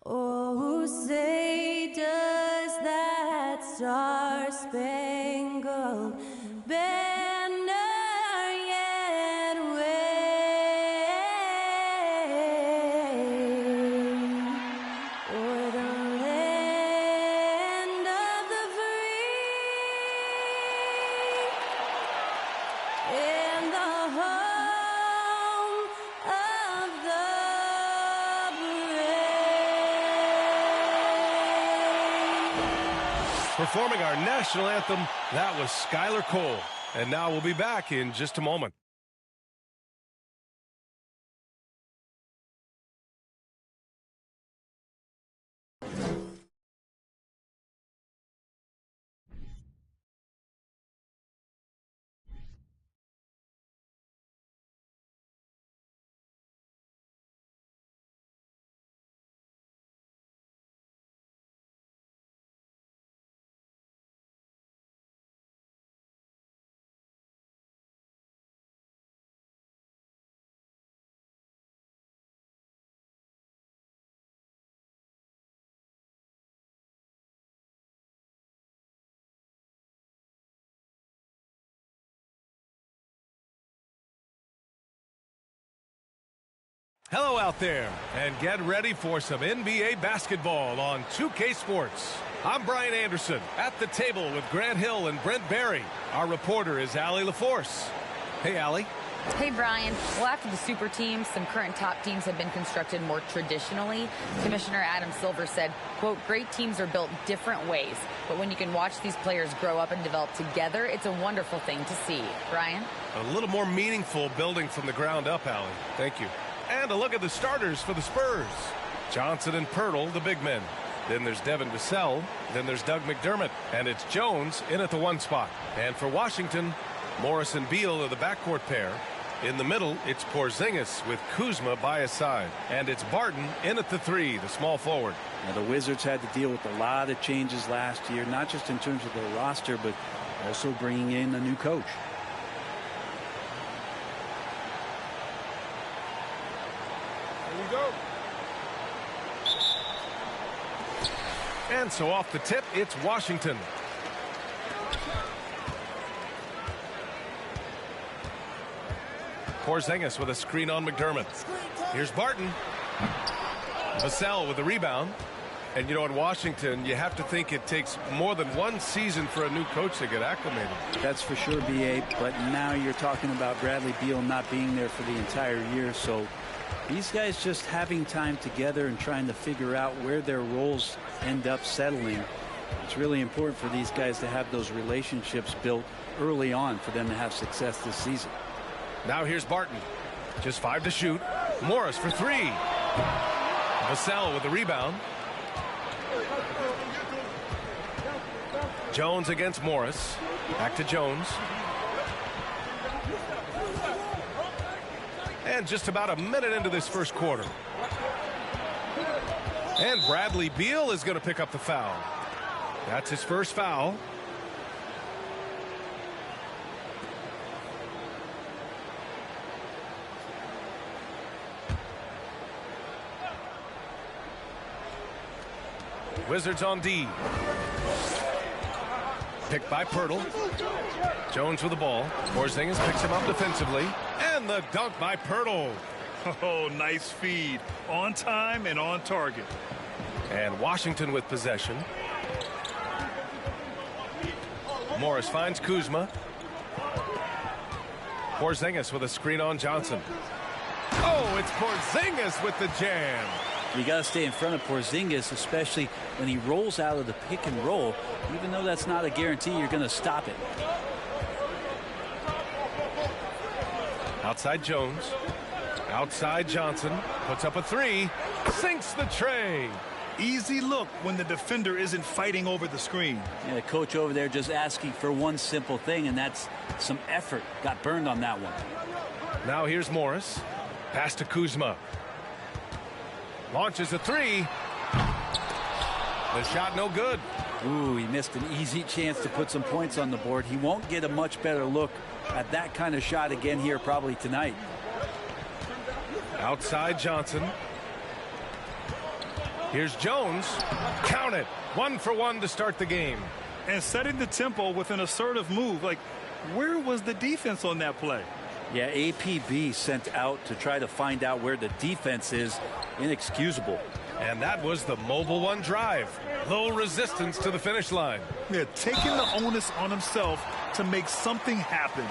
Oh, say does that star-spangled banner yet wave o'er the land of the free and the home of the Performing our national anthem, that was Skylar Cole. And now we'll be back in just a moment. Hello out there, and get ready for some NBA basketball on 2K Sports. I'm Brian Anderson, at the table with Grant Hill and Brent Barry. Our reporter is Allie LaForce. Hey, Allie. Hey, Brian. Well, after the super teams, some current top teams have been constructed more traditionally. Commissioner Adam Silver said, quote, great teams are built different ways, but when you can watch these players grow up and develop together, it's a wonderful thing to see. Brian? A little more meaningful building from the ground up, Allie. Thank you. And a look at the starters for the Spurs. Johnson and Pirtle, the big men. Then there's Devin Vassell. Then there's Doug McDermott. And it's Jones in at the 1 spot. And for Washington, Morris and Beal are the backcourt pair. In the middle, it's Porzingis with Kuzma by his side. And it's Barton in at the 3, the small forward. Now, the Wizards had to deal with a lot of changes last year, not just in terms of their roster, but also bringing in a new coach. Go. And so off the tip, it's Washington. Porzingis with a screen on McDermott. Here's Barton. Vassell with the rebound. And you know, in Washington, you have to think it takes more than one season for a new coach to get acclimated. That's for sure, B.A. But now you're talking about Bradley Beal not being there for the entire year, so these guys just having time together and trying to figure out where their roles end up settling. It's really important for these guys to have those relationships built early on for them to have success this season. Now here's Barton. Just 5 to shoot. Morris for 3. Vassell with the rebound. Jones against Morris. Back to Jones. And just about a minute into this first quarter. And Bradley Beal is going to pick up the foul. That's his first foul. Wizards on D. Picked by Pirtle. Jones with the ball. Porzingis picks him up defensively. And the dunk by Pirtle. Oh, nice feed. On time and on target. And Washington with possession. Morris finds Kuzma. Porzingis with a screen on Johnson. Oh, it's Porzingis with the jam. You got to stay in front of Porzingis, especially when he rolls out of the pick and roll. Even though that's not a guarantee, you're going to stop it. Outside Jones. Outside Johnson. Puts up a 3. Sinks the tray. Easy look when the defender isn't fighting over the screen. Yeah, the coach over there just asking for one simple thing, and that's some effort. Got burned on that one. Now here's Morris. Pass to Kuzma. Launches a 3. The shot no good. Ooh, he missed an easy chance to put some points on the board. He won't get a much better look at that kind of shot again here probably tonight. Outside Johnson. Here's Jones. Count it. 1 for 1 to start the game. And setting the tempo with an assertive move. Like, where was the defense on that play? Yeah, APB sent out to try to find out where the defense is. Inexcusable. And that was the Mobile One drive. Low resistance to the finish line. Yeah, taking the onus on himself to make something happen.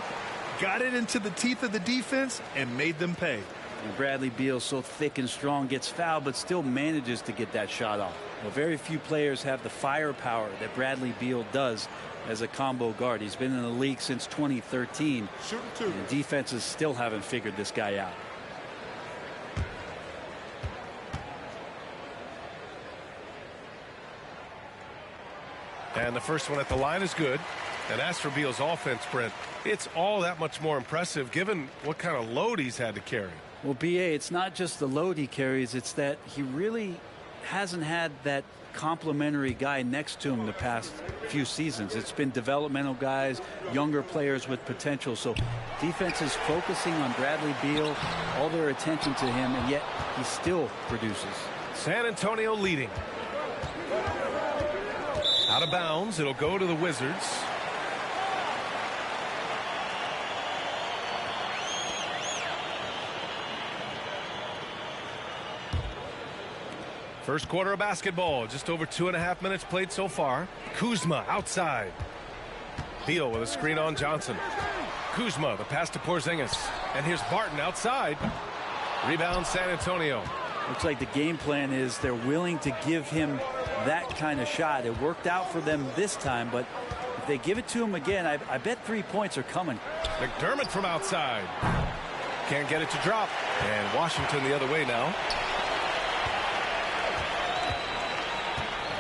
Got it into the teeth of the defense and made them pay. And Bradley Beal, so thick and strong, gets fouled but still manages to get that shot off. Well, very few players have the firepower that Bradley Beal does as a combo guard. He's been in the league since 2013. And defenses still haven't figured this guy out. And the first one at the line is good. And as for Beal's offense, Brent, it's all that much more impressive given what kind of load he's had to carry. Well, BA, it's not just the load he carries, it's that he really hasn't had that complimentary guy next to him the past few seasons. It's been developmental guys, younger players with potential. So defense is focusing on Bradley Beal, all their attention to him, and yet he still produces. San Antonio leading. Out of bounds. It'll go to the Wizards. First quarter of basketball. Just over 2.5 minutes played so far. Kuzma outside. Beal with a screen on Johnson. Kuzma, the pass to Porzingis. And here's Barton outside. Rebound San Antonio. Looks like the game plan is they're willing to give him that kind of shot. It worked out for them this time, but if they give it to him again, I bet 3 points are coming. McDermott from outside. Can't get it to drop. And Washington the other way now.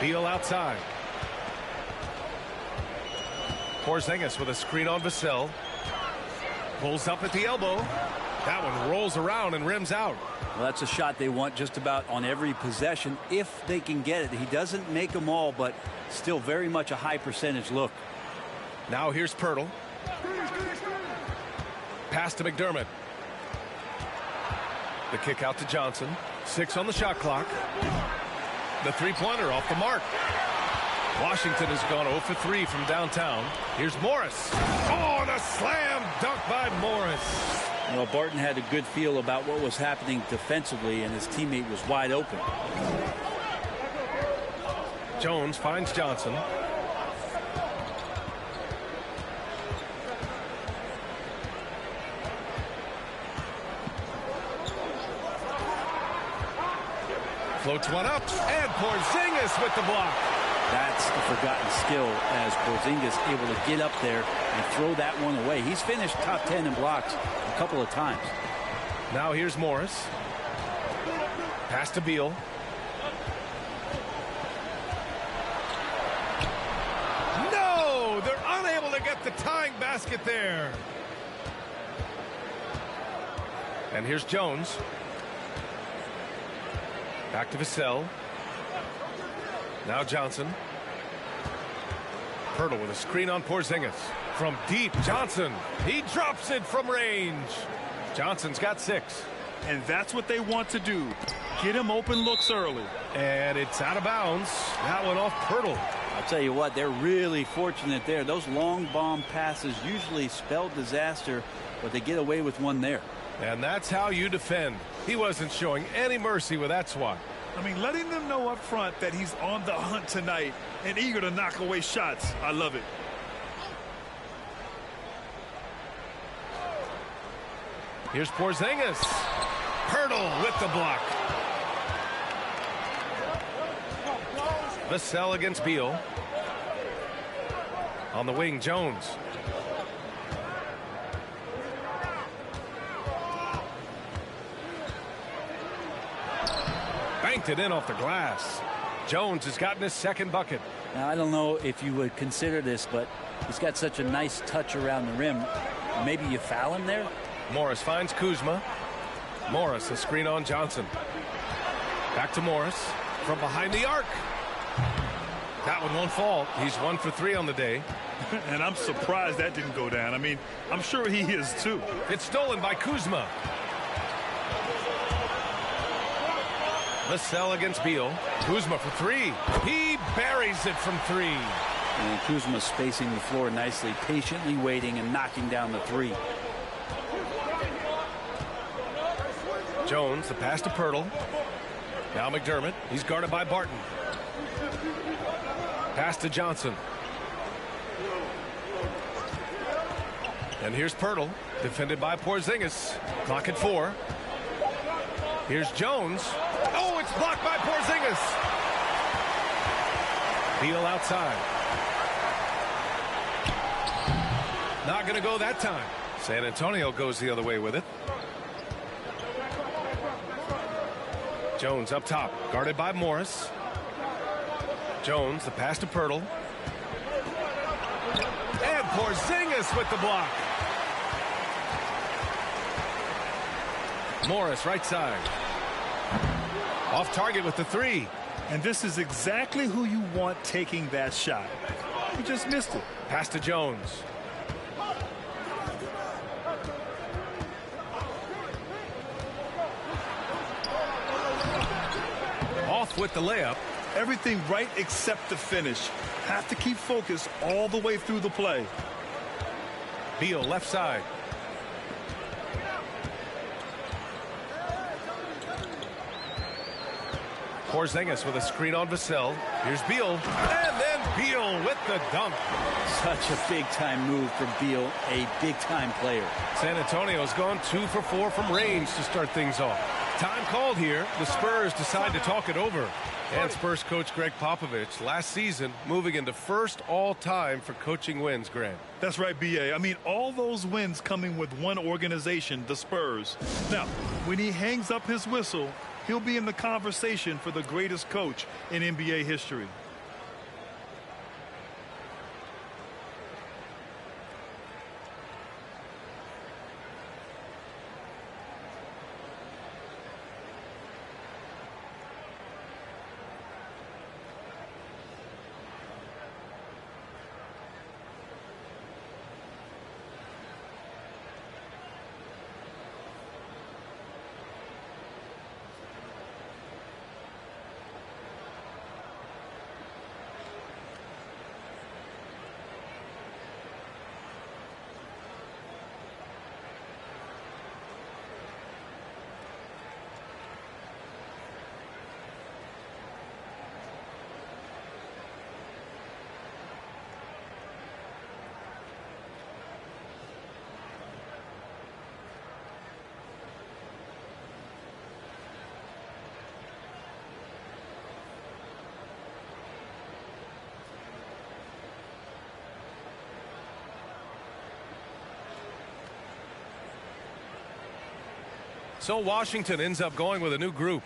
Beal outside. Porzingis with a screen on Vassell. Pulls up at the elbow. That one rolls around and rims out. Well, that's a shot they want just about on every possession if they can get it. He doesn't make them all, but still very much a high percentage look. Now here's Pirtle. Pass to McDermott. The kick out to Johnson. 6 on the shot clock. The three-pointer off the mark. Washington has gone 0 for 3 from downtown. Here's Morris. Oh, and a slam dunk by Morris. Well, Barton had a good feel about what was happening defensively, and his teammate was wide open. Jones finds Johnson. Floats one up, and Porzingis with the block. That's the forgotten skill as Porzingis able to get up there and throw that one away. He's finished top 10 in blocks a couple of times. Now here's Morris. Pass to Beal. No! They're unable to get the tying basket there. And here's Jones. Back to Vassell. Now Johnson. Pirtle with a screen on Porzingis. From deep, Johnson. He drops it from range. Johnson's got 6. And that's what they want to do. Get him open looks early. And it's out of bounds. That one off Pirtle. I'll tell you what, they're really fortunate there. Those long bomb passes usually spell disaster, but they get away with one there. And that's how you defend. He wasn't showing any mercy with that swat. I mean, letting them know up front that he's on the hunt tonight and eager to knock away shots. I love it. Here's Porzingis. Pirtle with the block. Vassell against Beal. On the wing, Jones. Banked it in off the glass. Jones has gotten his second bucket. Now, I don't know if you would consider this, but he's got such a nice touch around the rim. Maybe you foul him there? Morris finds Kuzma. Morris, a screen on Johnson. Back to Morris from behind the arc. That one won't fall. He's 1 for 3 on the day. And I'm surprised that didn't go down. I mean, I'm sure he is too. It's stolen by Kuzma. Vassell against Beal. Kuzma for 3. He buries it from 3. And Kuzma spacing the floor nicely, patiently waiting and knocking down the 3. Jones, the pass to Pirtle. Now McDermott. He's guarded by Barton. Pass to Johnson. And here's Pirtle, defended by Porzingis. Clock at 4. Here's Jones. Oh, it's blocked by Porzingis. Beal outside. Not going to go that time. San Antonio goes the other way with it. Jones up top, guarded by Morris. Jones, the pass to Pirtle. And Porzingis with the block. Morris, right side. Off target with the 3. And this is exactly who you want taking that shot. He just missed it. Pass to Jones. Off with the layup. Everything right except the finish. Have to keep focused all the way through the play. Beal left side. Porzingis with a screen on Vassell. Here's Beal. And then Beal with the dunk. Such a big-time move from Beal, a big-time player. San Antonio's gone 2 for 4 from range to start things off. Time called here. The Spurs decide to talk it over. And Spurs coach Greg Popovich last season moving into first all-time for coaching wins, Grant. That's right, B.A. I mean, all those wins coming with one organization, the Spurs. Now, when he hangs up his whistle, he'll be in the conversation for the greatest coach in NBA history. So Washington ends up going with a new group.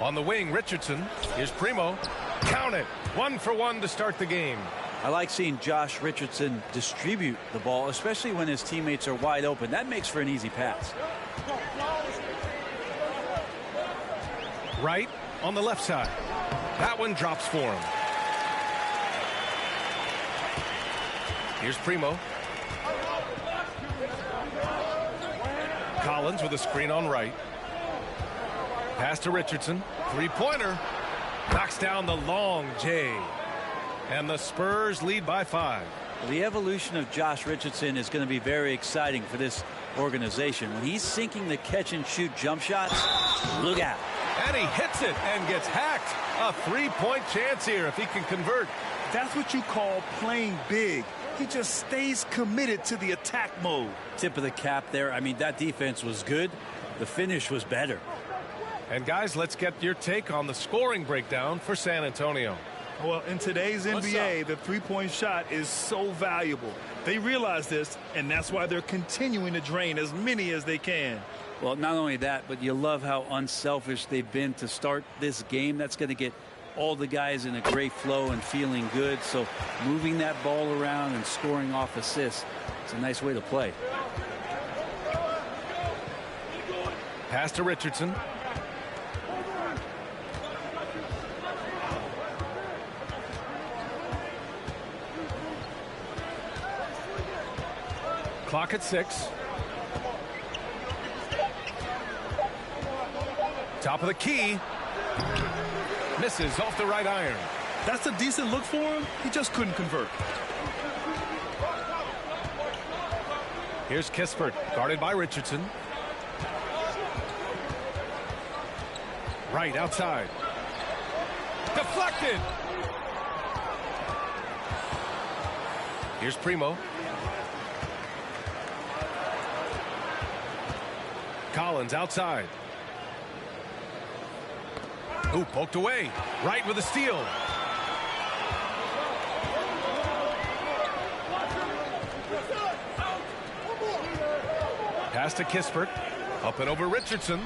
On the wing, Richardson. Here's Primo. Count it. 1 for 1 to start the game. I like seeing Josh Richardson distribute the ball, especially when his teammates are wide open. That makes for an easy pass. Right on the left side. That one drops for him. Here's Primo. Collins with a screen on right. Pass to Richardson. Three-pointer. Knocks down the long J. And the Spurs lead by 5. The evolution of Josh Richardson is going to be very exciting for this organization. When he's sinking the catch-and-shoot jump shots, look out. And he hits it and gets hacked. A 3-point chance here if he can convert. That's what you call playing big. He just stays committed to the attack mode. Tip of the cap there. I mean, that defense was good. The finish was better. And guys, let's get your take on the scoring breakdown for San Antonio. Well, in today's NBA, the three-point shot is so valuable. They realize this, and that's why they're continuing to drain as many as they can. Well, not only that, but you love how unselfish they've been to start this game. That's going to get all the guys in a great flow and feeling good. So moving that ball around and scoring off assists, it's a nice way to play. Pass to Richardson. Clock at 6. Top of the key. Misses off the right iron. That's a decent look for him. He just couldn't convert. Here's Kispert, guarded by Richardson. Right outside. Deflected. Here's Primo. Collins outside. Ooh, poked away. Right with a steal. Pass to Kispert. Up and over Richardson.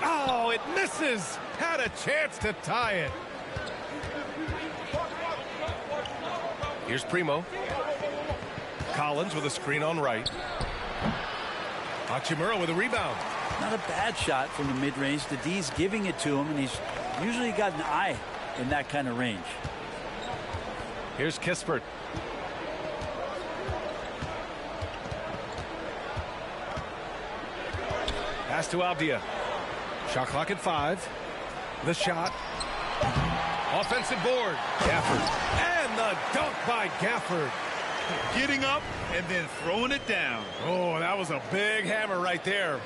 Oh, it misses. Had a chance to tie it. Here's Primo. Collins with a screen on right. Hachimura with a rebound. Not a bad shot from the mid-range. The D's giving it to him, and he's usually got an eye in that kind of range. Here's Kispert. Pass to Avdia. Shot clock at 5. The shot. Offensive board. Gafford. And the dunk by Gafford. Getting up and then throwing it down. Oh, that was a big hammer right there.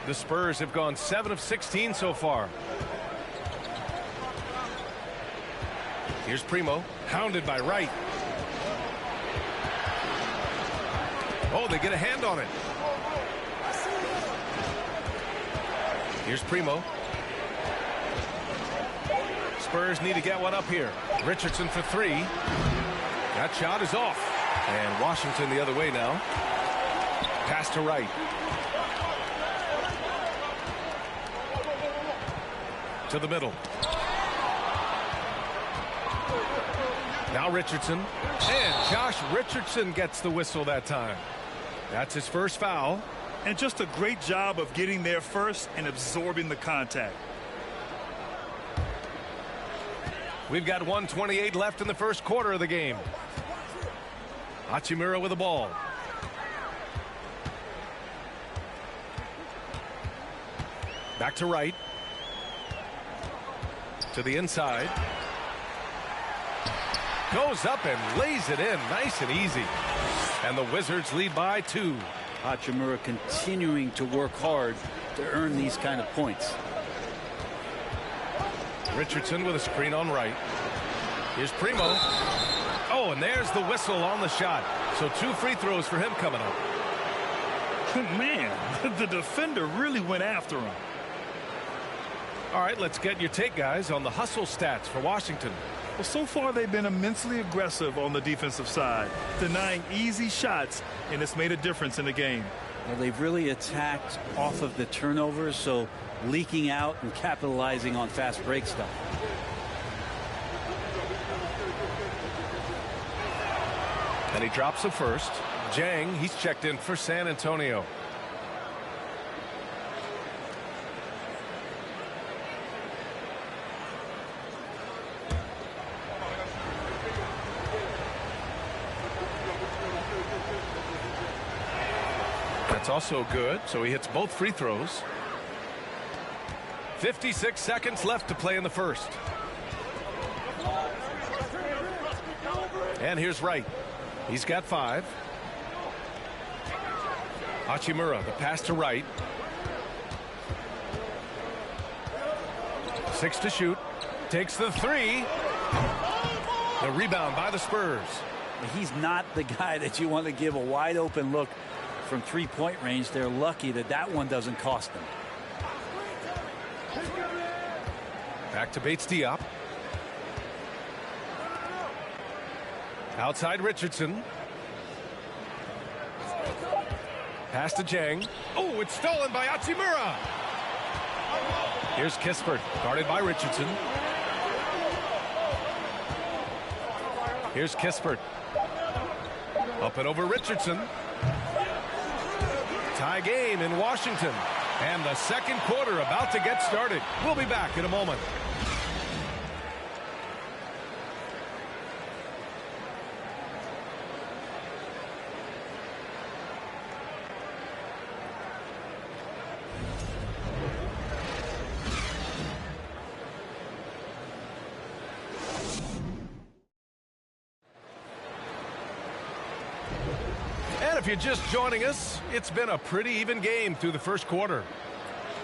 The Spurs have gone 7 of 16 so far. Here's Primo, hounded by Wright. Oh, they get a hand on it. Here's Primo. Spurs need to get one up here. Richardson for 3. That shot is off. And Washington the other way now. Pass to Wright. To the middle. Now Richardson. And Josh Richardson gets the whistle that time. That's his first foul. And just a great job of getting there first and absorbing the contact. We've got 1:28 left in the first quarter of the game. Hachimura with the ball. Back to Wright. To the inside. Goes up and lays it in nice and easy. And the Wizards lead by 2. Hachimura continuing to work hard to earn these kind of points. Richardson with a screen on right. Here's Primo. Oh, and there's the whistle on the shot. So 2 free throws for him coming up. Man, the defender really went after him. All right, let's get your take, guys, on the hustle stats for Washington. Well, so far they've been immensely aggressive on the defensive side, denying easy shots, and it's made a difference in the game. Well, they've really attacked off of the turnovers, so leaking out and capitalizing on fast break stuff. And he drops the first. Jang, he's checked in for San Antonio. That's also good, so he hits both free throws. 56 seconds left to play in the first. And here's Wright. He's got 5. Hachimura, the pass to Wright. 6 to shoot. Takes the 3. The rebound by the Spurs. He's not the guy that you want to give a wide open look from 3-point range. They're lucky that that one doesn't cost them. Back to Bates Diop. Outside Richardson. Pass to Jang. Oh, it's stolen by Hachimura. Here's Kispert, guarded by Richardson. Here's Kispert. Up and over Richardson. Tie game in Washington. And the second quarter about to get started. We'll be back in a moment. And if you're just joining us, it's been a pretty even game through the first quarter.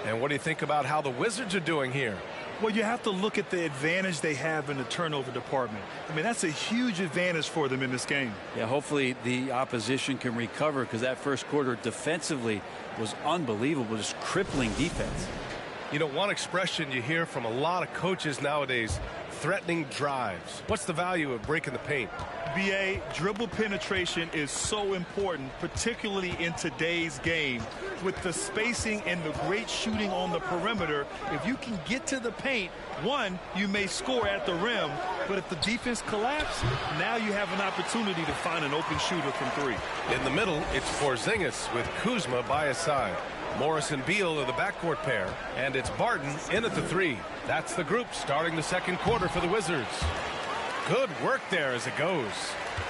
And what do you think about how the Wizards are doing here? Well, you have to look at the advantage they have in the turnover department. I mean, that's a huge advantage for them in this game. Yeah, hopefully the opposition can recover, because that first quarter defensively was unbelievable, just crippling defense. You know, one expression you hear from a lot of coaches nowadays, threatening drives. What's the value of breaking the paint? BA, dribble penetration is so important, particularly in today's game. With the spacing and the great shooting on the perimeter, if you can get to the paint, one, you may score at the rim, but if the defense collapses, now you have an opportunity to find an open shooter from three. In the middle, it's Porzingis with Kuzma by his side. Morris and Beal are the backcourt pair, and it's Barton in at the three. That's the group starting the second quarter for the Wizards. Good work there as it goes.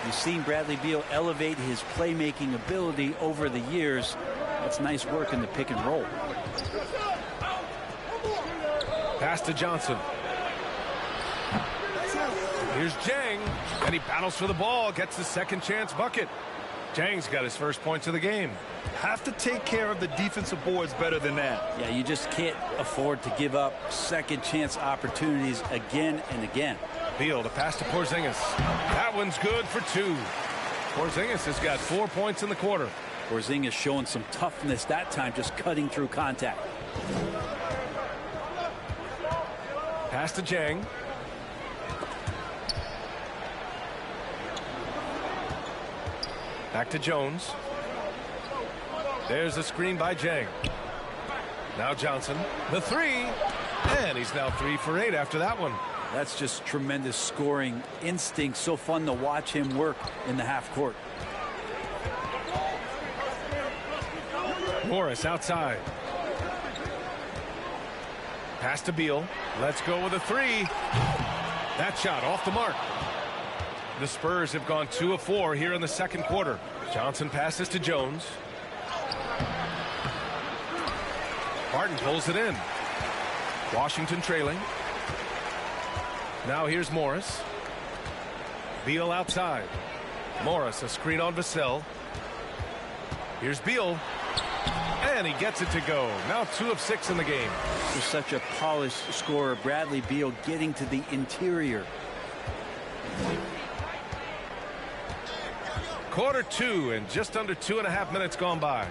You've seen Bradley Beal elevate his playmaking ability over the years. That's nice work in the pick and roll. Pass to Johnson. Here's Jang, and he battles for the ball, gets the second chance bucket. Jang's got his first points of the game. Have to take care of the defensive boards better than that. Yeah, you just can't afford to give up second chance opportunities again and again. Beal to pass to Porzingis. That one's good for two. Porzingis has got 4 points in the quarter. Porzingis showing some toughness that time, just cutting through contact. Pass to Jang. Back to Jones. There's a screen by Jang. Now Johnson. The three. And he's now 3 for 8 after that one. That's just tremendous scoring instinct. So fun to watch him work in the half court. Morris outside. Pass to Beal. Let's go with a three. That shot off the mark. The Spurs have gone 2 of 4 here in the second quarter. Johnson passes to Jones. Barton pulls it in. Washington trailing. Now here's Morris. Beal outside. Morris, a screen on Vassell. Here's Beal. And he gets it to go. Now 2 of 6 in the game. He's such a polished scorer. Bradley Beal getting to the interior. Quarter 2 and just under 2.5 minutes gone by.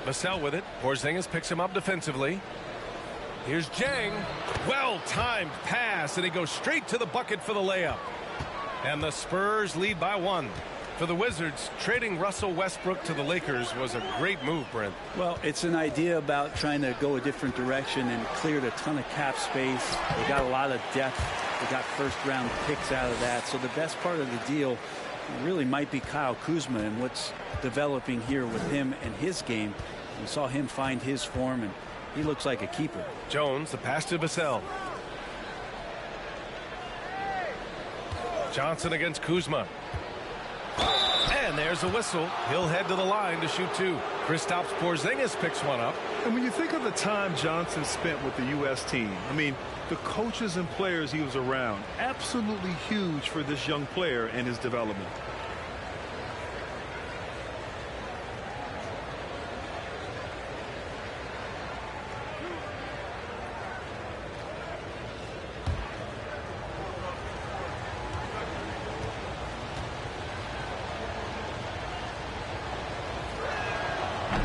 Vassell with it. Porzingis picks him up defensively. Here's Jang. Well-timed pass, and he goes straight to the bucket for the layup. And the Spurs lead by 1. For the Wizards, trading Russell Westbrook to the Lakers was a great move, Brent. Well, it's an idea about trying to go a different direction, and cleared a ton of cap space. They got a lot of depth. They got first-round picks out of that. So the best part of the deal really might be Kyle Kuzma and what's developing here with him and his game. We saw him find his form, and he looks like a keeper. Jones, the pass to Vassell. Johnson against Kuzma. And there's a whistle. He'll head to the line to shoot 2. Kristaps Porzingis picks one up. And when you think of the time Johnson spent with the U.S. team, I mean, the coaches and players he was around, absolutely huge for this young player and his development.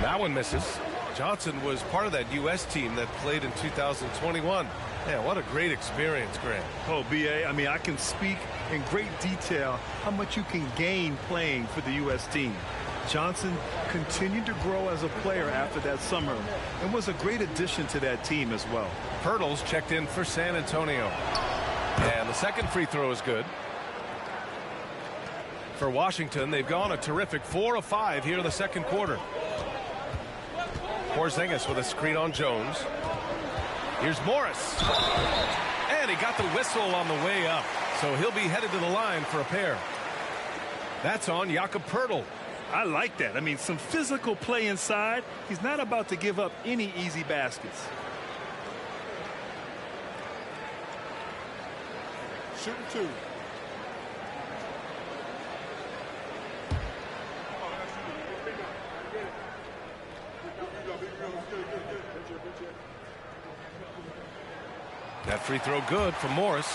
That one misses. Johnson was part of that U.S. team that played in 2021. Yeah, what a great experience, Grant. Oh, B.A., I mean, I can speak in great detail how much you can gain playing for the U.S. team. Johnson continued to grow as a player after that summer and was a great addition to that team as well. Pirtle's checked in for San Antonio. And the second free throw is good. For Washington, they've gone a terrific 4 of 5 here in the second quarter. Porzingis with a screen on Jones. Here's Morris. And he got the whistle on the way up. So he'll be headed to the line for a pair. That's on Jakob Pirtle. I like that. I mean, some physical play inside. He's not about to give up any easy baskets. Shooting 2. That free throw good for Morris.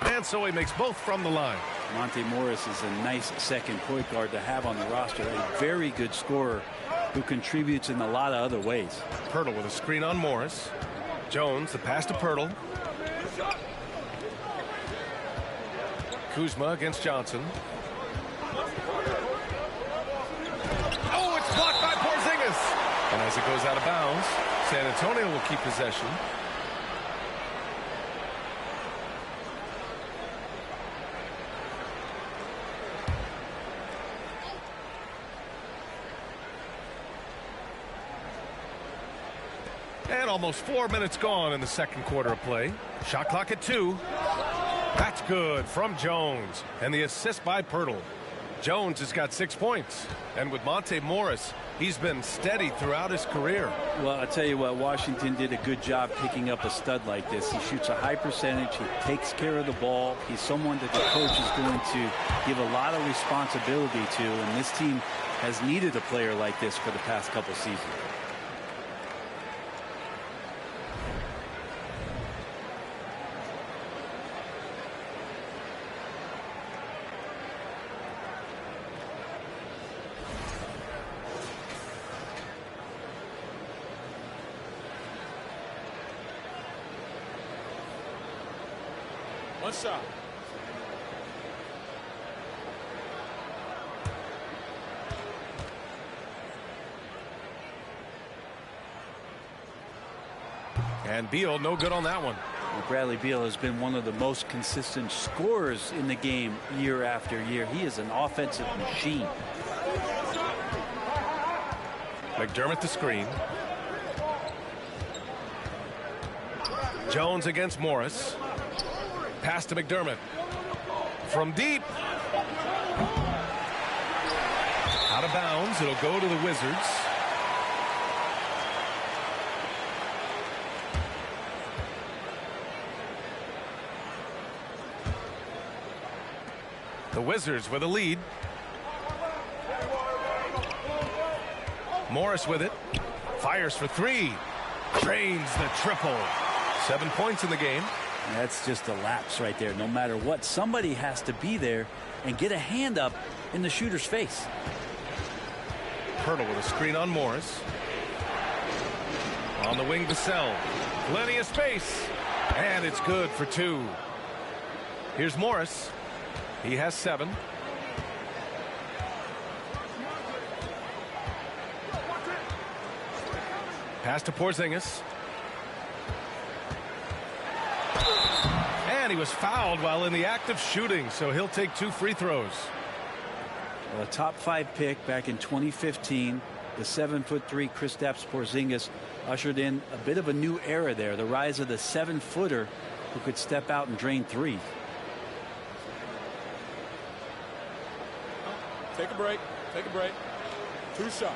And so he makes both from the line. Monte Morris is a nice second point guard to have on the roster. A very good scorer who contributes in a lot of other ways. Pirtle with a screen on Morris. Jones, the pass to Pirtle. Kuzma against Johnson. Oh, it's blocked by Porzingis. And as it goes out of bounds, San Antonio will keep possession. And almost 4 minutes gone in the second quarter of play. Shot clock at 2. That's good from Jones. And the assist by Pirtle. Jones has got 6 points. And with Monte Morris, he's been steady throughout his career. Well, I'll tell you what, Washington did a good job picking up a stud like this. He shoots a high percentage. He takes care of the ball. He's someone that the coach is going to give a lot of responsibility to. And this team has needed a player like this for the past couple seasons. One shot. And Beal no good on that one. Bradley Beal has been one of the most consistent scorers in the game year after year. He is an offensive machine. McDermott the screen. Jones against Morris. Pass to McDermott. From deep. Out of bounds. It'll go to the Wizards. The Wizards with a lead. Morris with it. Fires for 3. Drains the triple. 7 points in the game. That's just a lapse right there. No matter what, somebody has to be there and get a hand up in the shooter's face. Pirtle with a screen on Morris. On the wing, Vassell. Plenty of space. And it's good for 2. Here's Morris. He has 7. Pass to Porzingis. And he was fouled while in the act of shooting, so he'll take 2 free throws. Well, a top 5 pick back in 2015. The 7'3" Kristaps Porzingis ushered in a bit of a new era there. The rise of the 7-footer who could step out and drain threes. Take a break. Take a break. 2 shots.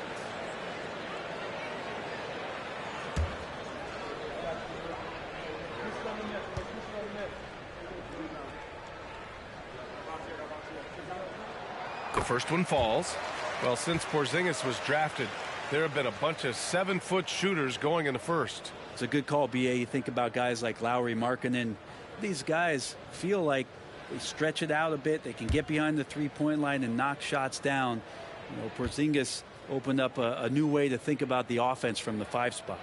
The first one falls. Well, since Porzingis was drafted, there have been a bunch of 7-foot shooters going in the first. It's a good call, BA. You think about guys like Lowry, Markkanen. These guys feel like they stretch it out a bit. They can get behind the three-point line and knock shots down. You know, Porzingis opened up a new way to think about the offense from the 5 spot.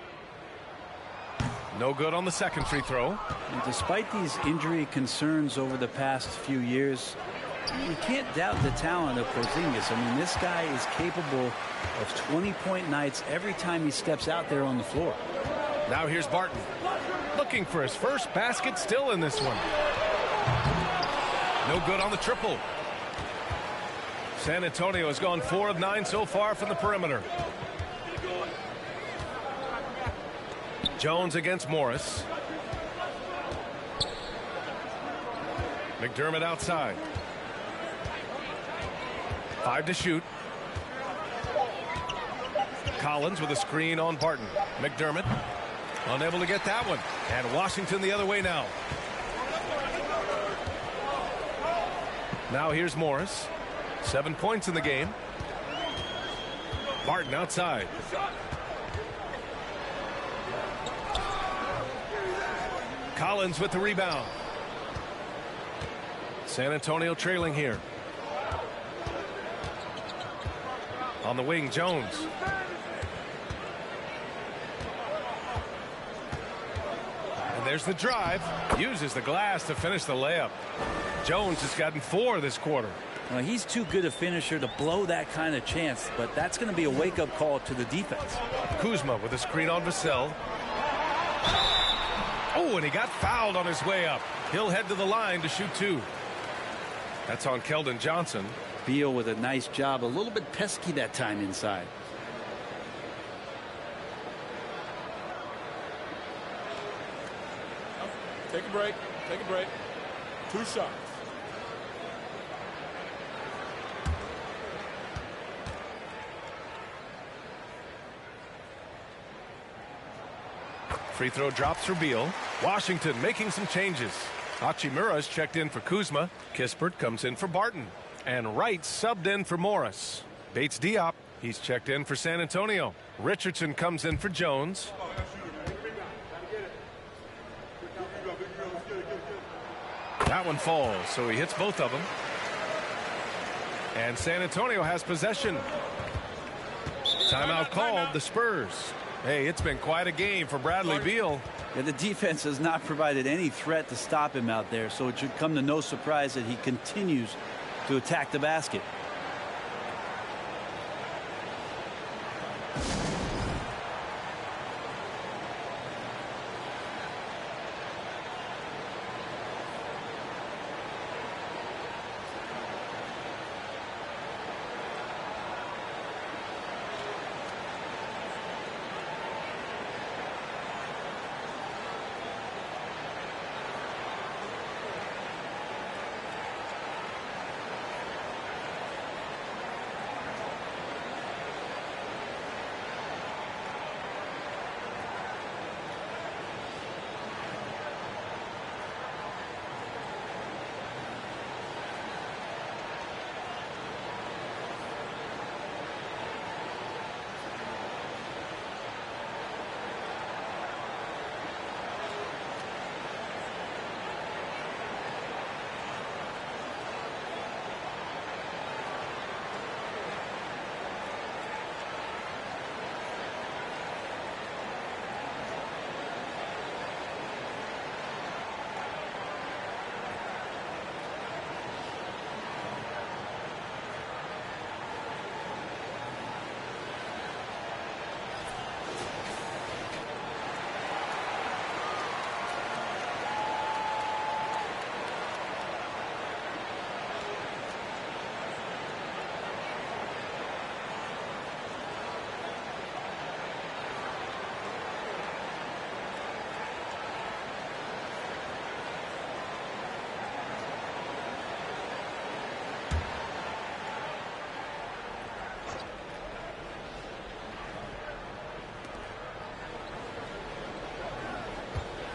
No good on the second free throw. And despite these injury concerns over the past few years, you can't doubt the talent of Porzingis. I mean, this guy is capable of 20-point nights every time he steps out there on the floor. Now here's Barton, looking for his first basket, still in this one. No good on the triple. San Antonio has gone 4 of 9 so far from the perimeter. Jones against Morris. McDermott outside. 5 to shoot. Collins with a screen on Barton. McDermott unable to get that one. And Washington the other way now. Now here's Morris. 7 points in the game. Barton outside. Collins with the rebound. San Antonio trailing here. On the wing, Jones. And there's the drive. Uses the glass to finish the layup. Jones has gotten 4 this quarter. Well, he's too good a finisher to blow that kind of chance, but that's going to be a wake-up call to the defense. Kuzma with a screen on Vassell. Oh, and he got fouled on his way up. He'll head to the line to shoot 2. That's on Keldon Johnson. Beal with a nice job. A little bit pesky that time inside. Take a break. Take a break. 2 shots. Free throw drops for Beal. Washington making some changes. Hachimura's checked in for Kuzma. Kispert comes in for Barton. And Wright subbed in for Morris. Bates Diop, he's checked in for San Antonio. Richardson comes in for Jones. That one falls, so he hits both of them. And San Antonio has possession. Timeout called, the Spurs. Hey, it's been quite a game for Bradley Beal. Yeah, the defense has not provided any threat to stop him out there, so it should come to no surprise that he continues to attack the basket.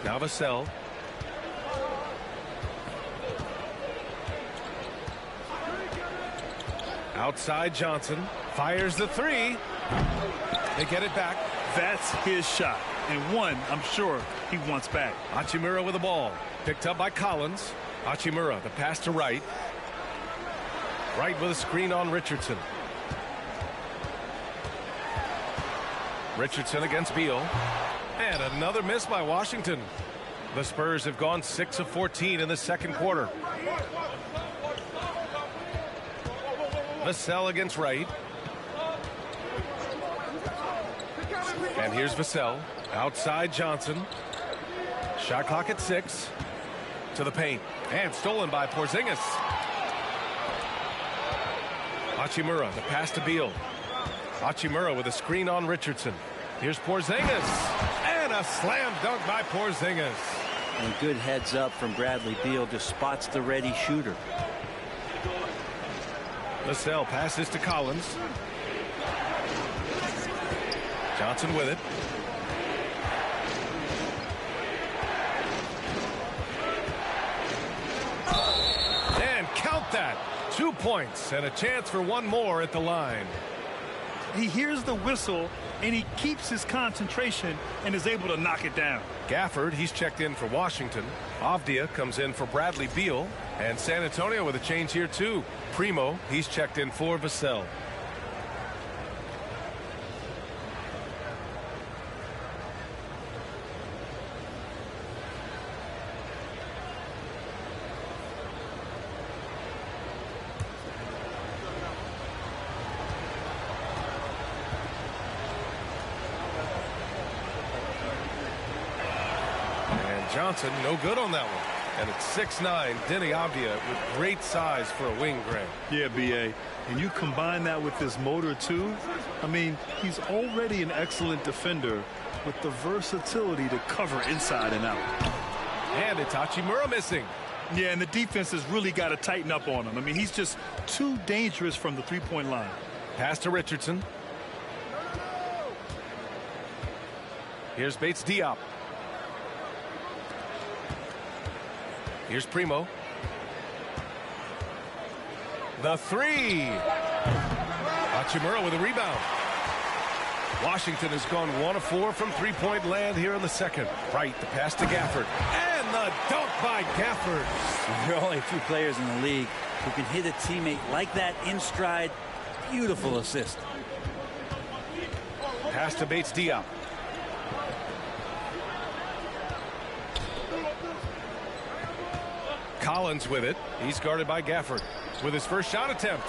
Now Vassell. Outside Johnson. Fires the three. They get it back. That's his shot. And one, I'm sure, he wants back. Hachimura with the ball. Picked up by Collins. Hachimura, the pass to Wright. Wright with a screen on Richardson. Richardson against Beal. And another miss by Washington. The Spurs have gone 6 of 14 in the second quarter. Vassell against Wright. And here's Vassell. Outside Johnson. Shot clock at 6. To the paint. And stolen by Porzingis. Hachimura, the pass to Beal. Hachimura with a screen on Richardson. Here's Porzingis. And a slam dunk by Porzingis. And good heads up from Bradley Beal. Just spots the ready shooter. Vassell passes to Collins. Johnson with it. And count that. 2 points and a chance for one more at the line. He hears the whistle and he keeps his concentration and is able to knock it down. Gafford, he's checked in for Washington. Avdia comes in for Bradley Beal. And San Antonio with a change here too. Primo, he's checked in for Vassell. Johnson, no good on that one. And it's 6'9", Denny Avdia with great size for a wing, Grant. Yeah, B.A. And you combine that with his motor, too. I mean, he's already an excellent defender with the versatility to cover inside and out. And it's Hachimura missing. Yeah, and the defense has really got to tighten up on him. I mean, he's just too dangerous from the three-point line. Pass to Richardson. Here's Bates Diop. Here's Primo. The three. Hachimura with a rebound. Washington has gone 1 of 4 from three-point land here in the second. Right, the pass to Gafford. And the dunk by Gafford. There are only a few players in the league who can hit a teammate like that in stride. Beautiful assist. Pass to Bates Diop. Collins with it. He's guarded by Gafford with his first shot attempt.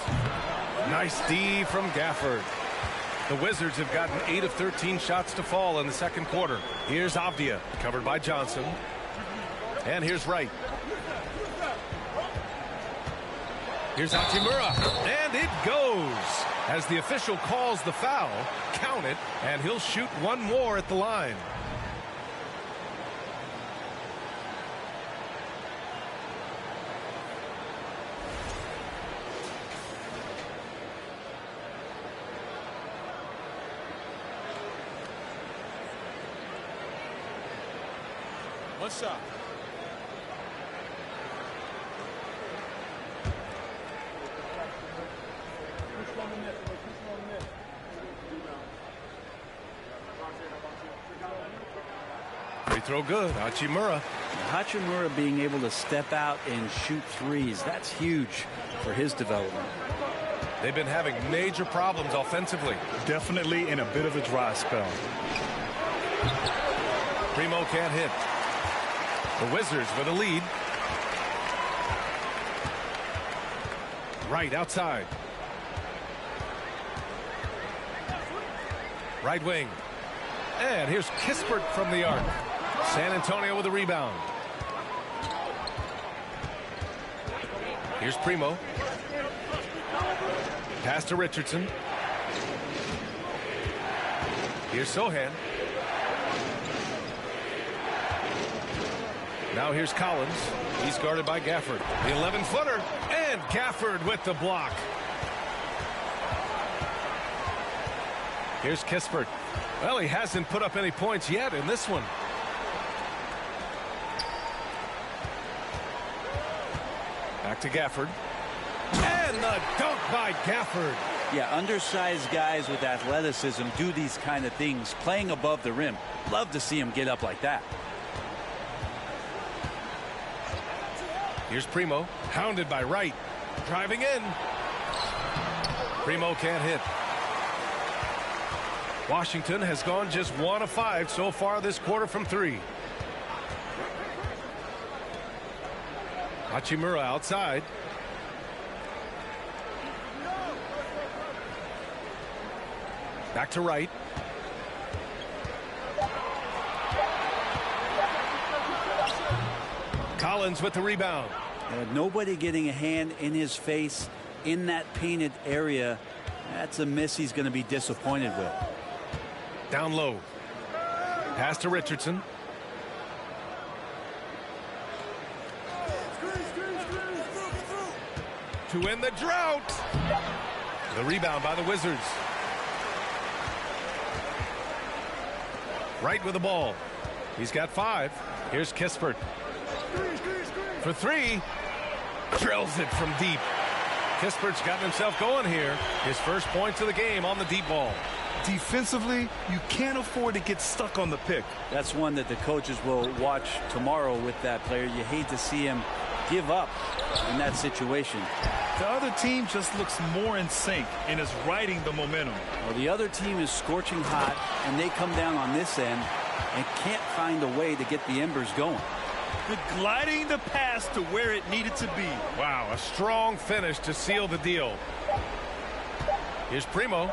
Nice D from Gafford. The Wizards have gotten 8 of 13 shots to fall in the second quarter. Here's Avdia, covered by Johnson. And here's Wright. Here's Hachimura. And it goes. As the official calls the foul, count it, and he'll shoot one more at the line. One shot. Free throw good. Hachimura. Hachimura being able to step out and shoot threes. That's huge for his development. They've been having major problems offensively. Definitely in a bit of a dry spell. Primo can't hit. The Wizards with a lead. Right outside. Right wing. And here's Kispert from the arc. San Antonio with a rebound. Here's Primo. Pass to Richardson. Here's Sohan. Now here's Collins. He's guarded by Gafford. The 11-footer. And Gafford with the block. Here's Kispert. Well, he hasn't put up any points yet in this one. Back to Gafford. And And the dunk by Gafford. Yeah, undersized guys with athleticism do these kind of things, playing above the rim. Love to see him get up like that. Here's Primo, hounded by Wright. Driving in. Primo can't hit. Washington has gone just 1 of 5 so far this quarter from 3. Hachimura outside. Back to Wright. Collins with the rebound. Nobody getting a hand in his face in that painted area. That's a miss he's going to be disappointed with. Down low. Pass to Richardson. To win the drought. The rebound by the Wizards. Right with the ball. He's got 5. Here's Kispert. For 3. Drills it from deep. Kispert's gotten himself going here. His first points of the game on the deep ball. Defensively, you can't afford to get stuck on the pick. That's one that the coaches will watch tomorrow with that player. You hate to see him give up in that situation. The other team just looks more in sync and is riding the momentum. Well, the other team is scorching hot, and they come down on this end and can't find a way to get the embers going. Gliding the pass to where it needed to be. Wow, a strong finish to seal the deal. Here's Primo.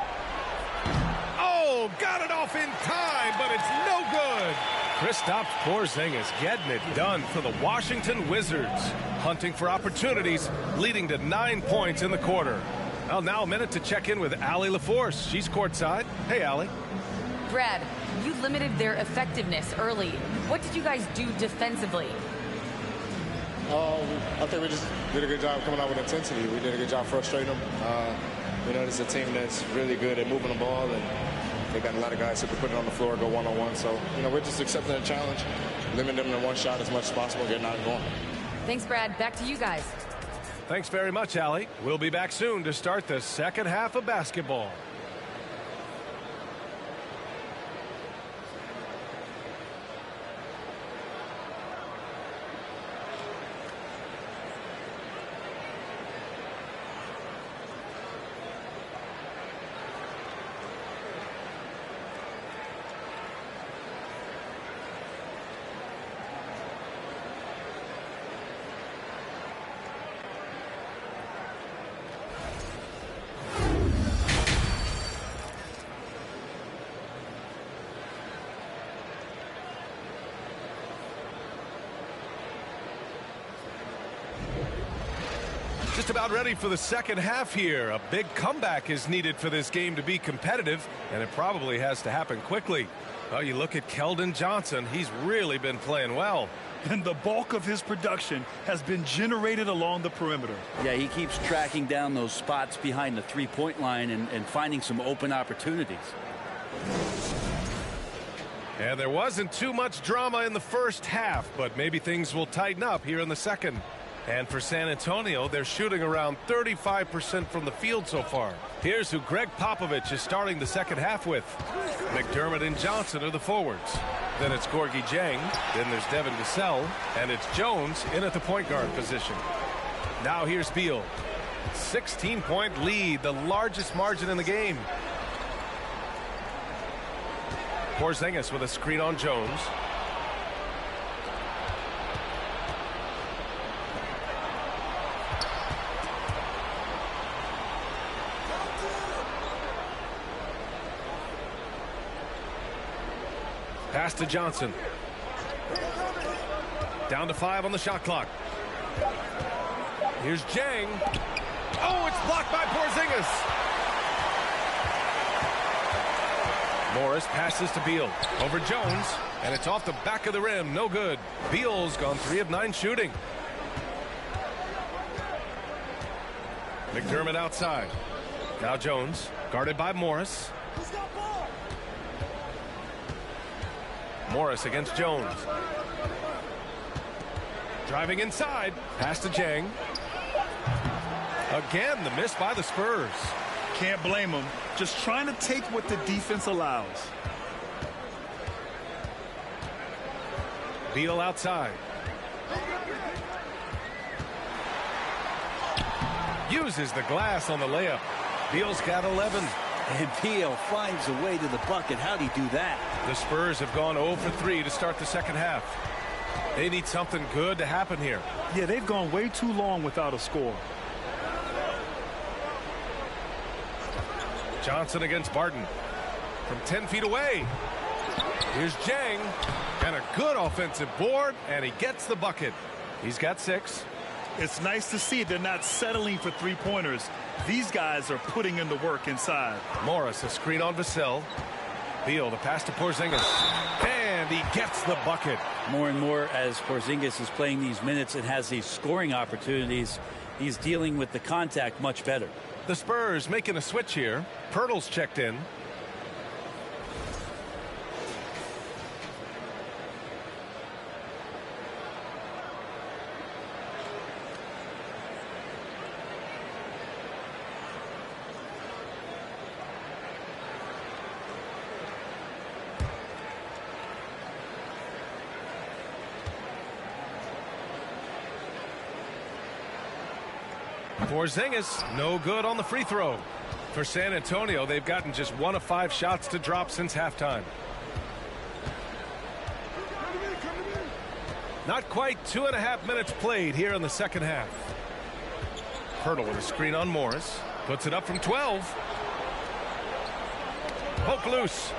Oh, got it off in time, but it's no good. Kristaps Porzingis getting it done for the Washington Wizards. Hunting for opportunities, leading to 9 points in the quarter. Well, now a minute to check in with Allie LaForce. She's courtside. Hey, Allie. Brad, you limited their effectiveness early. What did you guys do defensively? I think we just did a good job coming out with intensity. We did a good job frustrating them. You know, this is a team that's really good at moving the ball, and they got a lot of guys who can put it on the floor, go one-on-one. So, you know, we're just accepting the challenge, limiting them to one shot as much as possible, getting out and going. Thanks, Brad. Back to you guys. Thanks very much, Allie. We'll be back soon to start the second half of basketball. Just about ready for the second half here. A big comeback is needed for this game to be competitive, and it probably has to happen quickly. Well, you look at Keldon Johnson. He's really been playing well. And the bulk of his production has been generated along the perimeter. Yeah, he keeps tracking down those spots behind the three-point line and finding some open opportunities. And there wasn't too much drama in the first half, but maybe things will tighten up here in the second. And for San Antonio, they're shooting around 35% from the field so far. Here's who Greg Popovich is starting the second half with. McDermott and Johnson are the forwards. Then it's Gorgui Dieng. Then there's Devin Vassell. And it's Jones in at the point guard position. Now here's Beal. 16-point lead, the largest margin in the game. Porzingis with a screen on Jones. Pass to Johnson. Down to 5 on the shot clock. Here's Dieng. Oh, it's blocked by Porzingis. Morris passes to Beal. Over Jones. And it's off the back of the rim. No good. Beal's gone 3 of 9 shooting. McDermott outside. Now Jones. Guarded by Morris. Morris against Jones. Driving inside. Pass to Dieng. Again, the miss by the Spurs. Can't blame them. Just trying to take what the defense allows. Beal outside. Uses the glass on the layup. Beal's got 11. And Beal finds a way to the bucket. How'd he do that? The Spurs have gone 0 for 3 to start the second half. They need something good to happen here. Yeah, they've gone way too long without a score. Johnson against Barton from 10 feet away. Here's Jang, and a good offensive board, and he gets the bucket. He's got 6. It's nice to see they're not settling for three-pointers. These guys are putting in the work inside. Morris, a screen on Vassell. Beal, the pass to Porzingis, and he gets the bucket. More and more as Porzingis is playing these minutes and has these scoring opportunities, he's dealing with the contact much better. The Spurs making a switch here. Pirtle's checked in. Porzingis, no good on the free throw. For San Antonio, they've gotten just 1 of 5 shots to drop since halftime. Not quite 2.5 minutes played here in the second half. Pirtle with a screen on Morris. Puts it up from 12. Poke loose.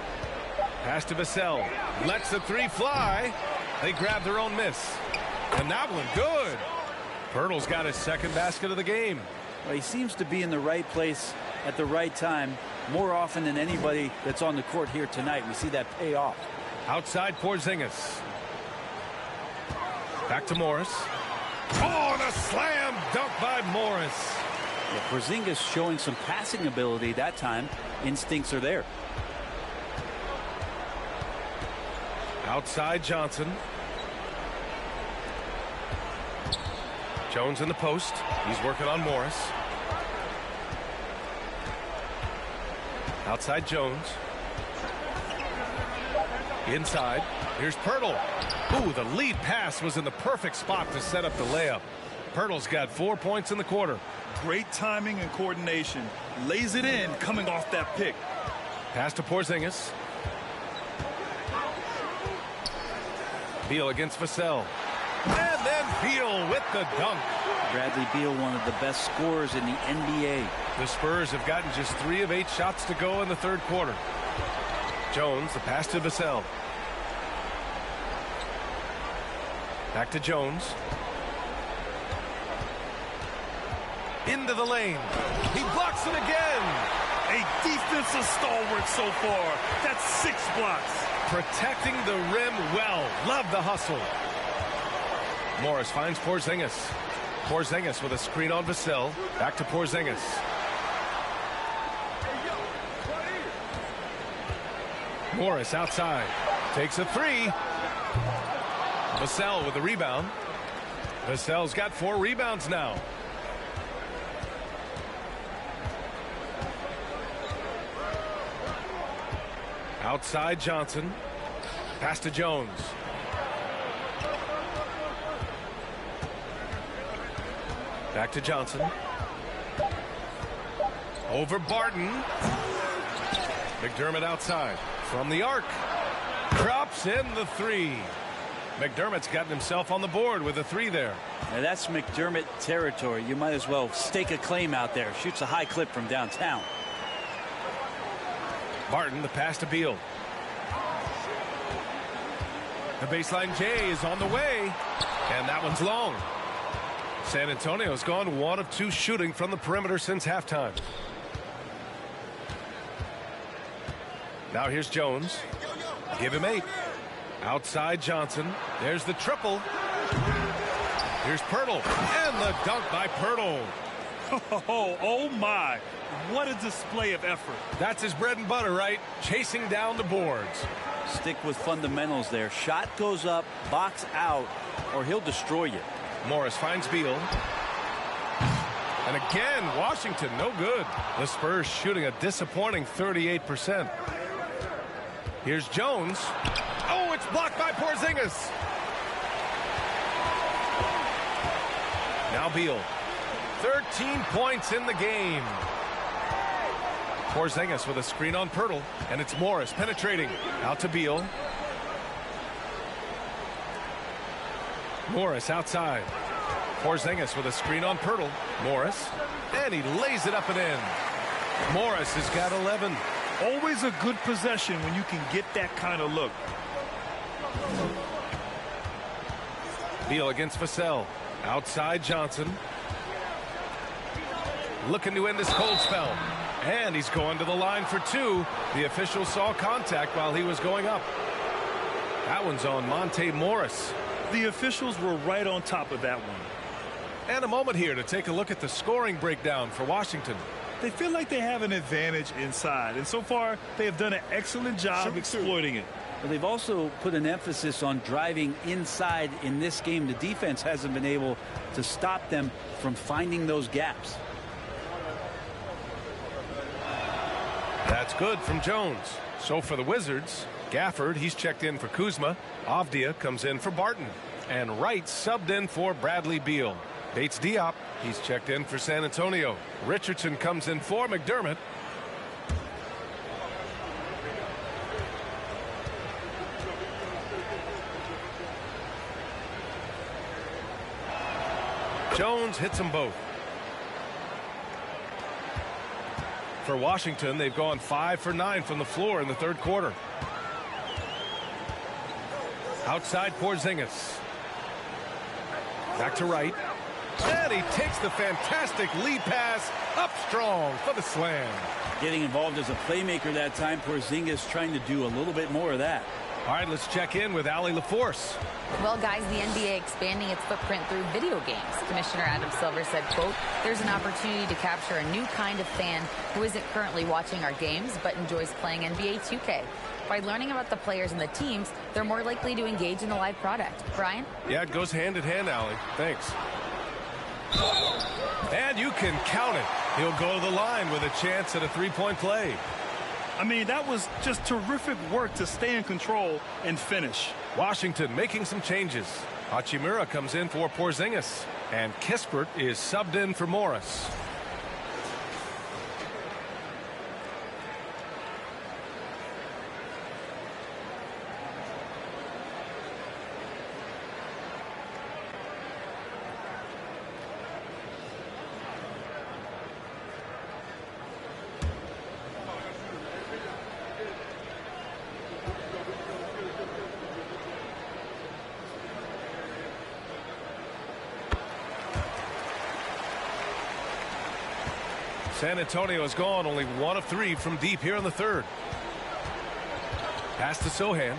Pass to Vassell. Lets the 3 fly. They grab their own miss. And that one good. Pirtle's got his second basket of the game. Well, he seems to be in the right place at the right time more often than anybody that's on the court here tonight. We see that pay off. Outside Porzingis. Back to Morris. Oh, the slam dunk by Morris. Yeah, Porzingis showing some passing ability that time. Instincts are there. Outside Johnson. Jones in the post. He's working on Morris. Outside Jones. Inside. Here's Pirtle. Ooh, the lead pass was in the perfect spot to set up the layup. Pirtle's got 4 points in the quarter. Great timing and coordination. Lays it in coming off that pick. Pass to Porzingis. Beal against Vassell. And then Beal with the dunk. Bradley Beal, one of the best scorers in the NBA. The Spurs have gotten just 3 of 8 shots to go in the third quarter. Jones, the pass to Vassell. Back to Jones. Into the lane. He blocks it again. A defensive stalwart so far. That's 6 blocks. Protecting the rim well. Love the hustle. Morris finds Porzingis. Porzingis with a screen on Vassell. Back to Porzingis. Morris outside. Takes a 3. Vassell with the rebound. Vassell's got 4 rebounds now. Outside Johnson. Pass to Jones. Back to Johnson. Over Barton. McDermott outside. From the arc. Drops in the 3. McDermott's gotten himself on the board with a 3 there. Now that's McDermott territory. You might as well stake a claim out there. Shoots a high clip from downtown. Barton, the pass to Beal. The baseline J is on the way. And that one's long. San Antonio's gone 1 of 2 shooting from the perimeter since halftime. Now here's Jones. Give him 8. Outside Johnson. There's the triple. Here's Pirtle. And the dunk by Pirtle. Oh my. What a display of effort. That's his bread and butter, right? Chasing down the boards. Stick with fundamentals there. Shot goes up, box out, or he'll destroy you. Morris finds Beal. And again, Washington, no good. The Spurs shooting a disappointing 38%. Here's Jones. Oh, it's blocked by Porzingis. Now Beal. 13 points in the game. Porzingis with a screen on Pirtle. And it's Morris penetrating. Out to Beal. Morris outside. Porzingis with a screen on Pirtle. Morris. And he lays it up and in. Morris has got 11. Always a good possession when you can get that kind of look. Beal against Vassell. Outside Johnson. Looking to end this cold spell. And he's going to the line for two. The official saw contact while he was going up. That one's on Monte Morris. The officials were right on top of that one. And a moment here to take a look at the scoring breakdown for Washington. They feel like they have an advantage inside, and so far they have done an excellent job exploiting it. But they've also put an emphasis on driving inside in this game. The defense hasn't been able to stop them from finding those gaps. That's good from Jones. So for the Wizards, Gafford, he's checked in for Kuzma. Avdia comes in for Barton. And Wright subbed in for Bradley Beal. Bates Diop, he's checked in for San Antonio. Richardson comes in for McDermott. Jones hits them both. For Washington, they've gone 5 for 9 from the floor in the third quarter. Outside Porzingis. Back to Wright. And he takes the fantastic lead pass up strong for the slam. Getting involved as a playmaker that time. Porzingis trying to do a little bit more of that. All right, let's check in with Allie LaForce. Well, guys, the NBA expanding its footprint through video games. Commissioner Adam Silver said, quote, there's an opportunity to capture a new kind of fan who isn't currently watching our games but enjoys playing NBA 2K. By learning about the players and the teams, they're more likely to engage in the live product. Brian? Yeah, it goes hand in hand, Allie. Thanks. And you can count it. He'll go to the line with a chance at a three-point play. I mean, that was just terrific work to stay in control and finish. Washington making some changes. Hachimura comes in for Porzingis. And Kispert is subbed in for Morris. San Antonio has gone only 1 of 3 from deep here in the third. Pass to Sohan.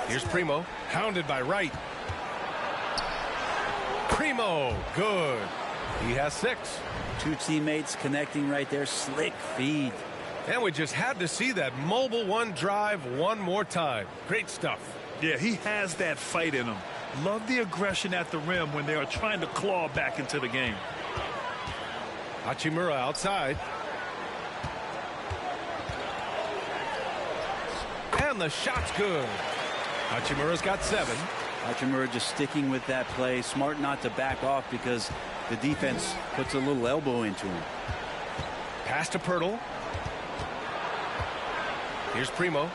Here's Primo, hounded by Wright. Primo, good. He has 6. Two teammates connecting right there. Slick feed. And we just had to see that mobile one drive one more time. Great stuff. Yeah, he has that fight in him. Love the aggression at the rim when they are trying to claw back into the game. Hachimura outside. And the shot's good. Hachimura's got 7. Hachimura just sticking with that play. Smart not to back off because the defense puts a little elbow into him. Pass to Pirtle. Here's Primo.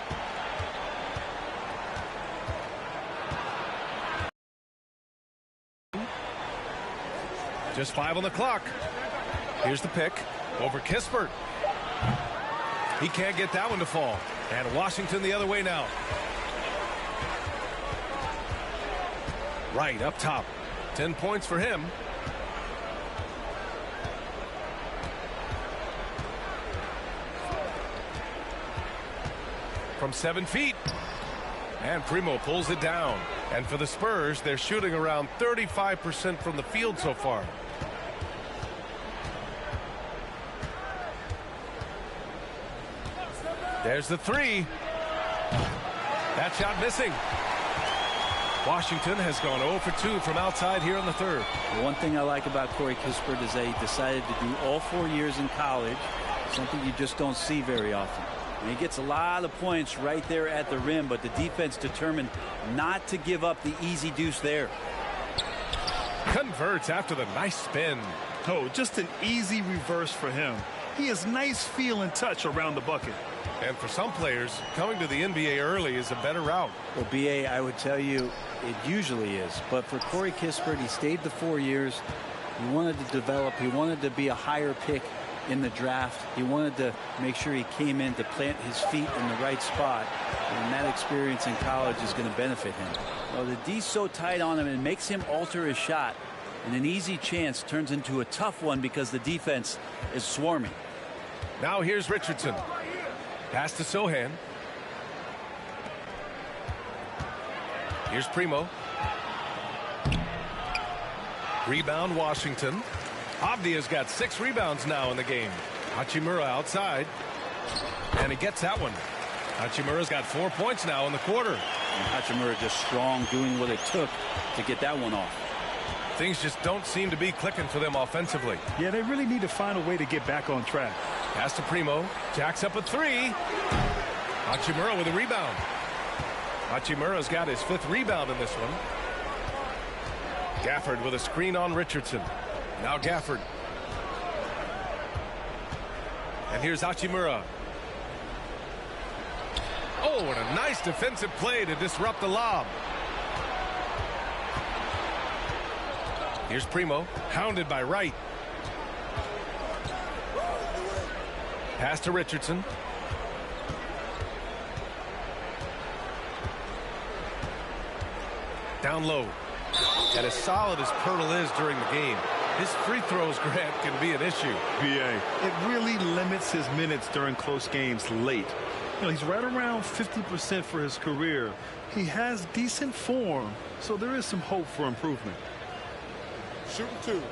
Just 5 on the clock. Here's the pick over Kispert. He can't get that one to fall. And Washington the other way now. Right up top. 10 points for him. From 7 feet. And Primo pulls it down. And for the Spurs, they're shooting around 35% from the field so far. There's the 3. That shot missing. Washington has gone 0 for 2 from outside here in the third. One thing I like about Corey Kispert is that he decided to do all 4 years in college, something you just don't see very often. And he gets a lot of points right there at the rim, but the defense determined not to give up the easy deuce there. Converts after the nice spin. Oh, just an easy reverse for him. He has nice feel and touch around the bucket. And for some players, coming to the NBA early is a better route. Well, B.A., I would tell you it usually is. But for Corey Kispert, he stayed the 4 years. He wanted to develop. He wanted to be a higher pick in the draft. He wanted to make sure he came in to plant his feet in the right spot. And that experience in college is going to benefit him. Well, the D's so tight on him, it makes him alter his shot. And an easy chance turns into a tough one because the defense is swarming. Now here's Richardson. Pass to Sohan. Here's Primo. Rebound Washington. Avdia's got 6 rebounds now in the game. Hachimura outside. And he gets that one. Hachimura's got 4 points now in the quarter. And Hachimura just strong, doing what it took to get that one off. Things just don't seem to be clicking for them offensively. Yeah, they really need to find a way to get back on track. Pass to Primo. Jacks up a 3. Hachimura with a rebound. Hachimura's got his 5th rebound in this one. Gafford with a screen on Richardson. Now Gafford. And here's Hachimura. Oh, what a nice defensive play to disrupt the lob. Here's Primo, hounded by Wright. Pass to Richardson. Down low. And as solid as Pirtle is during the game, his free throws, Grant, can be an issue. BA, it really limits his minutes during close games late. You know, he's right around 50% for his career. He has decent form, so there is some hope for improvement. Shooting 2.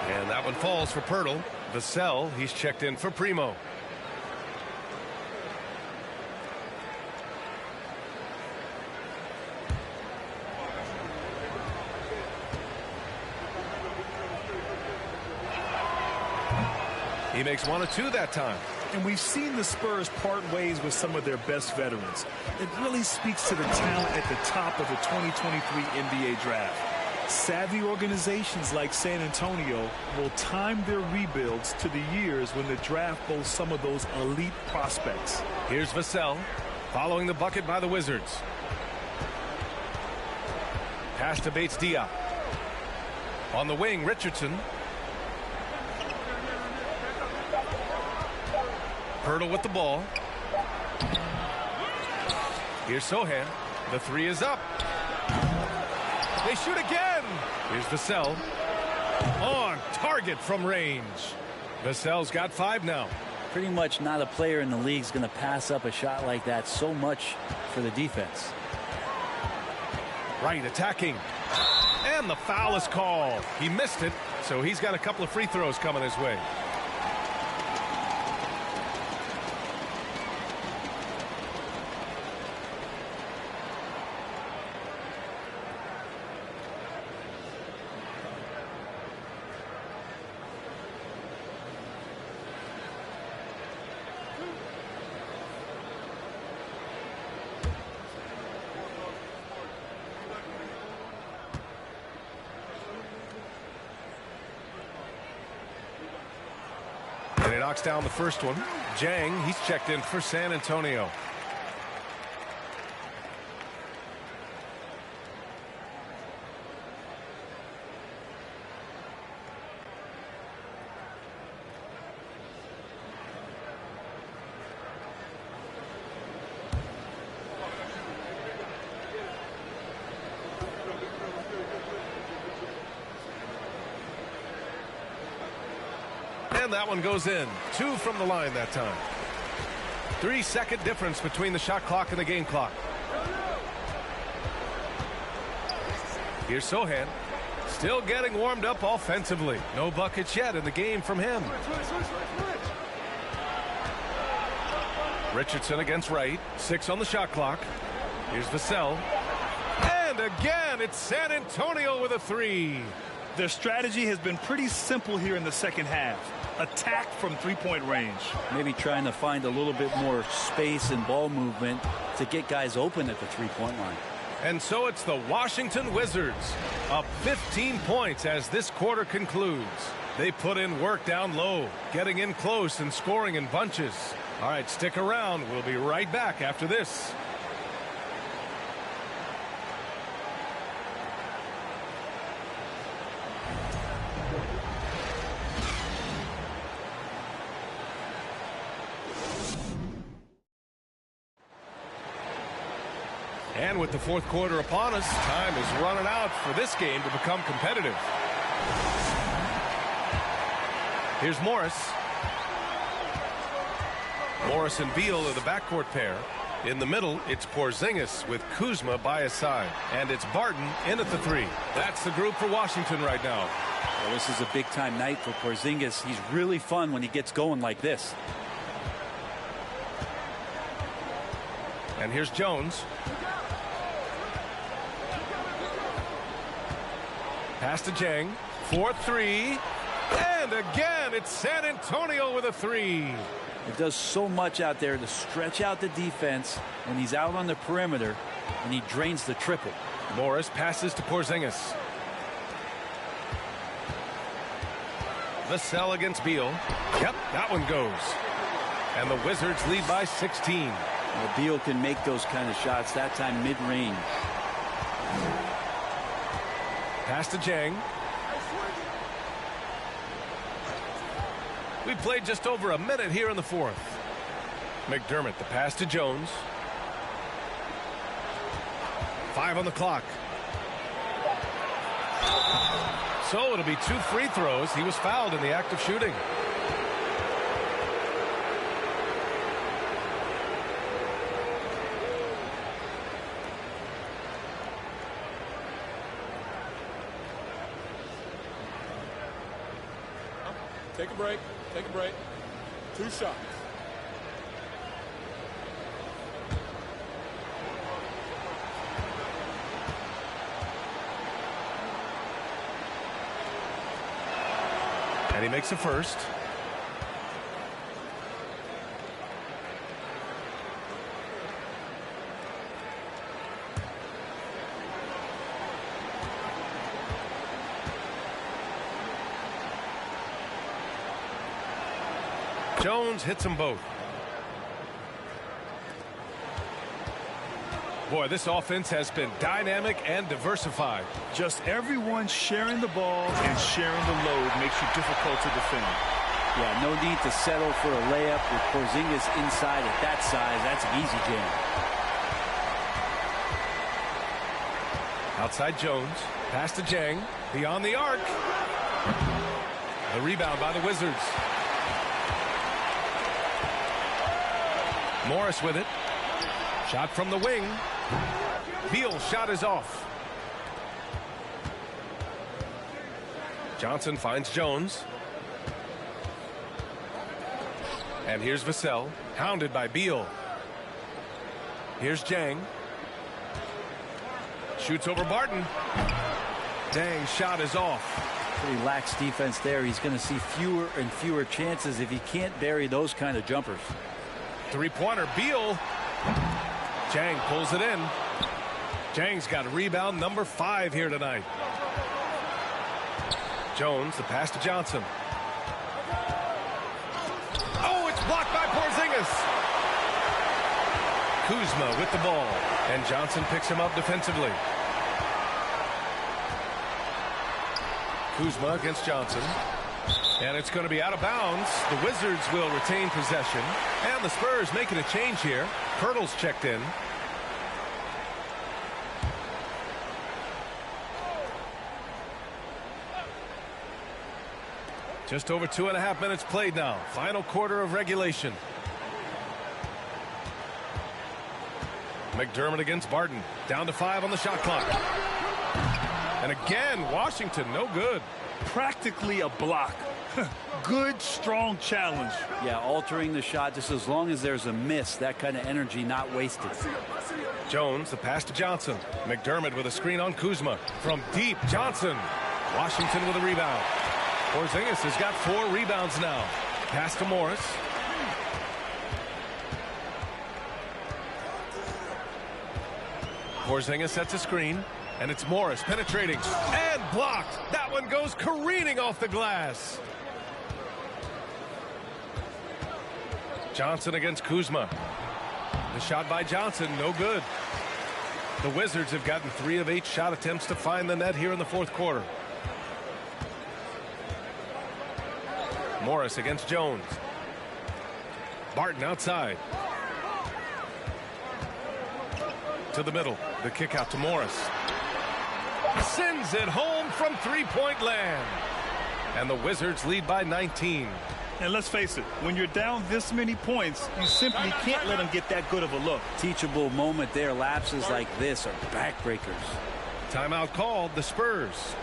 And that one falls for Pirtle. Vassell, he's checked in for Primo. He makes 1 of 2 that time. And we've seen the Spurs part ways with some of their best veterans. It really speaks to the talent at the top of the 2023 NBA draft. Savvy organizations like San Antonio will time their rebuilds to the years when the draft boasts some of those elite prospects. Here's Vassell, following the bucket by the Wizards. Pass to Bates-Diop. On the wing, Richardson. Pirtle with the ball. Here's Sohan. The 3 is up. They shoot again. Here's Vassell. On target from range. Vassell's got 5 now. Pretty much not a player in the league is going to pass up a shot like that so much for the defense. Right, attacking. And the foul is called. He missed it, so he's got a couple of free throws coming his way. And he knocks down the first one. Jang, he's checked in for San Antonio. And that one goes in. 2 from the line that time. 3-second difference between the shot clock and the game clock. Here's Sohan. Still getting warmed up offensively. No buckets yet in the game from him. Richardson against Wright. 6 on the shot clock. Here's Vassell. And again, it's San Antonio with a 3. Their strategy has been pretty simple here in the second half. Attack from three-point range. Maybe trying to find a little bit more space and ball movement to get guys open at the three-point line. And so it's the Washington Wizards up 15 points as this quarter concludes. They put in work down low, getting in close and scoring in bunches. All right, stick around. We'll be right back after this. And with the fourth quarter upon us, time is running out for this game to become competitive. Here's Morris. Morris and Beal are the backcourt pair. In the middle, it's Porzingis with Kuzma by his side. And it's Barton in at the 3. That's the group for Washington right now. Well, this is a big-time night for Porzingis. He's really fun when he gets going like this. And here's Jones. Pass to Jang. 4-3. And again, it's San Antonio with a 3. It does so much out there to stretch out the defense when he's out on the perimeter, and he drains the triple. Morris passes to Porzingis. Vassell against Beal. Yep, that one goes. And the Wizards lead by 16. Well, Beal can make those kind of shots, that time mid-range. Pass to Jang. We played just over a minute here in the fourth. McDermott, the pass to Jones. 5 on the clock. So it'll be 2 free throws. He was fouled in the act of shooting. Take a break. Take a break. 2 shots. And he makes a first. Jones hits them both. Boy, this offense has been dynamic and diversified. Just everyone sharing the ball and sharing the load makes you difficult to defend. Yeah, no need to settle for a layup with Porzingis inside at that size. That's an easy jam. Outside Jones. Pass to Jang. Beyond the arc. The rebound by the Wizards. Morris with it. Shot from the wing. Beal's shot is off. Johnson finds Jones. And here's Vassell, hounded by Beal. Here's Jang. Shoots over Barton. Dang, shot is off. Pretty lax defense there. He's going to see fewer and fewer chances if he can't bury those kind of jumpers. Three-pointer, Beal. Jang pulls it in. Jang's got rebound number 5 here tonight. Jones, the pass to Johnson. Oh, it's blocked by Porzingis. Kuzma with the ball, and Johnson picks him up defensively. Kuzma against Johnson. And it's going to be out of bounds. The Wizards will retain possession. And the Spurs making a change here. Pirtle's checked in. Just over 2.5 minutes played now. Final quarter of regulation. McDermott against Barton. Down to 5 on the shot clock. And again, Washington, no good. Practically a block. Good, strong challenge. Yeah, altering the shot just as long as there's a miss. That kind of energy not wasted. Jones, the pass to Johnson. McDermott with a screen on Kuzma. From deep, Johnson. Washington with a rebound. Porzingis has got 4 rebounds now. Pass to Morris. Porzingis sets a screen. And it's Morris penetrating and blocked. That one goes careening off the glass. Johnson against Kuzma. The shot by Johnson, no good. The Wizards have gotten 3 of 8 shot attempts to find the net here in the fourth quarter. Morris against Jones. Barton outside. To the middle. The kick out to Morris. Sends it home from three-point land. And the Wizards lead by 19. And let's face it, when you're down this many points, you simply can't let them get that good of a look. Teachable moment there. Lapses like this are backbreakers. Timeout called, the Spurs.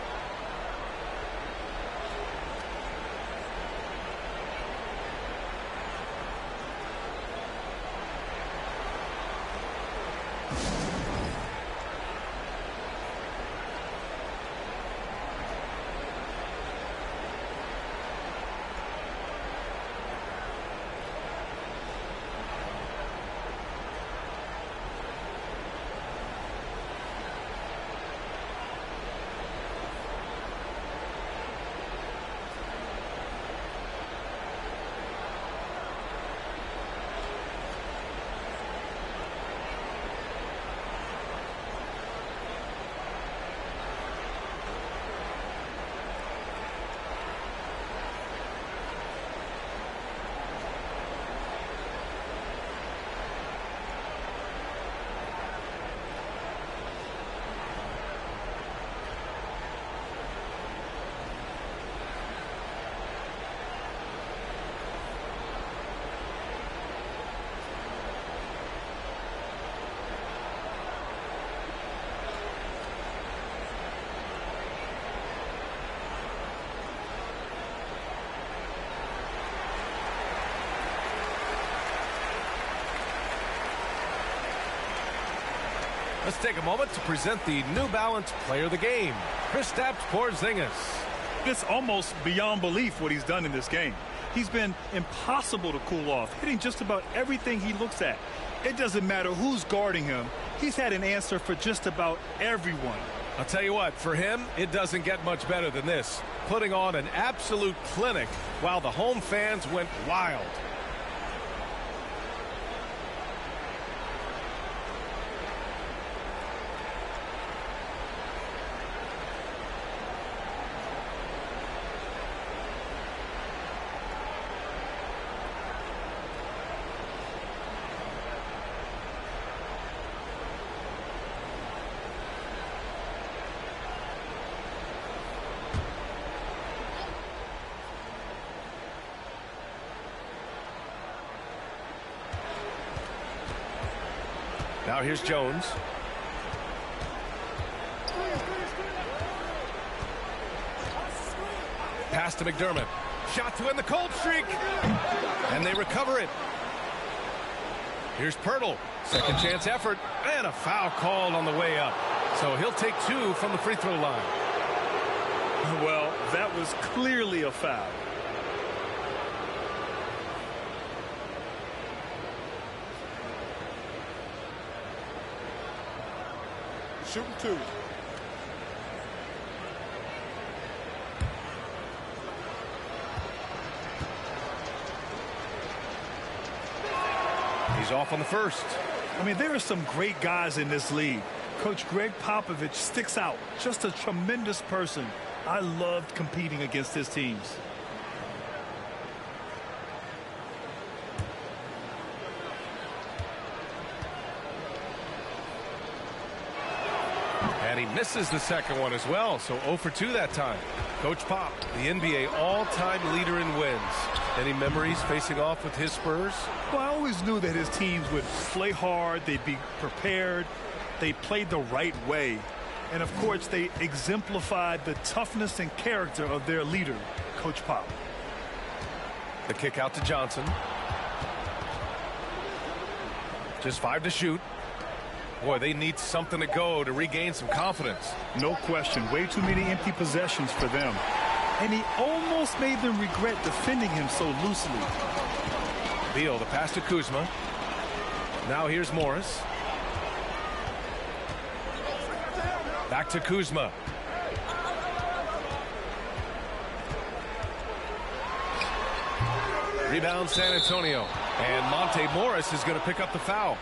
Let's take a moment to present the New Balance Player of the Game, Kristaps Porzingis. It's almost beyond belief what he's done in this game. He's been impossible to cool off, hitting just about everything he looks at. It doesn't matter who's guarding him. He's had an answer for just about everyone. I'll tell you what, for him, it doesn't get much better than this. Putting on an absolute clinic while the home fans went wild. Now here's Jones. Pass to McDermott. Shot to end the cold streak. And they recover it. Here's Pirtle. Second chance effort. And a foul called on the way up. So he'll take 2 from the free throw line. Well, that was clearly a foul. Shooting 2. He's off on the first. I mean, there are some great guys in this league. Coach Greg Popovich sticks out. Just a tremendous person. I loved competing against his teams. And he misses the second one as well, so 0 for 2 that time. Coach Pop, the NBA all-time leader in wins. Any memories facing off with his Spurs? Well, I always knew that his teams would play hard, they'd be prepared, they played the right way. And, of course, they exemplified the toughness and character of their leader, Coach Pop. The kick out to Johnson. Just 5 to shoot. Boy, they need something to go to regain some confidence. No question. Way too many empty possessions for them. And he almost made them regret defending him so loosely. Beal, the pass to Kuzma. Now here's Morris. Back to Kuzma. Rebound San Antonio. And Monte Morris is going to pick up the foul.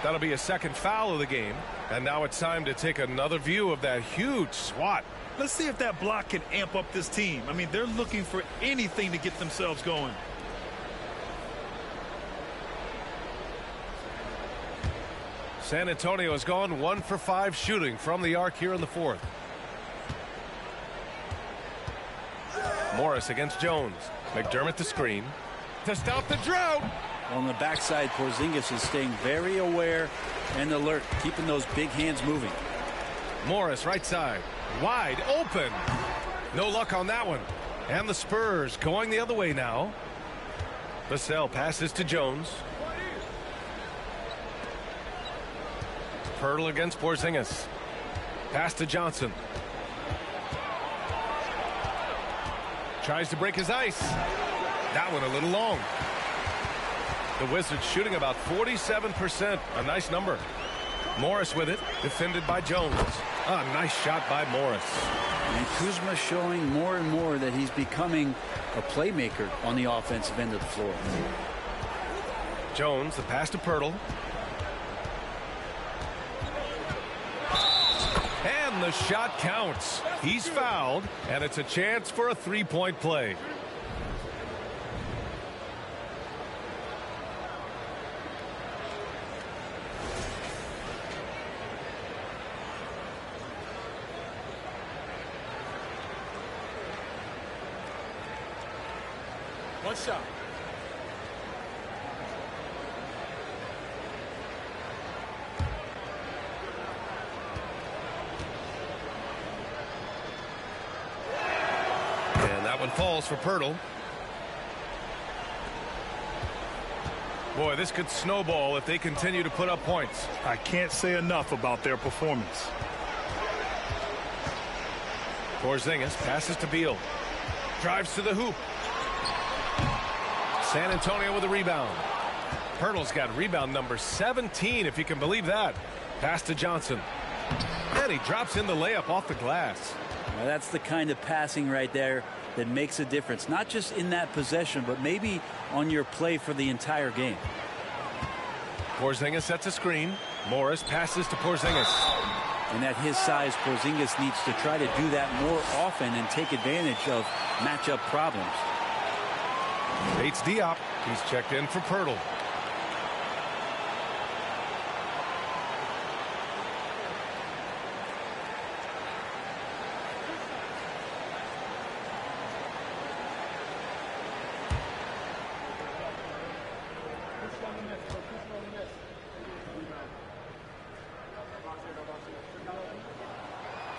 That'll be a second foul of the game. And now it's time to take another view of that huge swat. Let's see if that block can amp up this team. I mean, they're looking for anything to get themselves going. San Antonio has gone 1 for 5 shooting from the arc here in the fourth. Morris against Jones. McDermott the screen to stop the drought. On the backside, Porzingis is staying very aware and alert, keeping those big hands moving. Morris right side, wide open. No luck on that one. And the Spurs going the other way now. Vassell passes to Jones. Pirtle against Porzingis. Pass to Johnson. Tries to break his ice. That one a little long. The Wizards shooting about 47%. A nice number. Morris with it. Defended by Jones. A nice shot by Morris. And Kuzma showing more and more that he's becoming a playmaker on the offensive end of the floor. Jones, the pass to Pirtle. And the shot counts. He's fouled, and it's a chance for a three-point play. One shot. And that one falls for Pirtle. Boy, this could snowball if they continue to put up points. I can't say enough about their performance. Porzingis passes to Beal. Drives to the hoop. San Antonio with a rebound. Pirtle's got rebound number 17, if you can believe that. Pass to Johnson. And he drops in the layup off the glass. Now that's the kind of passing right there that makes a difference, not just in that possession, but maybe on your play for the entire game. Porzingis sets a screen. Morris passes to Porzingis. And at his size, Porzingis needs to try to do that more often and take advantage of matchup problems. Bates Diop. He's checked in for Pirtle.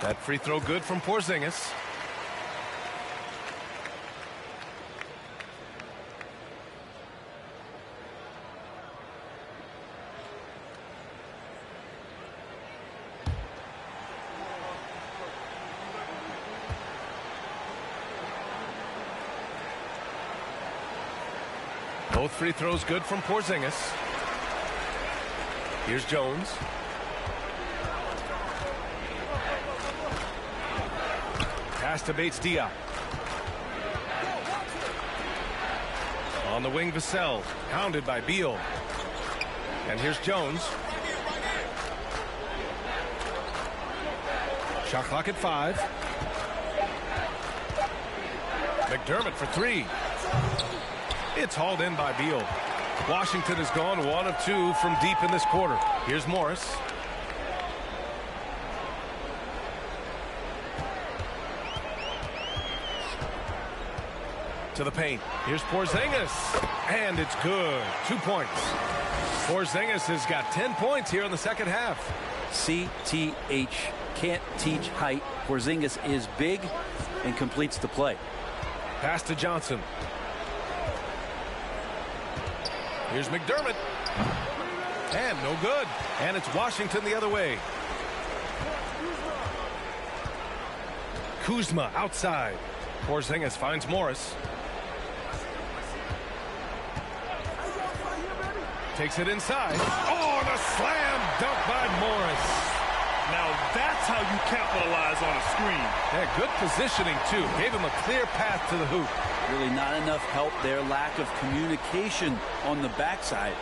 That free throw good from Porzingis. Both free throws good from Porzingis. Here's Jones. Pass to Bates Diop. On the wing, Vassell. Hounded by Beal. And here's Jones. Shot clock at 5. McDermott for 3. It's hauled in by Beal. Washington has gone 1 of 2 from deep in this quarter. Here's Morris. To the paint. Here's Porzingis. And it's good. 2 points. Porzingis has got 10 points here in the second half. CTH can't teach height. Porzingis is big and completes the play. Pass to Johnson. Here's McDermott. And no good. And it's Washington the other way. Kuzma outside. Porzingis finds Morris. Takes it inside. Oh, and a slam dunk by Morris. Now that's how you capitalize on a screen. Yeah, good positioning, too. Gave him a clear path to the hoop. Really not enough help there. Lack of communication on the backside.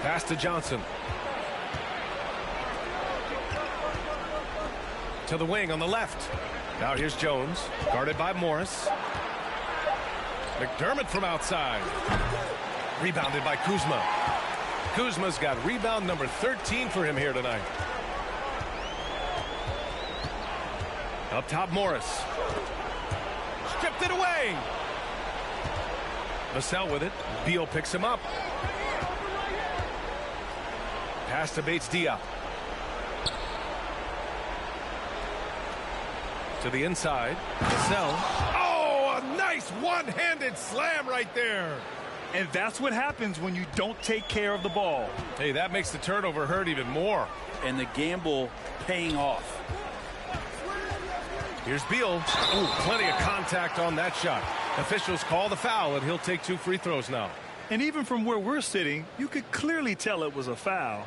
Pass to Johnson. To the wing on the left. Now here's Jones, guarded by Morris. McDermott from outside. Rebounded by Kuzma. Kuzma's got rebound number 13 for him here tonight. Up top, Morris. Stripped it away. Vassell with it. Beal picks him up. Pass to Bates-Diop. To the inside. Vassell. Oh, a nice one-handed slam right there. And that's what happens when you don't take care of the ball. Hey, that makes the turnover hurt even more. And the gamble paying off. Here's Beal. Ooh, plenty of contact on that shot. Officials call the foul, and he'll take 2 free throws now. And even from where we're sitting, you could clearly tell it was a foul.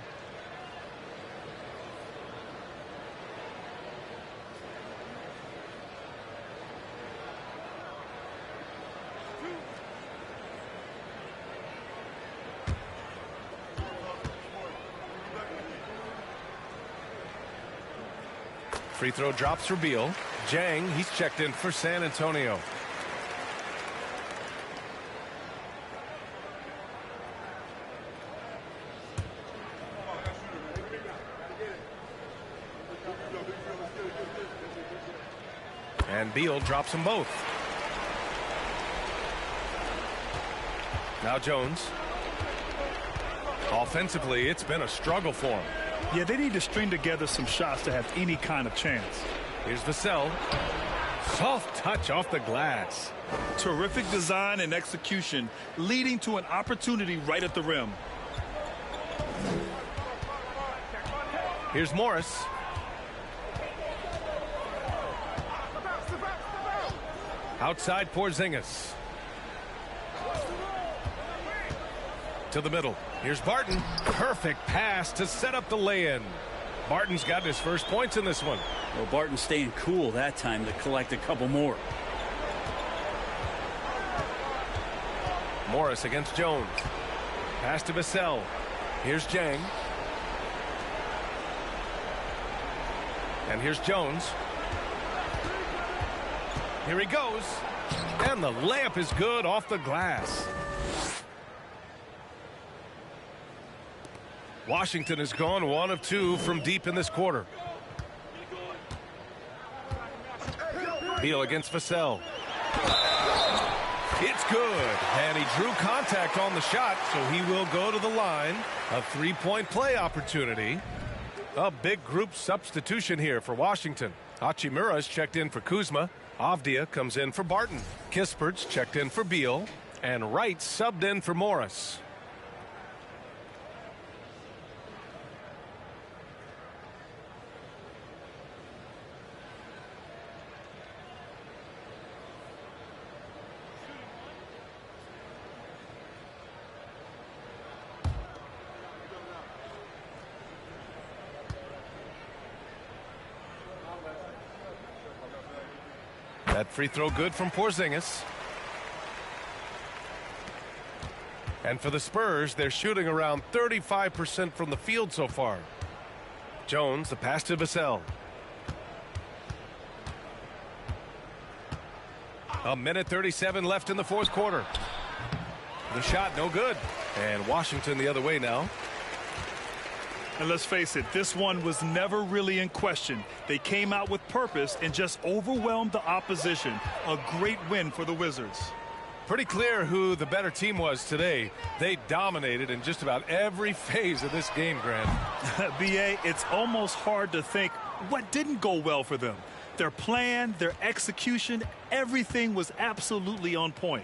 Free throw drops for Beal. Jang, he's checked in for San Antonio. And Beal drops them both. Now Jones. Offensively, it's been a struggle for him. Yeah, they need to string together some shots to have any kind of chance. Here's Vassell. Soft touch off the glass. Terrific design and execution, leading to an opportunity right at the rim. Here's Morris. Outside Porzingis. To the middle. Here's Barton. Perfect pass to set up the lay-in. Barton's got his first points in this one. Well, Barton staying cool that time to collect a couple more. Morris against Jones. Pass to Vassell. Here's Jang. And here's Jones. Here he goes. And the layup is good off the glass. Washington has gone 1 of 2 from deep in this quarter. Beal against Vassell. It's good. And he drew contact on the shot, so he will go to the line. A 3-point play opportunity. A big group substitution here for Washington. Hachimura's checked in for Kuzma. Avdia comes in for Barton. Kispert's checked in for Beal. And Wright subbed in for Morris. That free throw good from Porzingis. And for the Spurs, they're shooting around 35% from the field so far. Jones, the pass to Vassell. A minute 37 left in the fourth quarter. The shot no good. And Washington the other way now. And let's face it, this one was never really in question. They came out with purpose and just overwhelmed the opposition. A great win for the Wizards. Pretty clear who the better team was today. They dominated in just about every phase of this game, Grant. B.A., it's almost hard to think what didn't go well for them. Their plan, their execution, everything was absolutely on point.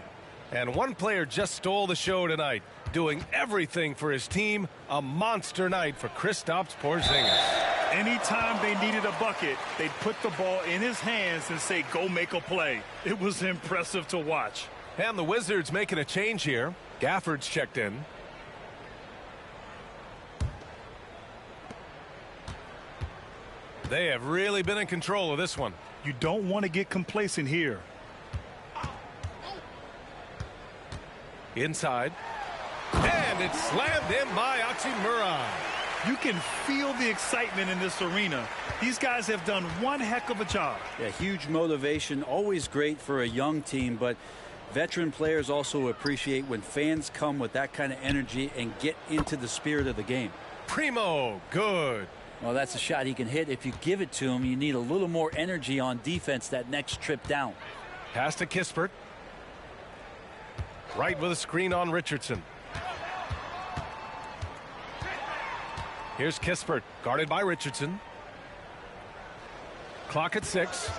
And one player just stole the show tonight, doing everything for his team. A monster night for Kristaps Porzingis. Anytime they needed a bucket, they'd put the ball in his hands and say, go make a play. It was impressive to watch. And the Wizards making a change here. Gafford's checked in. They have really been in control of this one. You don't want to get complacent here. Inside. And it's slammed in by Hachimura. You can feel the excitement in this arena. These guys have done one heck of a job. Yeah, huge motivation, always great for a young team, but veteran players also appreciate when fans come with that kind of energy and get into the spirit of the game. Primo, good. Well, that's a shot he can hit. If you give it to him, you need a little more energy on defense that next trip down. Pass to Kispert. Right with a screen on Richardson. Here's Kispert, guarded by Richardson. Clock at 6.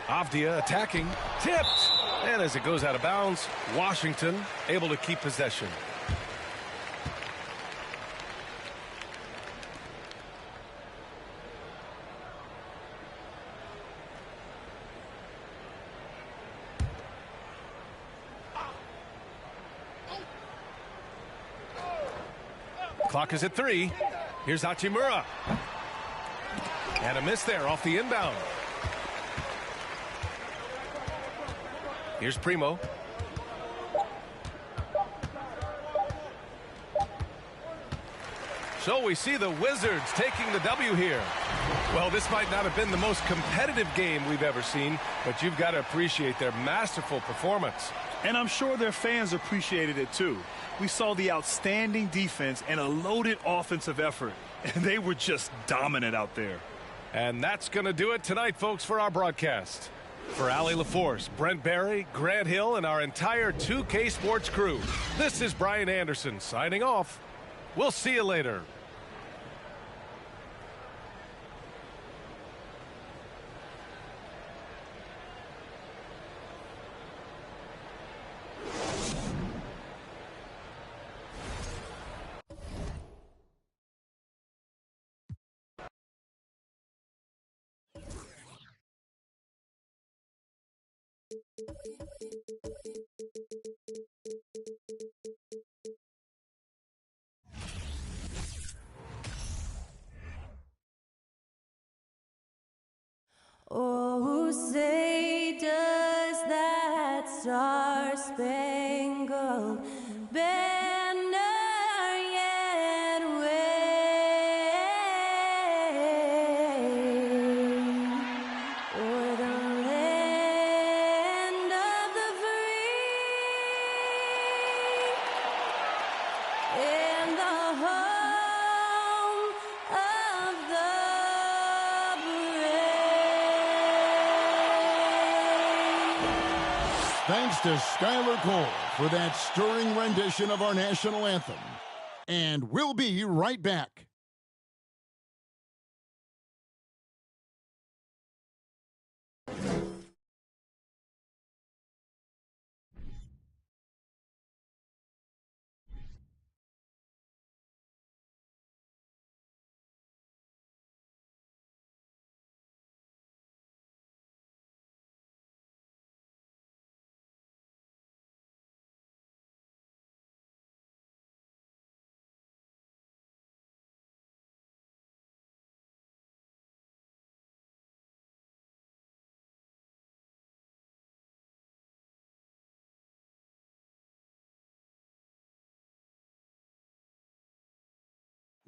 Avdia attacking, tipped. And as it goes out of bounds, Washington able to keep possession. Clock is at 3. Here's Hachimura. And a miss there off the inbound. Here's Primo. So we see the Wizards taking the W here. Well, this might not have been the most competitive game we've ever seen, but you've got to appreciate their masterful performance. And I'm sure their fans appreciated it too. We saw the outstanding defense and a loaded offensive effort, and they were just dominant out there. And that's going to do it tonight, folks, for our broadcast. For Allie LaForce, Brent Barry, Grant Hill, and our entire 2K Sports crew, this is Brian Anderson signing off. We'll see you later. Oh, say does that star-spangled banner yet wave o'er the land of the free and the home of the Thanks to Skylar Cole for that stirring rendition of our national anthem. And we'll be right back.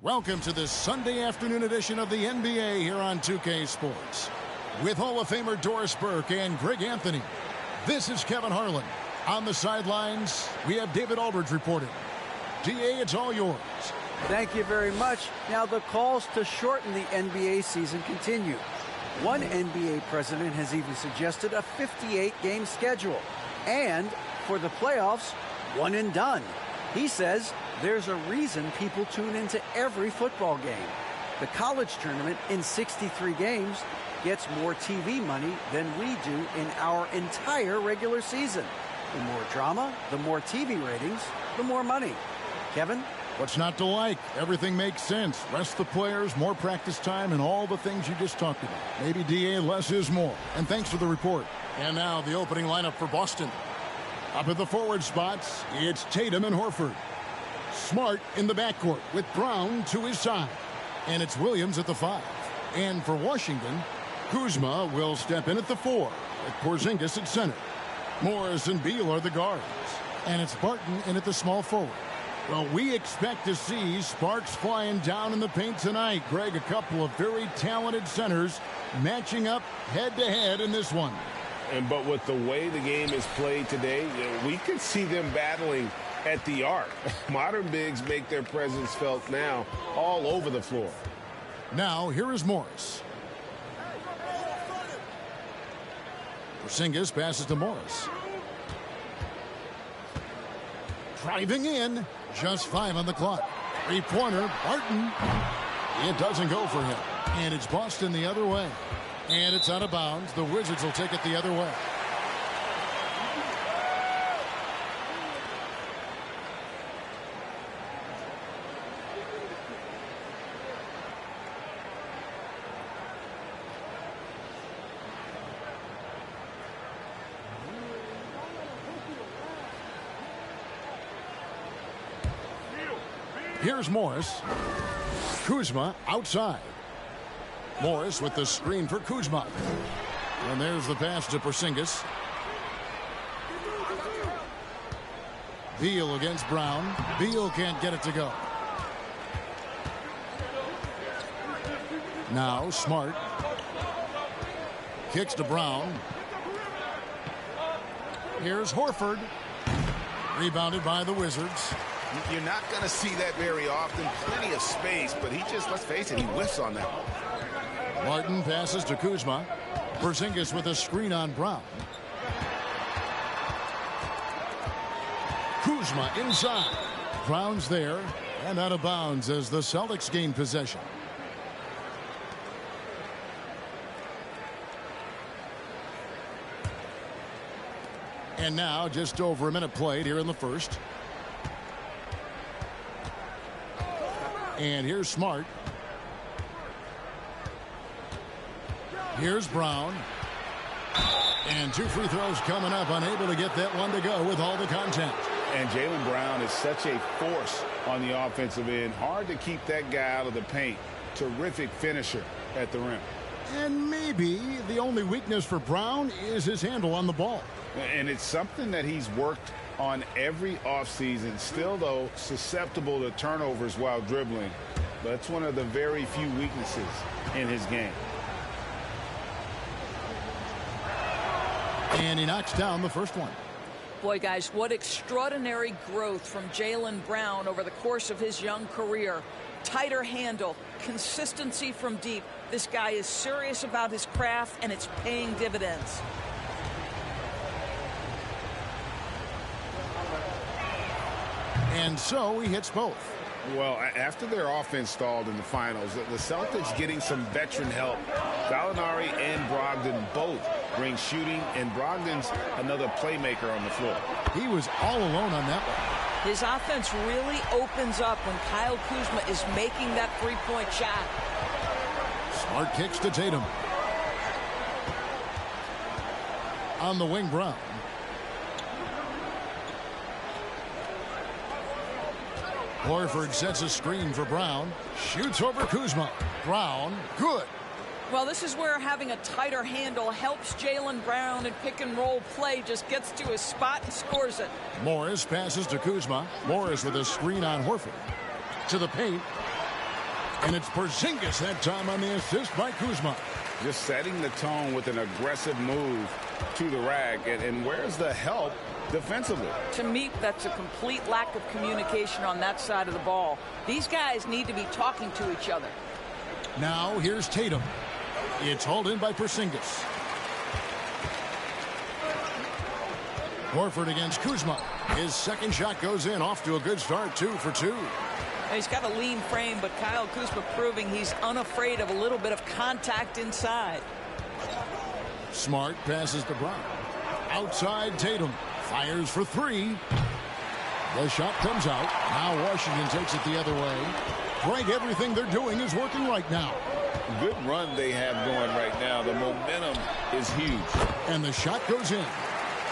Welcome to this Sunday afternoon edition of the NBA here on 2K Sports. With Hall of Famer Doris Burke and Greg Anthony, this is Kevin Harlan. On the sidelines, we have David Aldridge reporting. DA, it's all yours. Thank you very much. Now the calls to shorten the NBA season continue. One NBA president has even suggested a 58-game schedule. And for the playoffs, one and done. He says there's a reason people tune into every football game. The college tournament in 63 games gets more TV money than we do in our entire regular season. The more drama, the more TV ratings, the more money. Kevin? What's not to like? Everything makes sense. Rest the players, more practice time, and all the things you just talked about. Maybe, DA, less is more. And thanks for the report. And now the opening lineup for Boston. Up at the forward spots, it's Tatum and Horford. Smart in the backcourt with Brown to his side. And it's Williams at the 5. And for Washington, Kuzma will step in at the 4 with Porzingis at center. Morris and Beal are the guards. And it's Barton in at the small forward. Well, we expect to see sparks flying down in the paint tonight. Greg, a couple of very talented centers matching up head-to-head in this one. But with the way the game is played today, we could see them battling at the arc. Modern bigs make their presence felt now all over the floor. Now, here is Morris. Porzingis passes to Morris. Driving in. Just 5 on the clock. Three-pointer, Barton. It doesn't go for him. And it's Boston the other way. And it's out of bounds. The Wizards will take it the other way. Here's Morris. Kuzma outside. Morris with the screen for Kuzma. And there's the pass to Porzingis. Beal against Brown. Beal can't get it to go. Now Smart. Kicks to Brown. Here's Horford. Rebounded by the Wizards. You're not going to see that very often. Plenty of space, but he just, let's face it, he whiffs on that. Martin passes to Kuzma. Porzingis with a screen on Brown. Kuzma inside. Brown's there and out of bounds as the Celtics gain possession. And now just over a minute played here in the first. And here's Smart. Here's Brown. And 2 free throws coming up. Unable to get that one to go with all the contact. And Jaylen Brown is such a force on the offensive end. Hard to keep that guy out of the paint. Terrific finisher at the rim. And maybe the only weakness for Brown is his handle on the ball. And it's something that he's worked on every offseason. Still, though, susceptible to turnovers while dribbling. But it's one of the very few weaknesses in his game. And he knocks down the first one. Boy, guys, what extraordinary growth from Jaylen Brown over the course of his young career. Tighter handle, consistency from deep. This guy is serious about his craft, and it's paying dividends. And so he hits both. Well, after their offense stalled in the finals, the Celtics getting some veteran help. Gallinari and Brogdon both bring shooting, and Brogdon's another playmaker on the floor. He was all alone on that one. His offense really opens up when Kyle Kuzma is making that three-point shot. Smart kicks to Tatum. On the wing, Brown. Horford sets a screen for Brown. Shoots over Kuzma. Brown, good. Well, this is where having a tighter handle helps Jaylen Brown in pick-and-roll play. Just gets to his spot and scores it. Morris passes to Kuzma. Morris with a screen on Horford. To the paint. And it's Porzingis that time on the assist by Kuzma. Just setting the tone with an aggressive move to the rack. And where's the help defensively? To me, that's a complete lack of communication on that side of the ball. These guys need to be talking to each other. Now here's Tatum. It's hauled in by Porzingis. Horford against Kuzma. His second shot goes in, off to a good start, 2 for 2. He's got a lean frame, but Kyle Kuzma proving he's unafraid of a little bit of contact inside. Smart passes to Brown. Outside Tatum. Fires for 3. The shot comes out. Now Washington takes it the other way. Greg, everything they're doing is working right now. Good run they have going right now. The momentum is huge. And the shot goes in.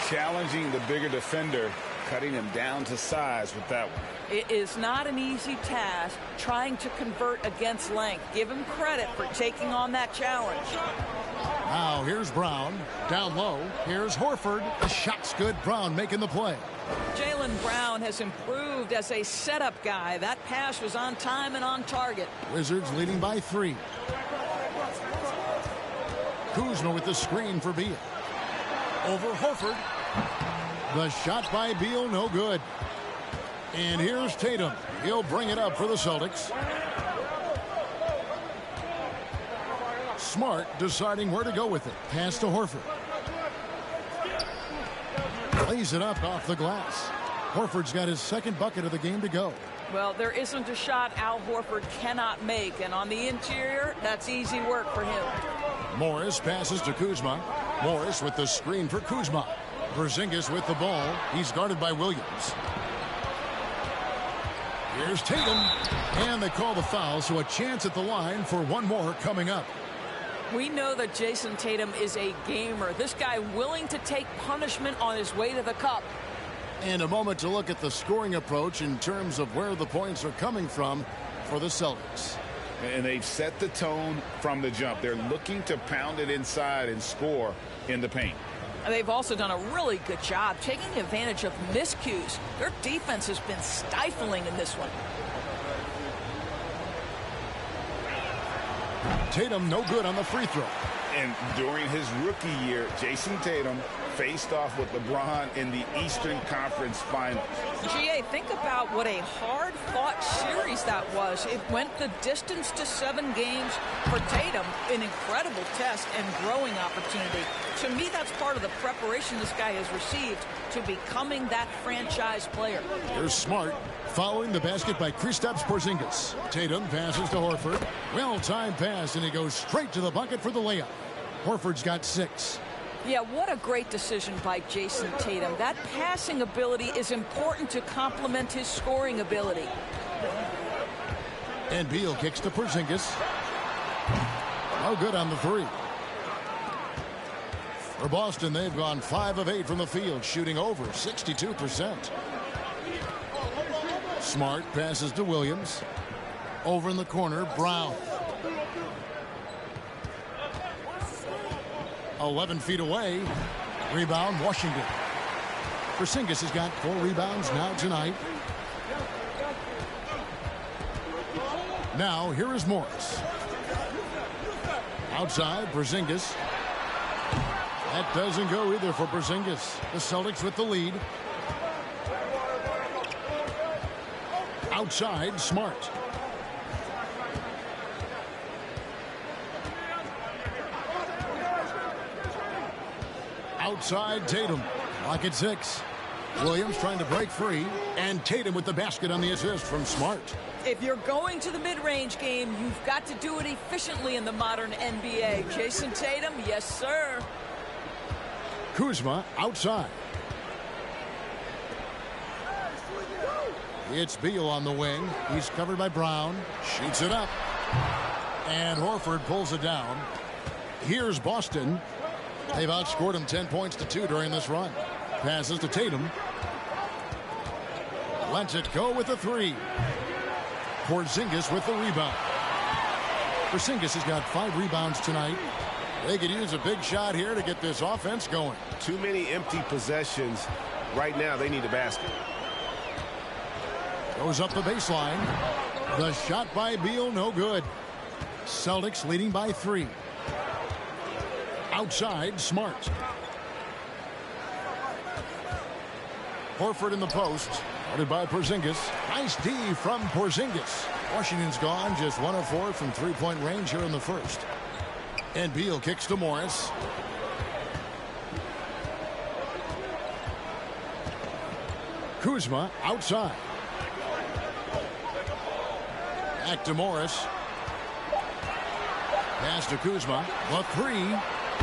Challenging the bigger defender, cutting him down to size with that one. It is not an easy task trying to convert against length. Give him credit for taking on that challenge. Now here's Brown. Down low. Here's Horford. The shot's good. Brown making the play. Jaylen Brown has improved as a setup guy. That pass was on time and on target. Wizards leading by 3. Kuzma with the screen for Beal. Over Horford. The shot by Beal, no good. And here's Tatum. He'll bring it up for the Celtics. Smart deciding where to go with it. Pass to Horford. Lays it up off the glass. Horford's got his second bucket of the game to go. Well, there isn't a shot Al Horford cannot make, and on the interior, that's easy work for him. Morris passes to Kuzma. Morris with the screen for Kuzma. Porzingis with the ball. He's guarded by Williams. Here's Tatum. And they call the foul, so a chance at the line for one more coming up. We know that Jason Tatum is a gamer. This guy willing to take punishment on his way to the cup. And a moment to look at the scoring approach in terms of where the points are coming from for the Celtics. And they've set the tone from the jump. They're looking to pound it inside and score in the paint. And they've also done a really good job taking advantage of miscues. Their defense has been stifling in this one. Tatum no good on the free throw. And during his rookie year, Jason Tatum faced off with LeBron in the Eastern Conference Finals. GA, think about what a hard-fought series that was. It went the distance to 7 games for Tatum, an incredible test and growing opportunity. To me, that's part of the preparation this guy has received to becoming that franchise player. Here's Smart following the basket by Kristaps Porzingis. Tatum passes to Horford. Well-timed pass, and he goes straight to the bucket for the layup. Horford's got 6. Yeah, what a great decision by Jason Tatum. That passing ability is important to complement his scoring ability. And Beal kicks to Porzingis. No good on the 3. For Boston, they've gone 5 of 8 from the field, shooting over 62%. Smart passes to Williams. Over in the corner, Brown. 11 feet away. Rebound, Washington. Porzingis has got 4 rebounds now tonight. Now, here is Morris. Outside, Porzingis. That doesn't go either for Porzingis. The Celtics with the lead. Outside, Smart. Outside, Tatum. Clock at 6. Williams trying to break free. And Tatum with the basket on the assist from Smart. If you're going to the mid-range game, you've got to do it efficiently in the modern NBA. Jason Tatum, yes, sir. Kuzma outside. It's Beal on the wing. He's covered by Brown. Shoots it up. And Horford pulls it down. Here's Boston. They've outscored him 10 points to 2 during this run. Passes to Tatum. Lets it go with the 3. Porzingis with the rebound. Porzingis has got 5 rebounds tonight. They could use a big shot here to get this offense going. Too many empty possessions. Right now, they need a basket. Goes up the baseline. The shot by Beal, no good. Celtics leading by 3. Outside, Smart. Horford in the post. Guarded by Porzingis. Nice D from Porzingis. Washington's gone just 1 of 4 from three-point range here in the first. And Beal kicks to Morris. Kuzma outside. Back to Morris. Pass to Kuzma. The three.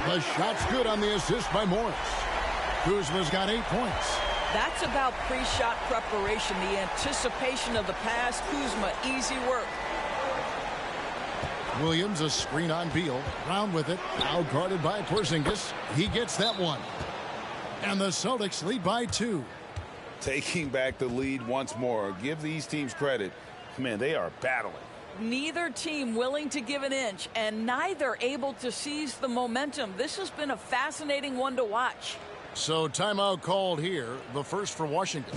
The shot's good on the assist by Morris. Kuzma's got 8 points. That's about pre-shot preparation, the anticipation of the pass. Kuzma, easy work. Williams, a screen on Beal. Brown with it. Now guarded by Porzingis. He gets that one. And the Celtics lead by 2. Taking back the lead once more. Give these teams credit. Man, they are battling. Neither team willing to give an inch, and neither able to seize the momentum. This has been a fascinating one to watch. So timeout called here, the first for Washington.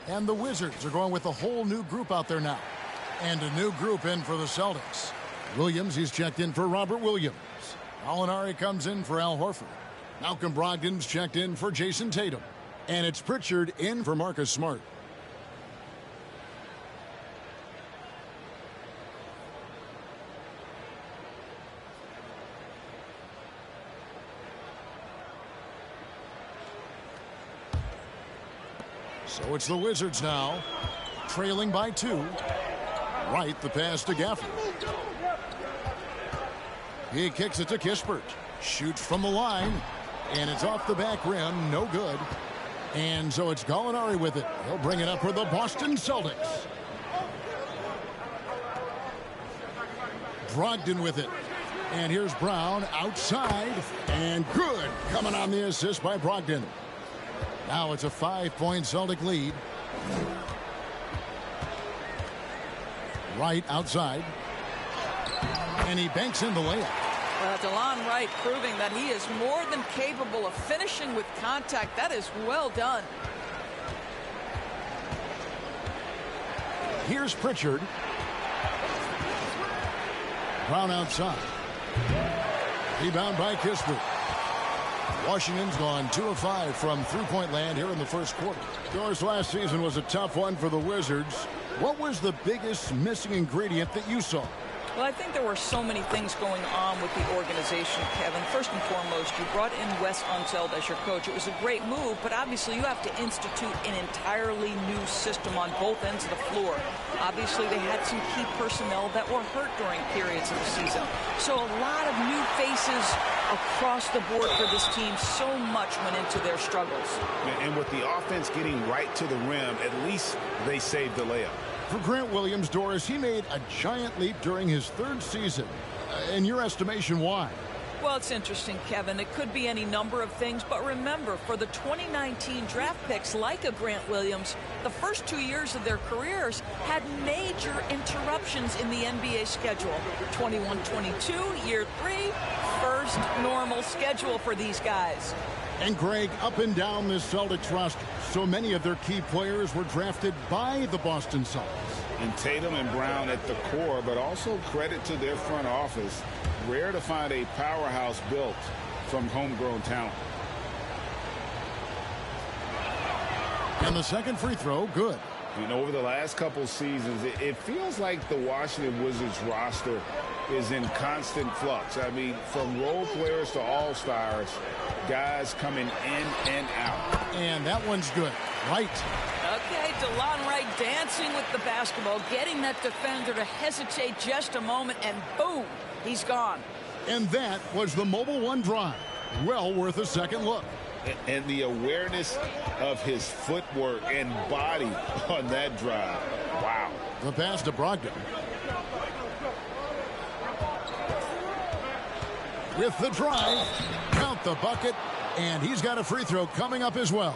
And the Wizards are going with a whole new group out there now. And a new group in for the Celtics. Williams, he's checked in for Robert Williams. Gallinari comes in for Al Horford. Malcolm Brogdon's checked in for Jason Tatum. And it's Pritchard in for Marcus Smart. So it's the Wizards now, trailing by 2. Right, the pass to Gafford. He kicks it to Kispert. Shoots from the line, and it's off the back rim. No good. And so it's Gallinari with it. He'll bring it up for the Boston Celtics. Brogdon with it. And here's Brown outside. And good. Coming on the assist by Brogdon. Now it's a 5-point Celtic lead. Wright outside. And he banks in the layup. DeLon Wright proving that he is more than capable of finishing with contact. That is well done. Here's Pritchard. Brown outside. Rebound by Kispert. Washington's gone 2 of 5 from three-point land here in the first quarter. Doris, last season was a tough one for the Wizards. What was the biggest missing ingredient that you saw? Well, I think there were so many things going on with the organization, Kevin. First and foremost, you brought in Wes Unseld as your coach. It was a great move, but obviously you have to institute an entirely new system on both ends of the floor. Obviously, they had some key personnel that were hurt during periods of the season. So a lot of new faces across the board for this team. So much went into their struggles. And with the offense getting right to the rim, at least they saved the layup. For Grant Williams, Doris, he made a giant leap during his third season. In your estimation, why? Well, it's interesting, Kevin. It could be any number of things, but remember, for the 2019 draft picks like a Grant Williams, the first 2 years of their careers had major interruptions in the NBA schedule. 21-22, year 3, first normal schedule for these guys. And Greg, up and down this Celtics roster, so many of their key players were drafted by the Boston Celtics. And Tatum and Brown at the core, but also credit to their front office. Rare to find a powerhouse built from homegrown talent. And the second free throw, good. And over the last couple seasons, it feels like the Washington Wizards roster is in constant flux. I mean, from role players to all-stars, guys coming in and out. And that one's good. Right. DeLon Wright dancing with the basketball, getting that defender to hesitate just a moment, and boom, he's gone. And that was the Mobile One drive. Well worth a second look. And the awareness of his footwork and body on that drive. Wow. The pass to Brogdon. With the drive, count the bucket, and he's got a free throw coming up as well.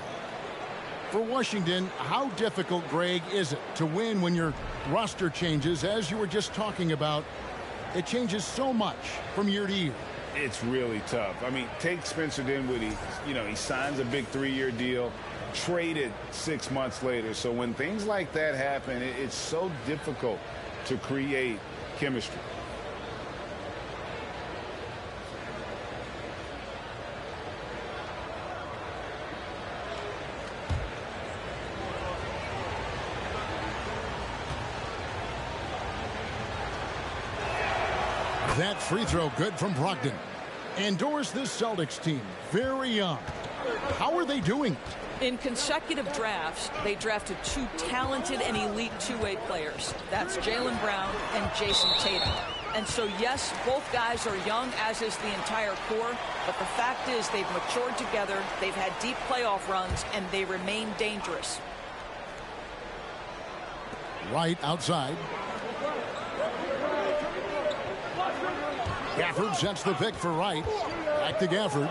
For Washington, how difficult, Greg, is it to win when your roster changes, as you were just talking about? It changes so much from year to year. It's really tough. I mean, take Spencer Dinwiddie. You know, he signs a big 3-year deal, traded 6 months later. So when things like that happen, it's so difficult to create chemistry. That free throw good from Brogdon. Endorse this Celtics team. Very young. How are they doing it? In consecutive drafts, they drafted 2 talented and elite two-way players. That's Jaylen Brown and Jason Tatum. And so, yes, both guys are young, as is the entire core. But the fact is they've matured together, they've had deep playoff runs, and they remain dangerous. Right outside. Gafford sets the pick for Wright. Back to Gafford.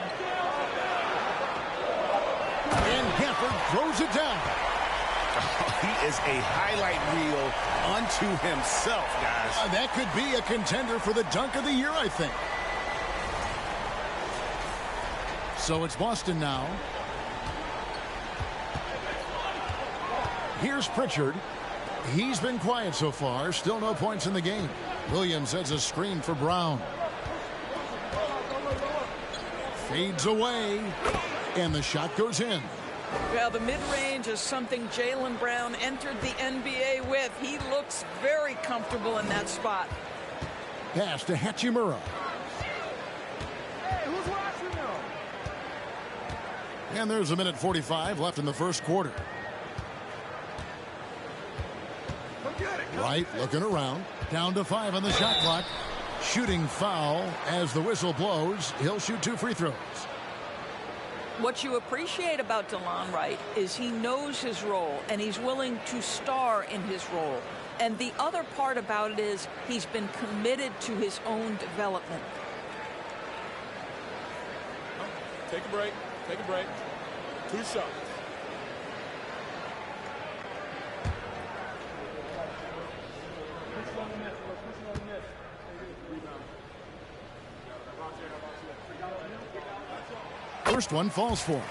And Gafford throws it down. He is a highlight reel unto himself, guys. That could be a contender for the dunk of the year, I think. So it's Boston now. Here's Pritchard. He's been quiet so far. Still no points in the game. Williams sets a screen for Brown. Fades away, and the shot goes in. Well, the mid-range is something Jaylen Brown entered the NBA with. He looks very comfortable in that spot. Pass to Hachimura. And there's 1:45 left in the first quarter. Wright looking around. Down to 5 on the shot clock. Shooting foul as the whistle blows. He'll shoot 2 free throws. What you appreciate about DeLon Wright is he knows his role and he's willing to star in his role. And the other part about it is he's been committed to his own development. Take a break. Take a break. 2 shots. First one falls for him.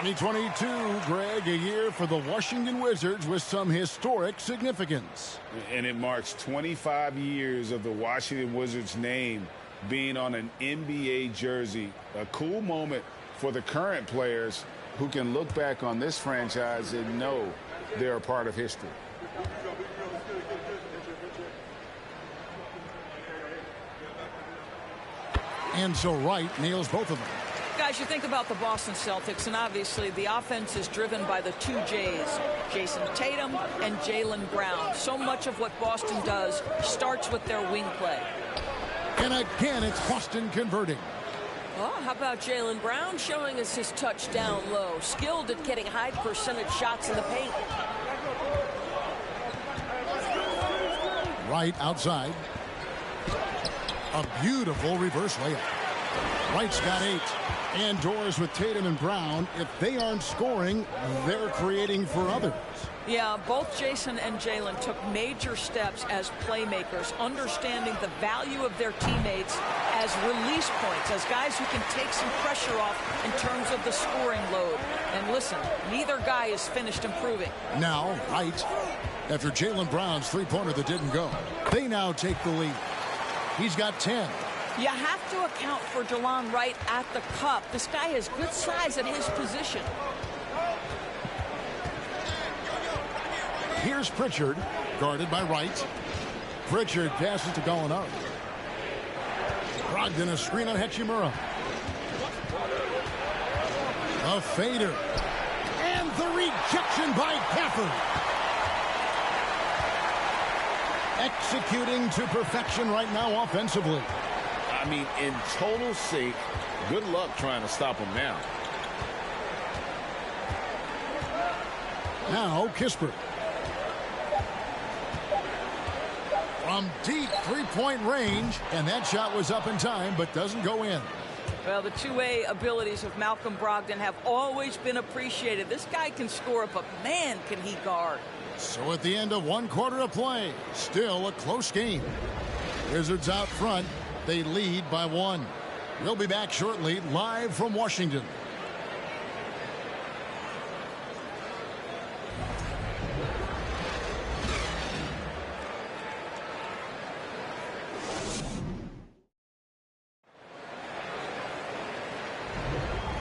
2022, Greg, a year for the Washington Wizards with some historic significance. And it marks 25 years of the Washington Wizards name being on an NBA jersey. A cool moment for the current players who can look back on this franchise and know they're a part of history. And so Wright nails both of them. Guys, you think about the Boston Celtics, and obviously the offense is driven by the 2 J's, Jason Tatum and Jaylen Brown. So much of what Boston does starts with their wing play. And again, it's Boston converting. Oh, how about Jaylen Brown showing us his touch down low, skilled at getting high percentage shots in the paint. Wright outside. A beautiful reverse layup. Wright's got 8. And doors with Tatum and Brown. If they aren't scoring, they're creating for others. Yeah, both Jason and Jaylen took major steps as playmakers, understanding the value of their teammates as release points, as guys who can take some pressure off in terms of the scoring load. And listen, neither guy is finished improving. Now, Wright, after Jaylen Brown's three-pointer that didn't go, they now take the lead. He's got 10. You have to account for DeLon Wright at the cup. This guy has good size at his position. Here's Pritchard, guarded by Wright. Pritchard passes to Gallinari. Brogdon a screen on Hachimura. A fader. And the rejection by Gafford. executing to perfection right now offensively. I mean, in total sync. Good luck trying to stop him now. Now Kispert. From deep three-point range, and that shot was up in time but doesn't go in. Well, the two-way abilities of Malcolm Brogdon have always been appreciated. This guy can score, but man, can he guard. So at the end of one quarter of play, still a close game. Wizards out front. They lead by 1. We'll be back shortly, live from Washington.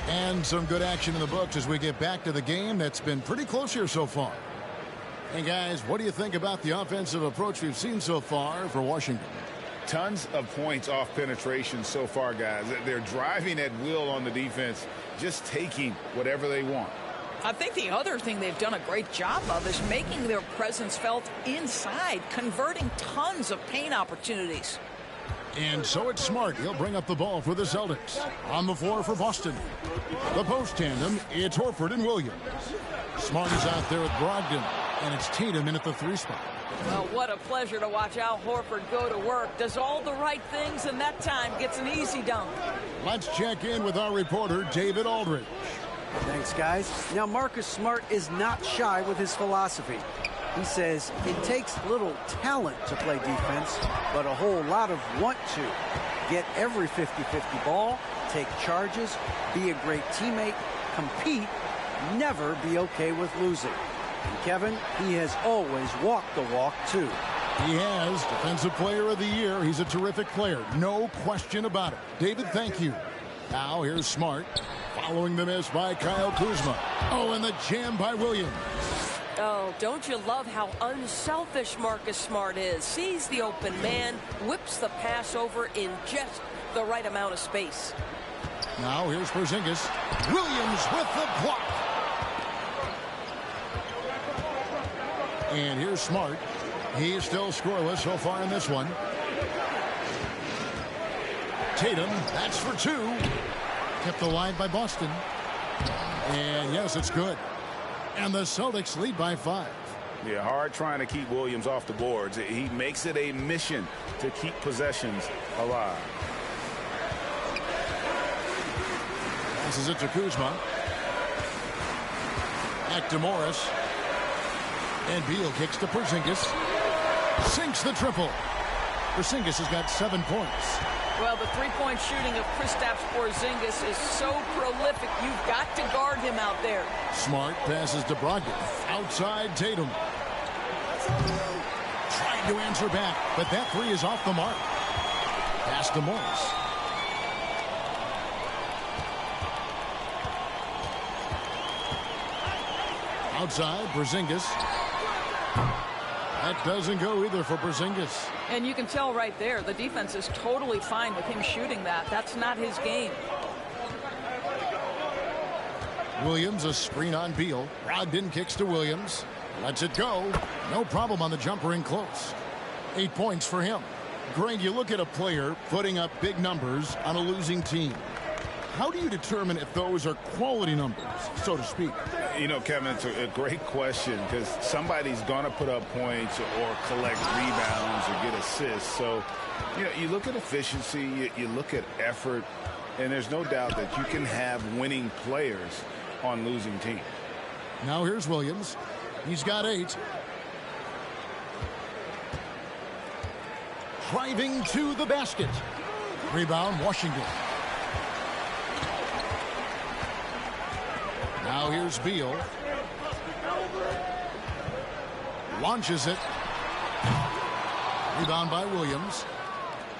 And some good action in the books as we get back to the game that's been pretty close here so far. Hey guys, what do you think about the offensive approach we've seen so far for Washington? Tons of points off penetration so far, guys. They're driving at will on the defense, just taking whatever they want. I think the other thing they've done a great job of is making their presence felt inside, converting tons of paint opportunities. And so it's Smart. He'll bring up the ball for the Celtics. On the floor for Boston. The post tandem, it's Horford and Williams. Smart is out there with Brogdon, and it's Tatum in at the 3 spot. Well, what a pleasure to watch Al Horford go to work. Does all the right things, and that time gets an easy dunk. Let's check in with our reporter, David Aldridge. Thanks, guys. Now, Marcus Smart is not shy with his philosophy. He says it takes little talent to play defense, but a whole lot of want to. Get every 50-50 ball, take charges, be a great teammate, compete, never be okay with losing. And Kevin, he has always walked the walk, too. He has. Defensive Player of the Year. He's a terrific player. No question about it. David, thank you. Now, here's Smart. Following the miss by Kyle Kuzma. Oh, and the jam by Williams. Oh, don't you love how unselfish Marcus Smart is? Sees the open man, whips the pass over in just the right amount of space. Now, here's Porzingis. Williams with the block. And here's Smart. He is still scoreless so far in this one. Tatum, that's for 2. Kept alive by Boston. And yes, it's good. And the Celtics lead by 5. Yeah, hard trying to keep Williams off the boards. He makes it a mission to keep possessions alive. Passes it to Kuzma. Back to Morris. And Beal kicks to Porzingis. Sinks the triple. Porzingis has got 7 points. Well, the three-point shooting of Kristaps Porzingis is so prolific. You've got to guard him out there. Smart passes to Brogdon. Outside Tatum. Trying to answer back, but that 3 is off the mark. Pass to Morris. Outside, Porzingis. That doesn't go either for Porzingis. And you can tell right there, the defense is totally fine with him shooting that. That's not his game. Williams, a screen on Beal. Brogdon kicks to Williams. Lets it go. No problem on the jumper in close. 8 points for him. Greg, you look at a player putting up big numbers on a losing team. How do you determine if those are quality numbers, so to speak? You know, Kevin, it's a great question because somebody's going to put up points or collect rebounds or get assists. So, you know, you look at efficiency, you look at effort, and there's no doubt that you can have winning players on losing teams. Now here's Williams. He's got 8. Driving to the basket. Rebound, Washington. Now here's Beal. Launches it. Rebound by Williams.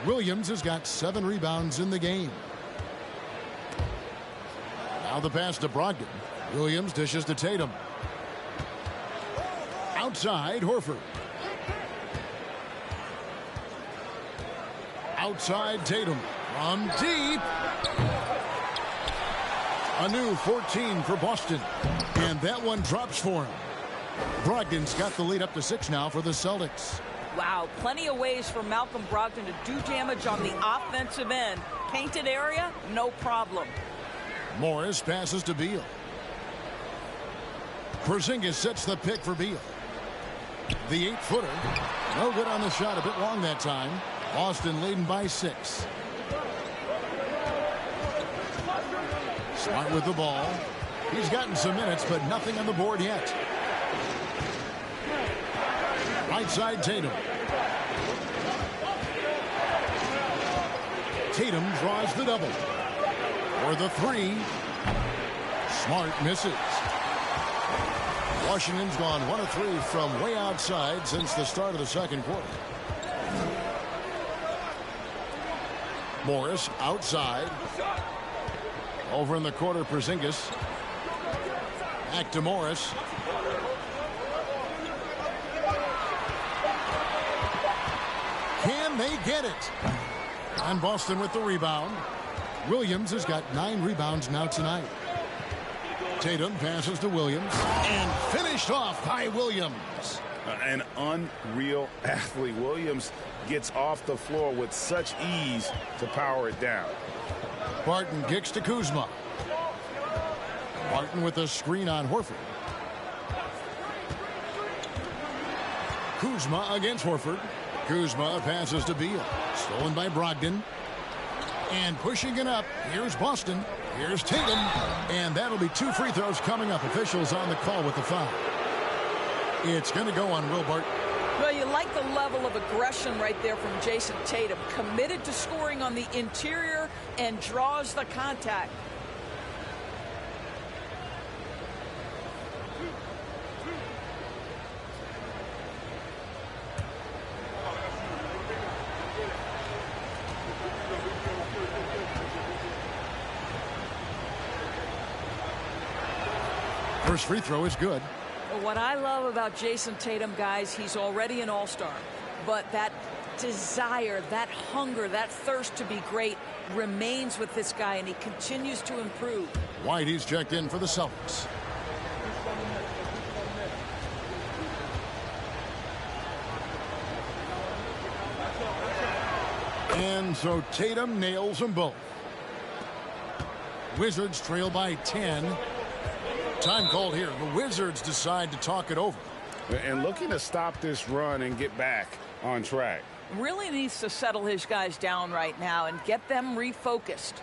Williams has got 7 rebounds in the game. Now the pass to Brogdon. Williams dishes to Tatum. Outside, Horford. Outside, Tatum. From deep. A new 14 for Boston. And that one drops for him. Brogdon's got the lead up to 6 now for the Celtics. Wow, plenty of ways for Malcolm Brogdon to do damage on the offensive end. Painted area, no problem. Morris passes to Beal. Porzingis sets the pick for Beal. The 8-footer. No good on the shot. A bit long that time. Boston leading by 6. Smart with the ball. He's gotten some minutes, but nothing on the board yet. Right side, Tatum. Tatum draws the double. For the 3. Smart misses. Washington's gone 1 of 3 from way outside since the start of the second quarter. Morris outside. Over in the corner, Porzingis. Back to Morris. Can they get it? And Boston with the rebound. Williams has got 9 rebounds now tonight. Tatum passes to Williams and finished off by Williams. An unreal athlete. Williams gets off the floor with such ease to power it down. Barton kicks to Kuzma. Barton with a screen on Horford. Kuzma against Horford. Kuzma passes to Beal. Stolen by Brogdon. And pushing it up. Here's Boston. Here's Tatum. And that'll be 2 free throws coming up. Officials on the call with the foul. It's going to go on Will Barton. Well, you like the level of aggression right there from Jason Tatum. Committed to scoring on the interior and draws the contact. First free throw is good. What I love about Jason Tatum, guys, he's already an all-star. But that desire, that hunger, that thirst to be great remains with this guy, and he continues to improve. Whitey's checked in for the Celtics. And so Tatum nails them both. Wizards trail by 10. Time called here. The Wizards decide to talk it over. And looking to stop this run and get back on track. Really needs to settle his guys down right now and get them refocused.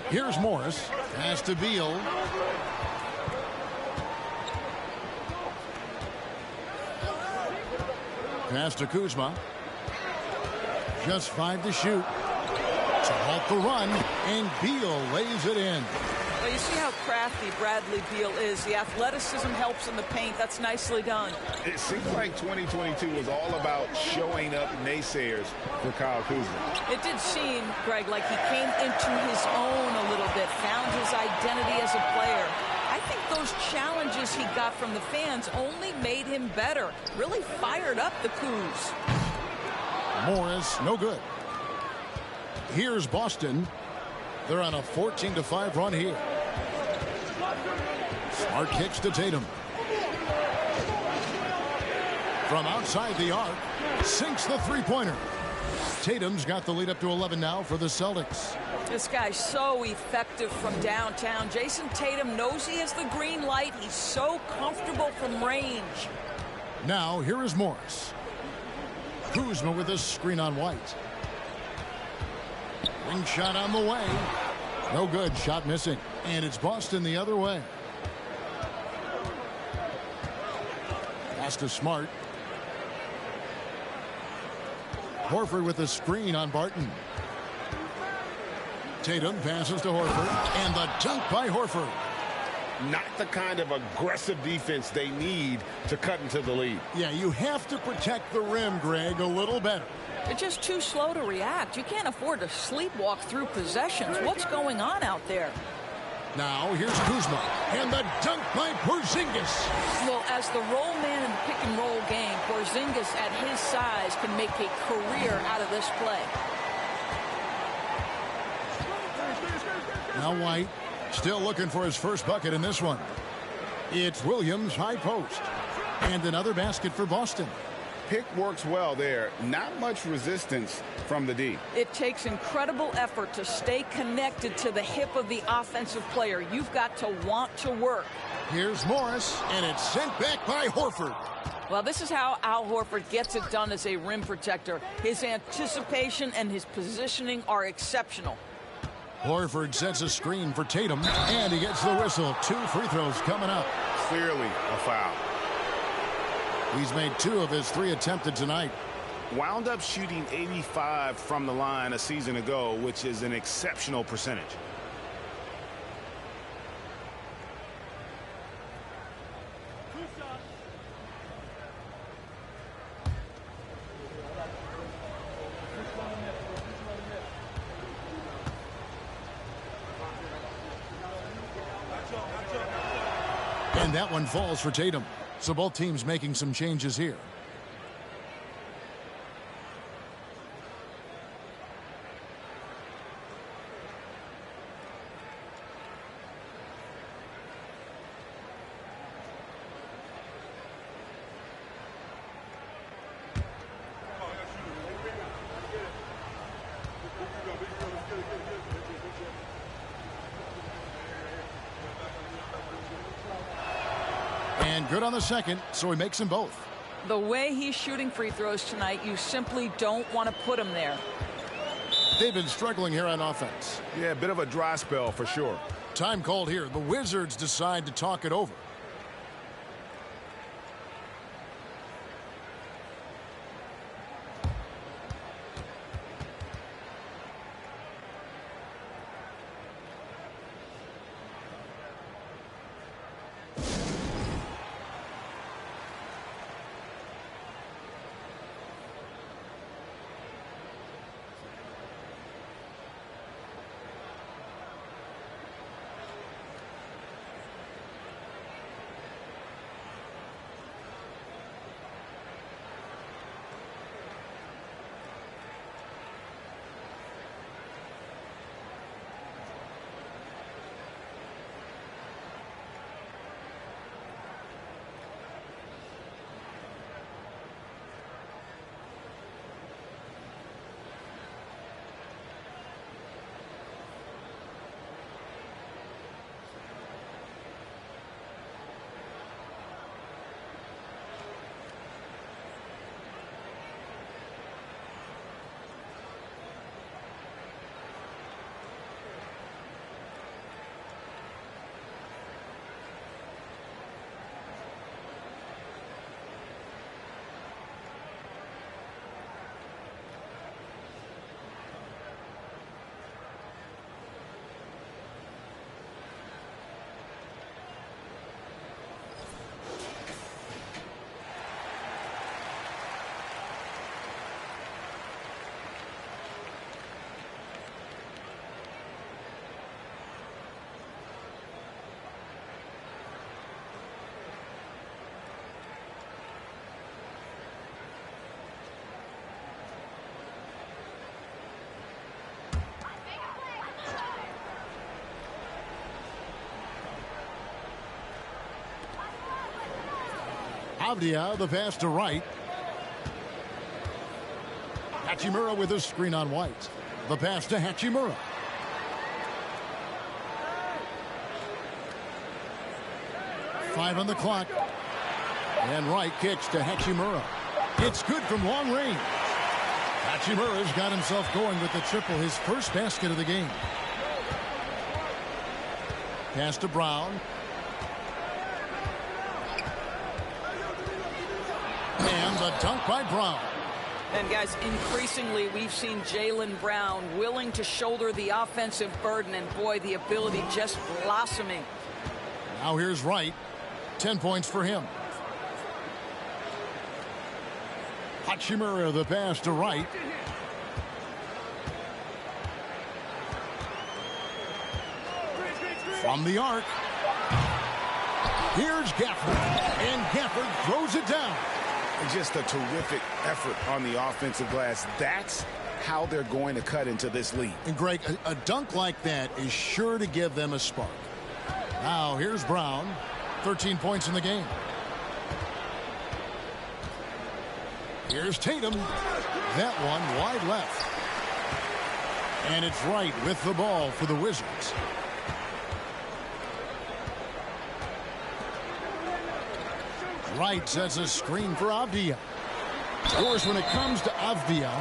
Here's Morris. Pass to Beal. Pass to Kuzma. Just 5 to shoot. To halt the run, and Beal lays it in. Well, you see how crafty Bradley Beal is. The athleticism helps in the paint. That's nicely done. It seems like 2022 was all about showing up naysayers for Kyle Kuzma. It did seem, Greg, like he came into his own a little bit, found his identity as a player. I think those challenges he got from the fans only made him better. Really fired up the Kuz. Morris, no good. Here's Boston. They're on a 14-5 run here. Smart kicks to Tatum. From outside the arc, sinks the three-pointer. Tatum's got the lead up to 11 now for the Celtics. This guy's so effective from downtown. Jason Tatum knows he has the green light. He's so comfortable from range. Now, here is Morris. Kuzma with a screen on White. Wing shot on the way. No good. Shot missing. And it's Boston the other way. Pass to Smart. Horford with a screen on Barton. Tatum passes to Horford. And the dunk by Horford. Not the kind of aggressive defense they need to cut into the lead. Yeah, you have to protect the rim, Greg, a little better. They're just too slow to react. You can't afford to sleepwalk through possessions. What's going on out there? Now, here's Kuzma. And the dunk by Porzingis. Well, as the roll man in the pick-and-roll game, Porzingis at his size can make a career out of this play. Now White still looking for his first bucket in this one. It's Williams, high post. And another basket for Boston. Pick works well there. Not much resistance from the D. It takes incredible effort to stay connected to the hip of the offensive player. You've got to want to work. Here's Morris, and it's sent back by Horford. Well, this is how Al Horford gets it done as a rim protector. His anticipation and his positioning are exceptional. Horford sets a screen for Tatum, and he gets the whistle. 2 free throws coming up. Clearly a foul. He's made 2 of his 3 attempted tonight. Wound up shooting 85 from the line a season ago, which is an exceptional percentage. And that one falls for Tatum. So both teams making some changes here. And good on the second, so he makes them both. The way he's shooting free throws tonight, you simply don't want to put him there. They've been struggling here on offense. Yeah, a bit of a dry spell for sure. Time called here. The Wizards decide to talk it over. Avdia, the pass to Wright. Hachimura with a screen on White. The pass to Hachimura. Five on the clock. And Wright kicks to Hachimura. It's good from long range. Hachimura's got himself going with the triple, his first basket of the game. Pass to Brown. And the dunk by Brown. And guys, increasingly we've seen Jaylen Brown willing to shoulder the offensive burden, and boy, the ability just blossoming. Now here's Wright. 10 points for him. Hachimura, the pass to Wright. From the arc. Here's Gafford. And Gafford throws it down. Just a terrific effort on the offensive glass. That's how they're going to cut into this lead. And Greg, a dunk like that is sure to give them a spark. Now here's Brown. 13 points in the game. Here's Tatum. That one wide left. And it's Wright with the ball for the Wizards. Wright sets a screen for Avdia. Of course, when it comes to Avdia,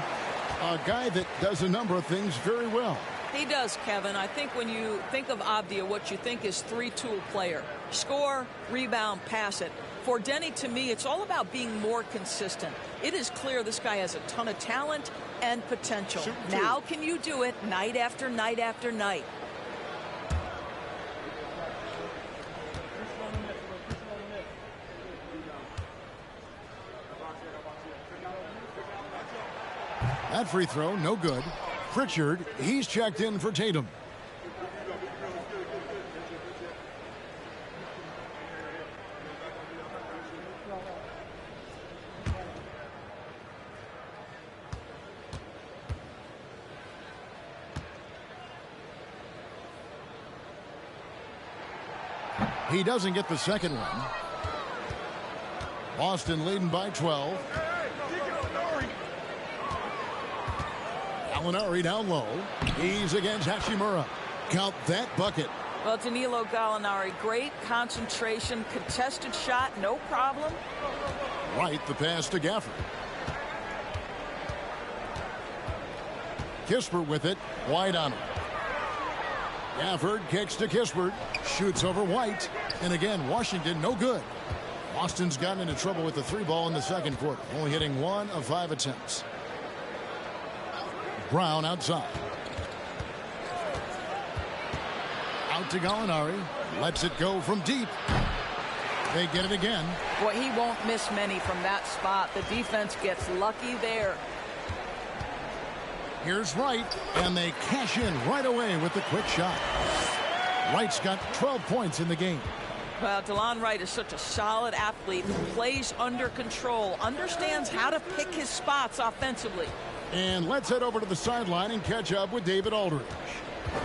a guy that does a number of things very well. He does, Kevin. I think when you think of Avdia, what you think is three-tool player. Score, rebound, pass it. For Denny, to me, it's all about being more consistent. It is clear this guy has a ton of talent and potential. Now can you do it night after night after night? That free throw, no good. Pritchard, he's checked in for Tatum. He doesn't get the second one. Boston leading by 12. Gallinari down low. He's against Hachimura. Count that bucket. Well, Danilo Gallinari, great concentration, contested shot, no problem. Right, the pass to Gafford. Kispert with it, White on it. Gafford kicks to Kispert, shoots over White, and again, Washington no good. Boston's gotten into trouble with the three ball in the second quarter, only hitting 1 of 5 attempts. Brown outside. Out to Gallinari. Lets it go from deep. They get it again. Boy, he won't miss many from that spot. The defense gets lucky there. Here's Wright, and they cash in right away with the quick shot. Wright's got 12 points in the game. Well, DeLon Wright is such a solid athlete who plays under control, understands how to pick his spots offensively. And let's head over to the sideline and catch up with David Aldridge.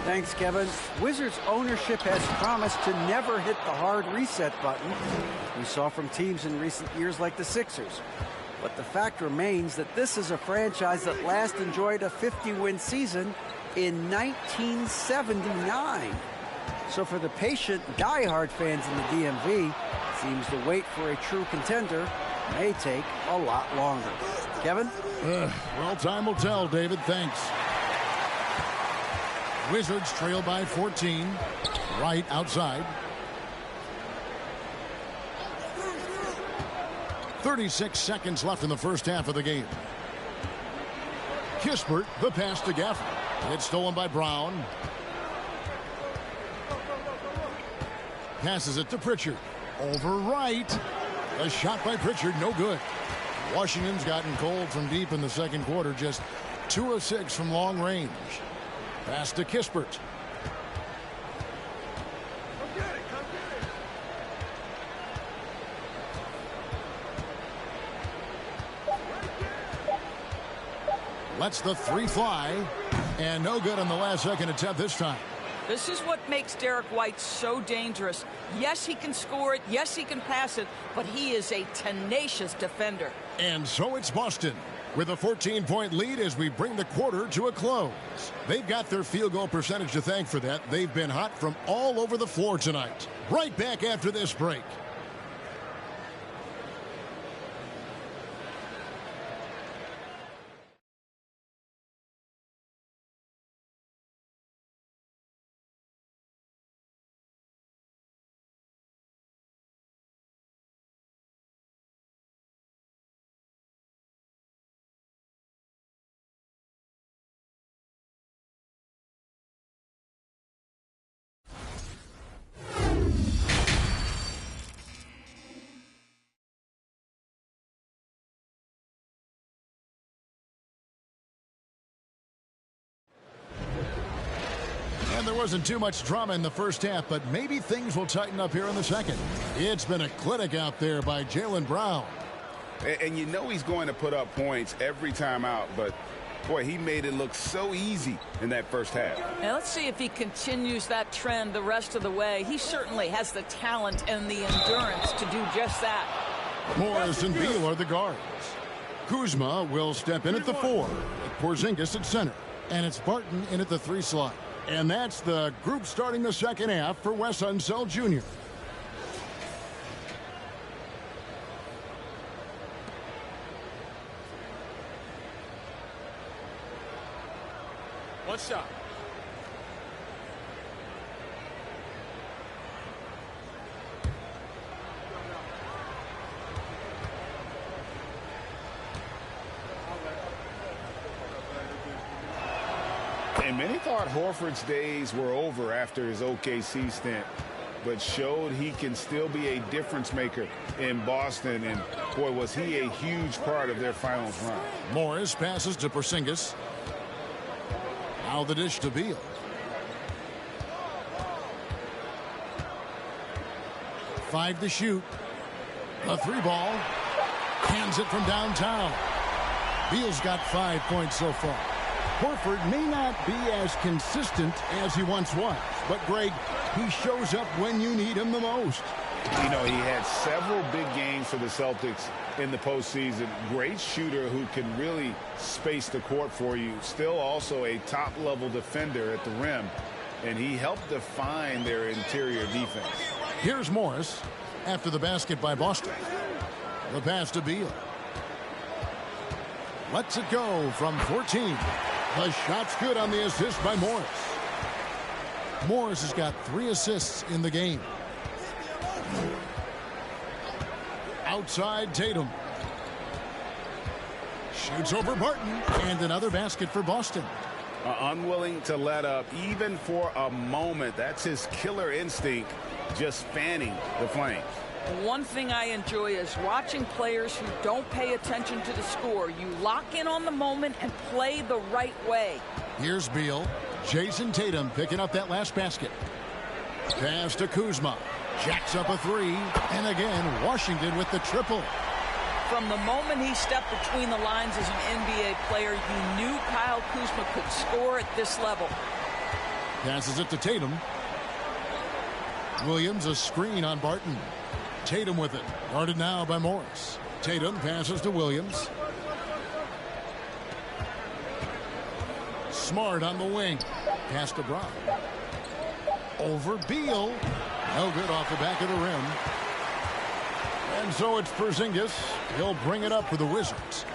Thanks, Kevin. Wizards ownership has promised to never hit the hard reset button we saw from teams in recent years like the Sixers. But the fact remains that this is a franchise that last enjoyed a 50-win season in 1979. So for the patient, diehard fans in the DMV, seems the wait for a true contender may take a lot longer. Kevin? Well, time will tell, David. Thanks. Wizards trail by 14. Right outside. 36 seconds left in the first half of the game. Kispert, the pass to Gafford. It's stolen by Brown. Passes it to Pritchard. Over Wright. A shot by Pritchard, no good. Washington's gotten cold from deep in the second quarter, just 2 of 6 from long range. Pass to Kispert. Lets the three fly, and no good on the last second attempt this time. This is what makes Derek White so dangerous. Yes, he can score it. Yes, he can pass it. But he is a tenacious defender. And so it's Boston with a 14-point lead as we bring the quarter to a close. They've got their field goal percentage to thank for that. They've been hot from all over the floor tonight. Right back after this break. And there wasn't too much drama in the first half, but maybe things will tighten up here in the second. It's been a clinic out there by Jaylen Brown. And you know he's going to put up points every time out, but boy, he made it look so easy in that first half. Now let's see if he continues that trend the rest of the way. He certainly has the talent and the endurance to do just that. Morris and Beal are the guards. Kuzma will step in at the 4. Porzingis at center. And it's Barton in at the 3 slot. And that's the group starting the second half for Wes Unseld Jr. One shot. And many thought Horford's days were over after his OKC stint, but showed he can still be a difference maker in Boston. And boy, was he a huge part of their finals run. Morris passes to Porzingis. Now the dish to Beal. Five to shoot. A 3 ball. Hands it from downtown. Beal's got 5 points so far. Horford may not be as consistent as he once was, but Greg, he shows up when you need him the most. You know, he had several big games for the Celtics in the postseason. Great shooter who can really space the court for you. Still also a top-level defender at the rim, and he helped define their interior defense. Here's Morris after the basket by Boston. The pass to Beal. Lets it go from 14. The shot's good on the assist by Morris. Morris has got 3 assists in the game. Outside Tatum. Shoots over Barton. And another basket for Boston. Unwilling to let up even for a moment. That's his killer instinct, just fanning the flames. One thing I enjoy is watching players who don't pay attention to the score. You lock in on the moment and play the right way. Here's Beal. Jason Tatum picking up that last basket. Pass to Kuzma. Jacks up a 3. And again, Washington with the triple. From the moment he stepped between the lines as an NBA player, you knew Kyle Kuzma could score at this level. Passes it to Tatum. Williams a screen on Barton. Tatum with it. Guarded now by Morris. Tatum passes to Williams. Smart on the wing. Pass to Brown. Over Beal. No good off the back of the rim. And so it's Porzingis. He'll bring it up for the Wizards.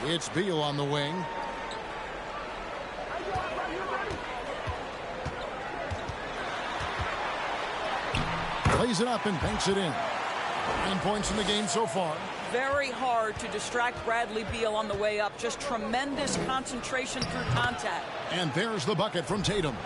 It's Beal on the wing. Plays it up and banks it in. 9 points in the game so far. Very hard to distract Bradley Beal on the way up. Just tremendous concentration through contact. And there's the bucket from Tatum.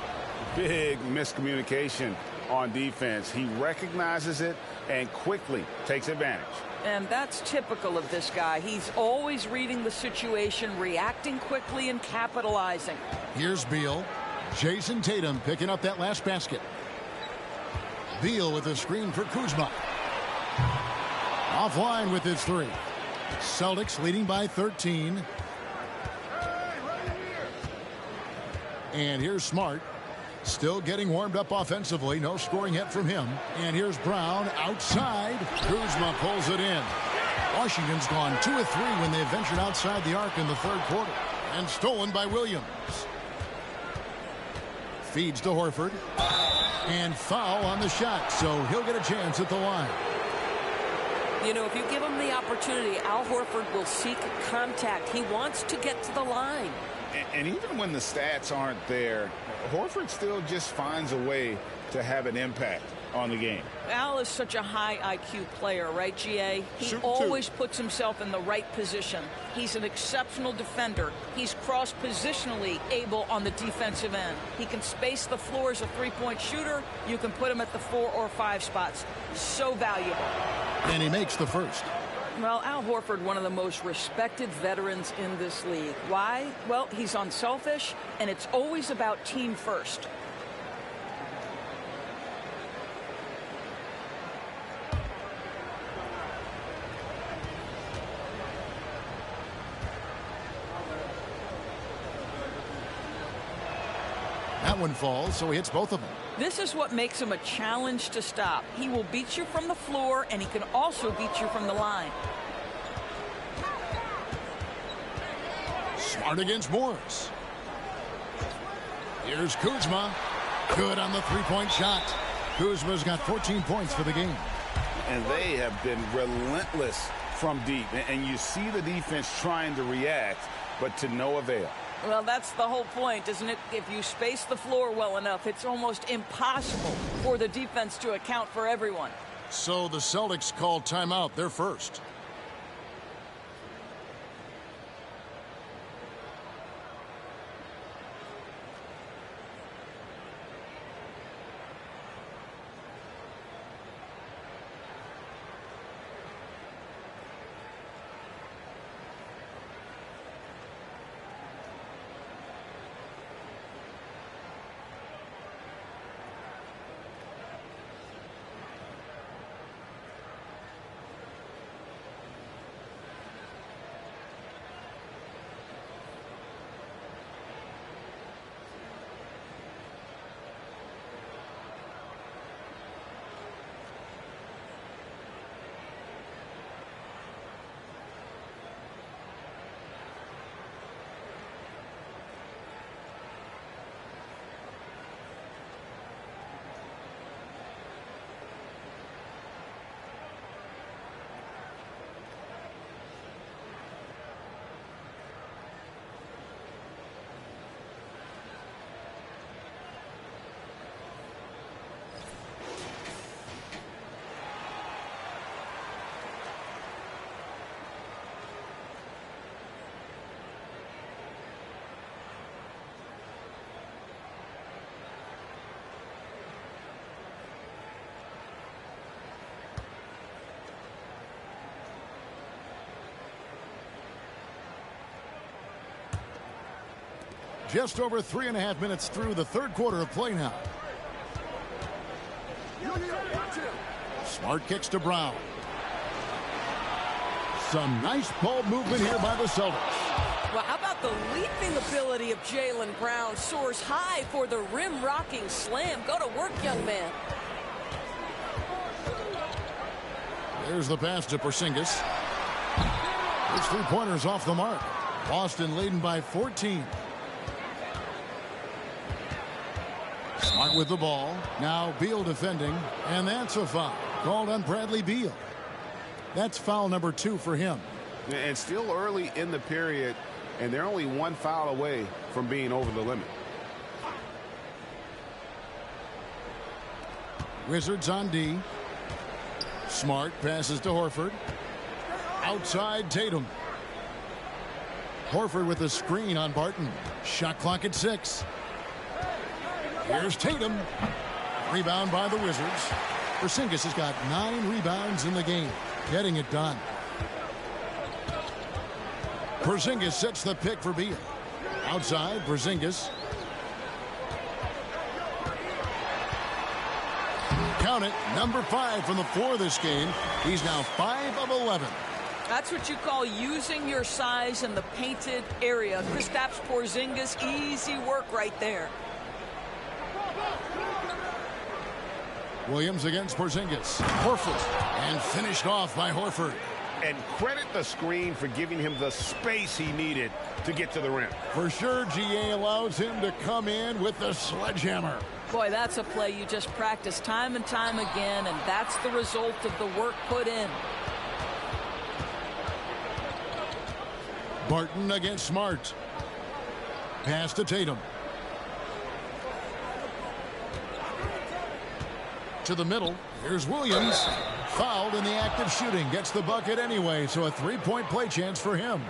Big miscommunication on defense. He recognizes it and quickly takes advantage. And that's typical of this guy. He's always reading the situation, reacting quickly and capitalizing. Here's Beal. Jason Tatum picking up that last basket. Beal with a screen for Kuzma. Offline with his 3. Celtics leading by 13. And here's Smart. Still getting warmed up offensively. No scoring yet from him. And here's Brown outside. Kuzma pulls it in. Washington's gone 2 of 3 when they ventured outside the arc in the third quarter. And stolen by Williams. Feeds to Horford. And foul on the shot, so he'll get a chance at the line. You know, if you give him the opportunity, Al Horford will seek contact. He wants to get to the line. And even when the stats aren't there, Horford still just finds a way to have an impact on the game. Al is such a high IQ player, right, GA? He always puts himself in the right position. He's an exceptional defender. He's cross-positionally able on the defensive end. He can space the floor as a three-point shooter. You can put him at the 4 or 5 spots. So valuable. And he makes the first. Well, Al Horford, one of the most respected veterans in this league. Why? Well, he's unselfish, and it's always about team first. That one falls, so he hits both of them. This is what makes him a challenge to stop. He will beat you from the floor, and he can also beat you from the line. Smart against Morris. Here's Kuzma. Good on the three-point shot. Kuzma's got 14 points for the game. And they have been relentless from deep. And you see the defense trying to react, but to no avail. Well, that's the whole point, isn't it? If you space the floor well enough, it's almost impossible for the defense to account for everyone. So the Celtics call timeout. They're first. Just over 3.5 minutes through the third quarter of play now. Smart kicks to Brown. Some nice ball movement here by the Celtics. Well, how about the leaping ability of Jaylen Brown? Soars high for the rim-rocking slam. Go to work, young man. There's the pass to Porzingis. His three-pointers off the mark. Boston leading by 14. Smart with the ball. Now Beal defending. And that's a foul called on Bradley Beal. That's foul number 2 for him. And still early in the period, and they're only one foul away from being over the limit. Wizards on D. Smart passes to Horford. Outside Tatum. Horford with a screen on Barton. Shot clock at 6. Here's Tatum. Rebound by the Wizards. Porzingis has got 9 rebounds in the game. Getting it done. Porzingis sets the pick for Beal. Outside, Porzingis. Count it, number 5 from the floor this game. He's now 5 of 11. That's what you call using your size in the painted area. Kristaps Porzingis, easy work right there. Williams against Porzingis. Horford. And finished off by Horford. And credit the screen for giving him the space he needed to get to the rim. For sure, GA allows him to come in with the sledgehammer. Boy, that's a play you just practice time and time again, and that's the result of the work put in. Barton against Smart. Pass to Tatum. To the middle. Here's Williams. Fouled in the act of shooting. Gets the bucket anyway, so a three-point play chance for him.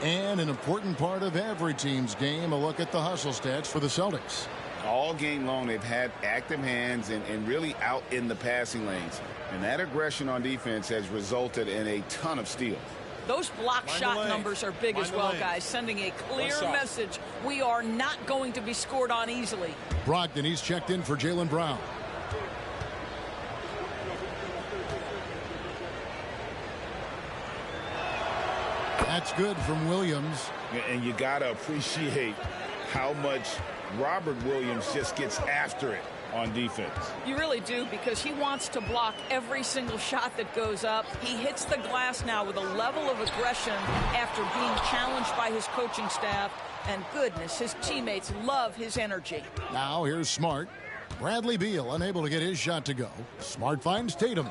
And an important part of every team's game, a look at the hustle stats for the Celtics. All game long, they've had active hands and really out in the passing lanes. And that aggression on defense has resulted in a ton of steals. Those block shot numbers are big as well, guys, sending a clear message. We are not going to be scored on easily. Brogdon, he's checked in for Jaylen Brown. That's good from Williams. And you got to appreciate how much Robert Williams just gets after it on defense. You really do, because he wants to block every single shot that goes up. He hits the glass now with a level of aggression after being challenged by his coaching staff. And goodness, his teammates love his energy. Now here's Smart. Bradley Beal unable to get his shot to go. Smart finds Tatum.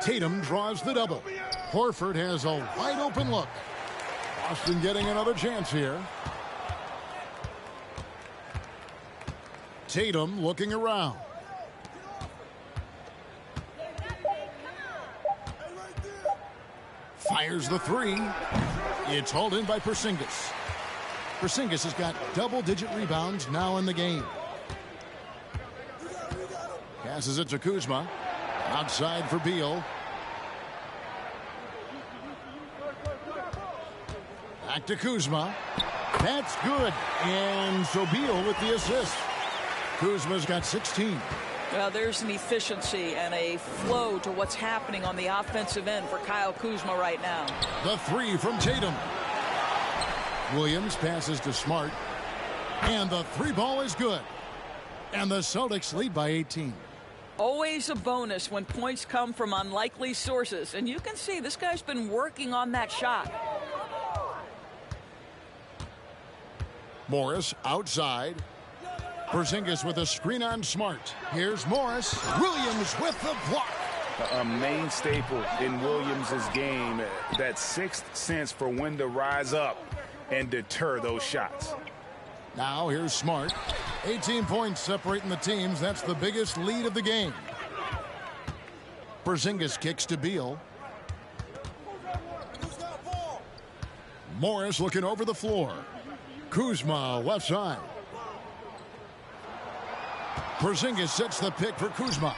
Tatum draws the double. Horford has a wide open look. Boston getting another chance here. Tatum looking around. Fires the three. It's hauled in by Porzingis. Porzingis has got double-digit rebounds now in the game. Passes it to Kuzma. Outside for Beal. Back to Kuzma. That's good. And so Beal with the assist. Kuzma's got 16. Well, there's an efficiency and a flow to what's happening on the offensive end for Kyle Kuzma right now. The three from Tatum. Williams passes to Smart. And the three ball is good. And the Celtics lead by 18. Always a bonus when points come from unlikely sources. And you can see this guy's been working on that shot. Morris outside. Porzingis with a screen on Smart. Here's Morris. Williams with the block. A main staple in Williams' game, that sixth sense for when to rise up and deter those shots. Now here's Smart. 18 points separating the teams. That's the biggest lead of the game. Porzingis kicks to Beal. Morris looking over the floor. Kuzma left side. Porzingis sets the pick for Kuzma.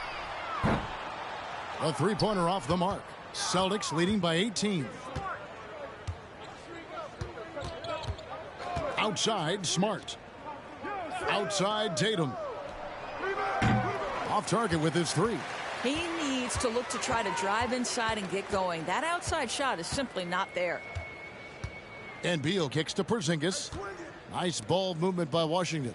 A three-pointer off the mark. Celtics leading by 18. Outside, Smart. Outside, Tatum. Off target with his three. He needs to look to try to drive inside and get going. That outside shot is simply not there. And Beal kicks to Porzingis. Nice ball movement by Washington.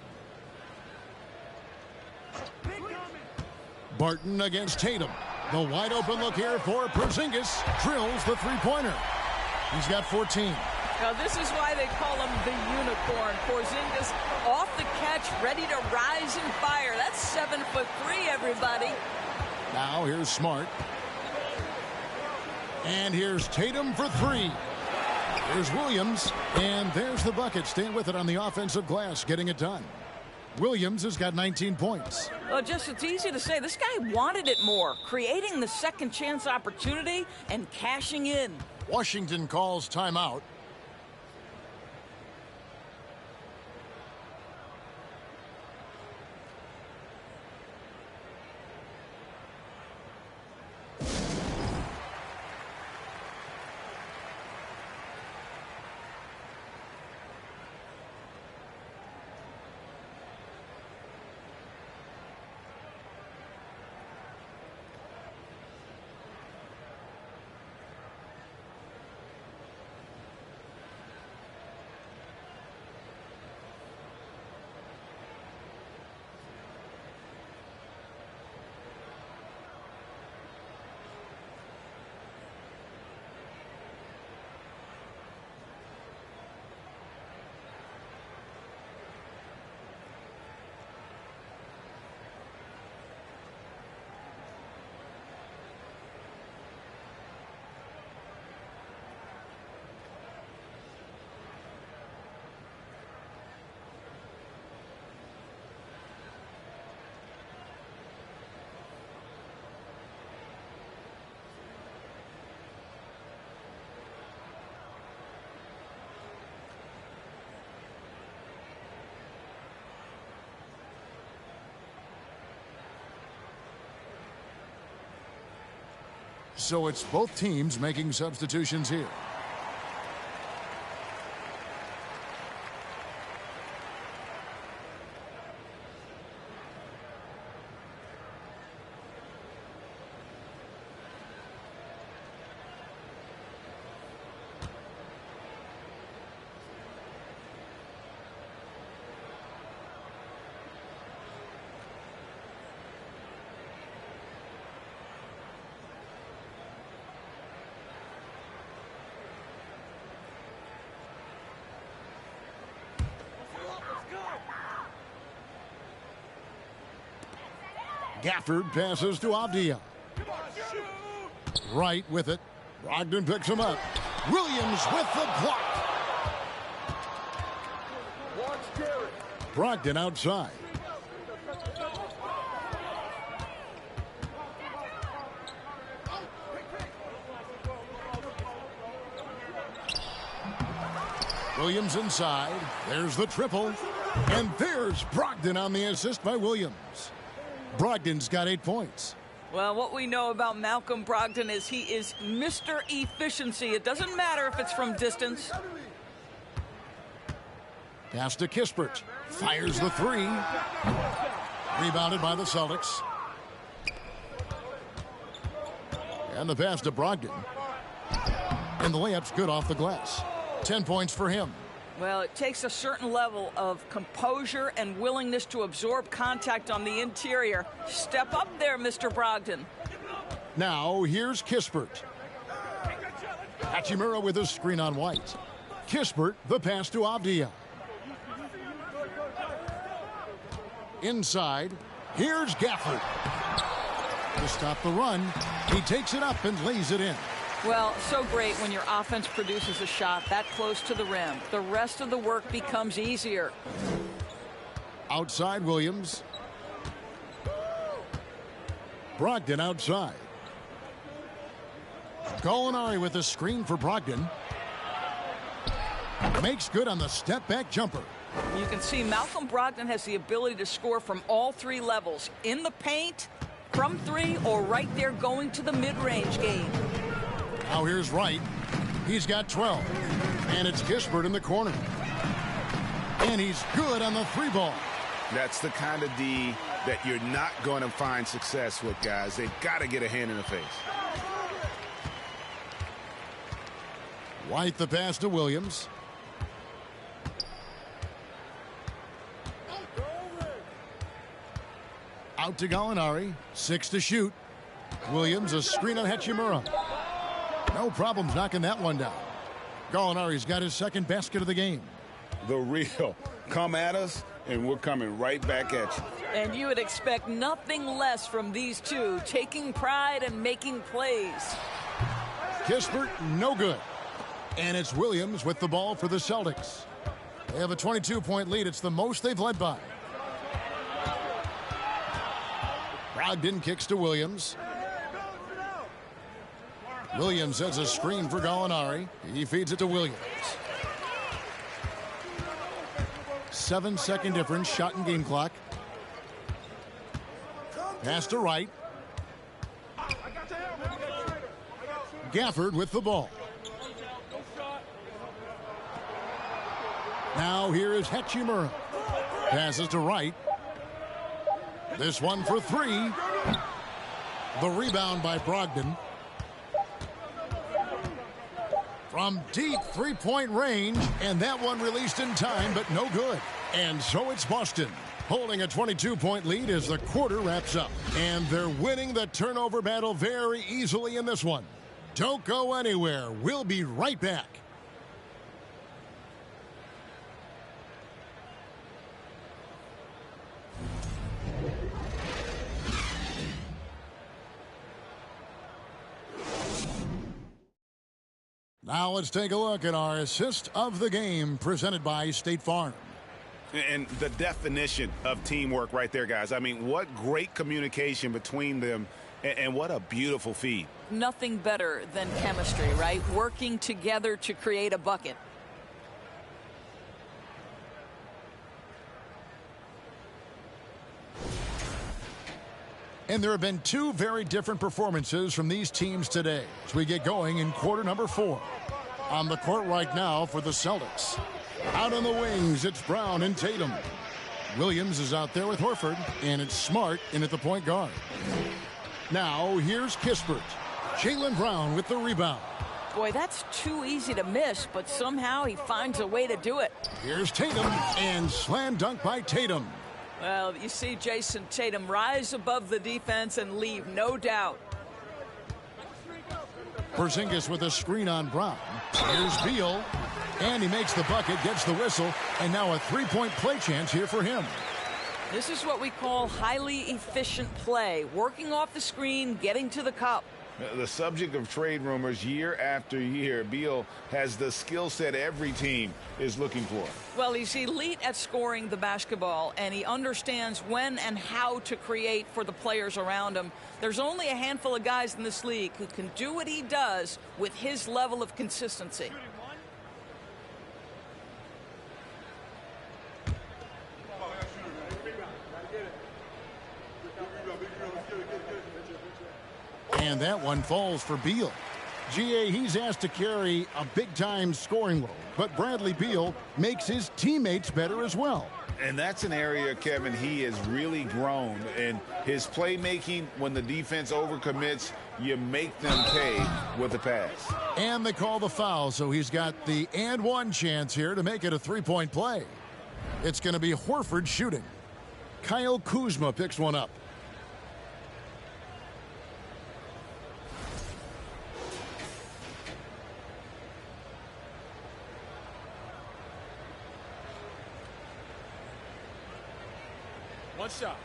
Barton against Tatum. The wide open look here for Porzingis. Drills the three-pointer. He's got 14. Now this is why they call him the unicorn. Porzingis off the catch, ready to rise and fire. That's 7'3", everybody. Now here's Smart. And here's Tatum for three. Here's Williams. And there's the bucket. Staying with it on the offensive glass, getting it done. Williams has got 19 points. Well, just it's easy to say. This guy wanted it more, creating the second chance opportunity and cashing in. Washington calls timeout. So it's both teams making substitutions here. Gafford passes to Avdia. Right with it. Brogdon picks him up. Williams with the block. Brogdon outside. Williams inside. There's the triple. And there's Brogdon on the assist by Williams. Brogdon's got 8 points. Well, what we know about Malcolm Brogdon is he is Mr. Efficiency. It doesn't matter if it's from distance. Pass to Kispert. Fires the three. Rebounded by the Celtics. And the pass to Brogdon. And the layup's good off the glass. 10 points for him. Well, it takes a certain level of composure and willingness to absorb contact on the interior. Step up there, Mr. Brogdon. Now, here's Kispert. Hachimura with a screen on White. Kispert, the pass to Avdia. Inside, here's Gafford. To stop the run, he takes it up and lays it in. Well, so great when your offense produces a shot that close to the rim. The rest of the work becomes easier. Outside Williams. Brogdon outside. Gallinari with a screen for Brogdon. Makes good on the step-back jumper. You can see Malcolm Brogdon has the ability to score from all three levels. In the paint, from three, or right there going to the mid-range game. Now here's Wright. He's got 12. And it's Kispert in the corner. And he's good on the three ball. That's the kind of D that you're not going to find success with, guys. They've got to get a hand in the face. White the pass to Williams. Out to Gallinari. 6 to shoot. Williams a screen on Hachimura. No problems knocking that one down. Gallinari's got his second basket of the game. The real. Come at us, and we're coming right back at you. And you would expect nothing less from these two, taking pride and making plays. Kispert, no good. And it's Williams with the ball for the Celtics. They have a 22-point lead. It's the most they've led by. Brogdon kicks to Williams. Williams sets a screen for Gallinari. He feeds it to Williams. 7-second difference, shot and game clock. Pass to Wright. Gafford with the ball. Now here is Hachimura. Passes to Wright. This one for three. The rebound by Brogdon. From deep three-point range, and that one released in time, but no good. And so it's Boston, holding a 22-point lead as the quarter wraps up. And they're winning the turnover battle very easily in this one. Don't go anywhere. We'll be right back. Now let's take a look at our assist of the game presented by State Farm. And the definition of teamwork right there, guys. I mean, what great communication between them, and what a beautiful feed. Nothing better than chemistry, right? Working together to create a bucket. And there have been two very different performances from these teams today as we get going in quarter number 4. On the court right now for the Celtics. Out on the wings, it's Brown and Tatum. Williams is out there with Horford, and it's Smart in at the point guard. Now, here's Kispert. Jaylen Brown with the rebound. Boy, that's too easy to miss, but somehow he finds a way to do it. Here's Tatum, and slam dunk by Tatum. Well, you see Jason Tatum rise above the defense and leave, no doubt. Porzingis with a screen on Brown. Here's Beal, and he makes the bucket, gets the whistle, and now a three-point play chance here for him. This is what we call highly efficient play, working off the screen, getting to the cup. The subject of trade rumors year after year, Beal has the skill set every team is looking for. Well, he's elite at scoring the basketball, and he understands when and how to create for the players around him. There's only a handful of guys in this league who can do what he does with his level of consistency. And that one falls for Beal. GA, he's asked to carry a big-time scoring load, but Bradley Beal makes his teammates better as well. And that's an area, Kevin, he has really grown. And his playmaking, when the defense overcommits, you make them pay with the pass. And they call the foul, so he's got the and one chance here to make it a three-point play. It's going to be Horford shooting. Kyle Kuzma picks one up. One shot.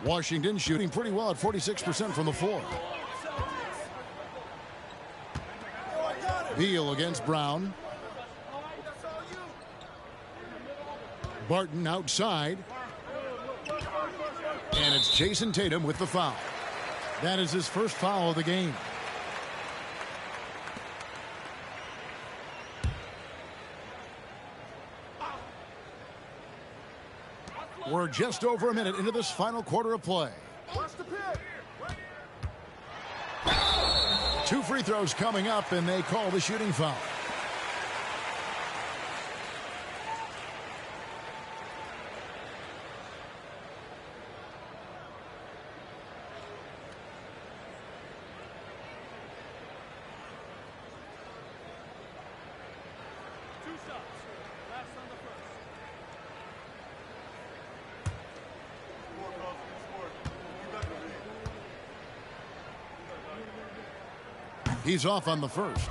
Washington shooting pretty well at 46% from the floor. Beal against Brown. Barton outside. And it's Jason Tatum with the foul. That is his first foul of the game. We're just over a minute into this final quarter of play. Two free throws coming up, and they call the shooting foul. He's off on the first.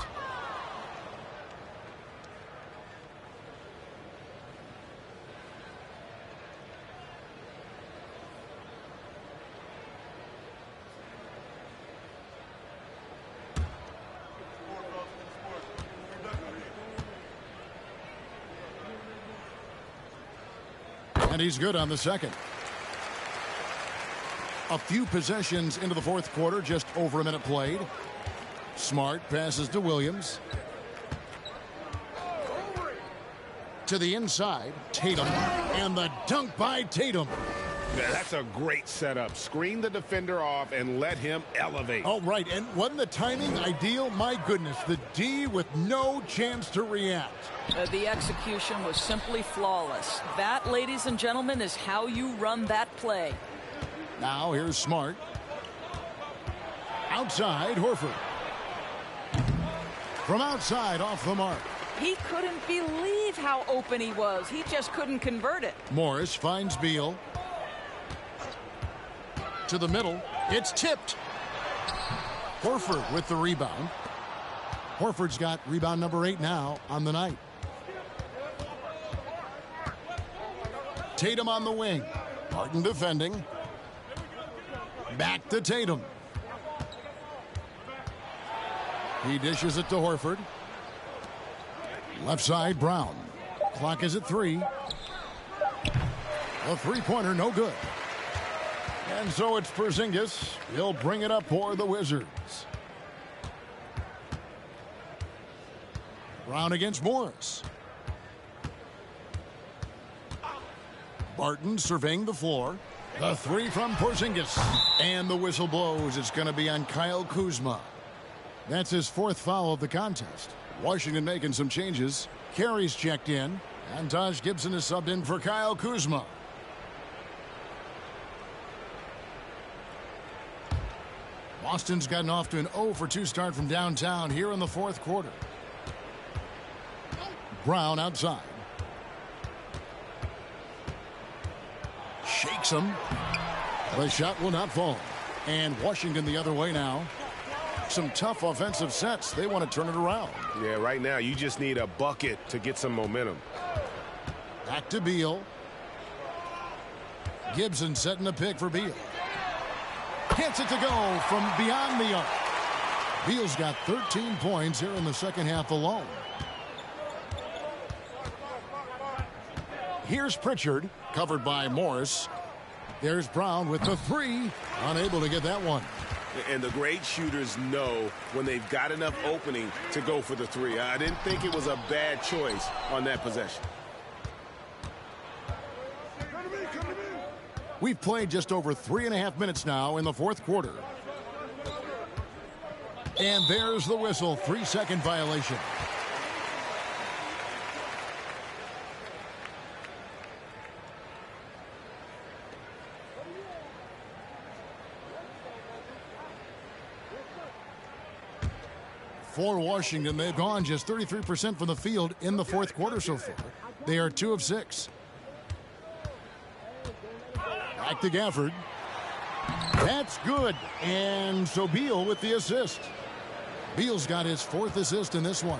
And he's good on the second. A few possessions into the fourth quarter, just over a minute played. Smart passes to Williams. To the inside, Tatum, and the dunk by Tatum. Yeah, that's a great setup. Screen the defender off and let him elevate. Oh, right, and wasn't the timing ideal? My goodness, the D with no chance to react. The execution was simply flawless. That, ladies and gentlemen, is how you run that play. Now here's Smart. Outside, Horford. From outside, off the mark. He couldn't believe how open he was. He just couldn't convert it. Morris finds Beal. To the middle. It's tipped. Horford with the rebound. Horford's got rebound number 8 now on the night. Tatum on the wing. Barton defending. Back to Tatum. He dishes it to Horford. Left side, Brown. Clock is at 3. A three-pointer, no good. And so it's Porzingis. He'll bring it up for the Wizards. Brown against Morris. Barton surveying the floor. The three from Porzingis. And the whistle blows. It's going to be on Kyle Kuzma. That's his fourth foul of the contest. Washington making some changes. Carey's checked in. And Taj Gibson is subbed in for Kyle Kuzma. Boston's gotten off to an 0-for-2 start from downtown here in the fourth quarter. Brown outside. Shakes him. The shot will not fall. And Washington the other way now. Some tough offensive sets. They want to turn it around. Yeah, right now you just need a bucket to get some momentum. Back to Beal. Gibson setting the pick for Beal. Gets it to go from beyond the arc. Beal's got 13 points here in the second half alone. Here's Pritchard, covered by Morris. There's Brown with the three. Unable to get that one. And the great shooters know when they've got enough opening to go for the three. I didn't think it was a bad choice on that possession. We've played just over 3.5 minutes now in the fourth quarter. And there's the whistle. 3-second violation. For Washington, they've gone just 33% from the field in the fourth quarter so far. They are 2 of 6. Back to Gafford. That's good. And so Beal with the assist. Beal's got his 4th assist in this one.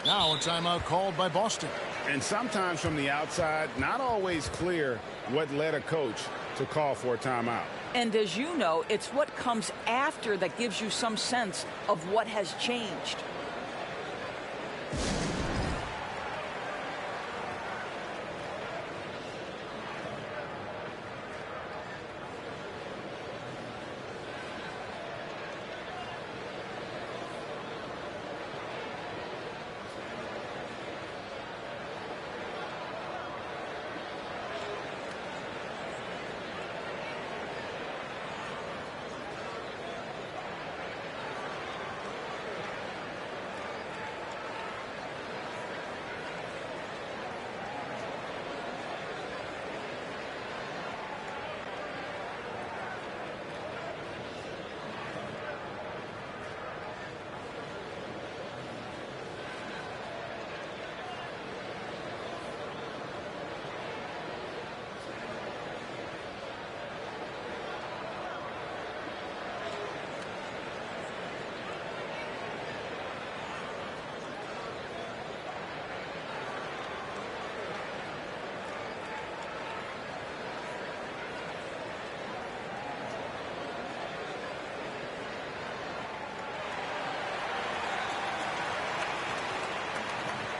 Now a timeout called by Boston. And sometimes from the outside, not always clear what led a coach to call for a timeout. And as you know, it's what comes after that gives you some sense of what has changed.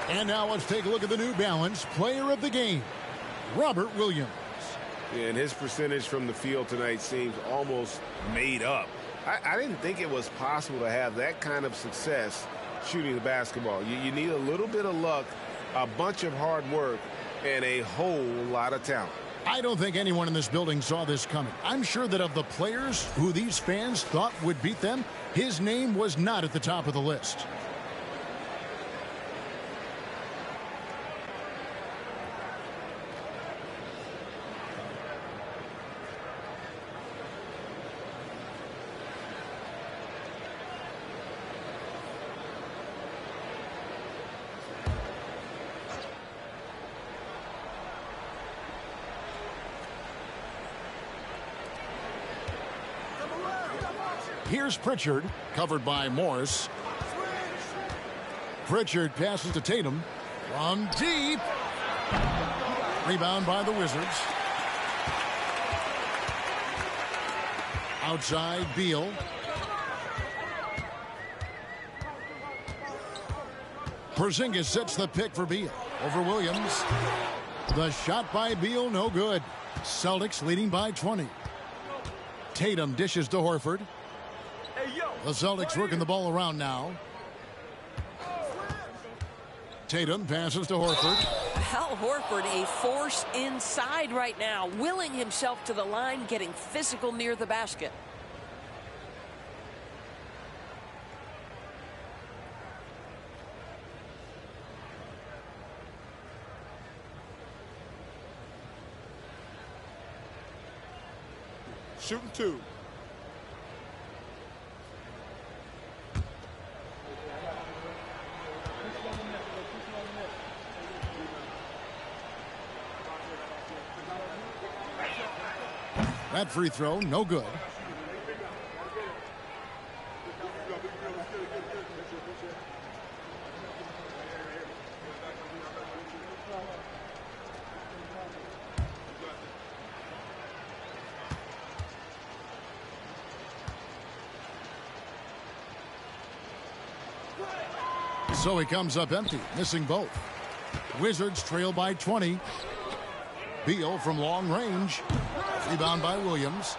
And now let's take a look at the New Balance player of the game, Robert Williams. Yeah, and his percentage from the field tonight seems almost made up. I didn't think it was possible to have that kind of success shooting the basketball. You need a little bit of luck, a bunch of hard work, and a whole lot of talent. I don't think anyone in this building saw this coming. I'm sure that of the players who these fans thought would beat them, his name was not at the top of the list. Here's Pritchard, covered by Morris. Pritchard passes to Tatum. From deep. Rebound by the Wizards. Outside, Beal. Porzingis sets the pick for Beal. Over Williams. The shot by Beal, no good. Celtics leading by 20. Tatum dishes to Horford. The Celtics working the ball around now. Tatum passes to Horford. Al Horford, a force inside right now, willing himself to the line, getting physical near the basket. Shooting 2. That free throw, no good. So he comes up empty, missing both. Wizards trail by 20. Beal from long range. Rebound by Williams.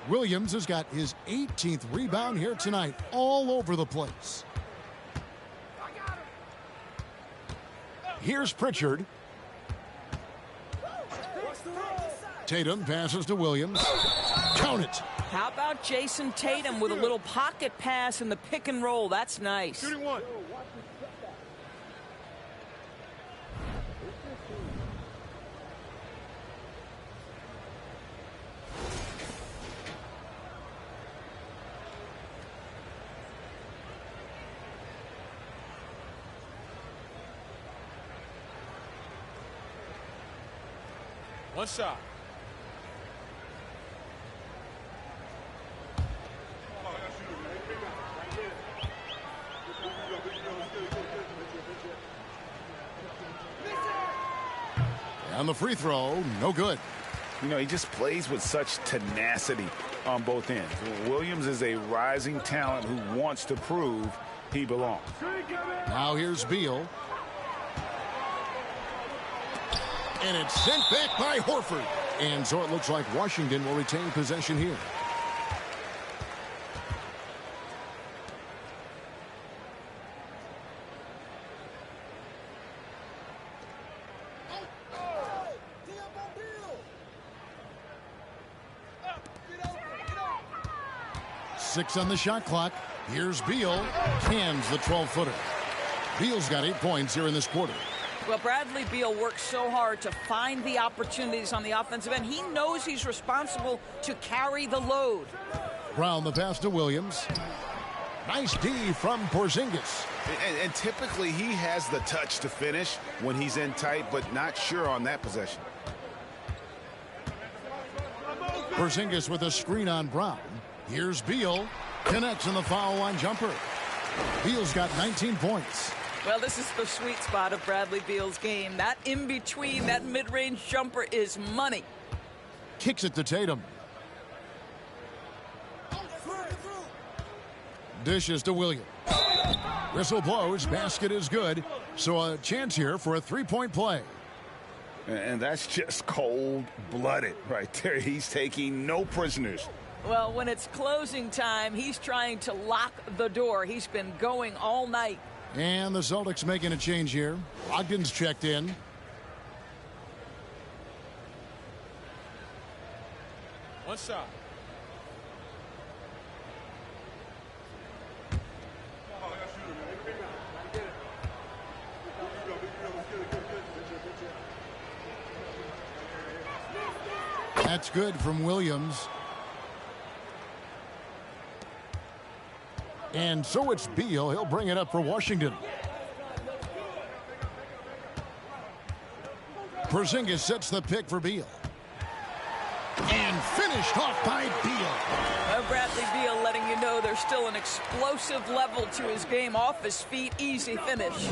Williams has got his 18th rebound here tonight, all over the place. Here's Pritchard. Tatum passes to Williams. Count it. How about Jason Tatum with a little pocket pass in the pick and roll? That's nice. Shooting 1. One shot. And the free throw, no good. You know, he just plays with such tenacity on both ends. Williams is a rising talent who wants to prove he belongs. Now here's Beal. And it's sent back by Horford. And so it looks like Washington will retain possession here. Six on the shot clock. Here's Beal. Cans the 12-footer. Beal's got 8 points here in this quarter. Well, Bradley Beal works so hard to find the opportunities on the offensive end. He knows he's responsible to carry the load. Brown the pass to Williams. Nice D from Porzingis. And typically he has the touch to finish when he's in tight, but not sure on that possession. Porzingis with a screen on Brown. Here's Beal. Connects in the foul line jumper. Beal's got 19 points. Well, this is the sweet spot of Bradley Beal's game. That in-between, that mid-range jumper is money. Kicks it to Tatum. Dishes to Williams. Whistle blows. Basket is good. So a chance here for a three-point play. And that's just cold-blooded right there. He's taking no prisoners. Well, when it's closing time, he's trying to lock the door. He's been going all night. And the Celtics making a change here. Brogdon's checked in. One shot. That's good from Williams. And so it's Beal. He'll bring it up for Washington. Porzingis sets the pick for Beal. And finished off by Beal. Bradley Beal letting you know there's still an explosive level to his game. Off his feet, easy finish.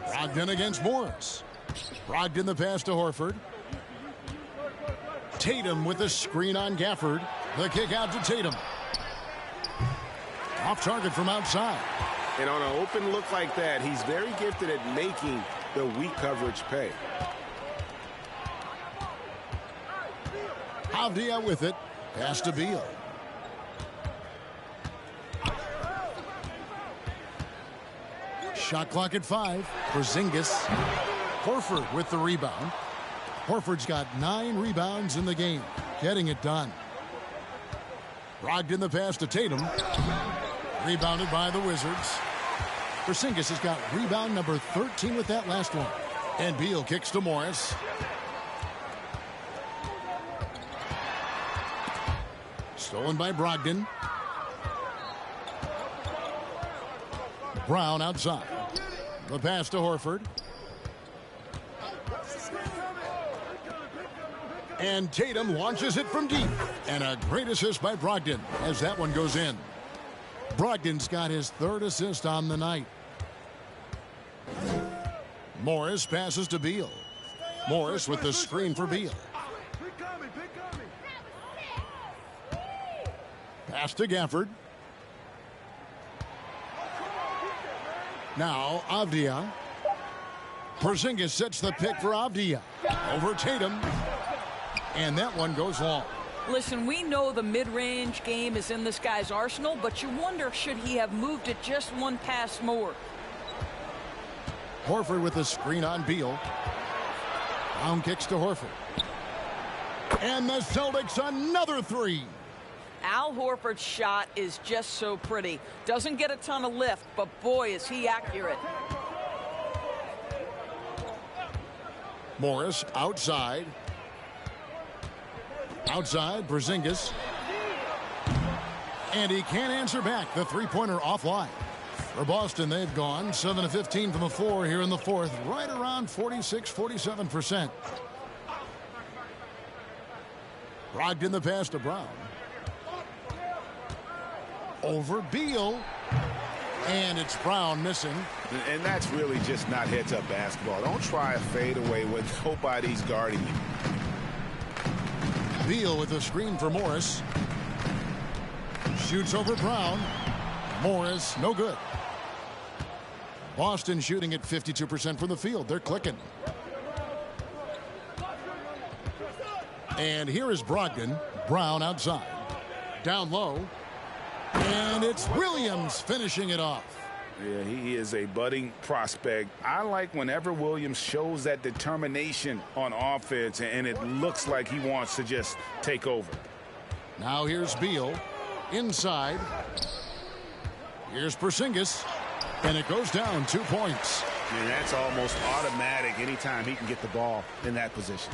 Brogdon against Morris. Brogdon the pass to Horford. Tatum with the screen on Gafford. The kick out to Tatum. Off target from outside. And on an open look like that, he's very gifted at making the weak coverage pay. Avdia with it. Pass to Beal. Shot clock at 5. Porzingis. Horford with the rebound. Horford's got 9 rebounds in the game. Getting it done. Brogdon the pass to Tatum. Rebounded by the Wizards. Porzingis has got rebound number 13 with that last one. And Beal kicks to Morris. Stolen by Brogdon. Brown outside. The pass to Horford. And Tatum launches it from deep. And a great assist by Brogdon as that one goes in. Brogdon's got his 3rd assist on the night. Morris passes to Beal. Morris with the screen for Beal. Pass to Gafford. Now Avdia. Porzingis sets the pick for Avdia. Over Tatum. And that one goes long. Listen, we know the mid-range game is in this guy's arsenal, but you wonder, should he have moved it just one pass more? Horford with the screen on Beal. Brown kicks to Horford. And the Celtics another 3. Al Horford's shot is just so pretty. Doesn't get a ton of lift, but boy, is he accurate. Morris outside. Outside, Porzingis. And he can't answer back. The three-pointer offline. For Boston, they've gone 7 of 15 from the floor here in the 4th. Right around 46-47%. Brogdon the pass to Brown. Over Beal. And it's Brown missing. And that's really just not heads-up basketball. Don't try a fadeaway when nobody's guarding you. Beal with a screen for Morris. Shoots over Brown. Morris, no good. Boston shooting at 52% from the field. They're clicking. And here is Brogdon. Brown outside. Down low. And it's Williams finishing it off. Yeah, he is a budding prospect. I like whenever Williams shows that determination on offense, and it looks like he wants to just take over. Now here's Beal. Inside. Here's Porzingis. And it goes down 2 points. And that's almost automatic anytime he can get the ball in that position.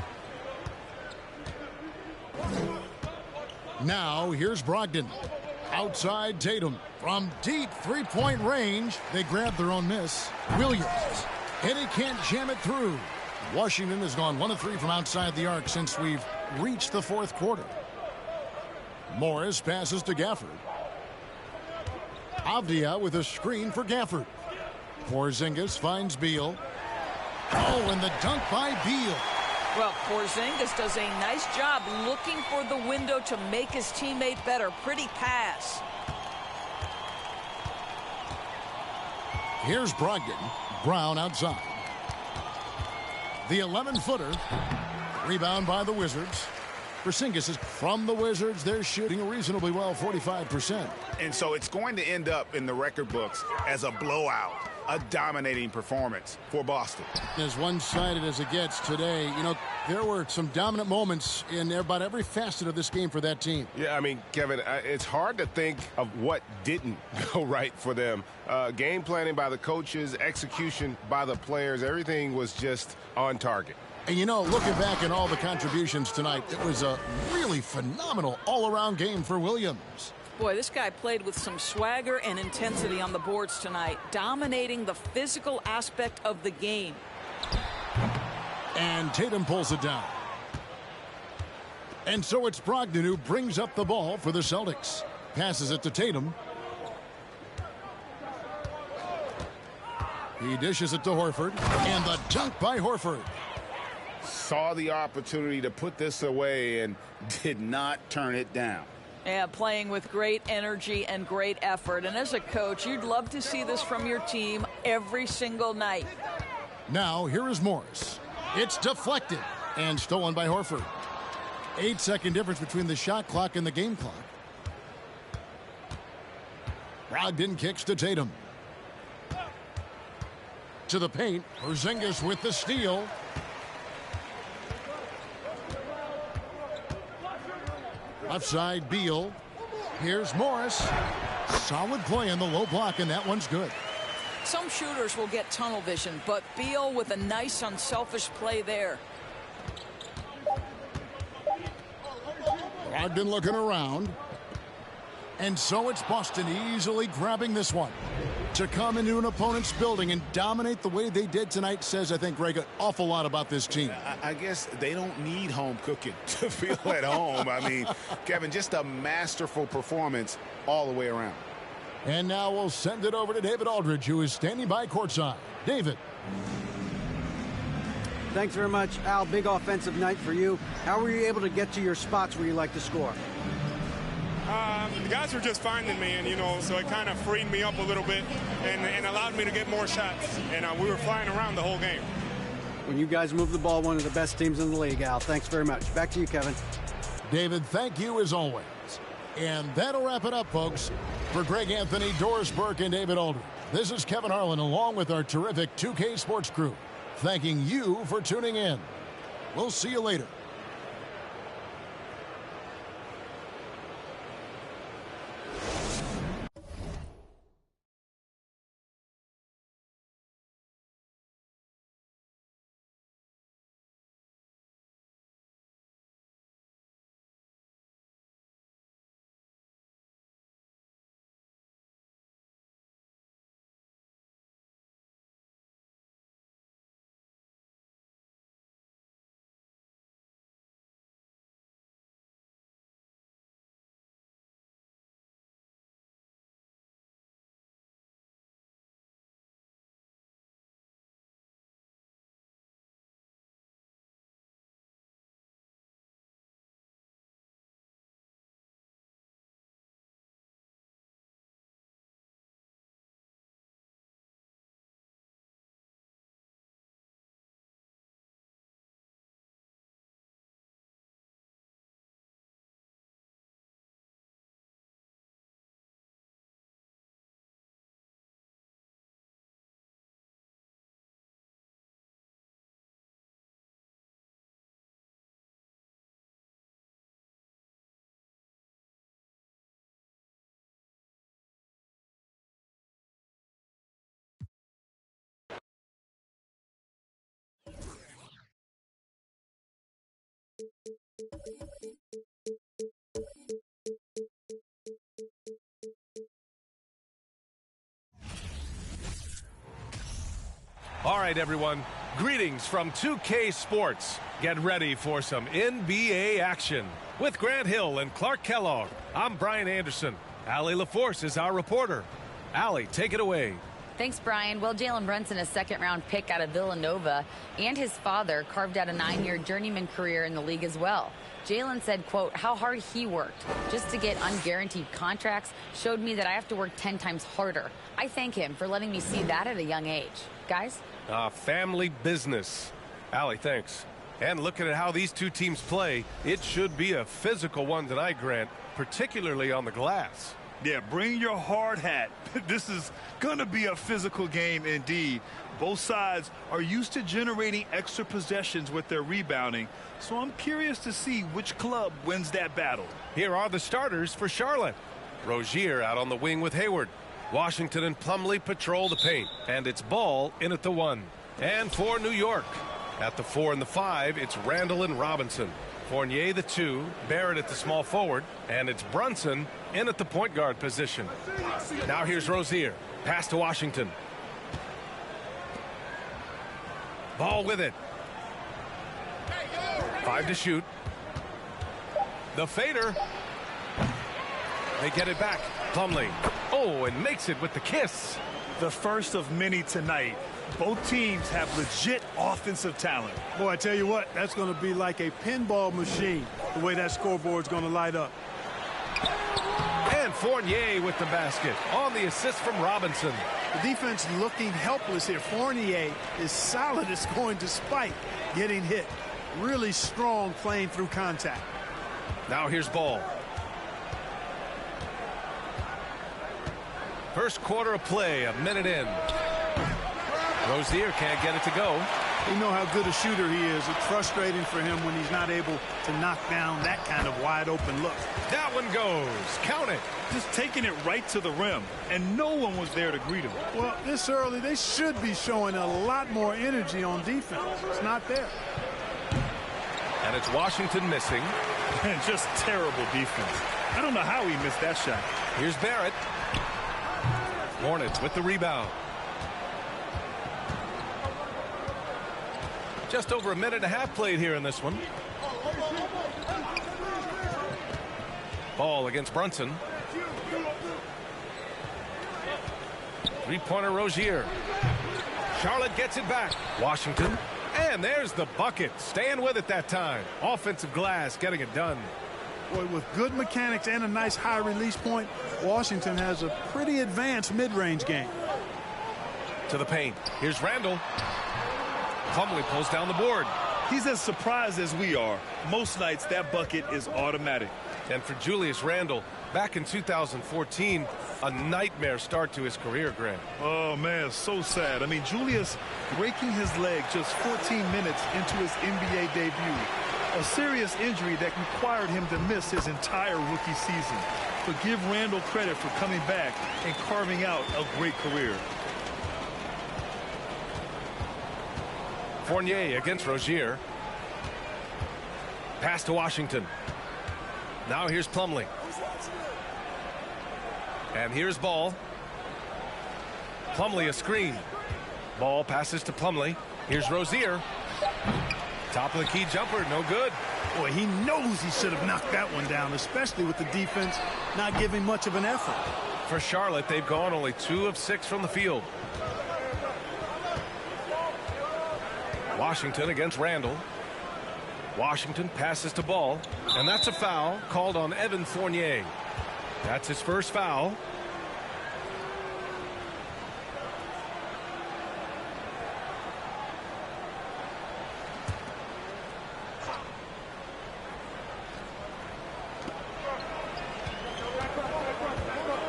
Now here's Brogdon. Outside Tatum. From deep three-point range, they grab their own miss. Williams. And he can't jam it through. Washington has gone 1 of 3 from outside the arc since we've reached the 4th quarter. Morris passes to Gafford. Avdia with a screen for Gafford. Porzingis finds Beal. Oh, and the dunk by Beal. Well, Porzingis does a nice job looking for the window to make his teammate better. Pretty pass. Here's Brogdon. Brown outside. The 11-footer. Rebound by the Wizards. Porzingis is from the Wizards. They're shooting reasonably well, 45%. And so it's going to end up in the record books as a blowout, a dominating performance for Boston. As one-sided as it gets today, you know, there were some dominant moments in about every facet of this game for that team. Yeah, I mean, Kevin, it's hard to think of what didn't go right for them. Game planning by the coaches, execution by the players, everything was just on target. And, you know, looking back at all the contributions tonight, it was a really phenomenal all-around game for Williams. Boy, this guy played with some swagger and intensity on the boards tonight, dominating the physical aspect of the game. And Tatum pulls it down. And so it's Brogdon who brings up the ball for the Celtics. Passes it to Tatum. He dishes it to Horford. And the dunk by Horford. Saw the opportunity to put this away and did not turn it down. Yeah, playing with great energy and great effort. And as a coach, you'd love to see this from your team every single night. Now, here is Morris. It's deflected and stolen by Horford. 8-second difference between the shot clock and the game clock. Brogdon kicks to Tatum. To the paint, Porzingis with the steal. Left side, Beal. Here's Morris. Solid play in the low block, and that one's good. Some shooters will get tunnel vision, but Beal with a nice unselfish play there. Brogdon looking around. And so it's Boston easily grabbing this one. To come into an opponent's building and dominate the way they did tonight says, I think, Greg, an awful lot about this team. I guess they don't need home cooking to feel at home. I mean, Kevin, just a masterful performance all the way around. And now we'll send it over to David Aldridge, who is standing by courtside. David. Thanks very much, Al. Big offensive night for you. How were you able to get to your spots where you like to score? The guys were just finding me, and so it kind of freed me up a little bit and allowed me to get more shots. And we were flying around the whole game. When you guys move the ball, one of the best teams in the league, Al. Thanks very much. Back to you, Kevin. David, thank you as always. And that'll wrap it up, folks. For Greg Anthony, Doris Burke, and David Aldridge, this is Kevin Harlan along with our terrific 2K Sports crew, thanking you for tuning in. We'll see you later. All right, everyone. Greetings from 2K Sports. Get ready for some NBA action. With Grant Hill and Clark Kellogg, I'm Brian Anderson. Allie LaForce is our reporter. Allie, take it away. Thanks, Brian. Well, Jalen Brunson, a second-round pick out of Villanova, and his father carved out a 9-year journeyman career in the league as well. Jalen said, quote, how hard he worked just to get unguaranteed contracts showed me that I have to work 10 times harder. I thank him for letting me see that at a young age. Guys? Family business. Allie, thanks. And looking at how these two teams play, it should be a physical one tonight, Grant, particularly on the glass. Yeah, bring your hard hat. This is going to be a physical game indeed. Both sides are used to generating extra possessions with their rebounding, so I'm curious to see which club wins that battle. Here are the starters for Charlotte. Rozier out on the wing with Hayward. Washington and Plumlee patrol the paint, and it's Ball in at the 1. And for New York, at the 4 and the 5, it's Randall and Robinson. Fournier the 2, Barrett at the small forward, and it's Brunson in at the point guard position. Now here's Rozier. Pass to Washington. Ball with it. 5 to shoot. The fader. They get it back. Plumlee. Oh, and makes it with the kiss. The first of many tonight. Both teams have legit offensive talent. Boy, I tell you what, that's going to be like a pinball machine, the way that scoreboard's going to light up. And Fournier with the basket on the assist from Robinson. The defense looking helpless here. Fournier is solid as going despite getting hit. Really strong playing through contact. Now here's Ball. First quarter of play, a minute in. Rozier can't get it to go. You know how good a shooter he is. It's frustrating for him when he's not able to knock down that kind of wide open look. That one goes. Count it. Just taking it right to the rim, and no one was there to greet him. Well, this early, they should be showing a lot more energy on defense. It's not there. And it's Washington missing. And just terrible defense. I don't know how he missed that shot. Here's Barrett. Hornets with the rebound. Just over a minute and a half played here in this one. Ball against Brunson. Three-pointer Rozier. Charlotte gets it back. Washington. And there's the bucket. Staying with it that time. Offensive glass getting it done. Boy, with good mechanics and a nice high release point, Washington has a pretty advanced mid-range game. To the paint. Here's Randall. Plumlee pulls down the board. He's as surprised as we are. Most nights that bucket is automatic. And for Julius Randle, back in 2014, a nightmare start to his career, Grant. Oh, man, so sad. I mean, Julius breaking his leg just 14 minutes into his NBA debut. A serious injury that required him to miss his entire rookie season. But give Randle credit for coming back and carving out a great career. Fournier against Rozier. Pass to Washington. Now here's Plumlee. And here's Ball. Plumlee a screen. Ball passes to Plumlee. Here's Rozier. Top of the key jumper, no good. Boy, he knows he should have knocked that one down, especially with the defense not giving much of an effort. For Charlotte, they've gone only 2 of 6 from the field. Washington against Randall. Washington passes to Ball, and that's a foul called on Evan Fournier. That's his first foul.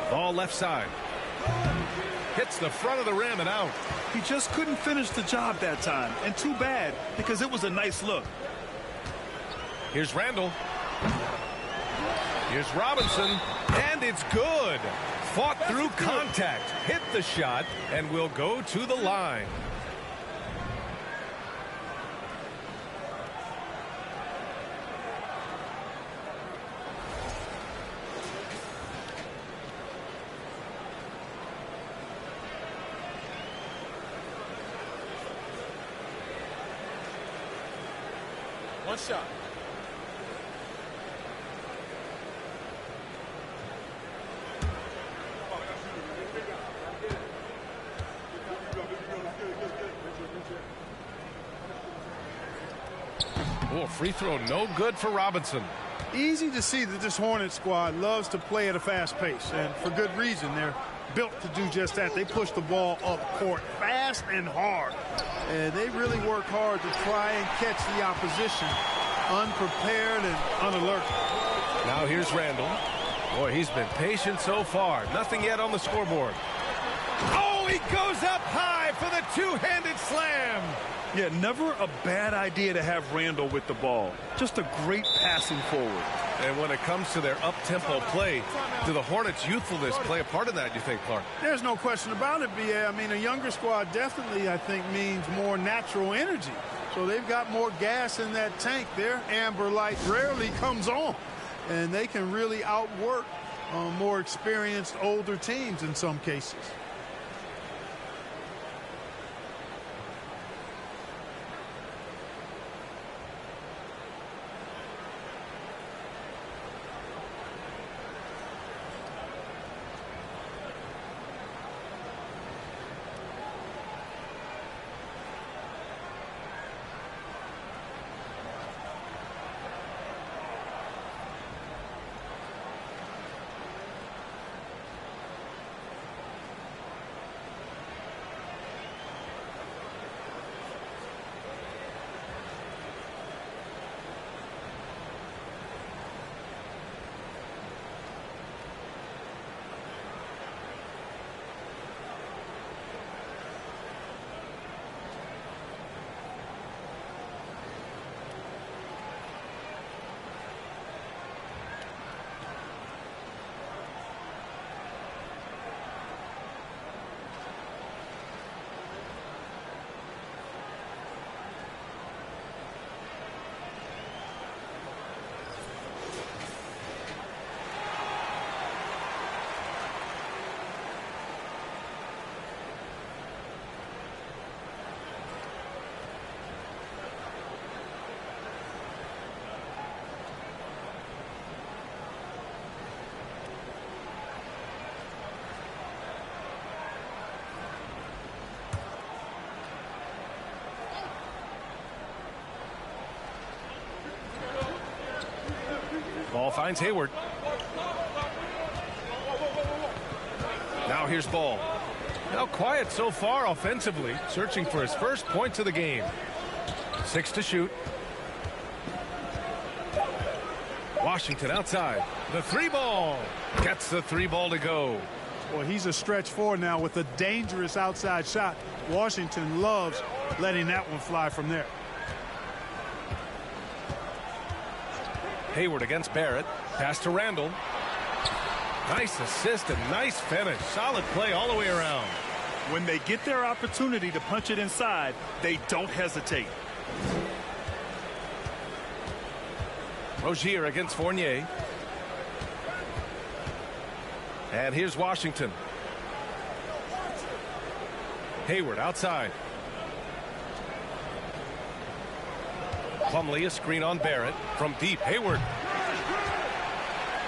Ball left side. Hits the front of the rim and out. He just couldn't finish the job that time, and too bad, because it was a nice look. Here's Randall. Here's Robinson, and it's good. Fought through contact, hit the shot, and will go to the line. One shot. Oh, free throw no good for Robinson. Easy to see that this Hornet squad loves to play at a fast pace, and for good reason. They're built to do just that. They push the ball up court fast and hard. And they really work hard to try and catch the opposition unprepared and unalerted. Now here's Randall. Boy, he's been patient so far. Nothing yet on the scoreboard. Oh, he goes up high for the two-handed slam. Yeah, never a bad idea to have Randall with the ball. Just a great passing forward. And when it comes to their up-tempo play, do the Hornets' youthfulness play a part of that, you think, Clark? There's no question about it, B.A. I mean, a younger squad definitely, I think, means more natural energy. So they've got more gas in that tank. Their amber light rarely comes on. And they can really outwork more experienced, older teams in some cases. Ball finds Hayward. Now here's Ball. Now quiet so far offensively, searching for his first points of the game. 6 to shoot. Washington outside. The 3-ball. Gets the 3-ball to go. Well, he's a stretch four now with a dangerous outside shot. Washington loves letting that one fly from there. Hayward against Barrett. Pass to Randall. Nice assist and nice finish. Solid play all the way around. When they get their opportunity to punch it inside, they don't hesitate. Rozier against Fournier. And here's Washington. Hayward outside. Plumlee, a screen on Barrett. From deep, Hayward.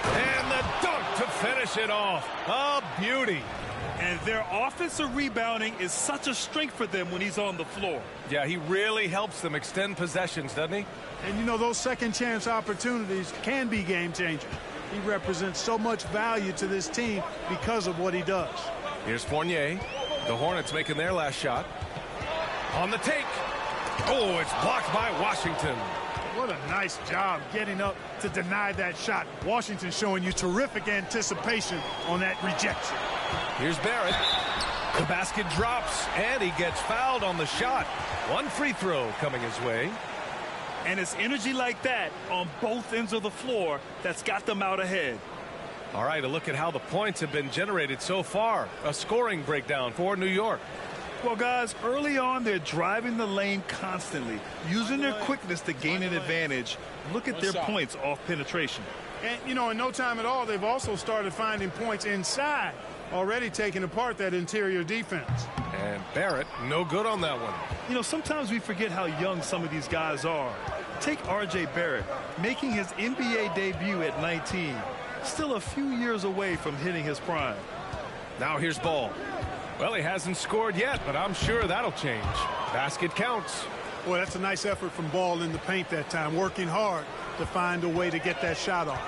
And the dunk to finish it off. A beauty. And their offensive rebounding is such a strength for them when he's on the floor. Yeah, he really helps them extend possessions, doesn't he? And, you know, those second chance opportunities can be game changing. He represents so much value to this team because of what he does. Here's Fournier. The Hornets making their last shot. On the take. Oh, it's blocked by Washington. What a nice job getting up to deny that shot. Washington showing you terrific anticipation on that rejection. Here's Barrett. The basket drops, and he gets fouled on the shot. One free throw coming his way. And it's energy like that on both ends of the floor that's got them out ahead. All right, a look at how the points have been generated so far. A scoring breakdown for New York. Well, guys, early on, they're driving the lane constantly, using their quickness to gain an advantage. Look at their points off penetration. And, you know, in no time at all, they've also started finding points inside, already taking apart that interior defense. And Barrett, no good on that one. You know, sometimes we forget how young some of these guys are. Take R.J. Barrett, making his NBA debut at 19. Still a few years away from hitting his prime. Now here's Ball. Well, he hasn't scored yet, but I'm sure that'll change. Basket counts. Boy, that's a nice effort from Ball in the paint that time, working hard to find a way to get that shot off.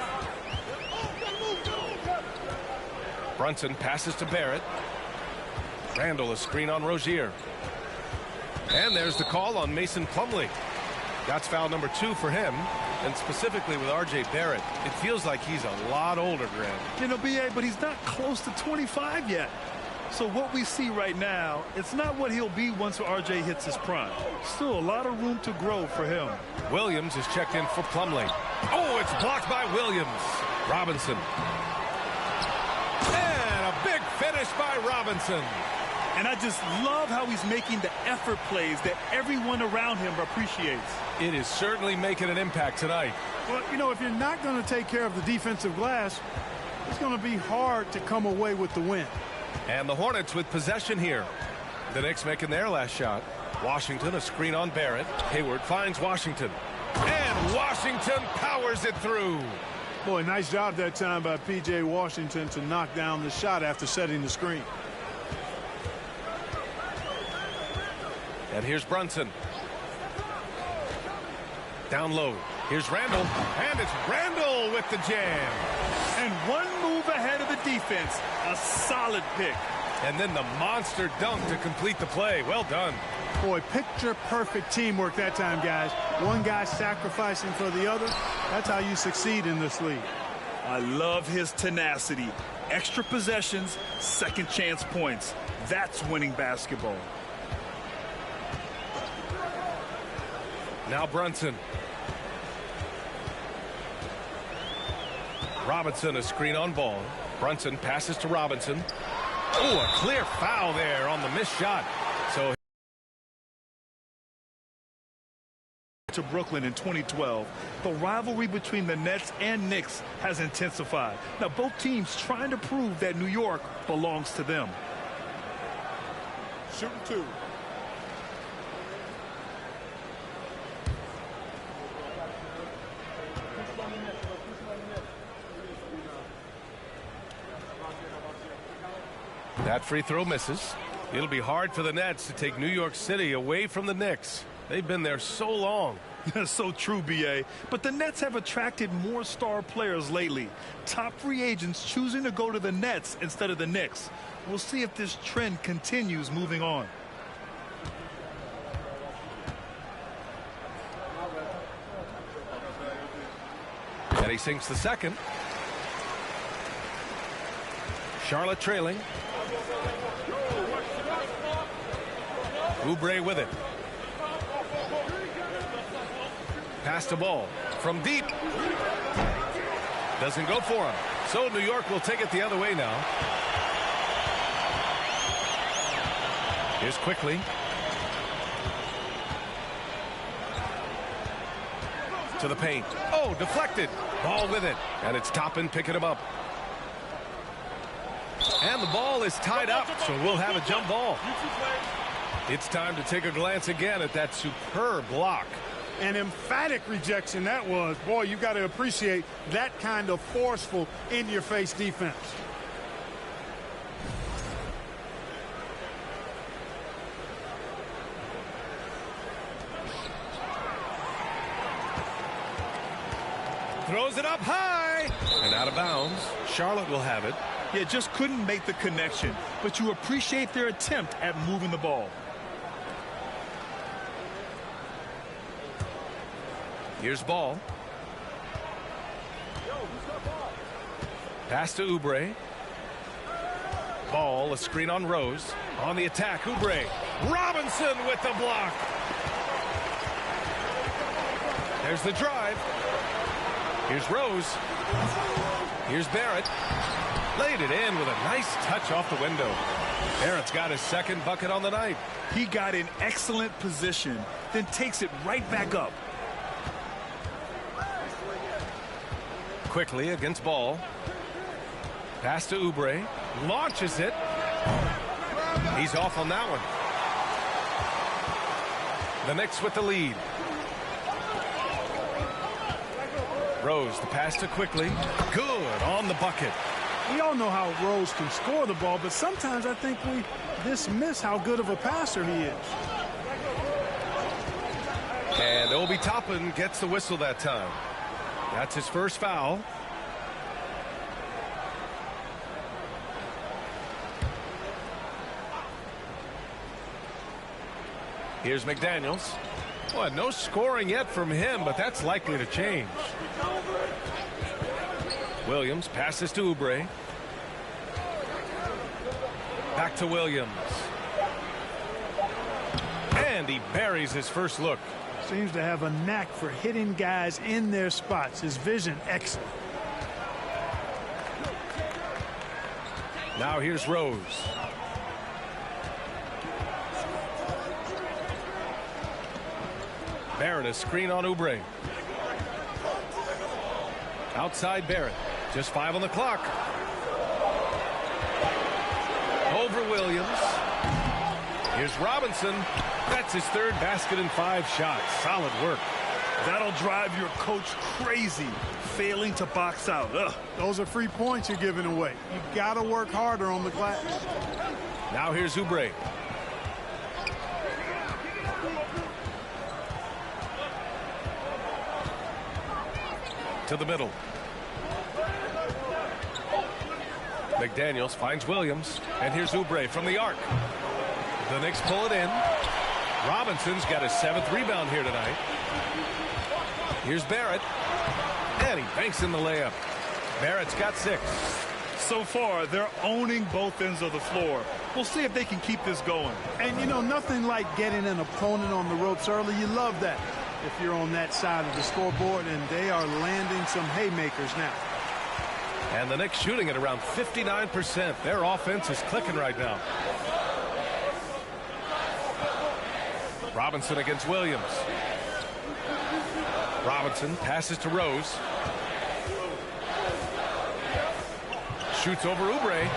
Brunson passes to Barrett. Randall, a screen on Rozier. And there's the call on Mason Plumlee. That's foul number 2 for him. And specifically with R.J. Barrett, it feels like he's a lot older, Grant. You know, B.A., but he's not close to 25 yet. So what we see right now, it's not what he'll be once R.J. hits his prime. Still a lot of room to grow for him. Williams is checked in for Plumlee. Oh, it's blocked by Williams. Robinson. And a big finish by Robinson. And I just love how he's making the effort plays that everyone around him appreciates. It is certainly making an impact tonight. Well, you know, if you're not going to take care of the defensive glass, it's going to be hard to come away with the win. And the Hornets with possession here. The Knicks making their last shot. Washington, a screen on Barrett. Hayward finds Washington. And Washington powers it through. Boy, nice job that time by P.J. Washington to knock down the shot after setting the screen. And here's Brunson. Down low. Here's Randall. And it's Randall with the jam. And one move ahead of the defense. A solid pick. And then the monster dunk to complete the play. Well done. Boy, picture-perfect teamwork that time, guys. One guy sacrificing for the other. That's how you succeed in this league. I love his tenacity. Extra possessions, second chance points. That's winning basketball. Now Brunson. Robinson, a screen on Ball. Brunson passes to Robinson. Oh, a clear foul there on the missed shot. So to Brooklyn in 2012, the rivalry between the Nets and Knicks has intensified. Now both teams trying to prove that New York belongs to them. Shooting 2. that free throw misses. It'll be hard for the Nets to take New York City away from the Knicks. They've been there so long. So true, B.A. But the Nets have attracted more star players lately. Top free agents choosing to go to the Nets instead of the Knicks. We'll see if this trend continues moving on. And he sinks the second. Charlotte trailing. Oubre with it. Pass the ball from deep. Doesn't go for him. So New York will take it the other way now. Here's quickly. To the paint. Oh, deflected. Ball with it. And it's Toppin picking him up. And the ball is tied up, so we'll have a jump ball. It's time to take a glance again at that superb block. An emphatic rejection that was. Boy, you got to appreciate that kind of forceful in-your-face defense. Throws it up high and out of bounds. Charlotte will have it. Yeah, just couldn't make the connection, but you appreciate their attempt at moving the ball. Here's ball. Pass to Oubre. Ball, a screen on Rose. On the attack, Oubre. Robinson with the block. There's the drive. Here's Rose. Here's Barrett. Laid it in with a nice touch off the window. Barrett's got his second bucket on the night. He got in excellent position, then takes it right back up. Quickly against ball. Pass to Oubre. Launches it. He's off on that one. The Knicks with the lead. Rose, the pass to Quickly. Good on the bucket. We all know how Rose can score the ball, but sometimes I think we dismiss how good of a passer he is. And Obi Toppin gets the whistle that time. That's his first foul. Here's McDaniels. Well, no scoring yet from him, but that's likely to change. Williams passes to Oubre. Back to Williams. And he buries his first look. Seems to have a knack for hitting guys in their spots. His vision excellent. Now here's Rose. Barrett, a screen on Oubre. Outside Barrett. Just 5 on the clock. Over Williams. Here's Robinson. That's his third basket in 5 shots. Solid work. That'll drive your coach crazy, failing to box out. Ugh. Those are free points you're giving away. You've got to work harder on the glass. Now here's Oubre. To the middle. McDaniels finds Williams. And here's Oubre from the arc. The Knicks pull it in. Robinson's got his 7th rebound here tonight. Here's Barrett. And he banks in the layup. Barrett's got 6. So far, they're owning both ends of the floor. We'll see if they can keep this going. And, you know, nothing like getting an opponent on the ropes early. You love that if you're on that side of the scoreboard, and they are landing some haymakers now. And the Knicks shooting at around 59%. Their offense is clicking right now. Robinson against Williams. Robinson passes to Rose. Shoots over Oubre.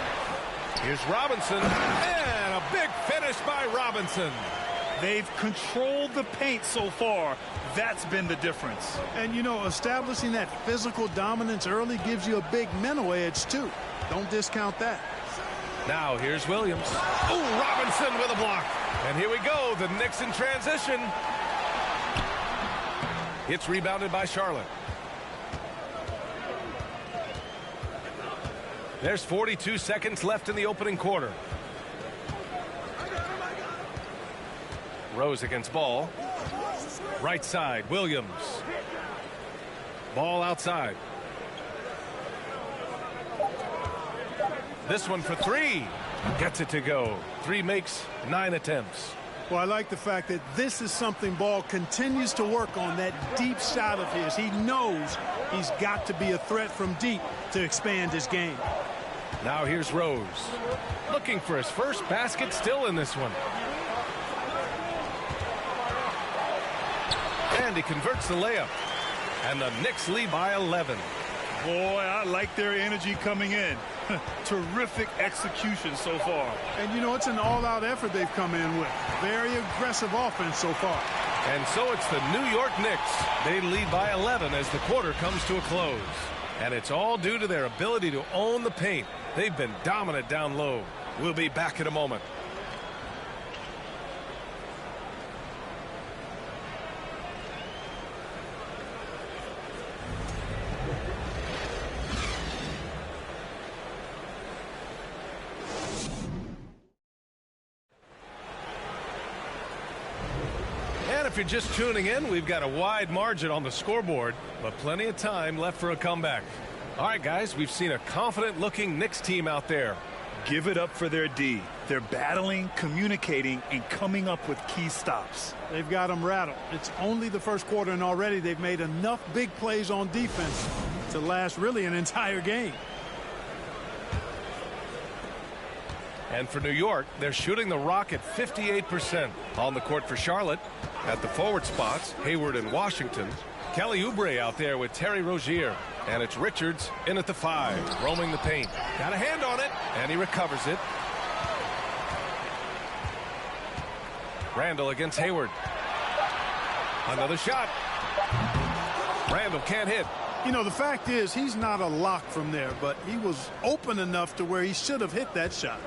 Here's Robinson. And a big finish by Robinson. They've controlled the paint so far. That's been the difference. And, you know, establishing that physical dominance early gives you a big mental edge, too. Don't discount that. Now here's Williams. Ooh, Robinson with a block. And here we go. The Knicks in transition. It's rebounded by Charlotte. There's 42 seconds left in the opening quarter. Rose against Ball. Right side, Williams. Ball outside. This one for three. Gets it to go. 3 makes 9 attempts. Well, I like the fact that this is something Ball continues to work on, that deep shot of his. He knows he's got to be a threat from deep to expand his game. Now here's Rose. Looking for his first basket, still in this one. And he converts the layup. And the Knicks lead by 11. Boy, I like their energy coming in. Terrific execution so far. And, you know, it's an all-out effort they've come in with. Very aggressive offense so far. And so it's the New York Knicks. They lead by 11 as the quarter comes to a close. And it's all due to their ability to own the paint. They've been dominant down low. We'll be back in a moment. If you're just tuning in, we've got a wide margin on the scoreboard, but plenty of time left for a comeback. All right, guys, we've seen a confident-looking Knicks team out there. Give it up for their D. They're battling, communicating, and coming up with key stops. They've got them rattled. It's only the first quarter, and already they've made enough big plays on defense to last really an entire game. And for New York, they're shooting the rock at 58%. On the court for Charlotte, at the forward spots, Hayward and Washington. Kelly Oubre out there with Terry Rozier. And it's Richards in at the 5, roaming the paint. Got a hand on it, and he recovers it. Randall against Hayward. Another shot. Randall can't hit. You know, the fact is he's not a lock from there, but he was open enough to where he should have hit that shot.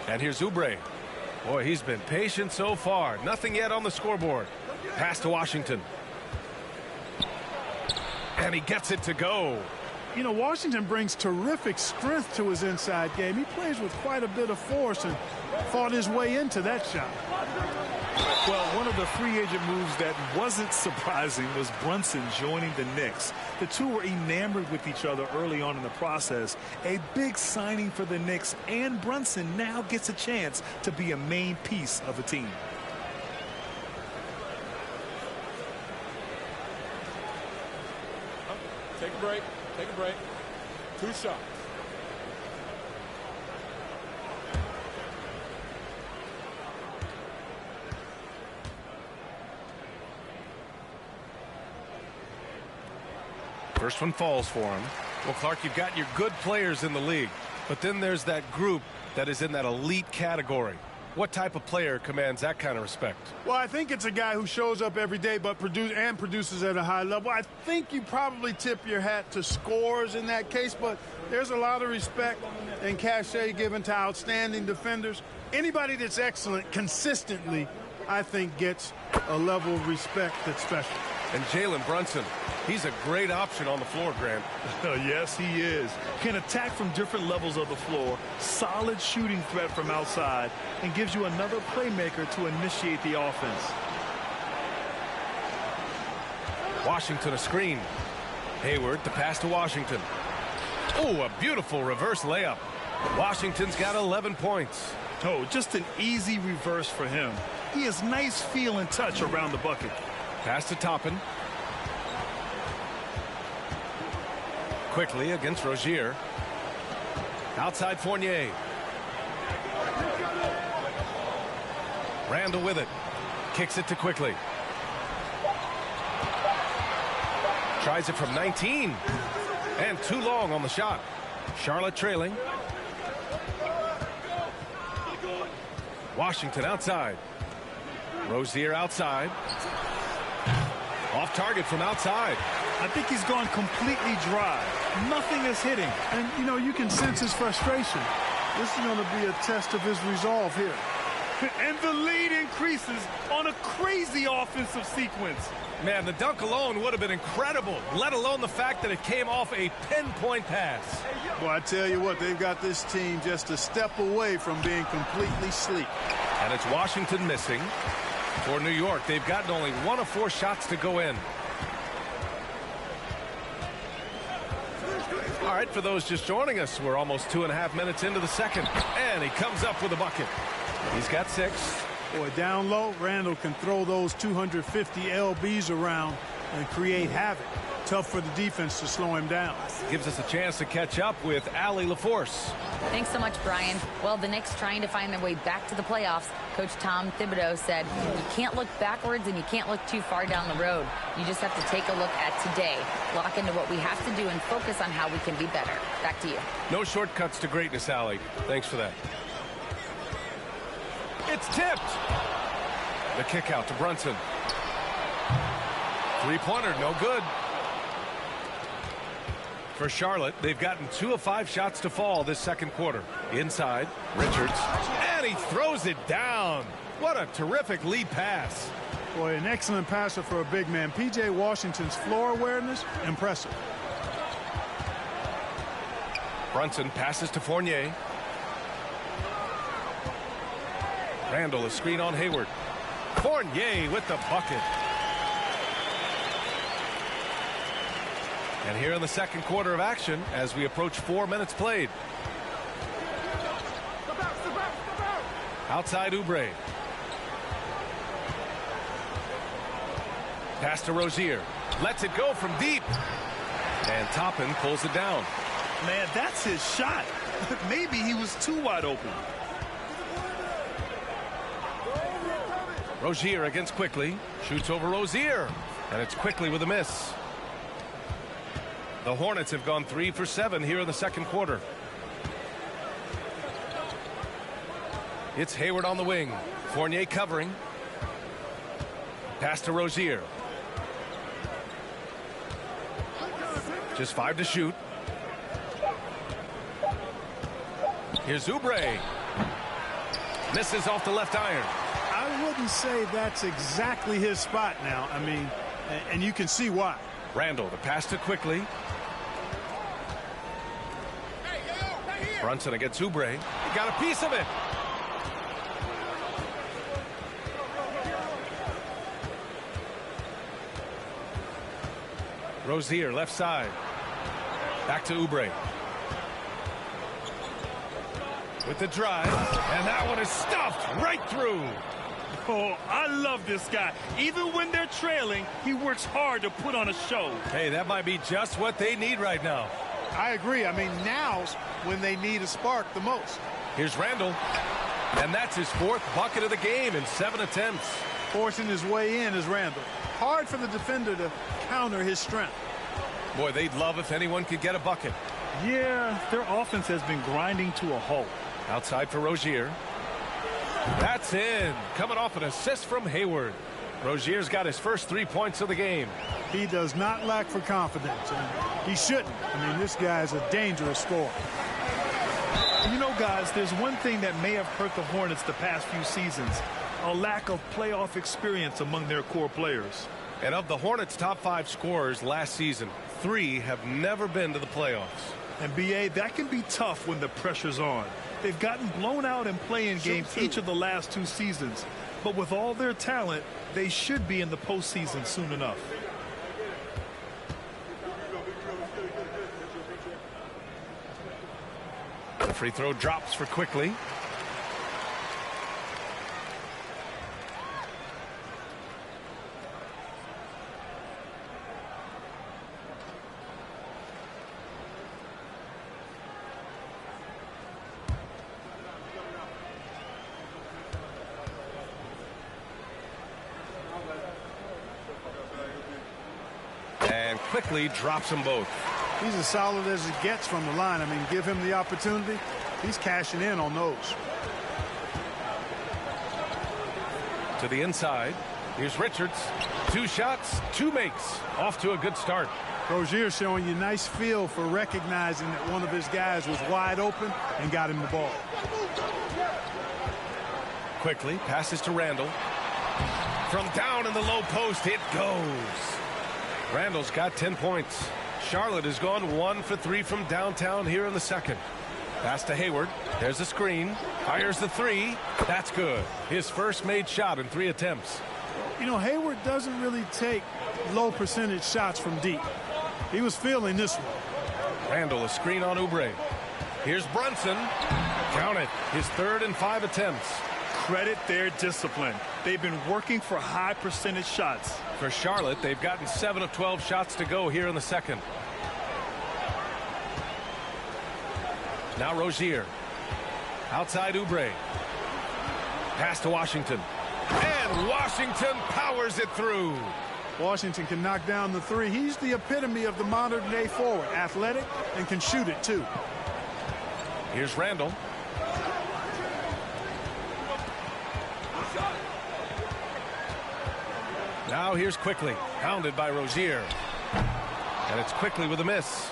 And here's Oubre. Boy, he's been patient so far. Nothing yet on the scoreboard. Pass to Washington. And he gets it to go. You know, Washington brings terrific strength to his inside game. He plays with quite a bit of force and fought his way into that shot. Well, one of the free agent moves that wasn't surprising was Brunson joining the Knicks. The two were enamored with each other early on in the process. A big signing for the Knicks, and Brunson now gets a chance to be a main piece of a team. Take a break. Take a break. 2 shots. First one falls for him. Well, Clark, you've got your good players in the league, but then there's that group that is in that elite category. What type of player commands that kind of respect? Well, I think it's a guy who shows up every day but produces at a high level. I think you probably tip your hat to scores in that case, but there's a lot of respect and cachet given to outstanding defenders. Anybody that's excellent consistently, I think, gets a level of respect that's special. And Jalen Brunson, he's a great option on the floor, Grant. Yes, he is. Can attack from different levels of the floor, solid shooting threat from outside, and gives you another playmaker to initiate the offense. Washington a screen. Hayward, the pass to Washington. Oh, a beautiful reverse layup. Washington's got 11 points. Oh, just an easy reverse for him. He has nice feel and touch around the bucket. Pass to Toppin. Quickly against Rozier. Outside Fournier. Randall with it. Kicks it to Quickly. Tries it from 19. And too long on the shot. Charlotte trailing. Washington outside. Rozier outside. Off target from outside. I think he's gone completely dry. Nothing is hitting. And, you know, you can sense his frustration. This is going to be a test of his resolve here. And the lead increases on a crazy offensive sequence. Man, the dunk alone would have been incredible, let alone the fact that it came off a pinpoint pass. Well, I tell you what, they've got this team just a step away from being completely sleek. And it's Washington missing. For New York, they've gotten only 1 of 4 shots to go in. All right, for those just joining us, we're almost 2.5 minutes into the second. And he comes up with a bucket. He's got 6. Boy, down low, Randall can throw those 250 LBs around and create havoc. Tough for the defense to slow him down. Gives us a chance to catch up with Allie LaForce. Thanks so much, Brian. Well, the Knicks trying to find their way back to the playoffs. Coach Tom Thibodeau said, you can't look backwards and you can't look too far down the road. You just have to take a look at today, lock into what we have to do and focus on how we can be better. Back to you. No shortcuts to greatness, Allie. Thanks for that. It's tipped. The kick out to Brunson. Three-pointer, no good. For Charlotte, they've gotten 2 of 5 shots to fall this second quarter. Inside, Richards, and he throws it down. What a terrific lead pass. Boy, an excellent passer for a big man. P.J. Washington's floor awareness, impressive. Brunson passes to Fournier. Randall, a screen on Hayward. Fournier with the bucket. And here in the second quarter of action, as we approach 4 minutes played. Outside Oubre. Pass to Rozier. Lets it go from deep. And Toppin pulls it down. Man, that's his shot. Maybe he was too wide open. Rozier against Quickly. Shoots over Rozier. And it's Quickly with a miss. The Hornets have gone 3 for 7 here in the second quarter. It's Hayward on the wing. Fournier covering. Pass to Rozier. Just 5 to shoot. Here's Oubre. Misses off the left iron. I wouldn't say that's exactly his spot now. I mean, and you can see why. Randall, the pass to Quickly. Brunson against Oubre. He got a piece of it. Rozier, left side. Back to Oubre. With the drive. And that one is stuffed right through. Oh, I love this guy. Even when they're trailing, he works hard to put on a show. Hey, that might be just what they need right now. I agree. I mean, now's when they need a spark the most. Here's Randall. And that's his 4th bucket of the game in 7 attempts. Forcing his way in is Randall. Hard for the defender to counter his strength. Boy, they'd love if anyone could get a bucket. Yeah, their offense has been grinding to a halt. Outside for Rozier. That's in. Coming off an assist from Hayward. Rozier's got his first 3 points of the game. He does not lack for confidence, and he shouldn't. I mean, this guy's a dangerous scorer. You know, guys, there's one thing that may have hurt the Hornets the past few seasons. A lack of playoff experience among their core players. And of the Hornets' top 5 scorers last season, 3 have never been to the playoffs. And, B.A., that can be tough when the pressure's on. They've gotten blown out in play-in games each of the last 2 seasons. But with all their talent, they should be in the postseason soon enough. The free throw drops for Quickly. And Quickly drops them both. He's as solid as it gets from the line. I mean, give him the opportunity. He's cashing in on those. To the inside. Here's Richards. 2 shots, 2 makes. Off to a good start. Rozier showing you nice feel for recognizing that one of his guys was wide open and got him the ball. Quickly passes to Randall. From down in the low post, it goes. Randall's got 10 points. Charlotte has gone 1 for 3 from downtown here in the second. Pass to Hayward. There's a screen. Fires the three. That's good. His first made shot in 3 attempts. You know, Hayward doesn't really take low percentage shots from deep. He was feeling this one. Randall, a screen on Oubre. Here's Brunson. Count it. His 3rd and 5 attempts. Credit their discipline. They've been working for high percentage shots. For Charlotte, they've gotten 7 of 12 shots to go here in the second. Now Rozier. Outside Oubre. Pass to Washington. And Washington powers it through. Washington can knock down the three. He's the epitome of the modern day forward. Athletic and can shoot it too. Here's Randall. Now here's Quickly. Pounded by Rozier. And it's Quickly with a miss.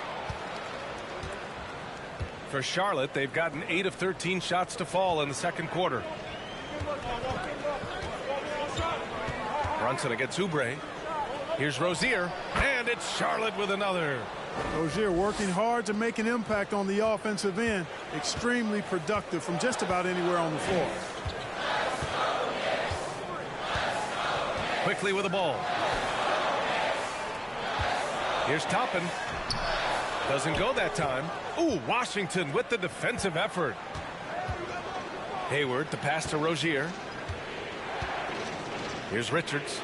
For Charlotte, they've gotten 8 of 13 shots to fall in the second quarter. Brunson against Oubre. Here's Rozier. And it's Charlotte with another. Rozier working hard to make an impact on the offensive end. Extremely productive from just about anywhere on the floor. Quickly with the ball. Here's Toppin. Doesn't go that time. Ooh, Washington with the defensive effort. Hayward to pass to Rozier. Here's Richards.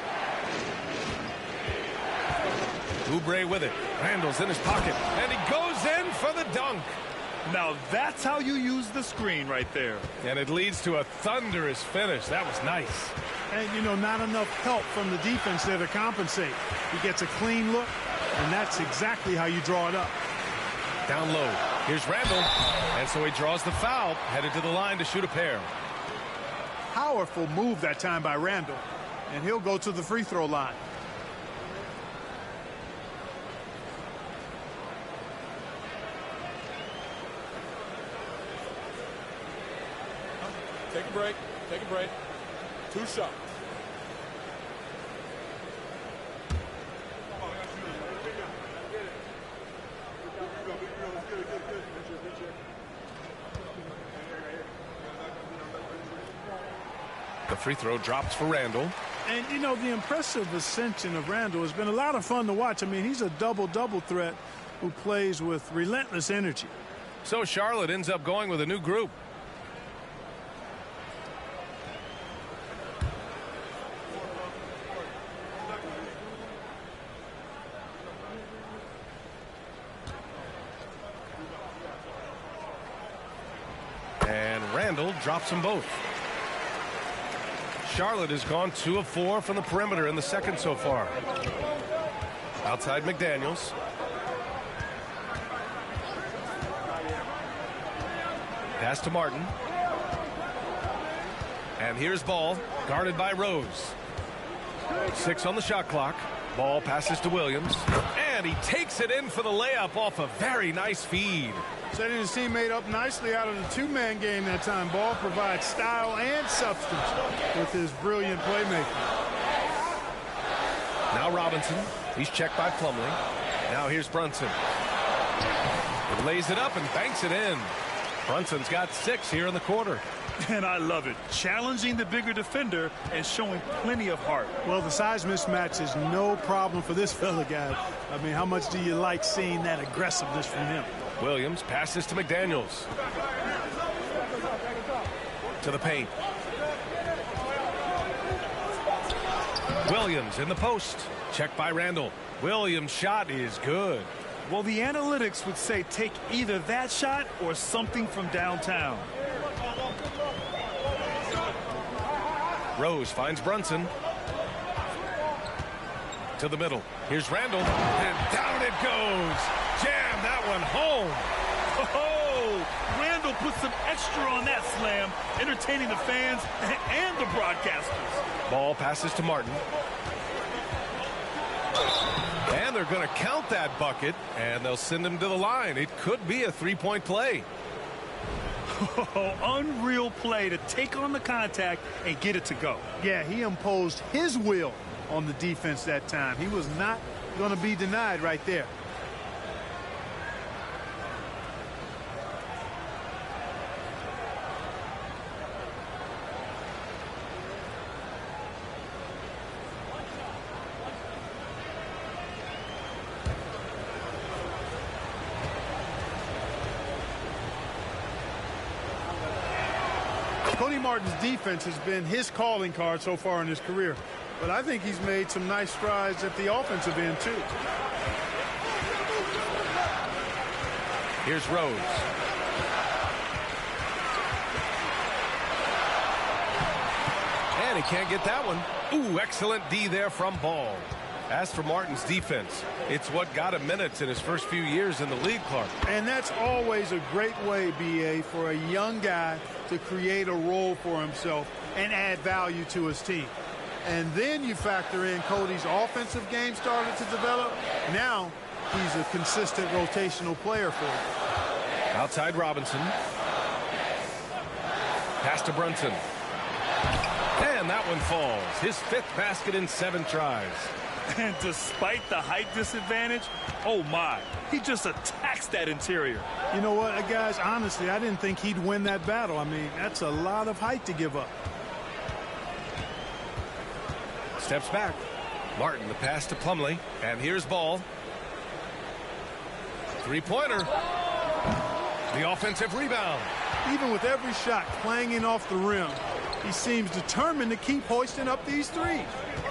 Oubre with it. Randall's in his pocket. And he goes in for the dunk. Now that's how you use the screen right there. And it leads to a thunderous finish. That was nice. And, you know, not enough help from the defense there to compensate. He gets a clean look, and that's exactly how you draw it up. Down low. Here's Randall. And so he draws the foul, headed to the line to shoot a pair. Powerful move that time by Randall. And he'll go to the free throw line. Take a break. Take a break. 2 shots. The free throw drops for Randall. And, you know, the impressive ascension of Randall has been a lot of fun to watch. I mean, he's a double-double threat who plays with relentless energy. So Charlotte ends up going with a new group. And Randall drops them both. Charlotte has gone 2 of 4 from the perimeter in the second so far. Outside McDaniels. Pass to Martin. And here's Ball, guarded by Rose. 6 on the shot clock. Ball passes to Williams. And he takes it in for the layup off a very nice feed. Setting his teammate up nicely out of the two-man game that time. Ball provides style and substance with his brilliant playmaking. Now Robinson. He's checked by Plumlee. Now here's Brunson. He lays it up and banks it in. Brunson's got 6 here in the quarter. And I love it. Challenging the bigger defender and showing plenty of heart. Well, the size mismatch is no problem for this fella, guy. I mean, how much do you like seeing that aggressiveness from him? Williams passes to McDaniels. To the paint. Williams in the post. Checked by Randall. Williams' shot is good. Well, the analytics would say take either that shot or something from downtown. Rose finds Brunson. To the middle. Here's Randall. And down it goes. Jam that one home. Oh, Randall put some extra on that slam, entertaining the fans and the broadcasters. Ball passes to Martin. And they're going to count that bucket, and they'll send him to the line. It could be a 3-point play. Unreal play to take on the contact and get it to go. Yeah, he imposed his will on the defense that time. He was not going to be denied right there. Cody Martin's defense has been his calling card so far in his career. But I think he's made some nice strides at the offensive end, too. Here's Rose. And he can't get that one. Ooh, excellent D there from Ball. As for Martin's defense, it's what got him minutes in his first few years in the league, Clark. And that's always a great way, B.A., for a young guy to create a role for himself and add value to his team. And then you factor in Cody's offensive game started to develop. Now he's a consistent rotational player for you. Outside Robinson. Pass to Brunson. And that one falls. His 5th basket in 7 tries. And despite the height disadvantage, oh my, he just attacks that interior. You know what, guys, honestly, I didn't think he'd win that battle. I mean, that's a lot of height to give up. Steps back. Martin, the pass to Plumlee. And here's Ball. 3-pointer. The offensive rebound. Even with every shot clanging off the rim, he seems determined to keep hoisting up these threes.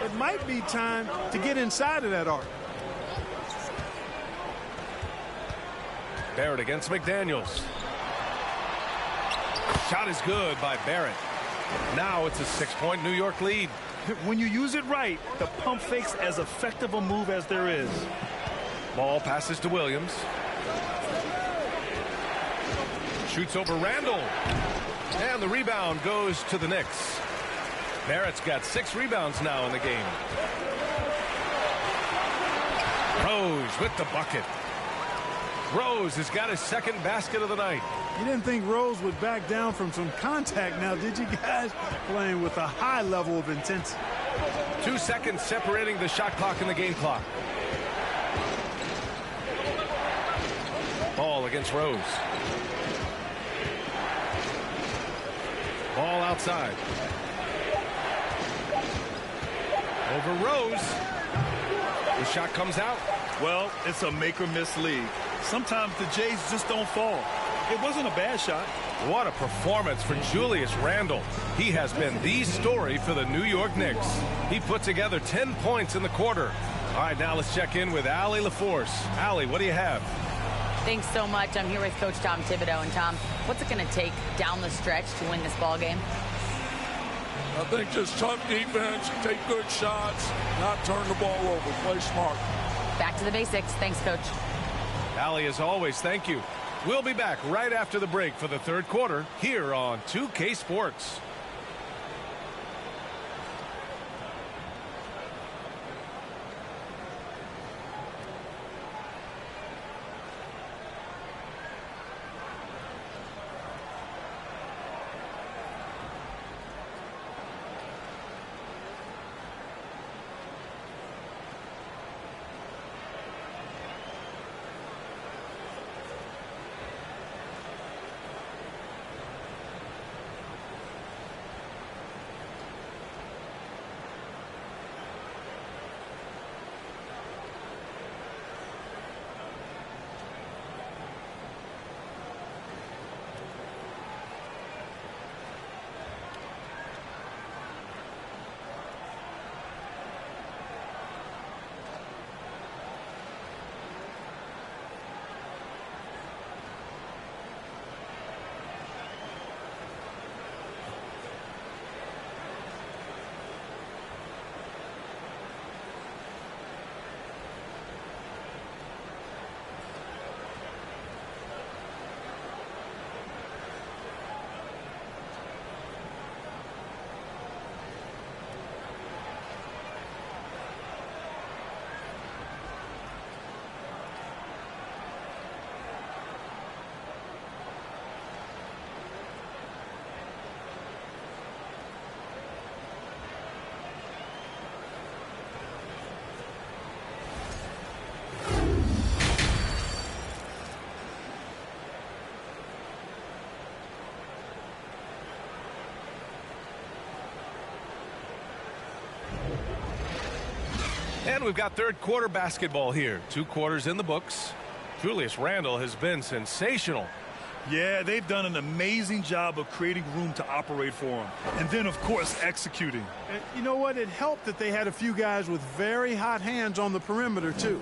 It might be time to get inside of that arc. Barrett against McDaniels. Shot is good by Barrett. Now it's a 6-point New York lead. When you use it right, the pump fake's as effective a move as there is. Ball passes to Williams. Shoots over Randall. And the rebound goes to the Knicks. Barrett's got 6 rebounds now in the game. Rose with the bucket. Rose has got his 2nd basket of the night. You didn't think Rose would back down from some contact now, did you guys? Playing with a high level of intensity. 2 seconds separating the shot clock and the game clock. Ball against Rose. Ball outside. Over Rose. The shot comes out. Well, it's a make or miss league. Sometimes the Jays just don't fall. It wasn't a bad shot. What a performance for Julius Randle. He has been the story for the New York Knicks. He put together 10 points in the quarter. All right, now let's check in with Allie LaForce. Allie, what do you have? Thanks so much. I'm here with Coach Tom Thibodeau. And Tom, what's it going to take down the stretch to win this ball game? I think just tough defense, take good shots, not turn the ball over, play smart. Back to the basics. Thanks, Coach. Allie, as always, thank you. We'll be back right after the break for the 3rd quarter here on 2K Sports. And we've got third quarter basketball here. 2 quarters in the books. Julius Randle has been sensational. Yeah, they've done an amazing job of creating room to operate for him. And then, of course, executing. And you know what? It helped that they had a few guys with very hot hands on the perimeter, too.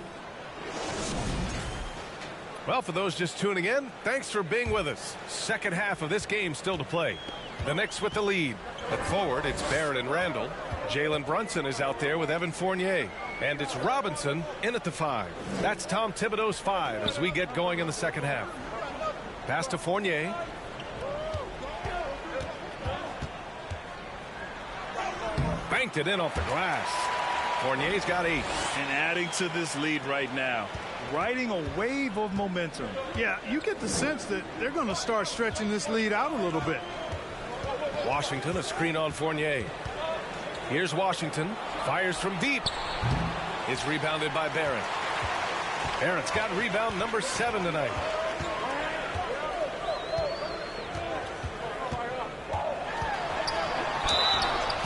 Well, for those just tuning in, thanks for being with us. Second half of this game still to play. The Knicks with the lead. At forward, it's Barrett and Randall. Jalen Brunson is out there with Evan Fournier. And it's Robinson in at the 5. That's Tom Thibodeau's 5 as we get going in the second half. Pass to Fournier. Banked it in off the glass. Fournier's got 8. And adding to this lead right now. Riding a wave of momentum. Yeah, you get the sense that they're going to start stretching this lead out a little bit. Washington, a screen on Fournier. Here's Washington. Fires from deep. It's rebounded by Barrett. Barrett's got rebound number 7 tonight.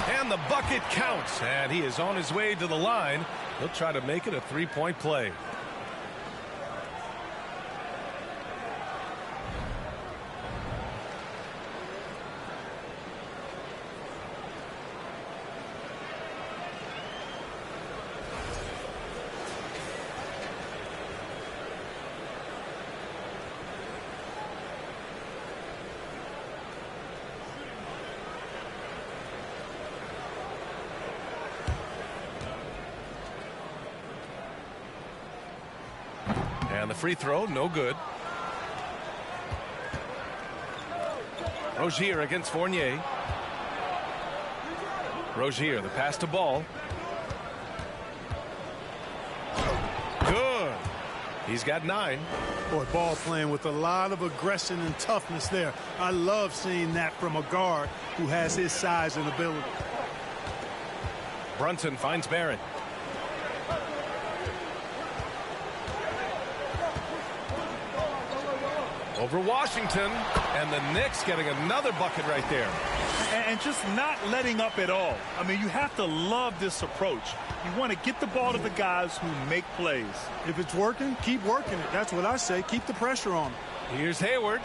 And the bucket counts. And he is on his way to the line. He'll try to make it a 3-point play. And the free throw, no good. Rozier against Fournier. Rozier, the pass to Ball. Good. He's got 9. Boy, Ball playing with a lot of aggression and toughness there. I love seeing that from a guard who has his size and ability. Brunson finds Barrett. Over Washington, and the Knicks getting another bucket right there. And just not letting up at all. I mean, you have to love this approach. You want to get the ball to the guys who make plays. If it's working, keep working it. That's what I say. Keep the pressure on them. Here's Hayward.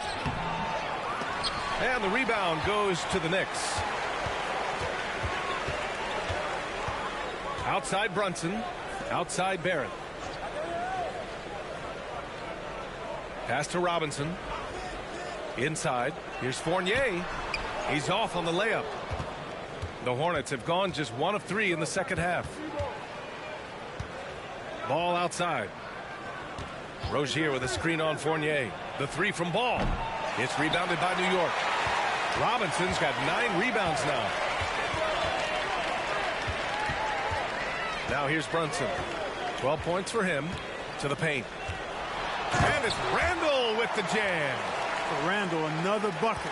And the rebound goes to the Knicks. Outside Brunson. Outside Barrett. Pass to Robinson. Inside. Here's Fournier. He's off on the layup. The Hornets have gone just 1 of 3 in the second half. Ball outside. Rozier with a screen on Fournier. The 3 from Ball. It's rebounded by New York. Robinson's got 9 rebounds now. Now here's Brunson. 12 points for him. To the paint. And it's Randle with the jam. For Randle, another bucket.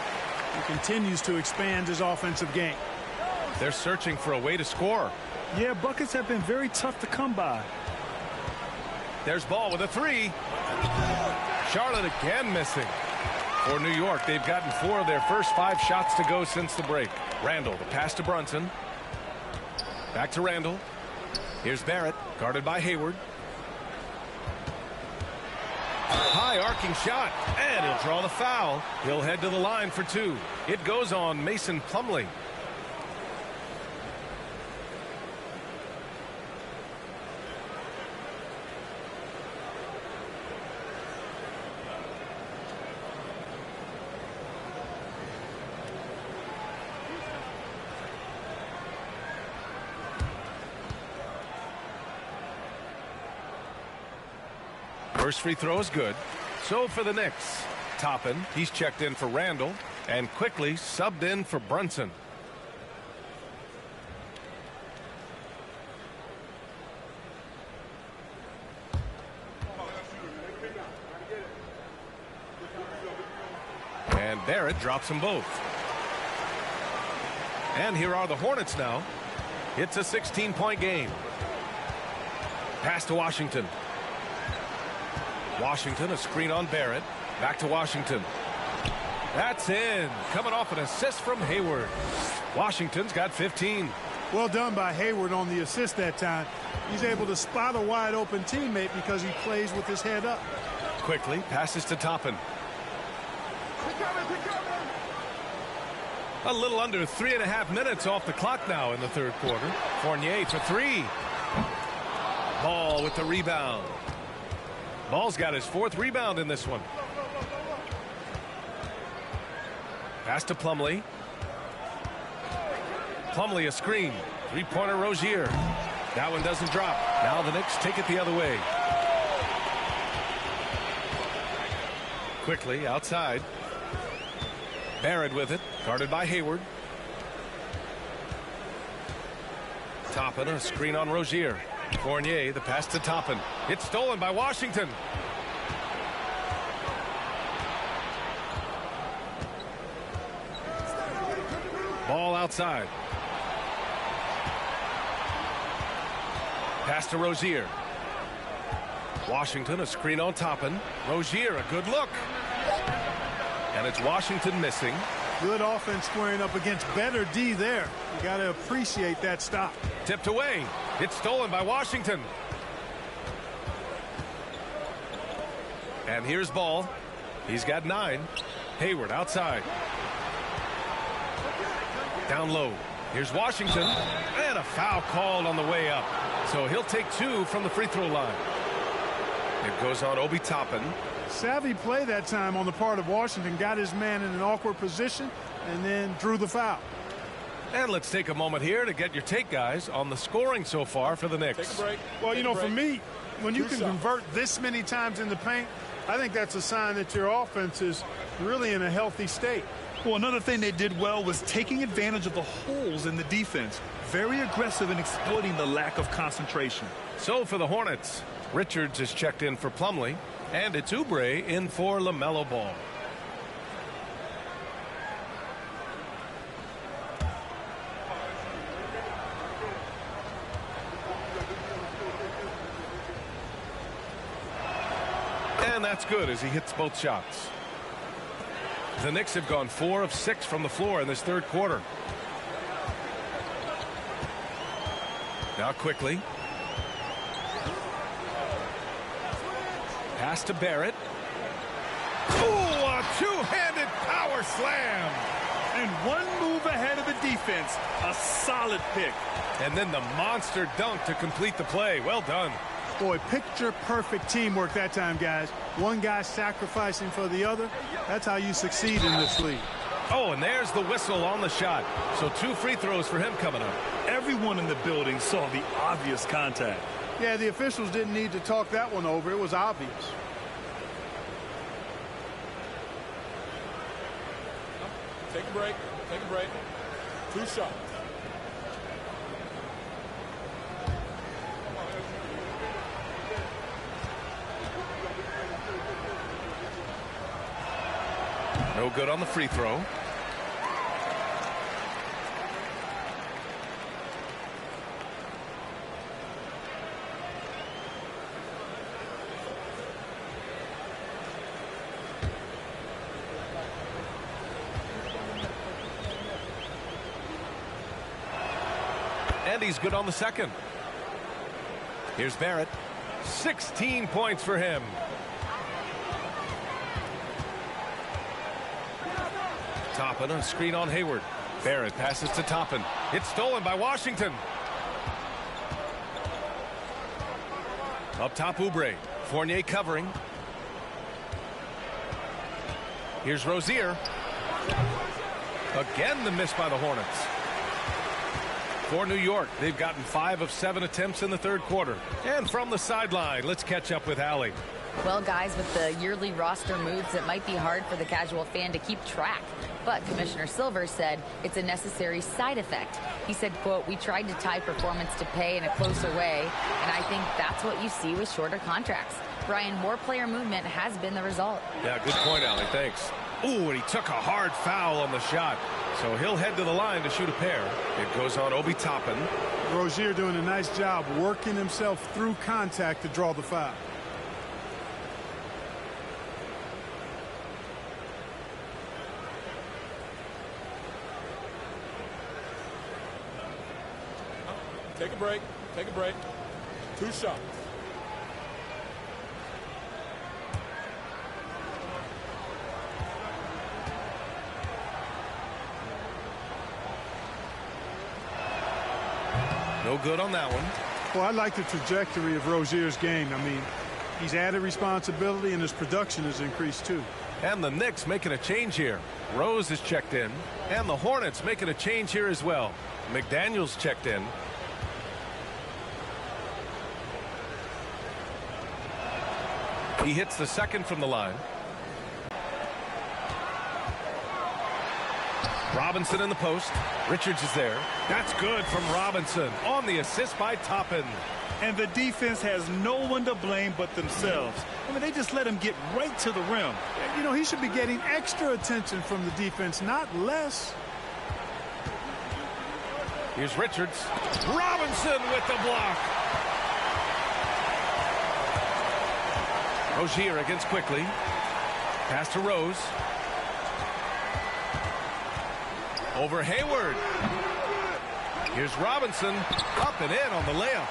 He continues to expand his offensive game. They're searching for a way to score. Yeah, buckets have been very tough to come by. There's Ball with a 3. Charlotte again missing. For New York, they've gotten 4 of their first 5 shots to go since the break. Randle, the pass to Brunson. Back to Randle. Here's Barrett, guarded by Hayward. High arcing shot, and he'll draw the foul. He'll head to the line for 2. It goes on Mason Plumlee. First free throw is good. So for the Knicks, Toppin, he's checked in for Randle, and quickly subbed in for Brunson. And Barrett drops them both. And here are the Hornets now. It's a 16-point game. Pass to Washington. Washington, a screen on Barrett. Back to Washington. That's in. Coming off an assist from Hayward. Washington's got 15. Well done by Hayward on the assist that time. He's able to spot a wide open teammate because he plays with his head up. Quickly passes to Toppin. A little under 3.5 minutes off the clock now in the third quarter. Fournier for three. Ball with the rebound. Ball's got his 4th rebound in this one. Pass to Plumlee. Plumlee a screen. Three-pointer Rozier. That one doesn't drop. Now the Knicks take it the other way. Quickly outside. Barrett with it. Guarded by Hayward. Toppin a screen on Rozier. Fournier the pass to Toppin. It's stolen by Washington. Ball outside. Pass to Rozier. Washington a screen on Toppin. Rozier a good look. And it's Washington missing. Good offense squaring up against better D there. You got to appreciate that stop. Tipped away. It's stolen by Washington. And here's Ball. He's got 9. Hayward outside. Down low. Here's Washington. And a foul called on the way up. So he'll take 2 from the free throw line. It goes on Obi Toppin. Savvy play that time on the part of Washington. Got his man in an awkward position and then drew the foul. And let's take a moment here to get your take, guys, on the scoring so far for the Knicks. Take a break. Well, you know, for me, when you Two can shots. convert this many times in the paint, I think that's a sign that your offense is really in a healthy state. Well, another thing they did well was taking advantage of the holes in the defense. Very aggressive in exploiting the lack of concentration. So for the Hornets, Richards is checked in for Plumlee, and it's Oubre in for LaMelo Ball. And that's good as he hits both shots. The Knicks have gone 4 of 6 from the floor in this third quarter. Now quickly. Pass to Barrett. Ooh, a two-handed power slam. And one move ahead of the defense. A solid pick. And then the monster dunk to complete the play. Well done. Boy, picture-perfect teamwork that time, guys. One guy sacrificing for the other. That's how you succeed in this league. Oh, and there's the whistle on the shot. So 2 free throws for him coming up. Everyone in the building saw the obvious contact. Yeah, the officials didn't need to talk that one over. It was obvious. Take a break. Take a break. 2 shots. No good on the free throw. And he's good on the second. Here's Barrett. 16 points for him. Toppin, a screen on Hayward. Barrett passes to Toppin. It's stolen by Washington. Up top, Oubre. Fournier covering. Here's Rozier. Again, the miss by the Hornets. For New York, they've gotten 5 of 7 attempts in the third quarter. And from the sideline, let's catch up with Allie. Well, guys, with the yearly roster moves, it might be hard for the casual fan to keep track. But Commissioner Silver said it's a necessary side effect. He said, quote, "We tried to tie performance to pay in a closer way, and I think that's what you see with shorter contracts." Brian, more player movement has been the result. Yeah, good point, Allie. Thanks. Ooh, and he took a hard foul on the shot. So he'll head to the line to shoot a pair. It goes on Obi Toppin. Rozier doing a nice job working himself through contact to draw the foul. Take a break. Take a break. 2 shots. No good on that one. Well, I like the trajectory of Rozier's game. I mean, he's added responsibility and his production has increased too. And the Knicks making a change here. Rose is checked in. And the Hornets making a change here as well. McDaniels checked in. He hits the second from the line. Robinson in the post. Richards is there. That's good from Robinson on the assist by Toppin. And the defense has no one to blame but themselves. I mean, they just let him get right to the rim. You know, he should be getting extra attention from the defense, not less. Here's Richards. Robinson with the block. Rozier against Quickly. Pass to Rose. Over Hayward. Here's Robinson. Up and in on the layup.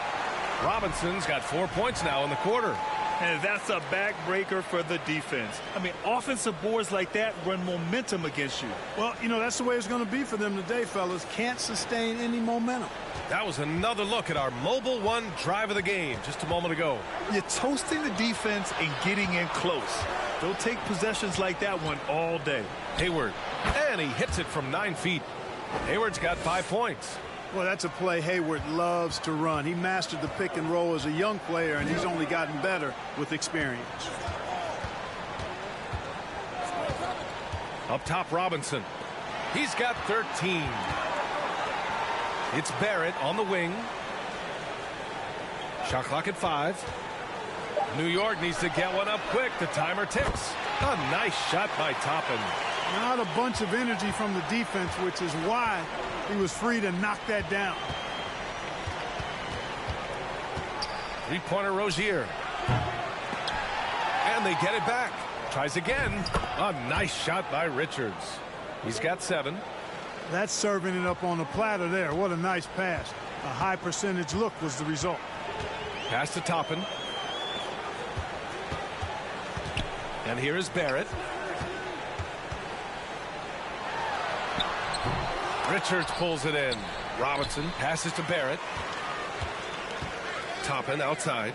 Robinson's got 4 points now in the quarter. And that's a backbreaker for the defense. I mean, offensive boards like that run momentum against you. Well, you know, that's the way it's going to be for them today, fellas. Can't sustain any momentum. That was another look at our Mobile One drive of the game just a moment ago. You're toasting the defense and getting in close. They'll take possessions like that one all day. Hayward, and he hits it from 9 feet. Hayward's got 5 points. Well, that's a play Hayward loves to run. He mastered the pick and roll as a young player, and he's only gotten better with experience. Up top, Robinson. He's got 13. It's Barrett on the wing. Shot clock at 5. New York needs to get one up quick. The timer ticks. A nice shot by Toppin. Not a bunch of energy from the defense, which is why he was free to knock that down. Three-pointer Rozier. And they get it back. Tries again. A nice shot by Richards. He's got 7. That's serving it up on the platter there. What a nice pass. A high percentage look was the result. Pass to Toppin. And here is Barrett. Richards pulls it in. Robinson passes to Barrett. Toppin outside.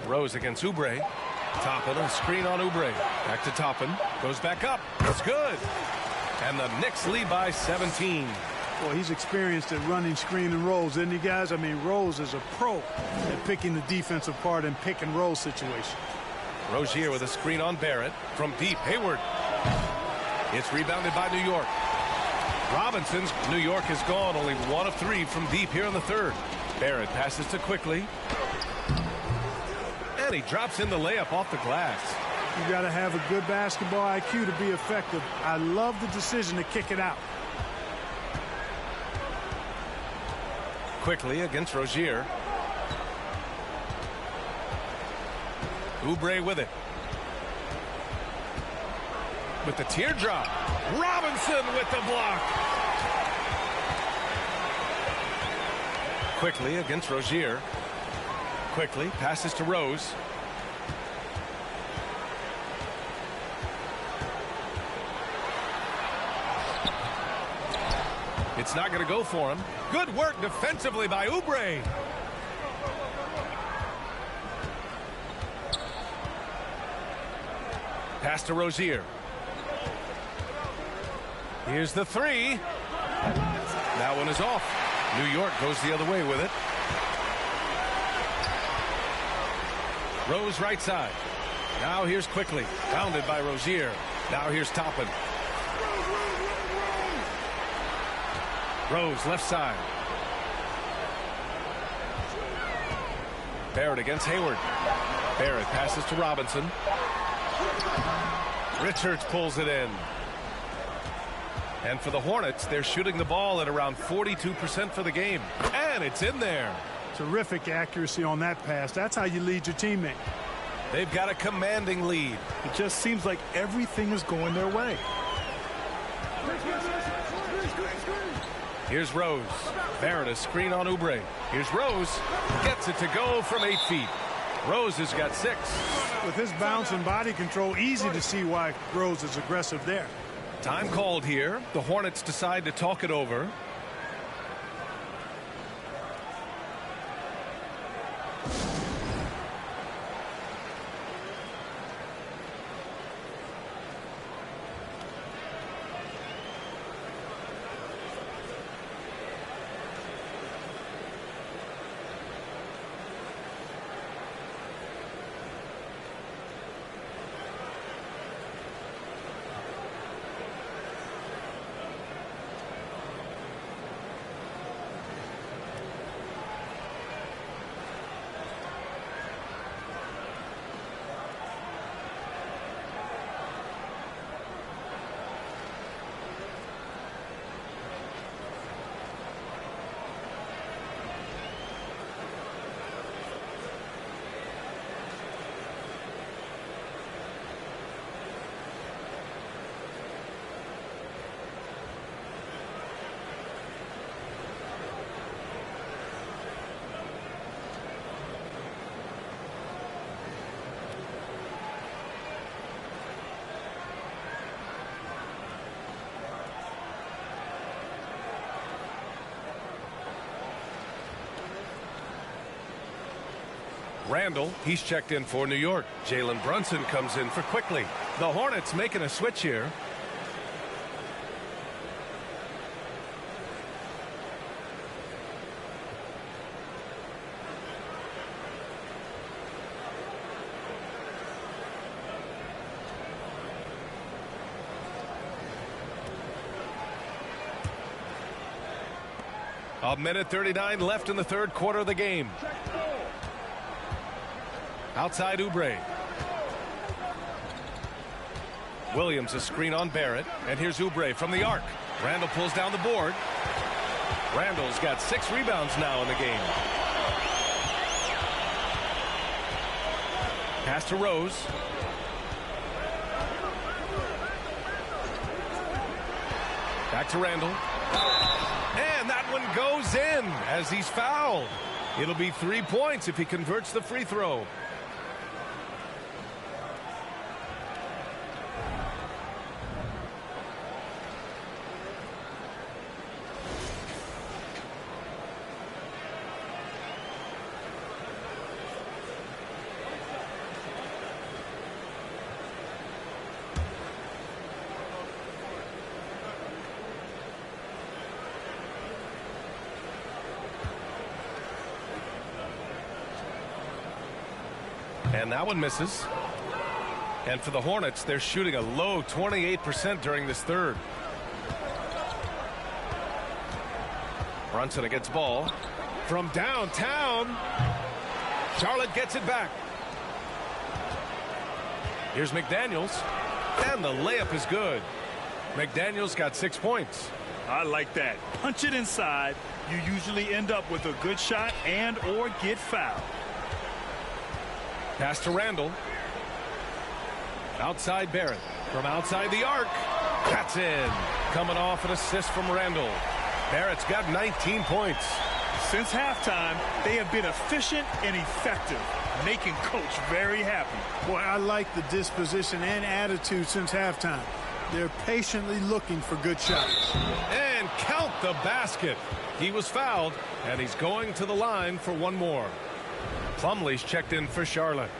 Rose against Oubre. Toppin, a screen on Oubre. Back to Toppin. Goes back up. It's good. And the Knicks lead by 17. Well, he's experienced at running screen and rolls, isn't he, guys? I mean, Rose is a pro at picking the defense apart in pick and roll situations. Rozier with a screen on Barrett. From deep, Hayward. It's rebounded by New York. Robinson's New York is gone. Only 1 of 3 from deep here in the third. Barrett passes to Quickly. And he drops in the layup off the glass. You got to have a good basketball IQ to be effective. I love the decision to kick it out. Quickly against Rozier. Oubre with it. With the teardrop. Robinson with the block. Quickly against Rozier. Quickly passes to Rose. It's not going to go for him. Good work defensively by Oubre. Pass to Rozier. Here's the 3. That one is off. New York goes the other way with it. Rose right side. Now here's Quickly. Bounded by Rozier. Now here's Toppin. Rose left side. Barrett against Hayward. Barrett passes to Robinson. Richards pulls it in. And for the Hornets, they're shooting the ball at around 42% for the game. And it's in there. Terrific accuracy on that pass. That's how you lead your teammate. They've got a commanding lead. It just seems like everything is going their way. Here's Rose. Barrett, a screen on Oubre. Here's Rose. Gets it to go from 8 feet. Rose has got 6. With his bounce and body control, easy to see why Rose is aggressive there. Time called here. The Hornets decide to talk it over. Randall, he's checked in for New York. Jalen Brunson comes in for Quickly. The Hornets making a switch here. A minute 39 left in the third quarter of the game. Outside Oubre. Williams a screen on Barrett. And here's Oubre from the arc. Randall pulls down the board. Randall's got 6 rebounds now in the game. Pass to Rose. Back to Randall. And that one goes in as he's fouled. It'll be 3 points if he converts the free throw. And that one misses. And for the Hornets, they're shooting a low 28% during this third. Brunson gets ball from downtown. Charlotte gets it back. Here's McDaniels. And the layup is good. McDaniels got 6 points. I like that. Punch it inside. You usually end up with a good shot and or get fouled. Pass to Randall. Outside Barrett. From outside the arc. That's in. Coming off an assist from Randall. Barrett's got 19 points. Since halftime, they have been efficient and effective, making Coach very happy. Boy, I like the disposition and attitude since halftime. They're patiently looking for good shots. And count the basket. He was fouled, and he's going to the line for one more. Plumlee's checked in for Charlotte.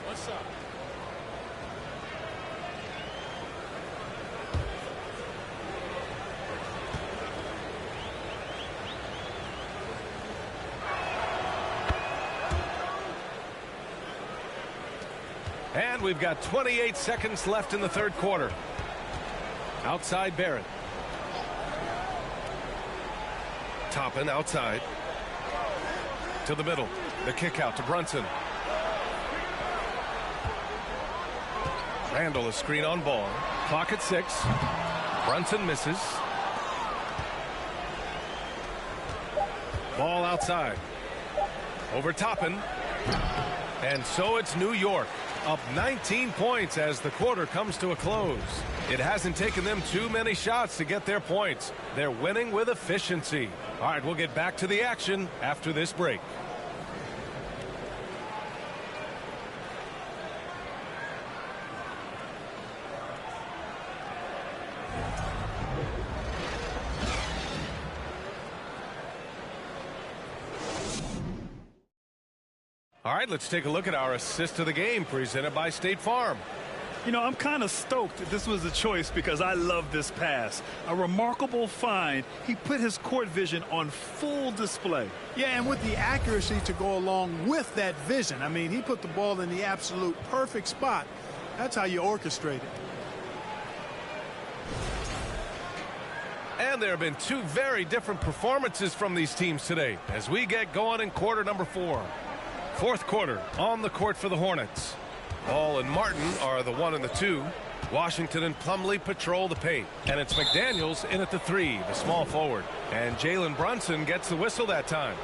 What's up? And we've got 28 seconds left in the third quarter. Outside Barrett. Toppin outside. To the middle. The kick out to Brunson. Randall, a screen on ball. Clock at 6. Brunson misses. Ball outside. Over Toppin. And so it's New York, up 19 points as the quarter comes to a close. It hasn't taken them too many shots to get their points. They're winning with efficiency. All right, we'll get back to the action after this break. All right, let's take a look at our assist of the game presented by State Farm. You know, I'm kind of stoked that this was a choice because I love this pass. A remarkable find. He put his court vision on full display. Yeah, and with the accuracy to go along with that vision. I mean, he put the ball in the absolute perfect spot. That's how you orchestrate it. And there have been two very different performances from these teams today as we get going in quarter number 4. Fourth quarter on the court for the Hornets. Ball and Martin are the 1 and the 2. Washington and Plumlee patrol the paint. And it's McDaniels in at the 3, the small forward. And Jalen Brunson gets the whistle that time.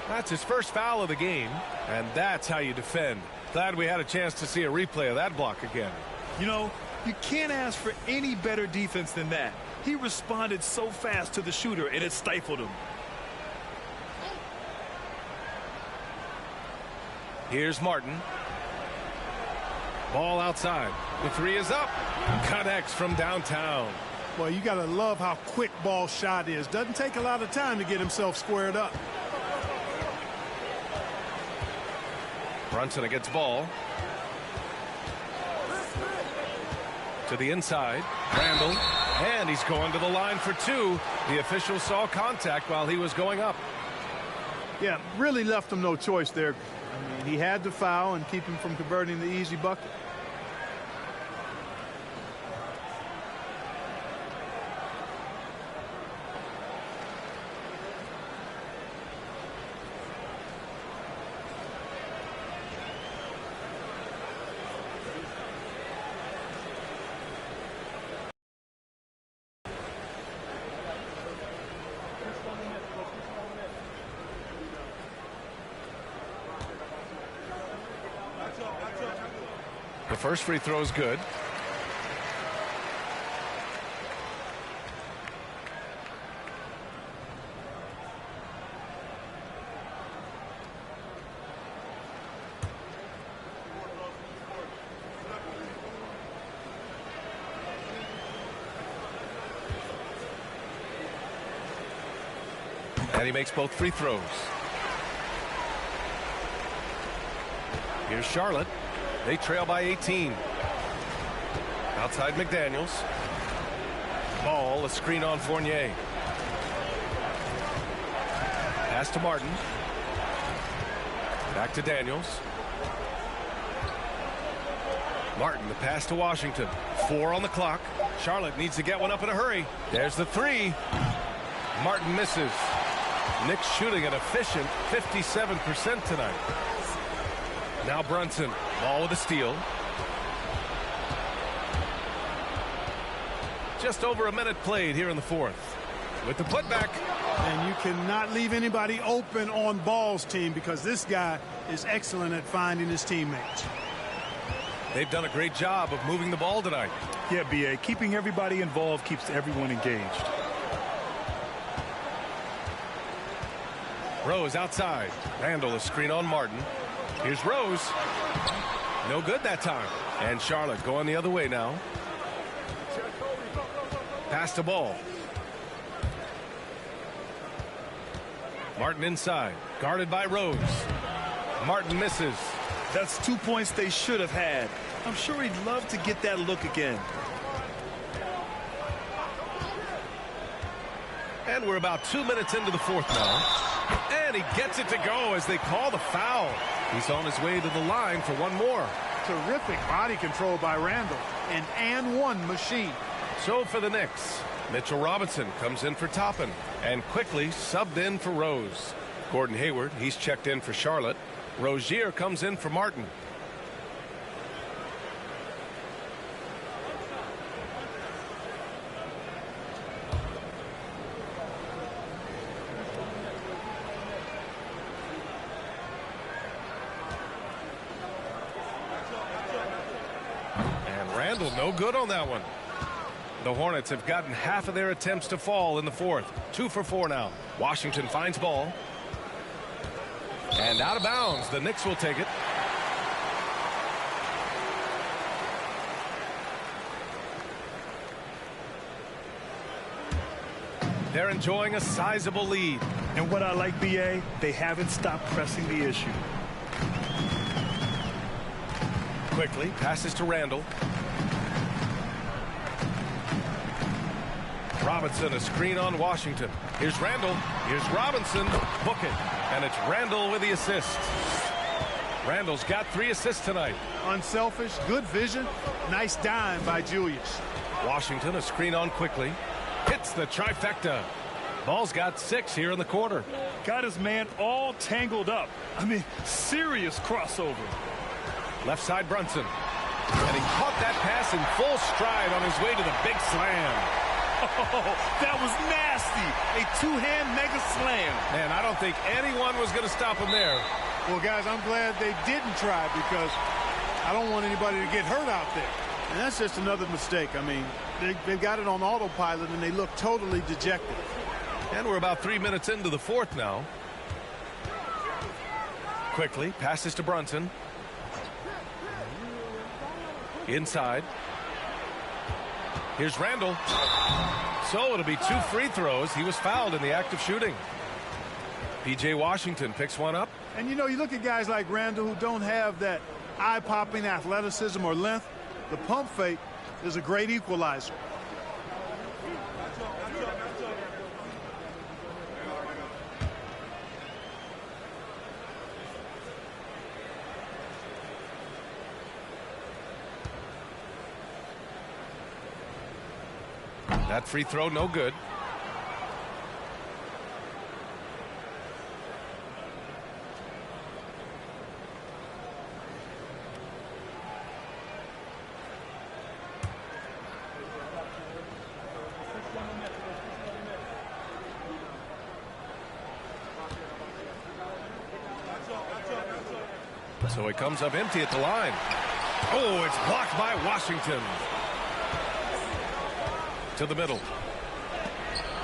That's his first foul of the game. And that's how you defend. Glad we had a chance to see a replay of that block again. You know, you can't ask for any better defense than that. He responded so fast to the shooter, and it stifled him. Here's Martin. Ball outside. The 3 is up. Connects from downtown. Well, you got to love how quick ball shot is. Doesn't take a lot of time to get himself squared up. Brunson against ball. To the inside. Randall. And he's going to the line for 2. The official saw contact while he was going up. Yeah, really left him no choice there. I mean, he had to foul and keep him from converting the easy bucket. The first free throw is good. And he makes both free throws. Here's Charlotte. They trail by 18. Outside McDaniels. Ball, a screen on Fournier. Pass to Martin. Back to Daniels. Martin, the pass to Washington. 4 on the clock. Charlotte needs to get one up in a hurry. There's the 3. Martin misses. Knicks shooting an efficient 57% tonight. Now Brunson. Ball with a steal. Just over a minute played here in the 4th. With the putback. And you cannot leave anybody open on Ball's team because this guy is excellent at finding his teammates. They've done a great job of moving the ball tonight. Yeah, B.A. Keeping everybody involved keeps everyone engaged. Rose outside. Randall, a screen on Martin. Here's Rose. No good that time. And Charlotte going the other way now. Pass the ball. Martin inside. Guarded by Rose. Martin misses. That's 2 points they should have had. I'm sure he'd love to get that look again. And we're about 2 minutes into the 4th now. And he gets it to go as they call the foul. He's on his way to the line for one more. Terrific body control by Randall. An and one machine. So for the Knicks, Mitchell Robinson comes in for Toppin and quickly subbed in for Rose. Gordon Hayward, he's checked in for Charlotte. Rozier comes in for Martin. Randall, no good on that one. The Hornets have gotten half of their attempts to fall in the fourth. 2 for 4 now. Washington finds ball. And out of bounds. The Knicks will take it. They're enjoying a sizable lead. And what I like, BA, they haven't stopped pressing the issue. Quickly passes to Randall. Robinson, a screen on Washington. Here's Randall. Here's Robinson. Book it. And it's Randall with the assist. Randall's got 3 assists tonight. Unselfish, good vision. Nice dime by Julius. Washington, a screen on quickly. Hits the trifecta. Ball's got 6 here in the quarter. Got his man all tangled up. I mean, serious crossover. Left side Brunson. And he caught that pass in full stride on his way to the big slam. Oh, that was nasty. A 2-hand mega slam. Man, I don't think anyone was going to stop him there. Well, guys, I'm glad they didn't try because I don't want anybody to get hurt out there. And that's just another mistake. I mean, they've got it on autopilot, and they look totally dejected. And we're about 3 minutes into the fourth now. Quickly, passes to Brunson. Inside. Here's Randall. So it'll be 2 free throws. He was fouled in the act of shooting. P.J. Washington picks one up. And, you know, you look at guys like Randall who don't have that eye-popping athleticism or length. The pump fake is a great equalizer. That free throw, no good. So it comes up empty at the line. Oh, it's blocked by Washington. To the middle.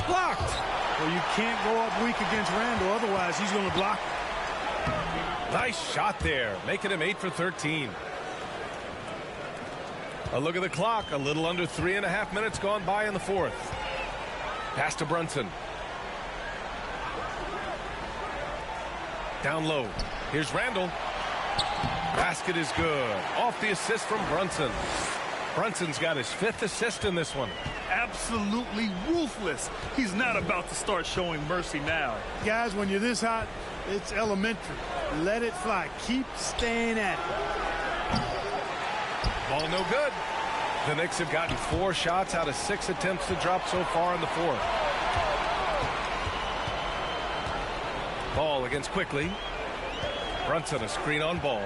Blocked. Well, you can't go up weak against Randall, otherwise he's going to block. Nice shot there, making him 8 for 13. A look at the clock. A little under 3.5 minutes gone by in the fourth. Pass to Brunson. Down low. Here's Randall. Basket is good. Off the assist from Brunson. Brunson's got his 5th assist in this one. Absolutely ruthless. He's not about to start showing mercy now. Guys, when you're this hot, it's elementary. Let it fly. Keep staying at it. Ball no good. The Knicks have gotten 4 shots out of 6 attempts to drop so far in the fourth. Ball against quickly. Brunson, a screen on ball.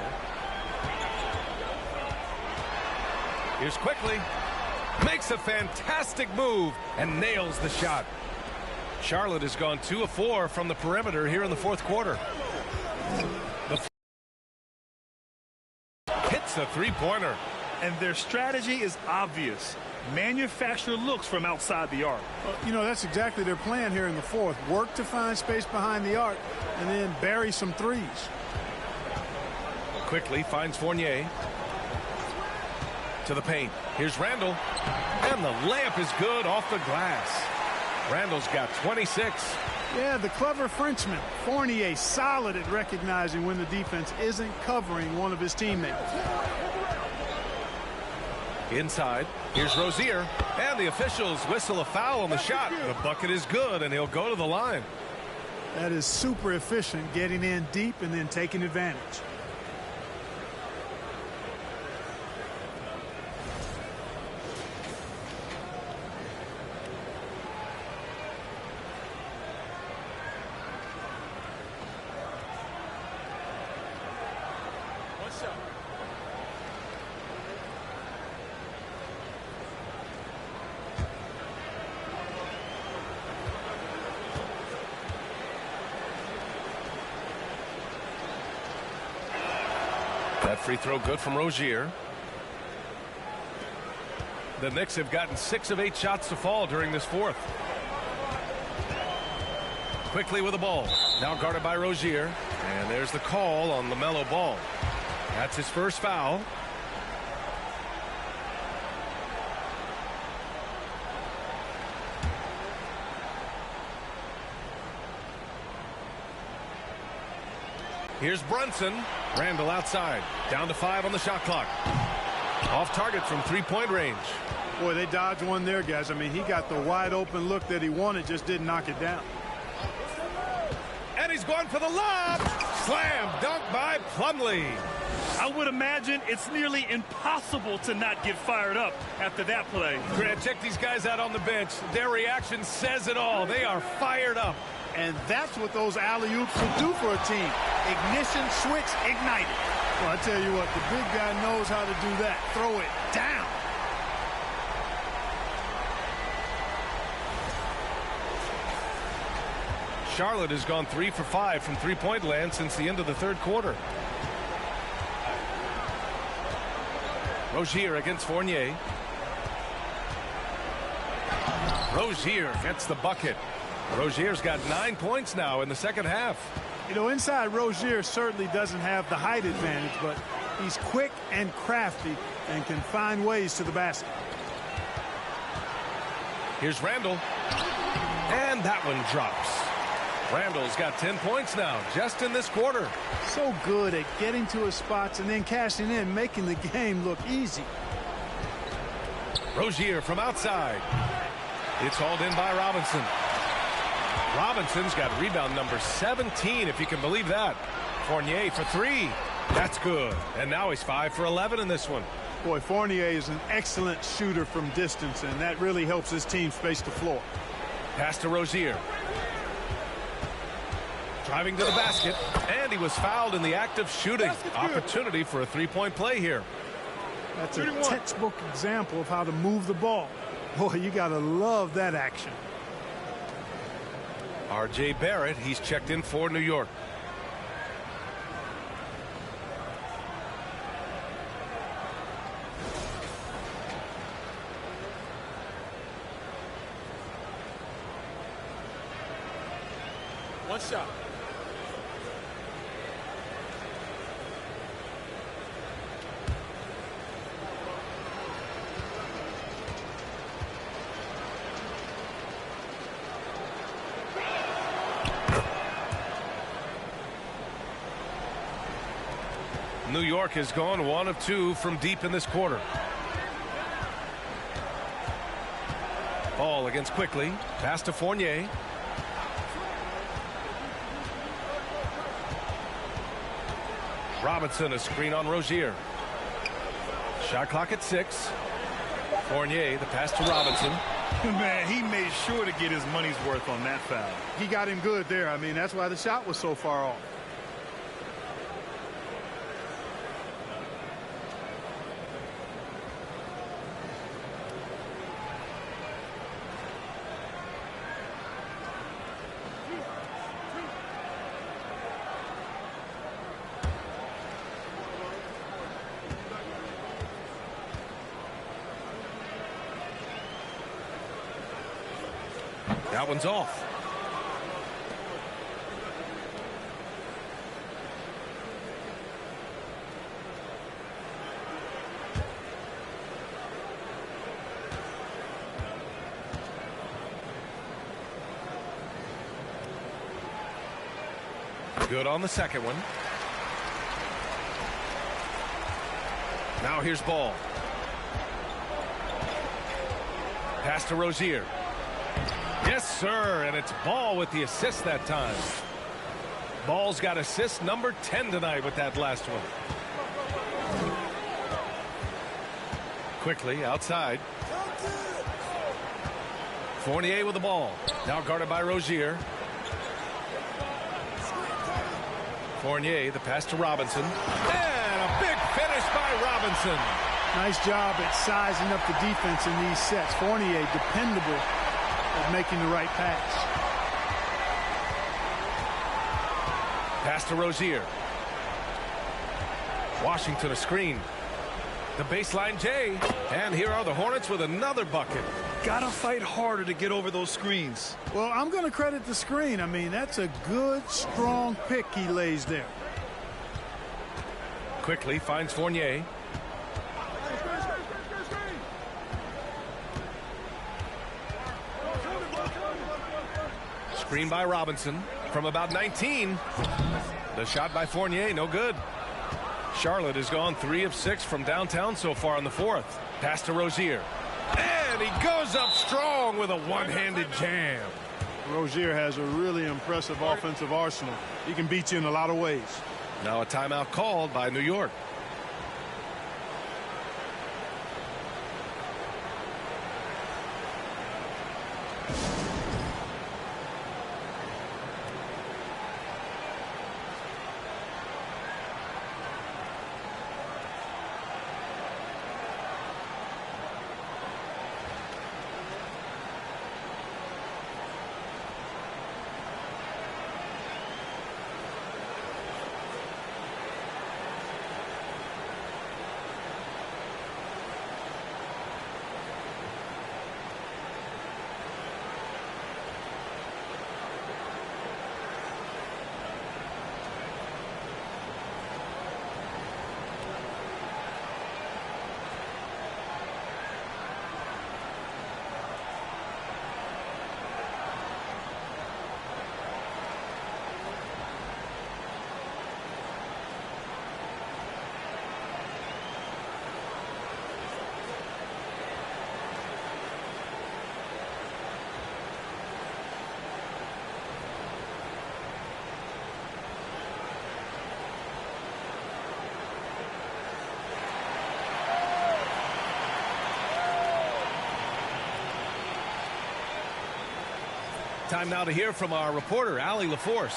Here's quickly. Makes a fantastic move and nails the shot. Charlotte has gone 2 of 4 from the perimeter here in the fourth quarter. Hits a 3-pointer. And their strategy is obvious. Manufacture looks from outside the arc. You know, that's exactly their plan here in the fourth. Work to find space behind the arc and then bury some threes. Quickly finds Fournier. To the paint. Here's Randall. And the layup is good off the glass. Randall's got 26. Yeah, the clever Frenchman. Fournier solid at recognizing when the defense isn't covering one of his teammates. Inside. Here's Rozier. And the officials whistle a foul on the shot. The bucket is good, and he'll go to the line. That is super efficient, getting in deep and then taking advantage. That free throw good from Rozier. The Knicks have gotten 6 of 8 shots to fall during this fourth. Quickly with the ball. Now guarded by Rozier. And there's the call on LaMelo Ball. That's his first foul. Here's Brunson. Randall outside. Down to 5 on the shot clock. Off target from three-point range. Boy, they dodged one there, guys. I mean, he got the wide open look that he wanted, just didn't knock it down. And he's going for the lob. Slam dunk by Plumlee. I would imagine it's nearly impossible to not get fired up after that play. Grant, check these guys out on the bench. Their reaction says it all. They are fired up. And that's what those alley-oops will do for a team. Ignition switch ignited. Well, I tell you what, the big guy knows how to do that. Throw it down. Charlotte has gone 3 for 5 from three-point land since the end of the third quarter. Rozier against Fournier. Rozier gets the bucket. Rozier's got 9 points now in the second half. You know, inside Rozier certainly doesn't have the height advantage, but he's quick and crafty and can find ways to the basket. Here's Randall. And that one drops. Randall's got 10 points now just in this quarter. So good at getting to his spots and then cashing in, making the game look easy. Rozier from outside. It's hauled in by Robinson. Robinson's got rebound number 17, if you can believe that. Fournier for 3. That's good. And now he's 5 for 11 in this one. Boy, Fournier is an excellent shooter from distance, and that really helps his team space the floor. Pass to Rozier. Driving to the basket, and he was fouled in the act of shooting. Opportunity for a three-point play here. That's a textbook example of how to move the ball. Boy, you got to love that action. R.J. Barrett, he's checked in for New York. One shot. New York has gone 1 of 2 from deep in this quarter. Ball against Quickly. Pass to Fournier. Robinson, a screen on Rozier. Shot clock at 6. Fournier, the pass to Robinson. Man, he made sure to get his money's worth on that foul. He got him good there. I mean, that's why the shot was so far off. That one's off. Good on the second one. Now here's Ball. Pass to Rozier. Yes, sir, and it's Ball with the assist that time. Ball's got assist number 10 tonight with that last one. Quickly outside. Fournier with the ball. Now guarded by Rozier. Fournier, the pass to Robinson. And a big finish by Robinson. Nice job at sizing up the defense in these sets. Fournier, dependable at making the right pass. Pass to Rozier. Washington a screen. The baseline J. And here are the Hornets with another bucket. Gotta fight harder to get over those screens. Well, I'm going to credit the screen. I mean, that's a good, strong pick he lays there. Quickly finds Fournier. Screen by Robinson from about 19. The shot by Fournier, no good. Charlotte has gone 3 of 6 from downtown so far in the fourth. Pass to Rozier. And he goes up strong with a one-handed jam. Rozier has a really impressive offensive arsenal. He can beat you in a lot of ways. Now a timeout called by New York. Time now to hear from our reporter, Allie LaForce.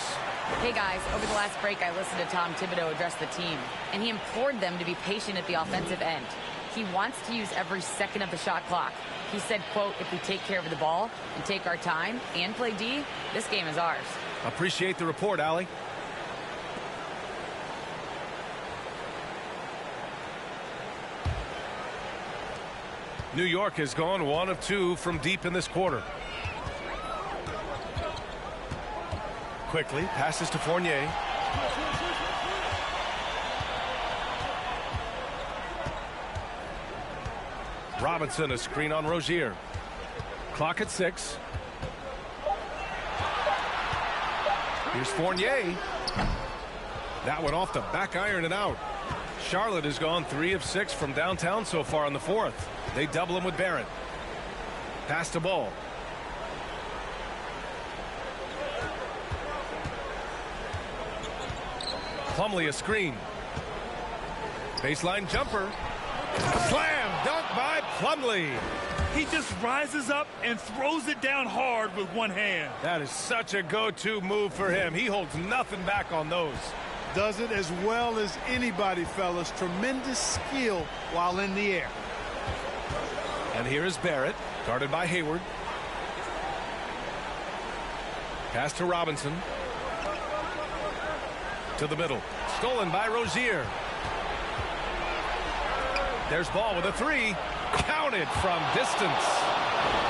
Hey guys, over the last break I listened to Tom Thibodeau address the team, and he implored them to be patient at the offensive end. He wants to use every second of the shot clock. He said, quote, if we take care of the ball and take our time and play D, this game is ours. Appreciate the report, Allie. New York has gone 1 of 2 from deep in this quarter. Quickly passes to Fournier. Robinson, a screen on Rozier. Clock at 6. Here's Fournier. That one off the back iron and out. Charlotte has gone 3 of 6 from downtown so far in the fourth. They double him with Barrett. Pass to Ball. Plumlee a screen. Baseline jumper. Slam dunk by Plumlee. He just rises up and throws it down hard with one hand. That is such a go-to move for him. He holds nothing back on those. Does it as well as anybody, fellas. Tremendous skill while in the air. And here is Barrett, guarded by Hayward. Pass to Robinson. To the middle. Stolen by Rozier. There's Ball with a 3. Counted from distance.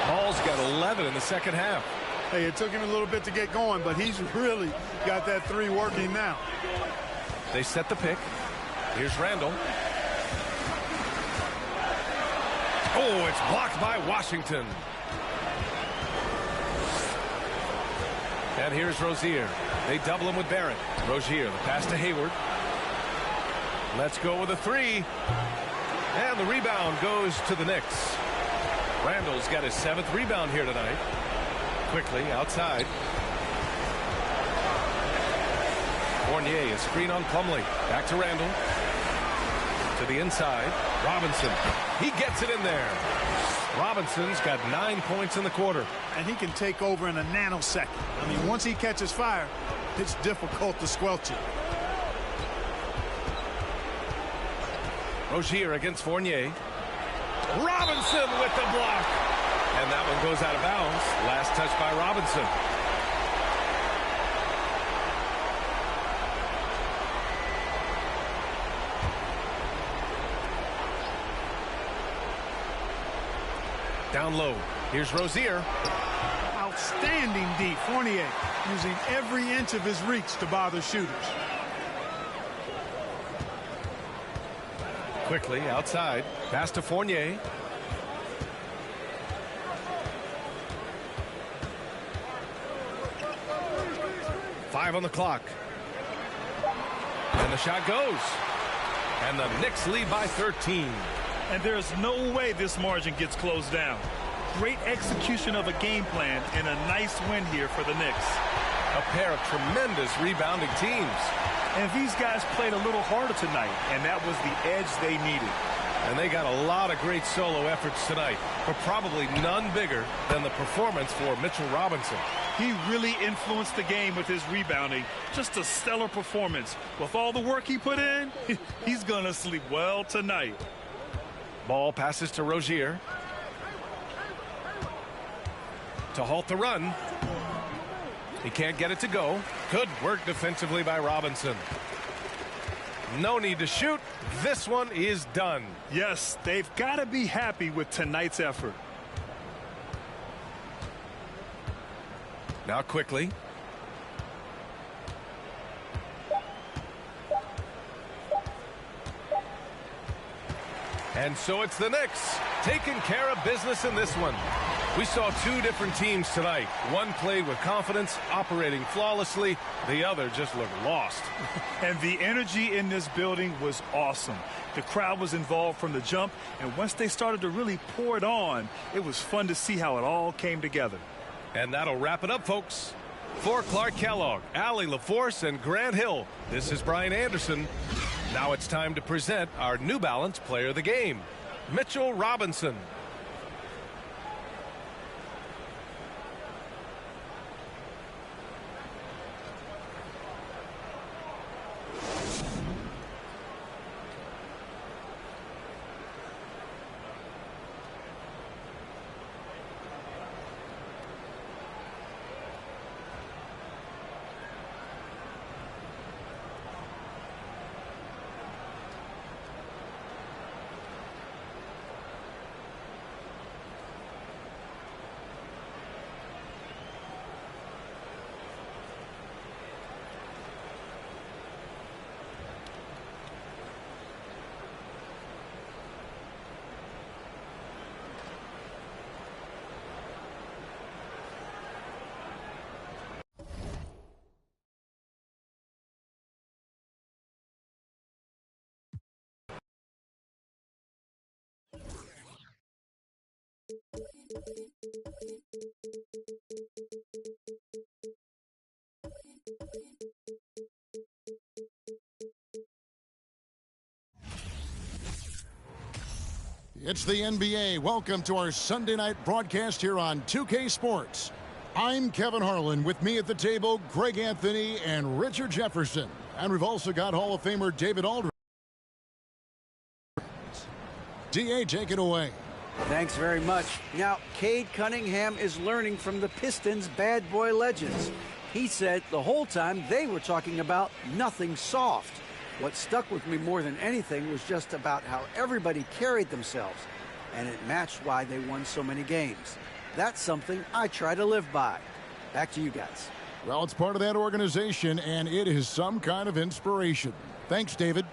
Ball's got 11 in the second half. Hey, it took him a little bit to get going, but he's really got that 3 working now. They set the pick. Here's Randall. Oh, it's blocked by Washington. And here's Rozier. They double him with Barrett. Rozier, the pass to Hayward. Let's go with a 3. And the rebound goes to the Knicks. Randall's got his 7th rebound here tonight. Quickly outside. Fournier, a screen on Plumlee. Back to Randall. To the inside. Robinson. He gets it in there. Robinson's got 9 points in the quarter. And he can take over in a nanosecond. I mean, once he catches fire, it's difficult to squelch it. Rozier against Fournier. Robinson with the block. And that one goes out of bounds. Last touch by Robinson. Down low. Here's Rozier. Outstanding D. Fournier using every inch of his reach to bother shooters. Quickly outside. Pass to Fournier. Five on the clock. And the shot goes. And the Knicks lead by 13. And there's no way this margin gets closed down. Great execution of a game plan and a nice win here for the Knicks. A pair of tremendous rebounding teams. And these guys played a little harder tonight, and that was the edge they needed. And they got a lot of great solo efforts tonight, but probably none bigger than the performance for Mitchell Robinson. He really influenced the game with his rebounding. Just a stellar performance. With all the work he put in, he's going to sleep well tonight. Ball passes to Rozier. To halt the run. He can't get it to go. Good work defensively by Robinson. No need to shoot. This one is done. Yes, they've got to be happy with tonight's effort. Now quickly. And so it's the Knicks taking care of business in this one. We saw two different teams tonight. One played with confidence, operating flawlessly. The other just looked lost. And the energy in this building was awesome. The crowd was involved from the jump, and once they started to really pour it on, it was fun to see how it all came together. And that'll wrap it up, folks. For Clark Kellogg, Allie LaForce, and Grant Hill, this is Brian Anderson. Now it's time to present our New Balance Player of the Game, Mitchell Robinson. It's the NBA. Welcome to our Sunday night broadcast here on 2K Sports. I'm Kevin Harlan. With me at the table, Greg Anthony and Richard Jefferson. And we've also got Hall of Famer David Aldridge. D.A., take it away. Thanks very much. Now, Cade Cunningham is learning from the Pistons' bad boy legends. He said the whole time they were talking about nothing soft. What stuck with me more than anything was just about how everybody carried themselves, and it matched why they won so many games. That's something I try to live by. Back to you guys. Well, it's part of that organization, and it is some kind of inspiration. Thanks, David.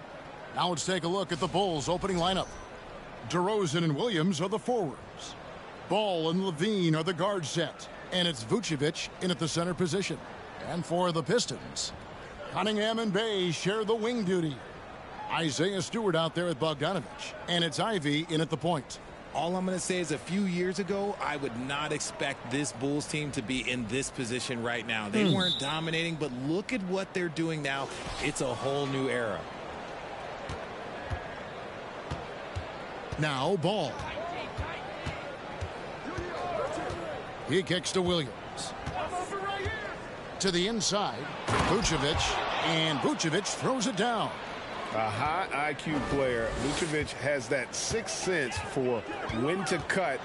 Now let's take a look at the Bulls' opening lineup. DeRozan and Williams are the forwards. Ball and Levine are the guard set, and it's Vucevic in at the center position. And for the Pistons, Cunningham and Bay share the wing duty. Isaiah Stewart out there at Bogdanovich, and it's Ivy in at the point. All I'm going to say is a few years ago, I would not expect this Bulls team to be in this position right now. They weren't dominating, but look at what they're doing now. It's a whole new era. Now Ball. He kicks to Williams. To the inside, Vucevic, and Vucevic throws it down. A high IQ player. Vucevic has that sixth sense for when to cut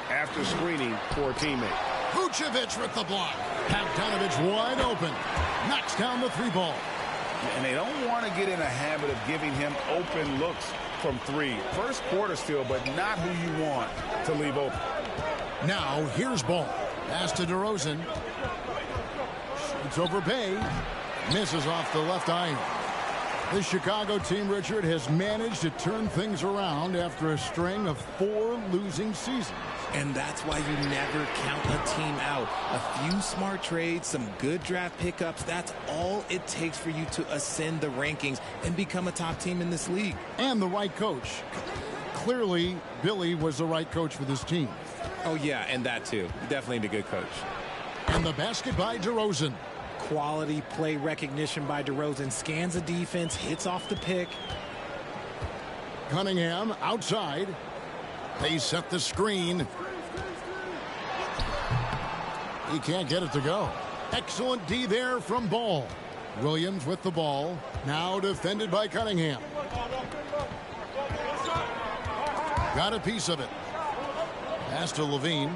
after screening for a teammate. Vucevic with the block. Bogdanovich wide open. Knocks down the three ball. And they don't want to get in a habit of giving him open looks from three. First quarter still, but not who you want to leave open. Now here's ball. Pass to DeRozan. Shoots over Bay. Misses off the left iron. The Chicago team, Richard, has managed to turn things around after a string of 4 losing seasons. And that's why you never count a team out. A few smart trades, some good draft pickups, that's all it takes for you to ascend the rankings and become a top team in this league. And the right coach. Clearly, Billy was the right coach for this team. Oh, yeah, and that too. Definitely a good coach. And the basket by DeRozan. Quality play recognition by DeRozan. Scans the defense, hits off the pick. Cunningham outside. They set the screen. He can't get it to go. Excellent D there from Ball. Williams with the ball. Now defended by Cunningham. Got a piece of it. Pass to Levine.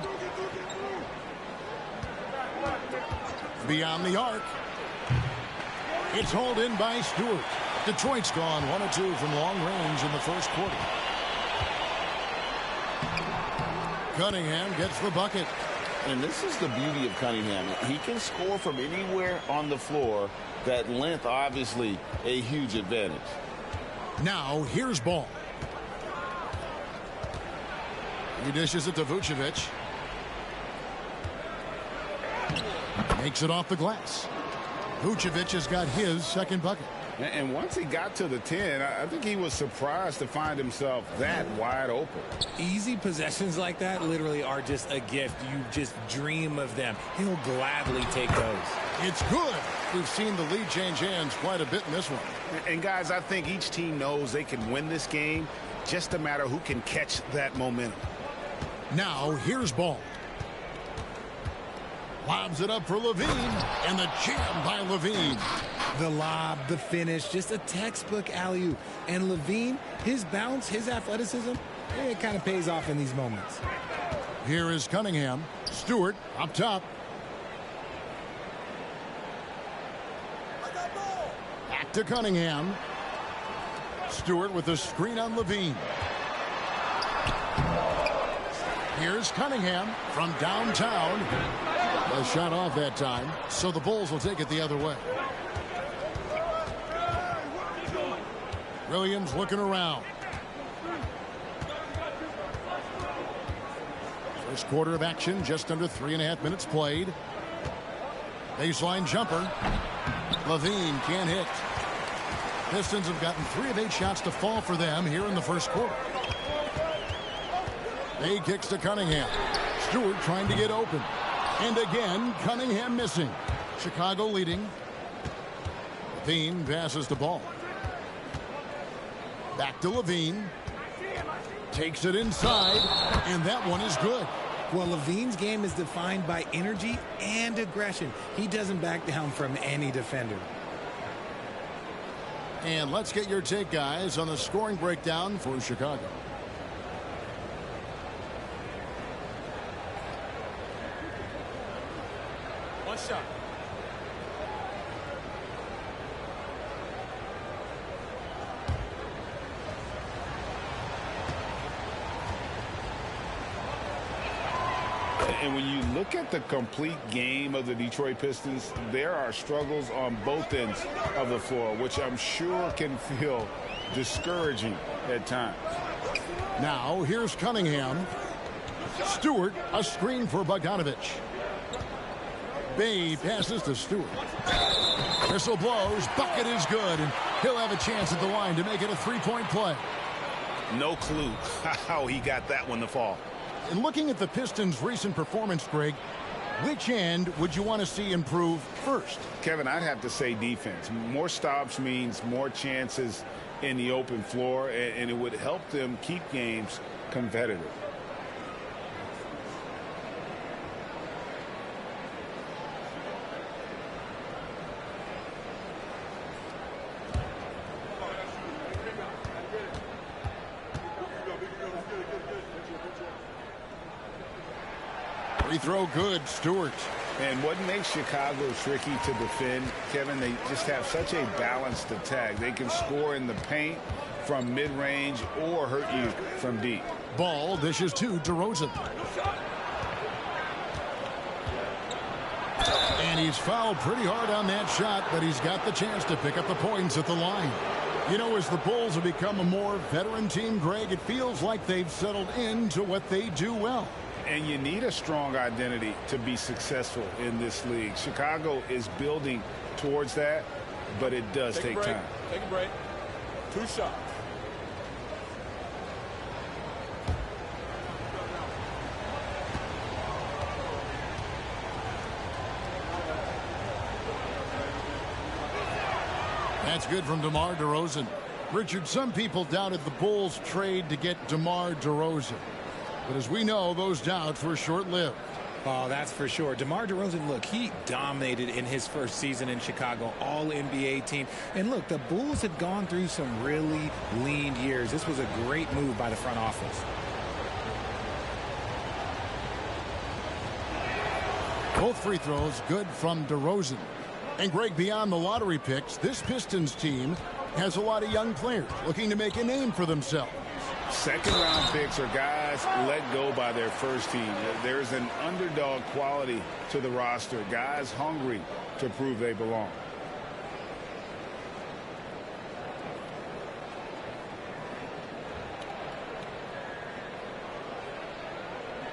Beyond the arc. It's hauled in by Stewart. Detroit's gone 1 of 2 from long range in the first quarter. Cunningham gets the bucket. And this is the beauty of Cunningham. He can score from anywhere on the floor. That length, obviously, a huge advantage. Now, here's Ball. He dishes it to Vucevic. Makes it off the glass. Vucevic has got his second bucket. And once he got to the 10, I think he was surprised to find himself that wide open. Easy possessions like that literally are just a gift. You just dream of them. He'll gladly take those. It's good. We've seen the lead change hands quite a bit in this one. And guys, I think each team knows they can win this game. Just a matter who can catch that momentum. Now, here's Ball. Lobs it up for Levine, and the jam by Levine. The lob, the finish, just a textbook alley-oop. And Levine, his bounce, his athleticism, it kind of pays off in these moments. Here is Cunningham. Stewart up top. Back to Cunningham. Stewart with the screen on Levine. Here's Cunningham from downtown. A shot off that time, so the Bulls will take it the other way. Williams looking around. First quarter of action, just under 3.5 minutes played. Baseline jumper. Levine can't hit. Pistons have gotten 3 of 8 shots to fall for them here in the first quarter. They kicks to Cunningham. Stewart trying to get open. And again, Cunningham missing. Chicago leading. Levine passes the ball. Back to Levine. Takes it inside. And that one is good. Well, Levine's game is defined by energy and aggression. He doesn't back down from any defender. And let's get your take, guys, on the scoring breakdown for Chicago. One shot. And when you look at the complete game of the Detroit Pistons, there are struggles on both ends of the floor, which I'm sure can feel discouraging at times. Now, here's Cunningham. Stewart, a screen for Bogdanovich. Bay passes to Stewart. Whistle blows. Bucket is good, and he'll have a chance at the line to make it a 3-point play. No clue how he got that one to fall. And looking at the Pistons' recent performance, Greg, which end would you want to see improve first? Kevin, I'd have to say defense. More stops means more chances in the open floor, and it would help them keep games competitive. Free throw good, Stewart. And what makes Chicago tricky to defend, Kevin, they just have such a balanced attack. They can score in the paint from mid-range or hurt you from deep. Ball dishes to DeRozan. he's fouled pretty hard on that shot, but he's got the chance to pick up the points at the line. You know, as the Bulls have become a more veteran team, Greg, it feels like they've settled into what they do well. And you need a strong identity to be successful in this league. Chicago is building towards that, but it does take time. Take a break. 2 shots. That's good from DeMar DeRozan. Richard, some people doubted the Bulls' trade to get DeMar DeRozan. But as we know, those doubts were short-lived. Oh, that's for sure. DeMar DeRozan, look, he dominated in his first season in Chicago, all-NBA team. And look, the Bulls had gone through some really lean years. This was a great move by the front office. Both free throws good from DeRozan. And Greg, beyond the lottery picks, this Pistons team has a lot of young players looking to make a name for themselves. Second-round picks are guys let go by their first team. There's an underdog quality to the roster. Guys hungry to prove they belong.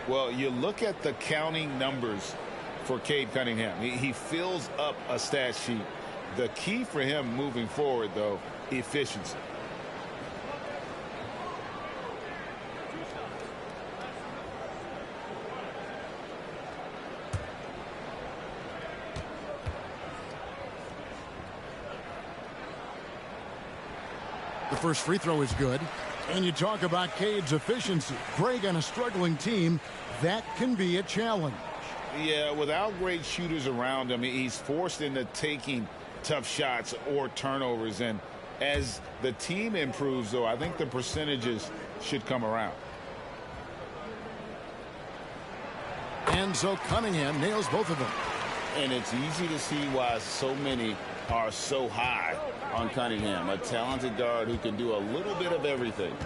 Well, you look at the counting numbers for Cade Cunningham. He fills up a stat sheet. The key for him moving forward, though, efficiency. The first free throw is good. And you talk about Cade's efficiency. Greg, on a struggling team, that can be a challenge. Yeah, without great shooters around him, he's forced into taking tough shots or turnovers. And as the team improves, though, I think the percentages should come around. And so Cunningham nails both of them. And it's easy to see why so many are so high on Cunningham, a talented guard who can do a little bit of everything.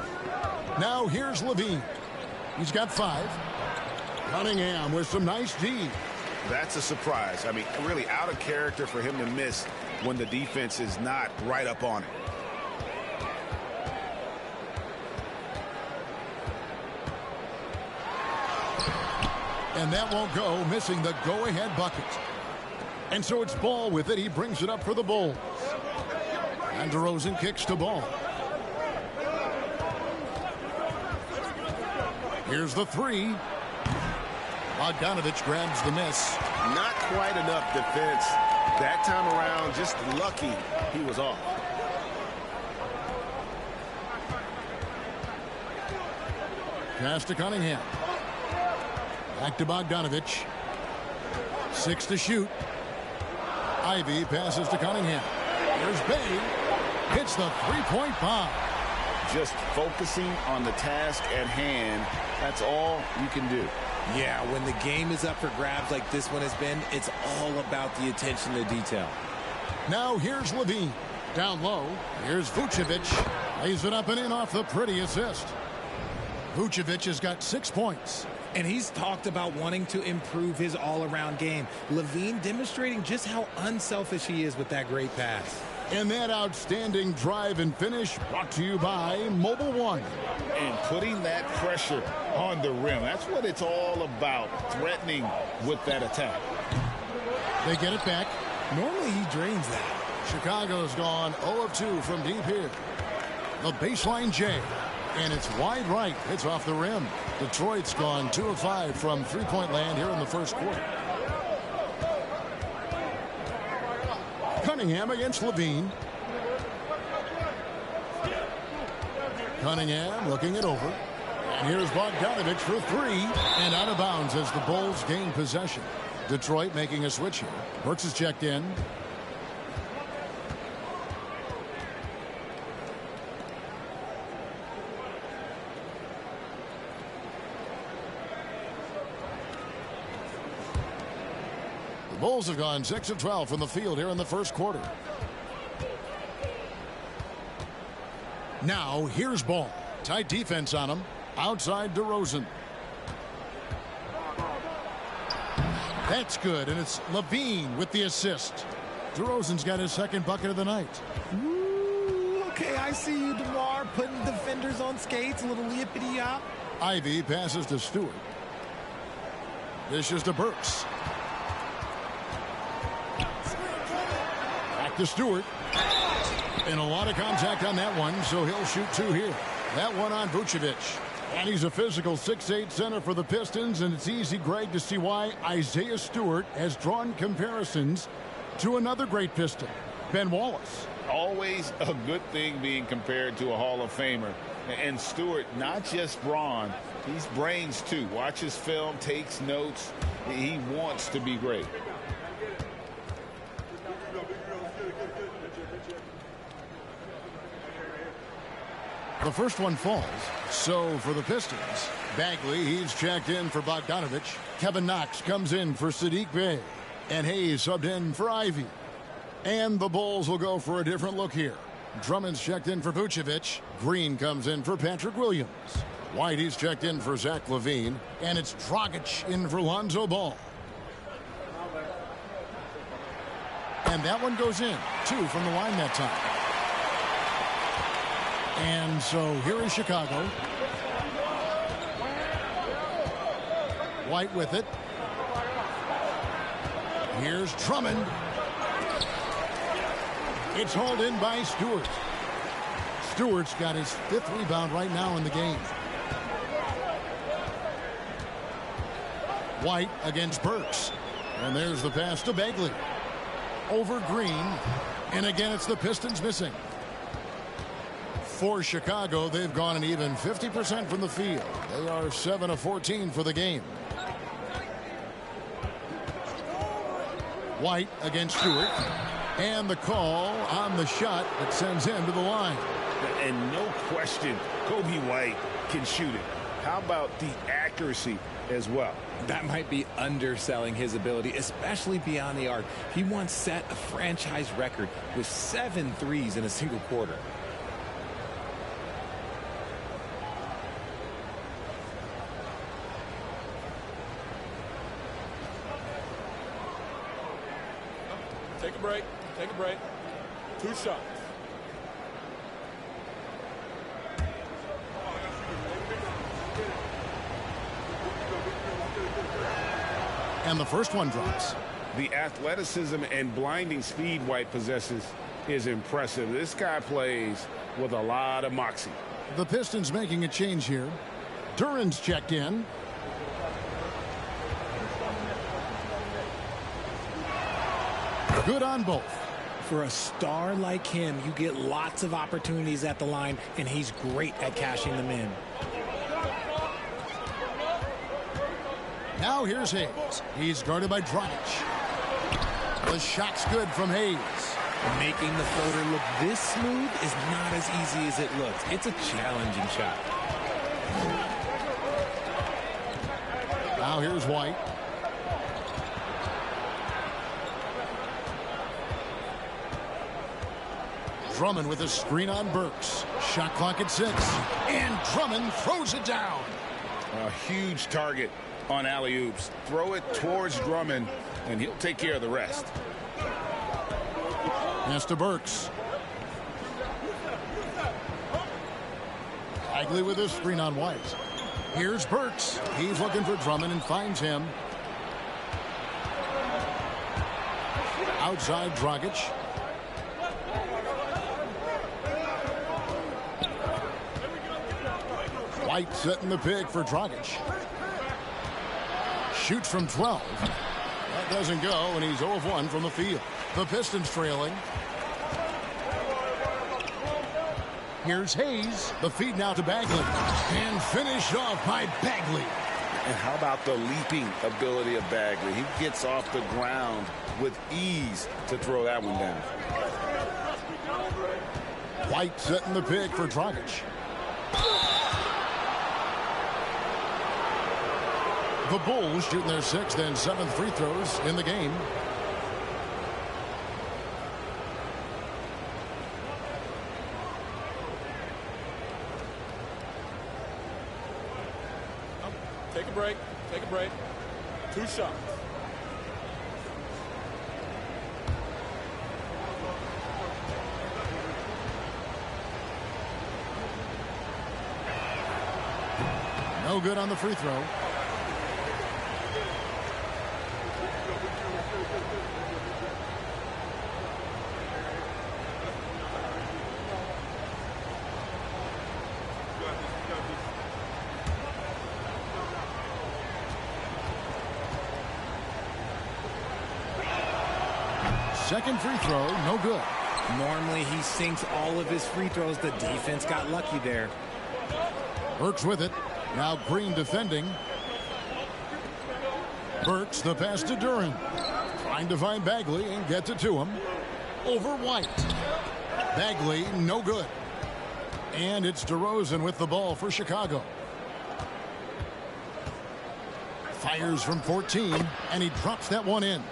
Now here's Levine. He's got 5. Cunningham with some nice D. That's a surprise. I mean, really out of character for him to miss when the defense is not right up on it. And that won't go, missing the go-ahead bucket. And so it's Ball with it. He brings it up for the Bulls. And DeRozan kicks to Ball. Here's the 3. Bogdanovich grabs the miss. Not quite enough defense that time around. Just lucky he was off. Pass to Cunningham. Back to Bogdanovich. 6 to shoot. Ivy passes to Cunningham. Here's Bay. Hits the three-point bomb. Just focusing on the task at hand. That's all you can do. Yeah, when the game is up for grabs like this one has been, it's all about the attention to detail. Now here's Levine. Down low. Here's Vucevic. Lays it up and in off the pretty assist. Vucevic has got 6 points. And he's talked about wanting to improve his all-around game. Levine demonstrating just how unselfish he is with that great pass. And that outstanding drive and finish brought to you by Mobile One. And putting that pressure on the rim. That's what it's all about, threatening with that attack. They get it back. Normally he drains that. Chicago's gone 0 of 2 from deep here. The baseline J. And it's wide right. It's off the rim. Detroit's gone 2 of 5 from three-point land here in the first quarter. Cunningham against Levine. Cunningham looking it over. And here's Bogdanovich for 3. And out of bounds as the Bulls gain possession. Detroit making a switch here. Brooks is checked in. Bulls have gone 6 of 12 from the field here in the first quarter. Now here's Ball. Tight defense on him. Outside DeRozan. That's good, and it's Levine with the assist. DeRozan's got his second bucket of the night. Ooh, okay, I see you, DeMar, putting defenders on skates, a little yippity-yop. Ivy passes to Stewart. Dishes to Burks. Back to Stewart. And a lot of contact on that one, so he'll shoot two here. That one on Vucevic. And he's a physical 6'8" center for the Pistons, and it's easy, Greg, to see why Isaiah Stewart has drawn comparisons to another great Piston, Ben Wallace. Always a good thing being compared to a Hall of Famer. And Stewart, not just brawn, he's brains too. Watches film, takes notes. He wants to be great. The first one falls. So for the Pistons, Bagley, he's checked in for Bogdanovich. Kevin Knox comes in for Sadiq Bey. And Hayes subbed in for Ivy. And the Bulls will go for a different look here. Drummond's checked in for Vucevic. Green comes in for Patrick Williams. White, he's checked in for Zach LaVine. And it's Dragic in for Lonzo Ball. And that one goes in. 2 from the line that time. And so here is Chicago. White with it. Here's Drummond. It's hauled in by Stewart. Stewart's got his 5th rebound right now in the game. White against Burks. And there's the pass to Bagley. Over Green. And again, it's the Pistons missing. For Chicago, they've gone an even 50% from the field. They are 7 of 14 for the game. White against Stewart. And the call on the shot that sends him to the line. And no question, Kobe White can shoot it. How about the accuracy as well? That might be underselling his ability, especially beyond the arc. He once set a franchise record with 7 threes in a single quarter. Take a break. Take a break. 2 shots. And the first one drops. The athleticism and blinding speed White possesses is impressive. This guy plays with a lot of moxie. The Pistons making a change here. Duran's checked in. Good on both. For a star like him, you get lots of opportunities at the line, and he's great at cashing them in. Now here's Hayes. He's guarded by Dragic. The shot's good from Hayes. Making the floater look this smooth is not as easy as it looks. It's a challenging shot. Now here's White. Drummond with a screen on Burks. Shot clock at 6. And Drummond throws it down. A huge target on alley-oops. Throw it towards Drummond, and he'll take care of the rest. Pass to Burks. Bagley with a screen on White. Here's Burks. He's looking for Drummond and finds him. Outside Dragic. White setting the pick for Dragic. Shoots from 12. That doesn't go, and he's 0 of 1 from the field. The Pistons trailing. Here's Hayes. The feed now to Bagley. And finished off by Bagley. And how about the leaping ability of Bagley? He gets off the ground with ease to throw that one down. White setting the pick for Dragic. The Bulls shooting their 6th and 7th free throws in the game. Take a break. Take a break. 2 shots. No good on the free throw. Second free throw, no good. Normally he sinks all of his free throws. The defense got lucky there. Burks with it. Now Green defending. Burks the pass to Duran. Trying to find Bagley and gets it to him. Over White. Bagley, no good. And it's DeRozan with the ball for Chicago. Fires from 14, and he drops that one in.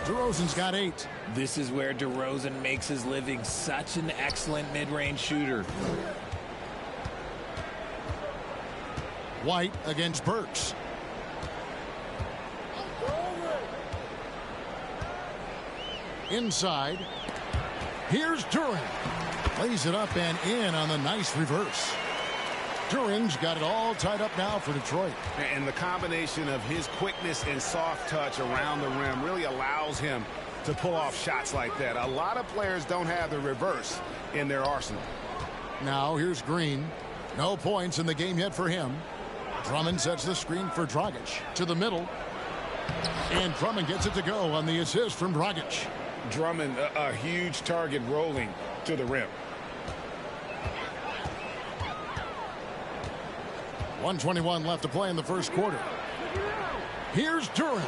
DeRozan's got 8. This is where DeRozan makes his living. Such an excellent mid-range shooter. White against Burks. Inside. Here's Duran. Lays it up and in on the nice reverse. Duran's got it all tied up now for Detroit. And the combination of his quickness and soft touch around the rim really allows him to pull off shots like that. A lot of players don't have the reverse in their arsenal. Now here's Green. No points in the game yet for him. Drummond sets the screen for Dragic to the middle. And Drummond gets it to go on the assist from Dragic. Drummond, a huge target rolling to the rim. 1:21 left to play in the first quarter. Here's Duran.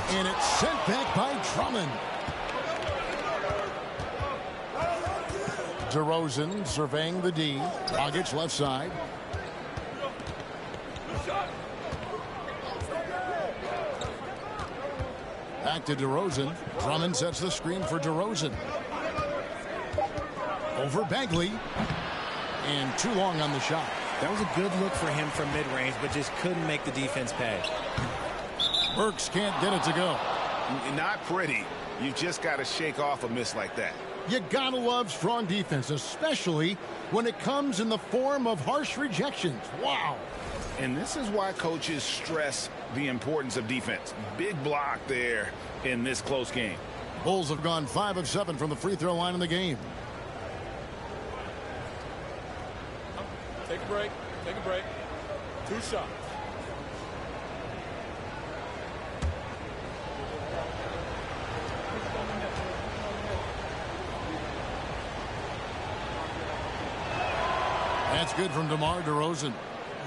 And it's sent back by Drummond. DeRozan surveying the D. Dragic left side. Back to DeRozan. Drummond sets the screen for DeRozan. Over Bagley. And too long on the shot. That was a good look for him from mid-range, but just couldn't make the defense pay. Burks can't get it to go. Not pretty. You just got to shake off a miss like that. You gotta love strong defense, especially when it comes in the form of harsh rejections. Wow. And this is why coaches stress the importance of defense. Big block there in this close game. Bulls have gone 5 of 7 from the free throw line in the game. Take a break. Take a break. 2 shots. That's good from DeMar DeRozan.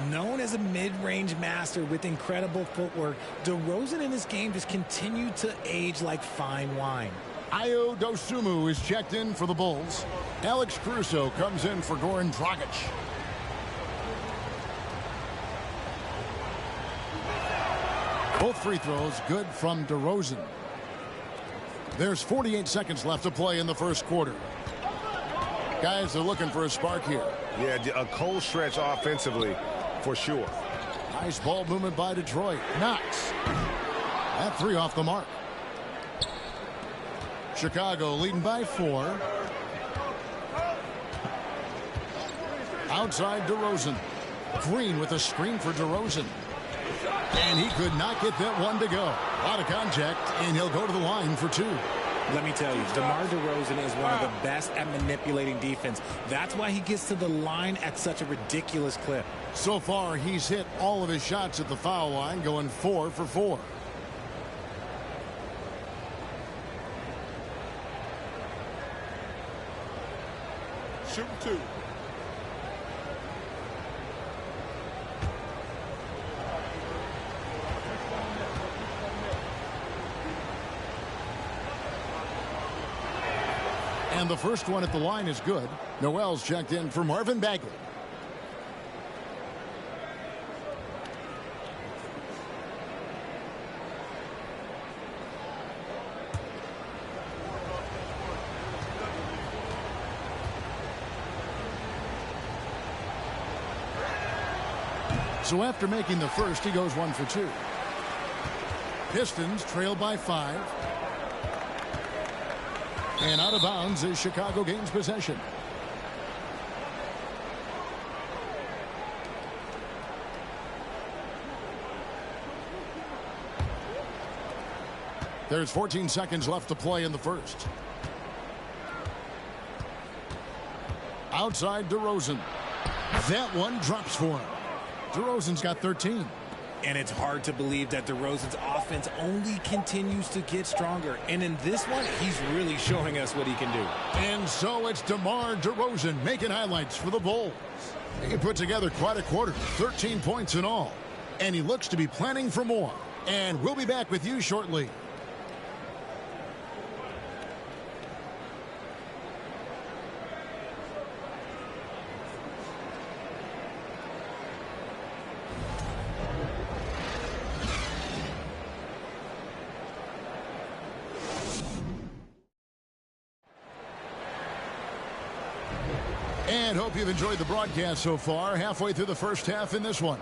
Known as a mid-range master with incredible footwork, DeRozan in this game just continued to age like fine wine. Ayo Dosunmu is checked in for the Bulls. Alex Caruso comes in for Goran Dragic. Both free throws good from DeRozan. There's 48 seconds left to play in the first quarter. Guys are looking for a spark here. Yeah, a cold stretch offensively for sure. Nice ball movement by Detroit. Knox. That 3 off the mark. Chicago leading by 4. Outside DeRozan. Green with a screen for DeRozan. And he could not get that one to go. A lot of contact, and he'll go to the line for 2. Let me tell you, DeMar DeRozan is one of the best at manipulating defense. That's why he gets to the line at such a ridiculous clip. So far, he's hit all of his shots at the foul line, going 4 for 4. Shooting 2. And the first one at the line is good. Noel's checked in for Marvin Bagley. So after making the first, he goes 1 for 2. Pistons trail by 5. And out of bounds as Chicago gains possession. There's 14 seconds left to play in the first. Outside DeRozan. That one drops for him. DeRozan's got 13. And it's hard to believe that DeRozan's offense only continues to get stronger. And in this one, he's really showing us what he can do. And so it's DeMar DeRozan making highlights for the Bulls. He put together quite a quarter, 13 points in all. And he looks to be planning for more. And we'll be back with you shortly. And hope you've enjoyed the broadcast so far. Halfway through the first half in this one.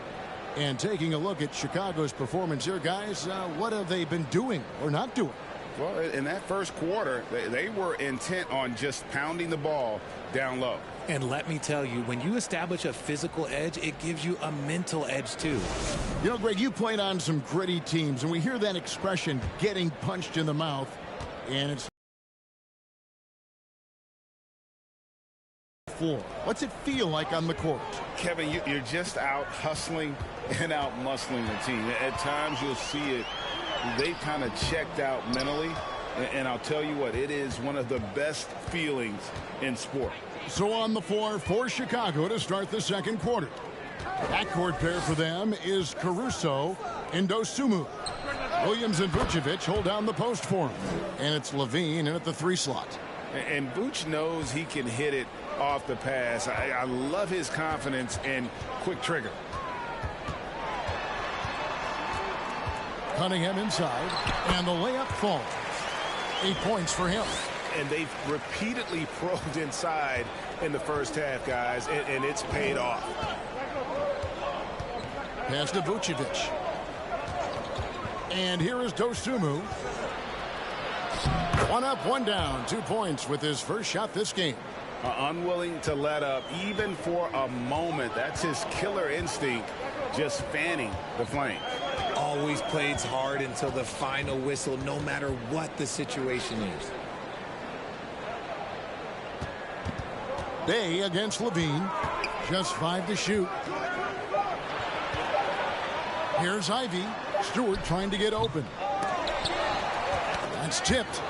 And taking a look at Chicago's performance here, guys, what have they been doing or not doing? Well, in that first quarter, they were intent on just pounding the ball down low. And let me tell you, when you establish a physical edge, it gives you a mental edge, too. You know, Greg, you played on some gritty teams, and we hear that expression, getting punched in the mouth, and it's floor. What's it feel like on the court? Kevin, you're just out hustling and out muscling the team. At times you'll see it. They kind of checked out mentally. And I'll tell you what, it is one of the best feelings in sport. So on the floor for Chicago to start the second quarter. Backcourt pair for them is Caruso and Dosunmu. Williams and Vucevic hold down the post for him. And it's Levine in at the 3 slot. And Vooch knows he can hit it off the pass. I love his confidence and quick trigger. Cunningham inside, and the layup falls. 8 points for him. And they've repeatedly probed inside in the first half, guys, and it's paid off. Pass to Vucevic. And here is Dosunmu. 1 up, 1 down. 2 points with his first shot this game. Unwilling to let up even for a moment. That's his killer instinct, just fanning the flame. Always plays hard until the final whistle, no matter what the situation is. Day against Levine. Just 5 to shoot. Here's Ivy. Stewart trying to get open. That's tipped.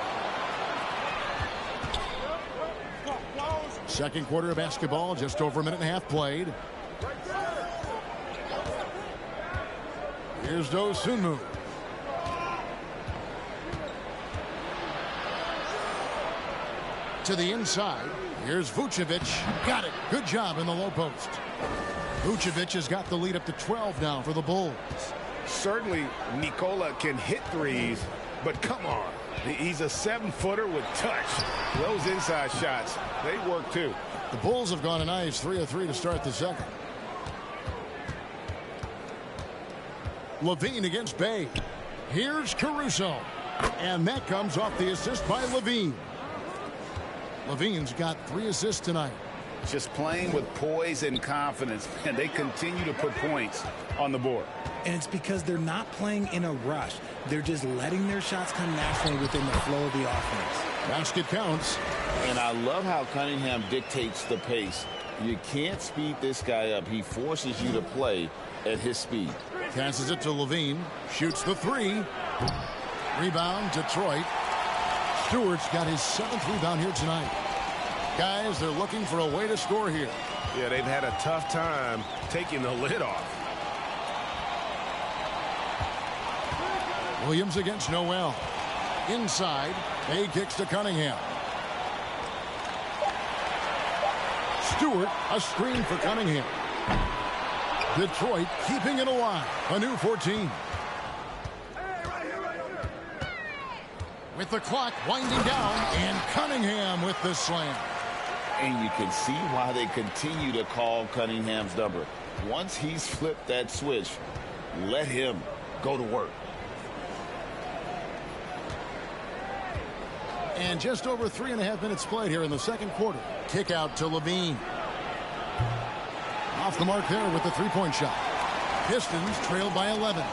Second quarter of basketball, just over a minute and a half played. Here's Dosunmu. To the inside. Here's Vucevic. Got it. Good job in the low post. Vucevic has got the lead up to 12 now for the Bulls. Certainly, Nikola can hit threes, but come on. He's a 7-footer with touch. Those inside shots, they work too. The Bulls have gone a nice 3 of 3 to start the second. Levine against Bay. Here's Caruso. And that comes off the assist by Levine. Levine's got 3 assists tonight. Just playing with poise and confidence, and they continue to put points on the board. And it's because they're not playing in a rush. They're just letting their shots come naturally within the flow of the offense. Basket counts. And I love how Cunningham dictates the pace. You can't speed this guy up. He forces you to play at his speed. Passes it to Levine. Shoots the 3. Rebound, Detroit. Stewart's got his 7th rebound here tonight. Guys, they're looking for a way to score here. Yeah, they've had a tough time taking the lid off. Williams against Noel. Inside. Bay kicks to Cunningham. Stewart, a screen for Cunningham. Detroit keeping it alive. A new 14. With the clock winding down, and Cunningham with the slam. And you can see why they continue to call Cunningham's number. Once he's flipped that switch, let him go to work. And just over 3.5 minutes played here in the second quarter. Kick out to Levine. Off the mark there with the 3-point shot. Pistons trailed by 11.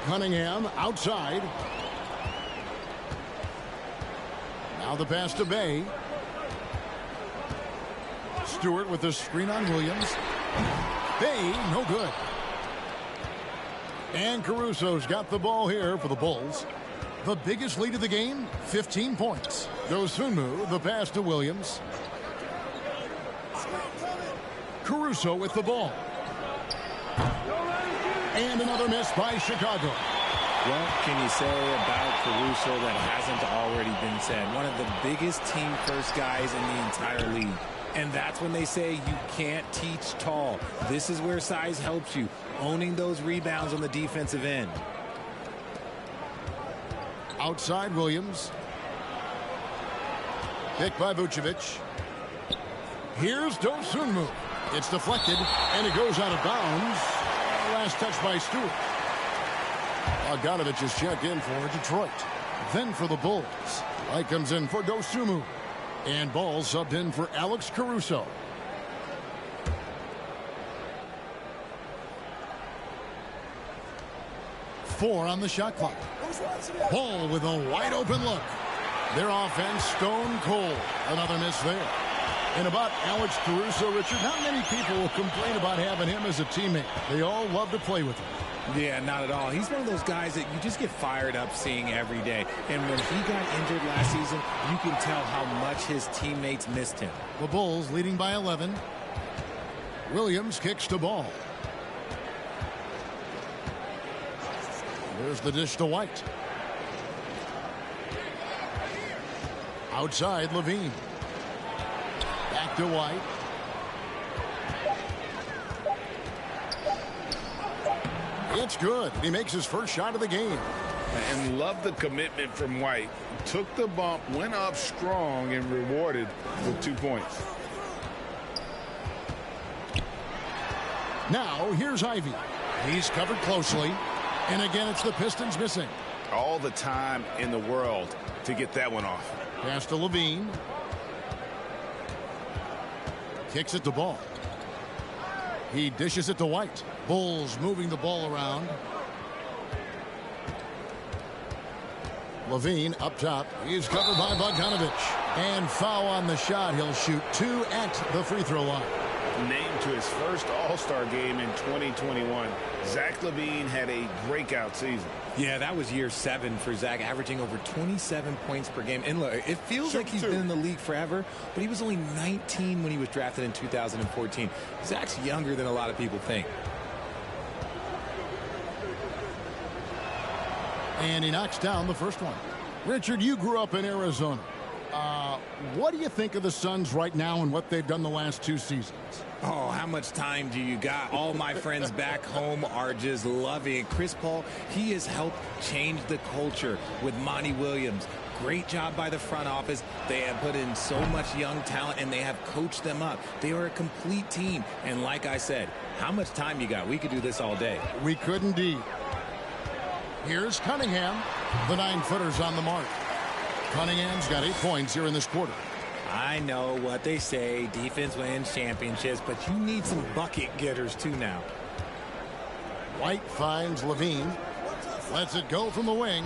Cunningham outside. Now the pass to Bay. Stewart with the screen on Williams. Bay, no good. And Caruso's got the ball here for the Bulls. The biggest lead of the game, 15 points. Dosunmu, the pass to Williams. Caruso with the ball. And another miss by Chicago. What can you say about Caruso that hasn't already been said? One of the biggest team-first guys in the entire league. And that's when they say you can't teach tall. This is where size helps you, owning those rebounds on the defensive end. Outside Williams. Picked by Vucevic. Here's Dosunmu. It's deflected, and it goes out of bounds. Last touch by Stewart. Bogdanovich is checked in for Detroit. Then for the Bulls. Light comes in for Dosunmu. And Ball subbed in for Alex Caruso. Four on the shot clock. Ball with a wide open look. Their offense stone cold. Another miss there. And about Alex Caruso, Richard, not many people will complain about having him as a teammate. They all love to play with him. Yeah, not at all. He's one of those guys that you just get fired up seeing every day. And when he got injured last season, you can tell how much his teammates missed him. The Bulls leading by 11. Williams kicks to Ball. There's the dish to White. Outside, Levine. Back to White. It's good. He makes his first shot of the game. And love the commitment from White. Took the bump, went up strong, and rewarded with 2 points. Now, here's Ivy. He's covered closely. And again, it's the Pistons missing. All the time in the world to get that one off. Pass to Levine. Kicks it to Ball. He dishes it to White. Bulls moving the ball around. Levine up top. He's covered by Bogdanovich. And foul on the shot. He'll shoot 2 at the free throw line. Named to his first All-Star game in 2021. Zach LaVine had a breakout season. Yeah, that was year 7 for Zach, averaging over 27 points per game. And look, it feels like he's been in the league forever, but he was only 19 when he was drafted in 2014. Zach's younger than a lot of people think. And he knocks down the first one. Richard, you grew up in Arizona. What do you think of the Suns right now and what they've done the last 2 seasons? Oh, how much time do you got? All my friends back home are just loving it. Chris Paul, he has helped change the culture with Monty Williams. Great job by the front office. They have put in so much young talent, and they have coached them up. They are a complete team. And like I said, how much time you got? We could do this all day. We could indeed. Here's Cunningham. The 9-footer's on the mark. Cunningham's got 8 points here in this quarter. I know what they say, defense wins championships, but you need some bucket getters too now. White finds Levine. Lets it go from the wing.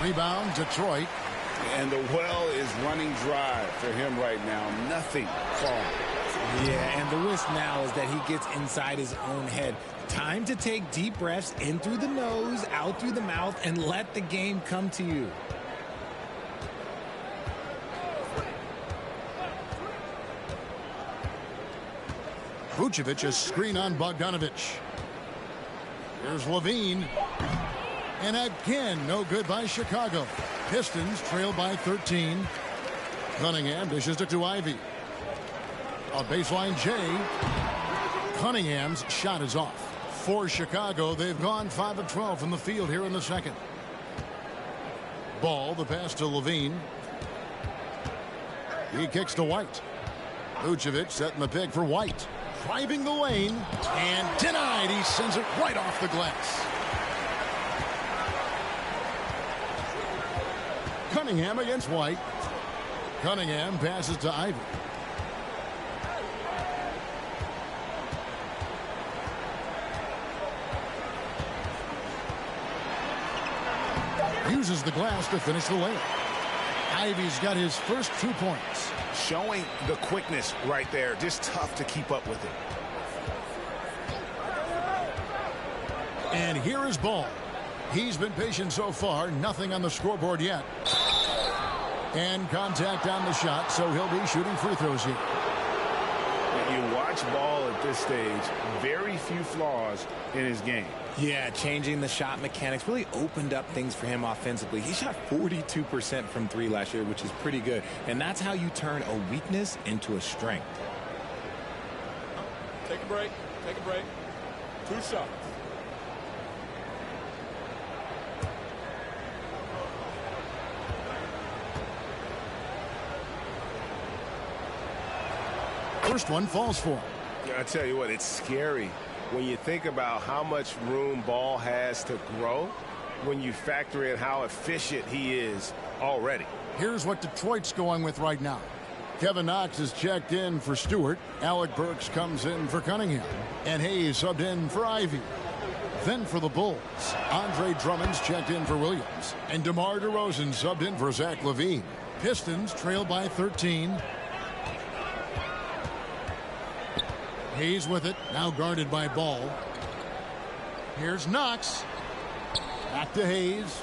Rebound, Detroit. And the well is running dry for him right now. Nothing falling. Yeah, and the risk now is that he gets inside his own head. Time to take deep breaths in through the nose, out through the mouth, and let the game come to you. Vucevic, a screen on Bogdanovich. Here's Levine. And again, no good by Chicago. Pistons trail by 13. Cunningham dishes it to Ivy. A baseline J. Cunningham's shot is off. For Chicago, they've gone 5 of 12 from the field here in the second. Ball, the pass to Levine. He kicks to White. Vucevic setting the pick for White. Driving the lane and denied. He sends it right off the glass. Cunningham against White. Cunningham passes to Ivy. Uses the glass to finish the layup. Ivy's got his first 2 points. Showing the quickness right there. Just tough to keep up with it. And here is Ball. He's been patient so far. Nothing on the scoreboard yet. And contact on the shot, so he'll be shooting free throws here. When you watch Ball at this stage, very few flaws in his game. Yeah, changing the shot mechanics really opened up things for him offensively. He shot 42% from 3 last year, which is pretty good. And that's how you turn a weakness into a strength. Take a break. Take a break. 2 shots. First one falls for him. I tell you what, it's scary when you think about how much room Ball has to grow when you factor in how efficient he is already. Here's what Detroit's going with right now. Kevin Knox is checked in for Stewart. Alec Burks comes in for Cunningham. And Hayes subbed in for Ivy. Then for the Bulls, Andre Drummond's checked in for Williams. And DeMar DeRozan subbed in for Zach LaVine. Pistons trail by 13. Hayes with it, now guarded by Ball. Here's Knox. Back to Hayes.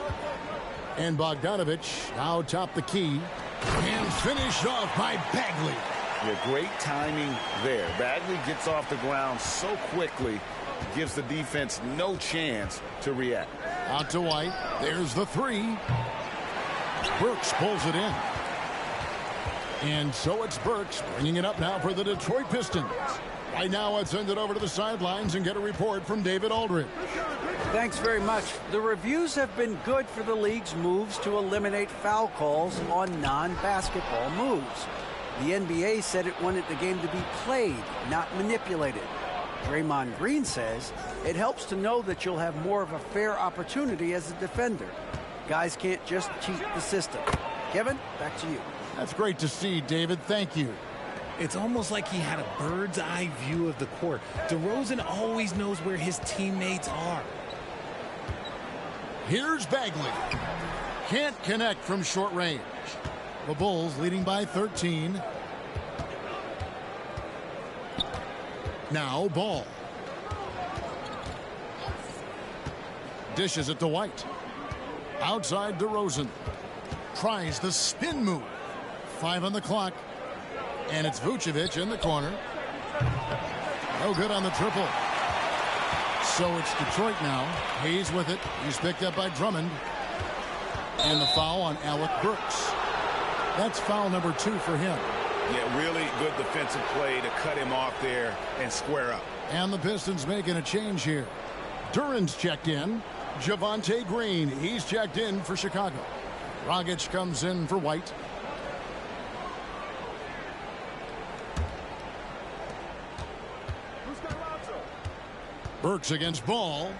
And Bogdanovich now top the key. And finished off by Bagley. Yeah, great timing there. Bagley gets off the ground so quickly, gives the defense no chance to react. Out to White. There's the 3. Burks pulls it in. And so it's Burks bringing it up now for the Detroit Pistons. Right now, let's send it over to the sidelines and get a report from David Aldridge. Thanks very much. The reviews have been good for the league's moves to eliminate foul calls on non-basketball moves. The NBA said it wanted the game to be played, not manipulated. Draymond Green says it helps to know that you'll have more of a fair opportunity as a defender. Guys can't just cheat the system. Kevin, back to you. That's great to see, David. Thank you. It's almost like he had a bird's eye view of the court. DeRozan always knows where his teammates are. Here's Bagley. Can't connect from short range. The Bulls leading by 13. Now Ball. Dishes it to White. Outside DeRozan. Tries the spin move. 5 on the clock. And it's Vucevic in the corner. No good on the triple. So it's Detroit now. Hayes with it. He's picked up by Drummond. And the foul on Alec Burks. That's foul number 2 for him. Yeah, really good defensive play to cut him off there and square up. And the Pistons making a change here. Duran's checked in. Javonte Green, he's checked in for Chicago. Dragic comes in for White. Burks against Ball.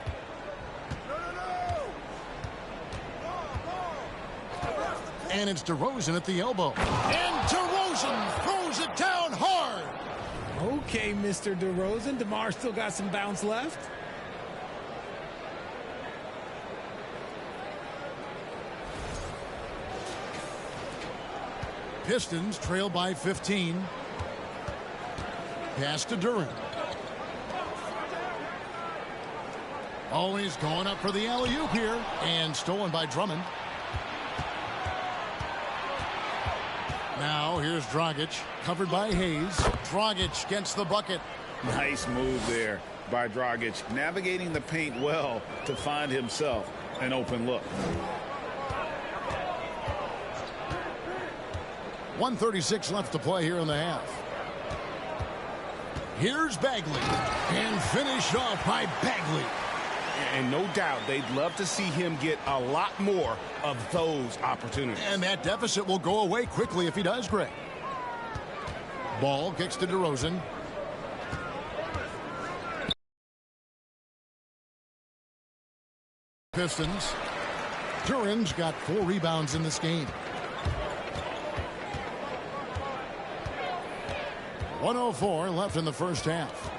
And it's DeRozan at the elbow. And DeRozan throws it down hard. Okay, Mr. DeRozan. DeMar still got some bounce left. Pistons trail by 15. Pass to Durant. Always going up for the alley-oop here. And stolen by Drummond. Now here's Dragic. Covered by Hayes. Dragic gets the bucket. Nice move there by Dragic. Navigating the paint well to find himself an open look. 1:36 left to play here in the half. Here's Bagley. And finished off by Bagley. And no doubt they'd love to see him get a lot more of those opportunities. And that deficit will go away quickly if he does, Greg. Ball kicks to DeRozan. Pistons. Duran's got 4 rebounds in this game. 1:04 left in the first half.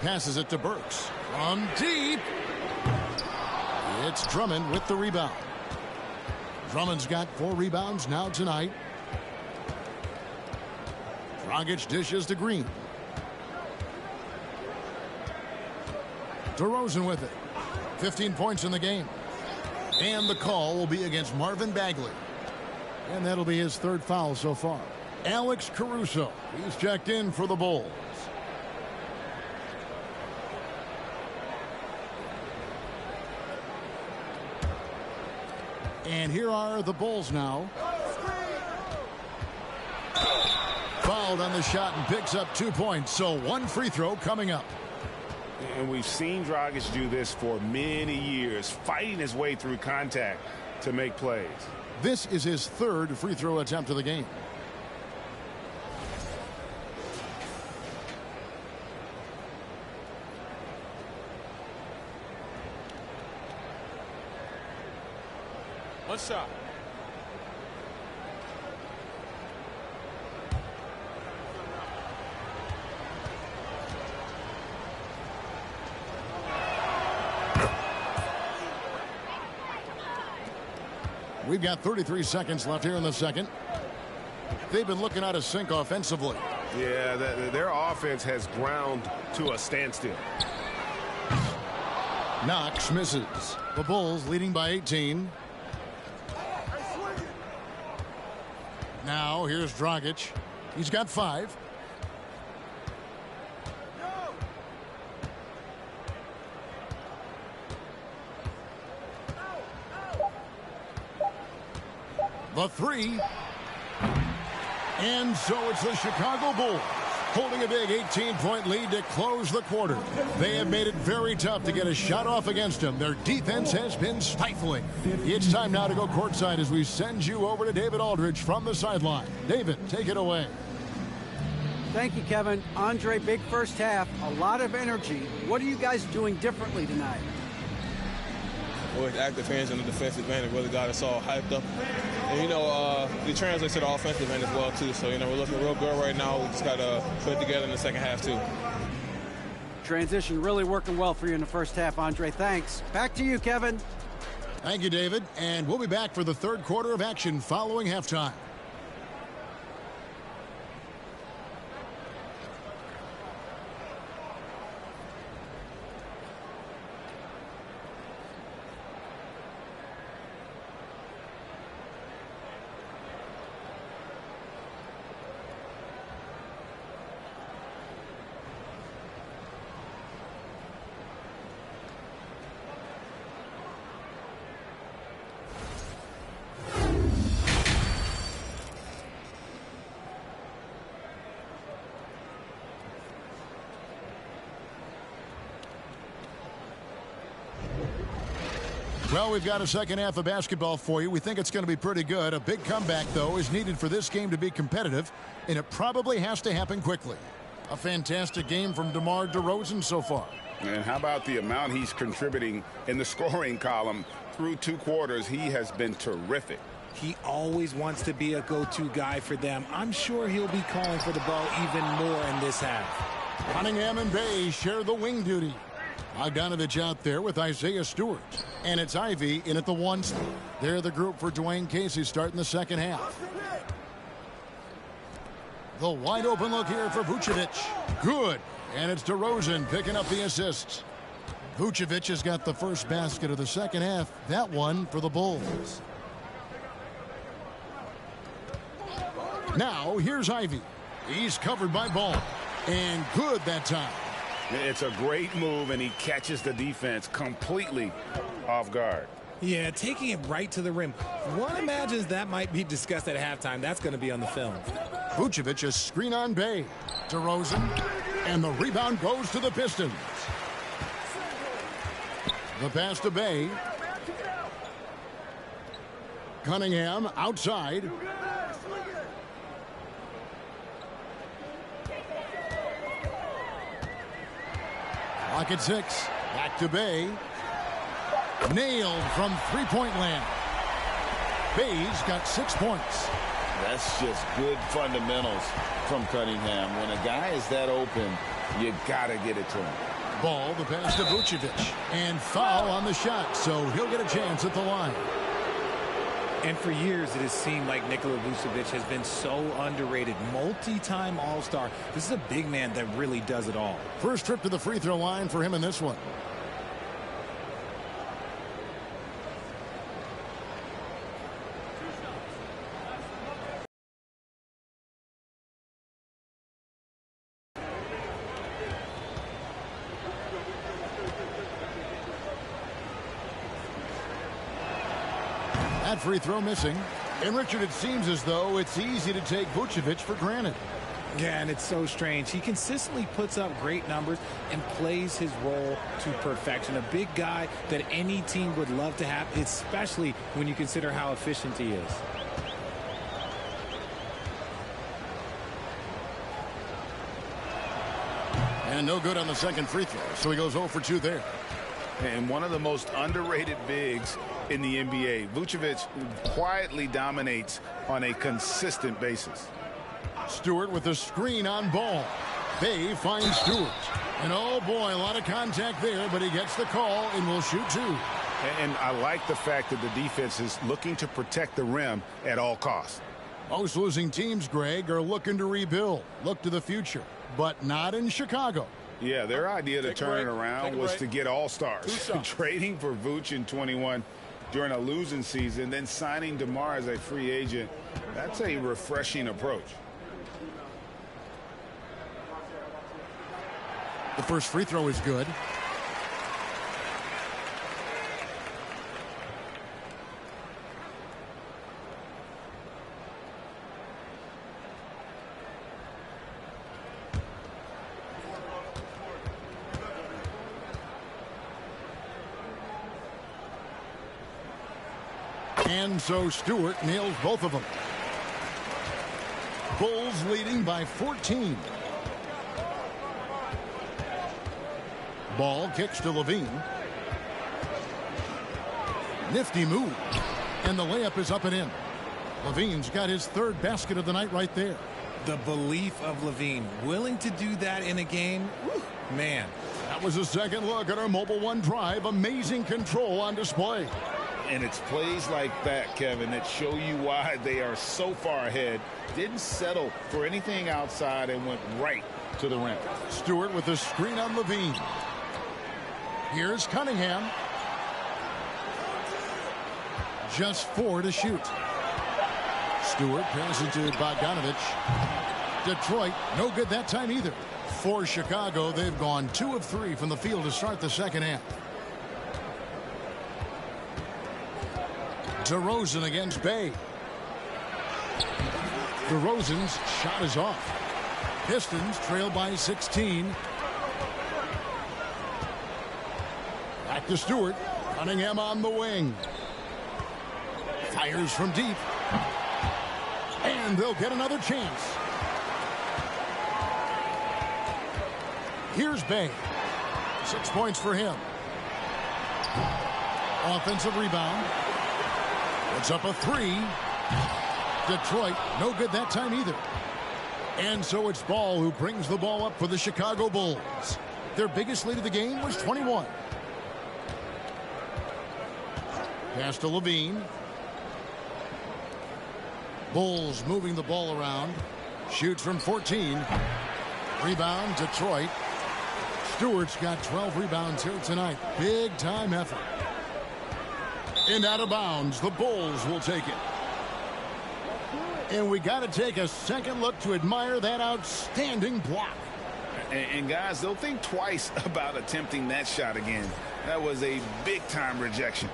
Passes it to Burks. From deep. It's Drummond with the rebound. Drummond's got 4 rebounds now tonight. Dragic dishes to Green. DeRozan with it. 15 points in the game. And the call will be against Marvin Bagley. And that'll be his 3rd foul so far. Alex Caruso. He's checked in for the Bulls. And here are the Bulls now. Fouled on the shot and picks up 2 points. So 1 free throw coming up. And we've seen Dragic do this for many years, fighting his way through contact to make plays. This is his 3rd free throw attempt of the game. One shot. We've got 33 seconds left here in the second. They've been looking out of sync offensively. Yeah, their offense has ground to a standstill. Knox misses. The Bulls leading by 18. Now here's Dragic. He's got 5. The 3. And so it's the Chicago Bulls holding a big 18-point lead to close the quarter. They have made it very tough to get a shot off against them. Their defense has been stifling. It's time now to go courtside as we send you over to David Aldridge from the sideline. David, take it away. Thank you, Kevin. Andre, big first half, a lot of energy. What are you guys doing differently tonight? With active hands on the defensive end, it really got us all hyped up. And, you know, it translates to the offensive end as well, too. So, you know, we're looking real good right now. We just got to put it together in the second half, too. Transition really working well for you in the first half, Andre. Thanks. Back to you, Kevin. Thank you, David. And we'll be back for the 3rd quarter of action following halftime. Well, we've got a second half of basketball for you. We think it's going to be pretty good. A big comeback, though, is needed for this game to be competitive, and it probably has to happen quickly. A fantastic game from DeMar DeRozan so far. And how about the amount he's contributing in the scoring column through 2 quarters? He has been terrific. He always wants to be a go-to guy for them. I'm sure he'll be calling for the ball even more in this half. Cunningham and Bay share the wing duty. Bogdanovich out there with Isaiah Stewart. And it's Ivy in at the 1 spot. They're the group for Dwayne Casey starting the second half. The wide open look here for Vucevic. Good. And it's DeRozan picking up the assists. Vucevic has got the first basket of the second half. That one for the Bulls. Now here's Ivy. He's covered by Ball. And good that time. It's a great move, and he catches the defense completely off guard. Yeah, taking it right to the rim. One imagines that might be discussed at halftime. That's going to be on the film. Vucevic a screen on Bay. DeRozan. And the rebound goes to the Pistons. The pass to Bay. Cunningham outside. Clock at 6. Back to Bay. Nailed from three-point land. Bay's got 6 points. That's just good fundamentals from Cunningham. When a guy is that open, you got to get it to him. Ball, the pass to Vucevic. And foul on the shot, so he'll get a chance at the line. And for years, it has seemed like Nikola Vucevic has been so underrated. Multi-time All-Star. This is a big man that really does it all. First trip to the free throw line for him in this one. That free throw missing. And Richard, it seems as though it's easy to take Vucevic for granted. Yeah, and it's so strange. He consistently puts up great numbers and plays his role to perfection. A big guy that any team would love to have, especially when you consider how efficient he is. And no good on the second free throw, so he goes 0 for 2 there. And one of the most underrated bigs in the NBA. Vucevic quietly dominates on a consistent basis. Stewart with the screen on Ball. Bay finds Stewart. And oh boy, a lot of contact there, but he gets the call and will shoot 2. And I like the fact that the defense is looking to protect the rim at all costs. Most losing teams, Greg, are looking to rebuild, look to the future, but not in Chicago. Yeah, their idea to turn it around was to get all-stars. Trading for Vooch in 21 during a losing season, then signing DeMar as a free agent, that's a refreshing approach. The first free throw is good. And so Stewart nails both of them. Bulls leading by 14. Ball kicks to Levine. Nifty move. And the layup is up and in. Levine's got his third basket of the night right there. The belief of Levine, willing to do that in a game, man. That was a second look at our Mobile One drive. Amazing control on display. And it's plays like that, Kevin, that show you why they are so far ahead. Didn't settle for anything outside and went right to the rim. Stewart with the screen on Levine. Here's Cunningham. Just 4 to shoot. Stewart passes to Bogdanovich. Detroit, no good that time either. For Chicago, they've gone 2 of 3 from the field to start the second half. DeRozan against Bay. DeRozan's shot is off. Pistons trail by 16. Back to Stewart. Cunningham on the wing. Fires from deep. And they'll get another chance. Here's Bay. 6 points for him. Offensive rebound. It's up a 3. Detroit, no good that time either. And so it's Ball who brings the ball up for the Chicago Bulls. Their biggest lead of the game was 21. Pass to Levine. Bulls moving the ball around. Shoots from 14. Rebound, Detroit. Stewart's got 12 rebounds here tonight. Big time effort. And out of bounds, the Bulls will take it. And we got to take a second look to admire that outstanding block. And guys, they'll think twice about attempting that shot again. That was a big-time rejection.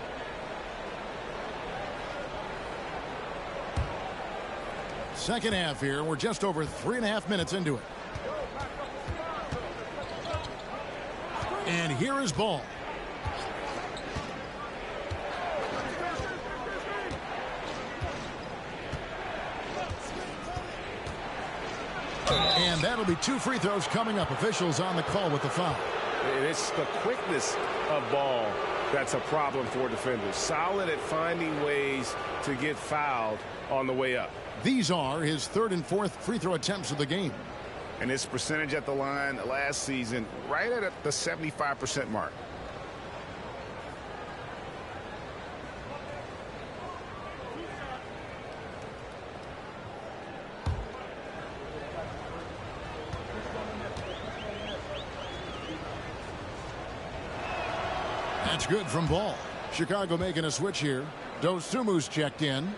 Second half here. We're just over 3.5 minutes into it. And here is Ball. And that'll be 2 free throws coming up. Officials on the call with the foul. And it's the quickness of Ball that's a problem for defenders. Solid at finding ways to get fouled on the way up. These are his 3rd and 4th free throw attempts of the game. And his percentage at the line last season right at the 75% mark. That's good from Ball. Chicago making a switch here. Dosumu's checked in.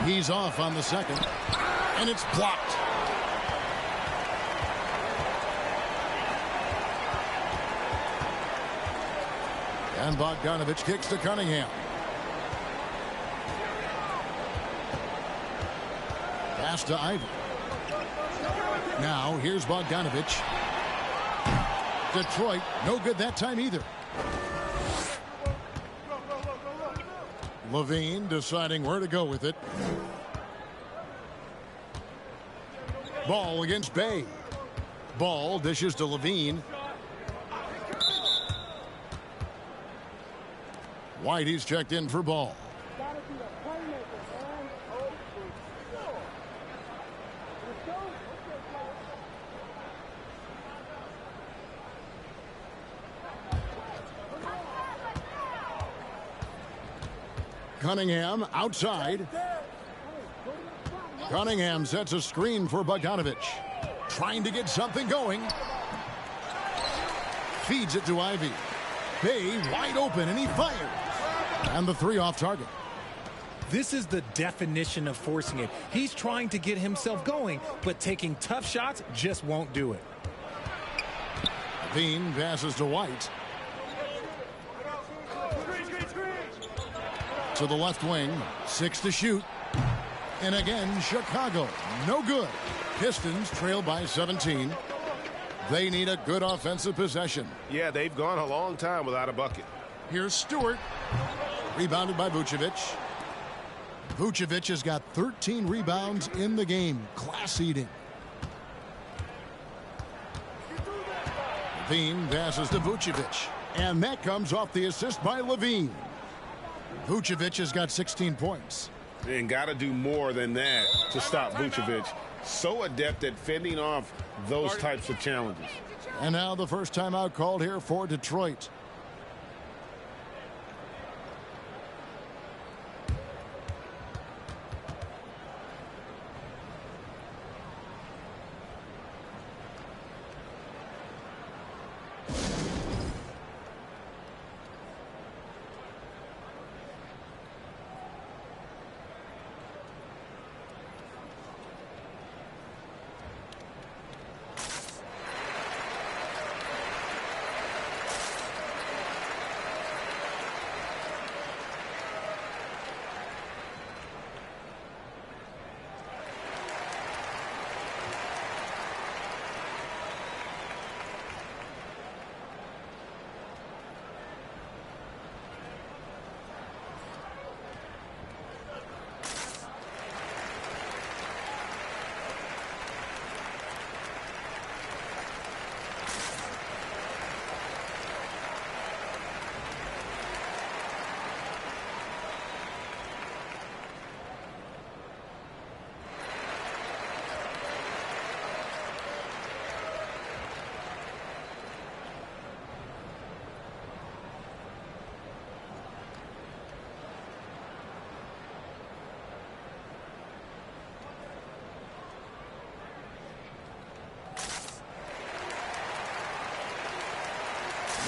He's off on the second, and it's blocked. And Bogdanovich kicks to Cunningham. Pass to Ivy. Now here's Bogdanovich. Detroit, no good that time either. Levine deciding where to go with it. Ball against Bay. Ball dishes to Levine. Whitey's checked in for Ball. Cunningham outside. Cunningham sets a screen for Bogdanovich. Trying to get something going. Feeds it to Ivy. Bay wide open, and he fires. And the three off target. This is the definition of forcing it. He's trying to get himself going, but taking tough shots just won't do it. Levine passes to White. To the left wing. 6 to shoot. And again, Chicago. No good. Pistons trail by 17. They need a good offensive possession. Yeah, they've gone a long time without a bucket. Here's Stewart. Rebounded by Vucevic. Vucevic has got 13 rebounds in the game. Class eating. Levine passes to Vucevic. And that comes off the assist by Levine. Vucevic has got 16 points. And got to do more than that to stop Vucevic. So adept at fending off those types of challenges. And now the first timeout called here for Detroit.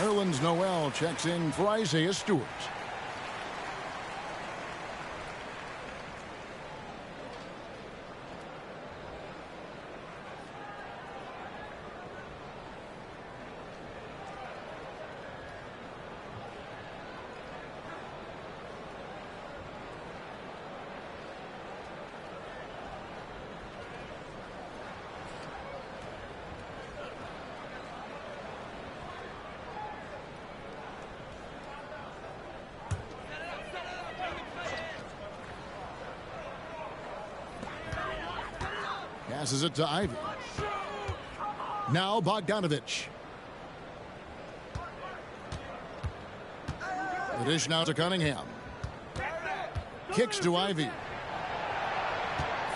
Nerlens Noel checks in for Isaiah Stewart. Passes it to Ivy. Now Bogdanovich. The dish now to Cunningham. Kicks to Ivy.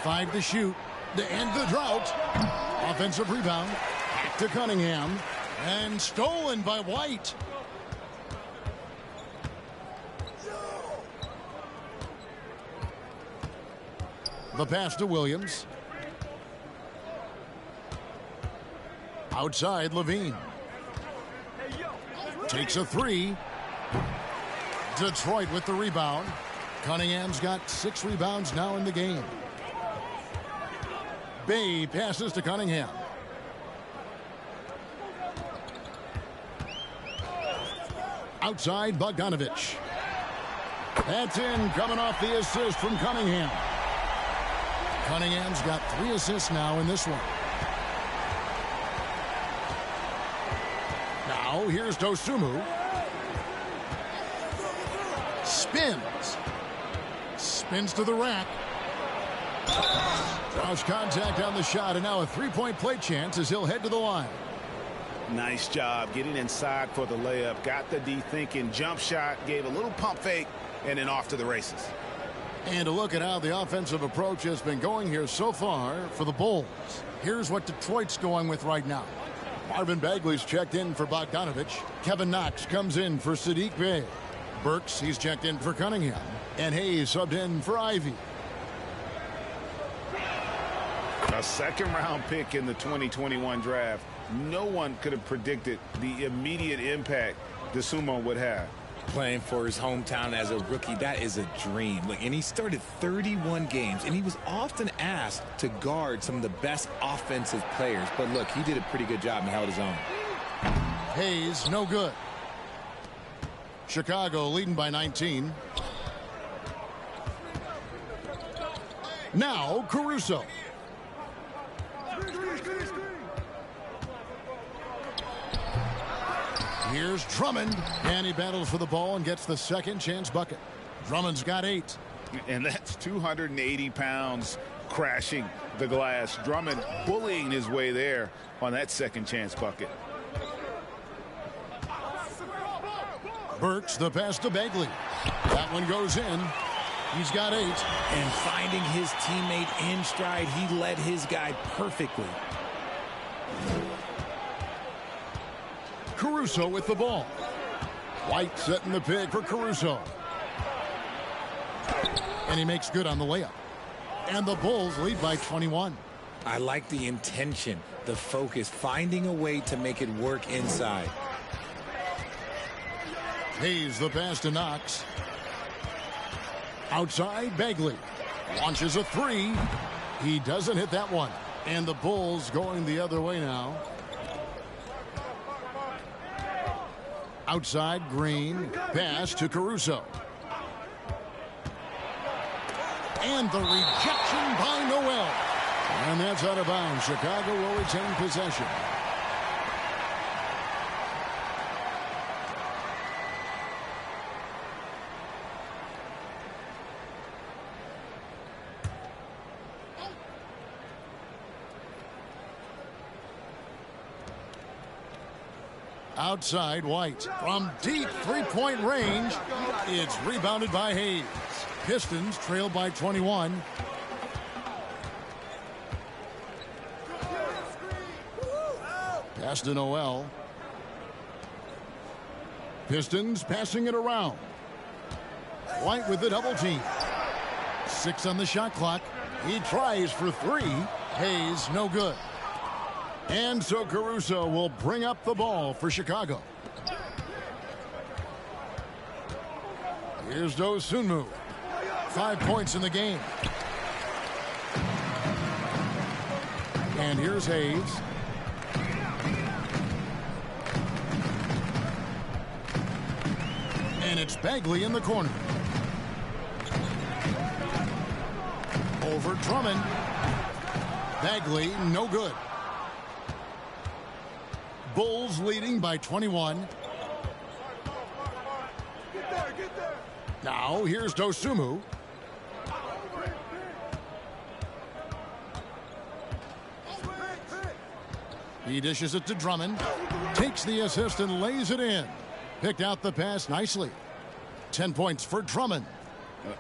5 to shoot. To end the drought. Offensive rebound. Back to Cunningham. And stolen by White. The pass to Williams. Outside, Levine. Takes a 3. Detroit with the rebound. Cunningham's got 6 rebounds now in the game. Bay passes to Cunningham. Outside, Bogdanovich. That's in, coming off the assist from Cunningham. Cunningham's got 3 assists now in this one. Now, here's Dosunmu. Spins. Spins to the rack. Draws contact on the shot, and now a 3-point play chance as he'll head to the line. Nice job getting inside for the layup. Got the D thinking. Jump shot. Gave a little pump fake. And then off to the races. And a look at how the offensive approach has been going here so far for the Bulls. Here's what Detroit's going with right now. Marvin Bagley's checked in for Bogdanovich. Kevin Knox comes in for Sadiq Bey. Burks, he's checked in for Cunningham. And Hayes subbed in for Ivy. A second-round pick in the 2021 draft. No one could have predicted the immediate impact Dosunmu would have. Playing for his hometown as a rookie, that is a dream. And he started 31 games, and he was often asked to guard some of the best offensive players. But look, he did a pretty good job and held his own. Hayes, no good. Chicago leading by 19. Now, Caruso. Here's Drummond, and he battles for the ball and gets the second chance bucket. Drummond's got 8. And that's 280 pounds crashing the glass. Drummond bullying his way there on that second chance bucket. Burks, the pass to Bagley. That one goes in. He's got 8. And finding his teammate in stride, he led his guy perfectly. Caruso with the ball. White setting the pick for Caruso. And he makes good on the layup. And the Bulls lead by 21. I like the intention, the focus, finding a way to make it work inside. Hayes the pass to Knox. Outside, Bagley. Launches a 3. He doesn't hit that one. And the Bulls going the other way now. Outside, Green. Pass to Caruso. And the rejection by Noel. And that's out of bounds. Chicago will retain possession. Outside, White. From deep three-point range, it's rebounded by Hayes. Pistons trail by 21. Pass to Noel. Pistons passing it around. White with the double team. 6 on the shot clock. He tries for 3. Hayes, no good. And so Caruso will bring up the ball for Chicago. Here's Dosunmu. 5 points in the game. And here's Hayes. And it's Bagley in the corner. Over Drummond. Bagley, no good. Bulls leading by 21. Now here's Dosunmu. He dishes it to Drummond. Takes the assist and lays it in. Picked out the pass nicely. 10 points for Drummond.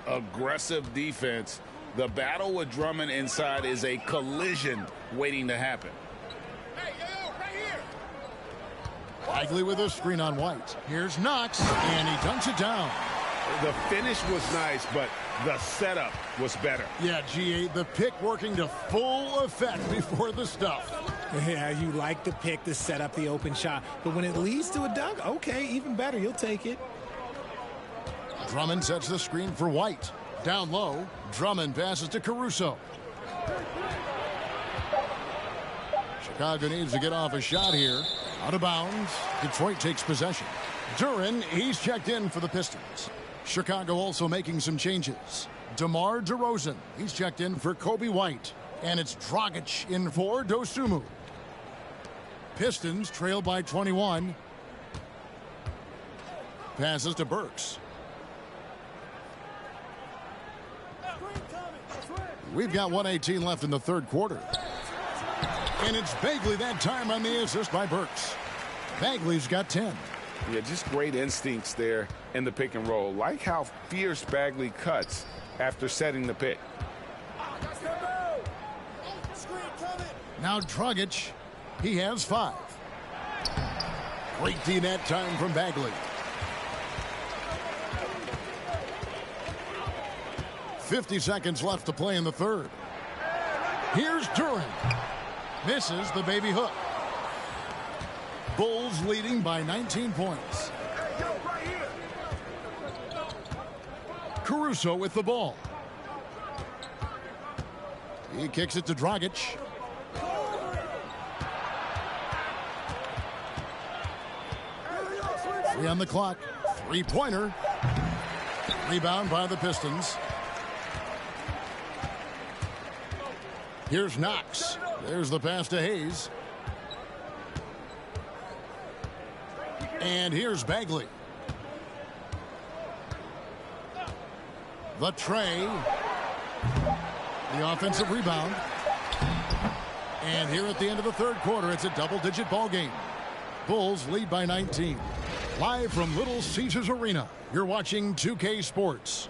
Aggressive defense. The battle with Drummond inside is a collision waiting to happen. Bagley with a screen on White. Here's Knox, and he dunks it down. The finish was nice, but the setup was better. Yeah, G.A., the pick working to full effect before the stuff. Yeah, you like the pick to set up the open shot, but when it leads to a dunk, okay, even better, you'll take it. Drummond sets the screen for White. Down low, Drummond passes to Caruso. Chicago needs to get off a shot here. Out of bounds. Detroit takes possession. Duren, he's checked in for the Pistons. Chicago also making some changes. DeMar DeRozan, he's checked in for Kobe White. And it's Dragic in for Dosunmu. Pistons trail by 21. Passes to Burks. We've got 1:18 left in the third quarter. And it's Bagley that time on the assist by Burks. Bagley's got 10. Yeah, just great instincts there in the pick and roll. Like how fierce Bagley cuts after setting the pick. Now Dragic, he has 5. Great D that time from Bagley. 50 seconds left to play in the third. Here's Duren. Misses the baby hook. Bulls leading by 19 points. Caruso with the ball. He kicks it to Dragic. Three on the clock. Three-pointer. Rebound by the Pistons. Here's Knox. There's the pass to Hayes. And here's Bagley. The tray. The offensive rebound. And here at the end of the third quarter, it's a double-digit ball game. Bulls lead by 19. Live from Little Caesars Arena, you're watching 2K Sports.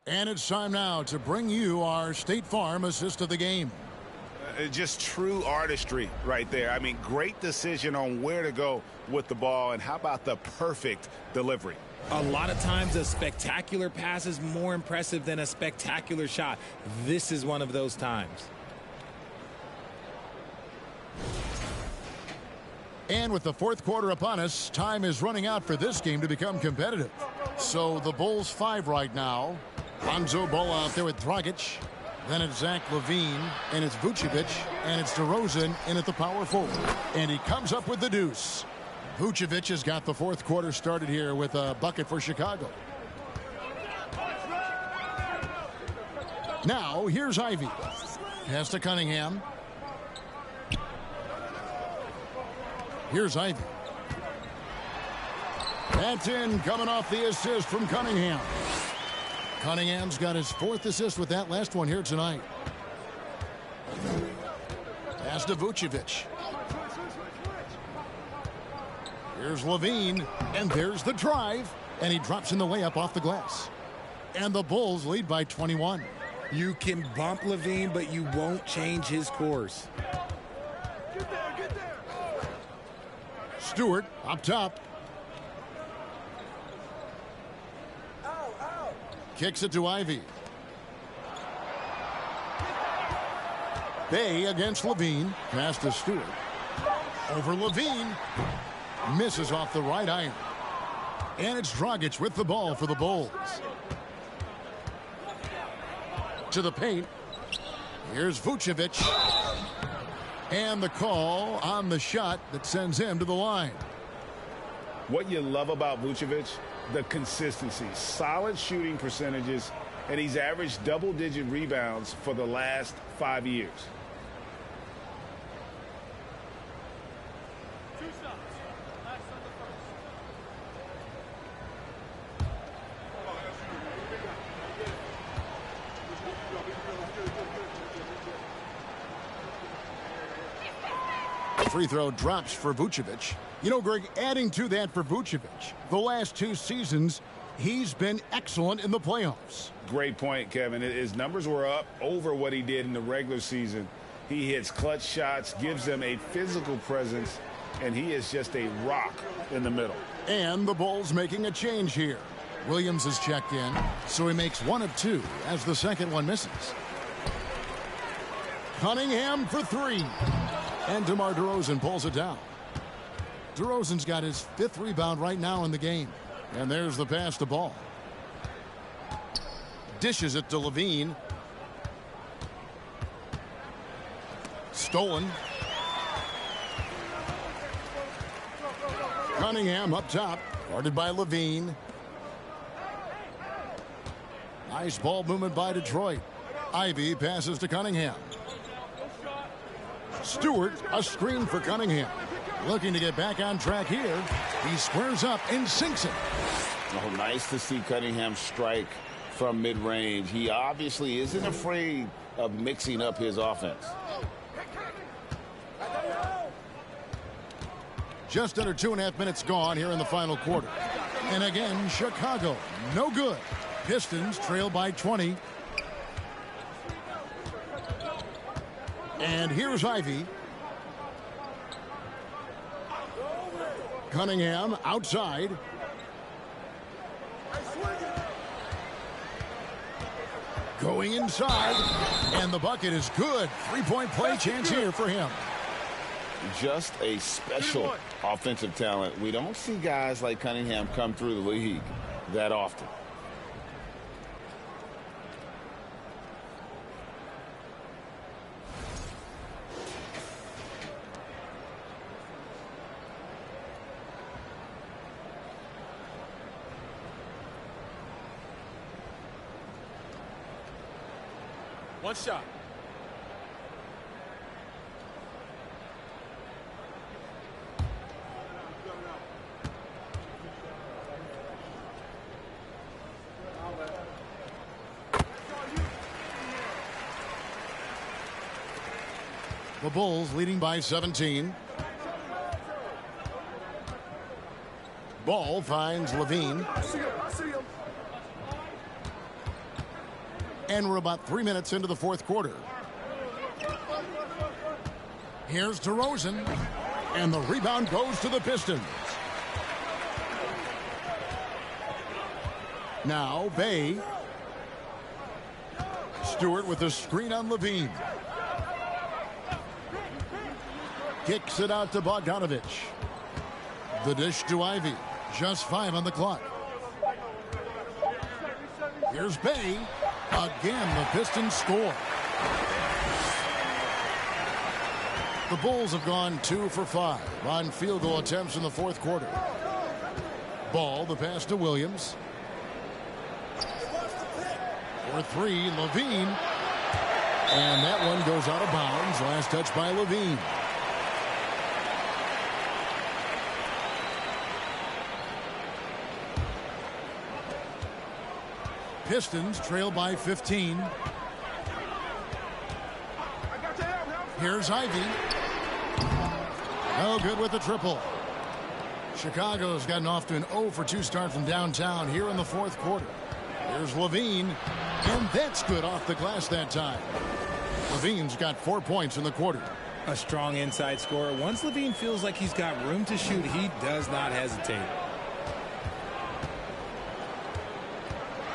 And it's time now to bring you our State Farm assist of the game. Just true artistry right there. I mean, great decision on where to go with the ball, and how about the perfect delivery? A lot of times a spectacular pass is more impressive than a spectacular shot. This is one of those times. And with the fourth quarter upon us, time is running out for this game to become competitive. So the Bulls 5 right now. Lonzo Ball out there with Dragic. Then it's Zach LaVine, and it's Vucevic, and it's DeRozan in at the power forward. And he comes up with the deuce. Vucevic has got the fourth quarter started here with a bucket for Chicago. Now, here's Ivy. Pass to Cunningham. Here's Ivy. That's in, coming off the assist from Cunningham. Cunningham's got his 4th assist with that last one here tonight. Pass to Vucevic. Here's LaVine, and there's the drive, and he drops in the layup off the glass. And the Bulls lead by 21. You can bump LaVine, but you won't change his course. Stewart up top. Kicks it to Ivy. Bay against LaVine. Pass to Stewart. Over LaVine. Misses off the right iron. And it's Dragic with the ball for the Bulls. To the paint. Here's Vucevic. And the call on the shot that sends him to the line. What you love about Vucevic, the consistency, solid shooting percentages, and he's averaged double-digit rebounds for the last 5 years. The free throw drops for Vucevic. You know, Greg, adding to that for Vucevic, the last 2 seasons, he's been excellent in the playoffs. Great point, Kevin. His numbers were up over what he did in the regular season. He hits clutch shots, gives them a physical presence, and he is just a rock in the middle. And the Bulls making a change here. Williams has checked in, so he makes 1 of 2 as the second one misses. Cunningham for 3. And DeMar DeRozan pulls it down. DeRozan's got his 5th rebound right now in the game. And there's the pass to Ball. Dishes it to Levine. Stolen. Cunningham up top, guarded by Levine. Nice ball movement by Detroit. Ivy passes to Cunningham. Stewart, a screen for Cunningham. Looking to get back on track here. He squares up and sinks it. Oh, nice to see Cunningham strike from mid-range. He obviously isn't afraid of mixing up his offense. Just under 2.5 minutes gone here in the final quarter. And again, Chicago, no good. Pistons trail by 20. And here's Ivy. Cunningham outside. Going inside. And the bucket is good. 3-point play chance here for him. Just a special offensive talent. We don't see guys like Cunningham come through the league that often. One shot. The Bulls leading by 17. Ball finds Levine. And we're about 3 minutes into the fourth quarter. Here's DeRozan. And the rebound goes to the Pistons. Now Bay. Stewart with a screen on Levine. Kicks it out to Bogdanovich. The dish to Ivy. Just 5 on the clock. Here's Bay. Again, the Pistons score. The Bulls have gone 2 for 5 on field goal attempts in the fourth quarter. Ball, the pass to Williams. For 3, Levine. And that one goes out of bounds. Last touch by Levine. Pistons trail by 15. Here's Ivy. No good with the triple. Chicago's gotten off to an 0 for 2 start from downtown here in the fourth quarter. Here's Levine. And that's good off the glass that time. Levine's got 4 points in the quarter. A strong inside scorer. Once Levine feels like he's got room to shoot, he does not hesitate.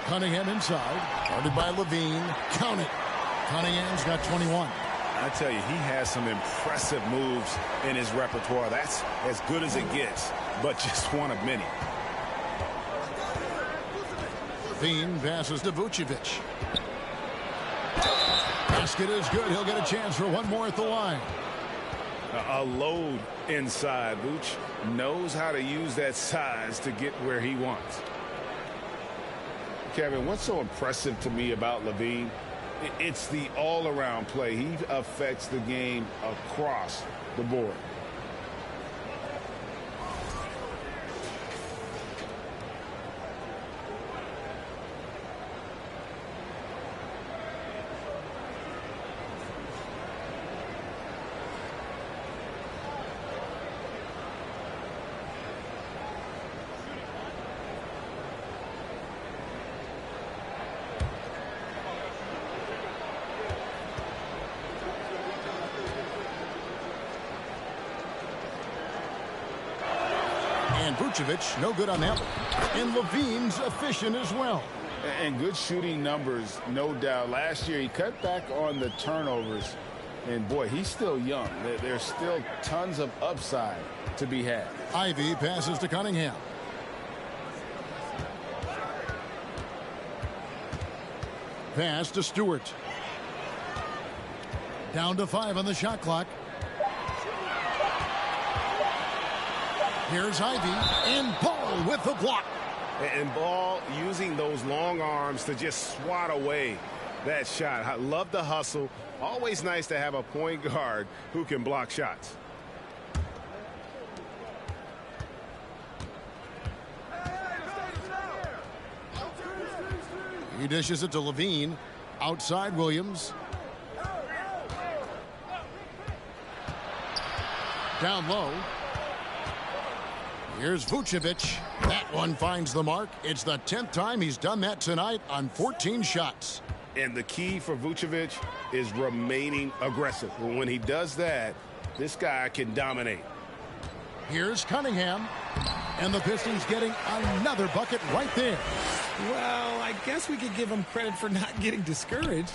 Cunningham inside, guarded by Levine. Count it. Cunningham's got 21. I tell you, he has some impressive moves in his repertoire. That's as good as it gets, but just one of many. Levine passes to Vucevic. Basket is good. He'll get a chance for one more at the line. A load inside. Vuce knows how to use that size to get where he wants. Kevin, what's so impressive to me about Levine? It's the all-around play. He affects the game across the board. Vucevic, no good on that one. And Levine's efficient as well. And good shooting numbers, no doubt. Last year, he cut back on the turnovers. And, boy, he's still young. There's still tons of upside to be had. Ivy passes to Cunningham. Pass to Stewart. Down to 5 on the shot clock. Here's Ivy, and Ball with the block. And Ball using those long arms to just swat away that shot. I love the hustle. Always nice to have a point guard who can block shots. He dishes it to Levine. Outside Williams. Down low. Here's Vucevic. That one finds the mark. It's the 10th time he's done that tonight on 14 shots. And the key for Vucevic is remaining aggressive. When he does that, this guy can dominate. Here's Cunningham. And the Pistons getting another bucket right there. Well, I guess we could give him credit for not getting discouraged.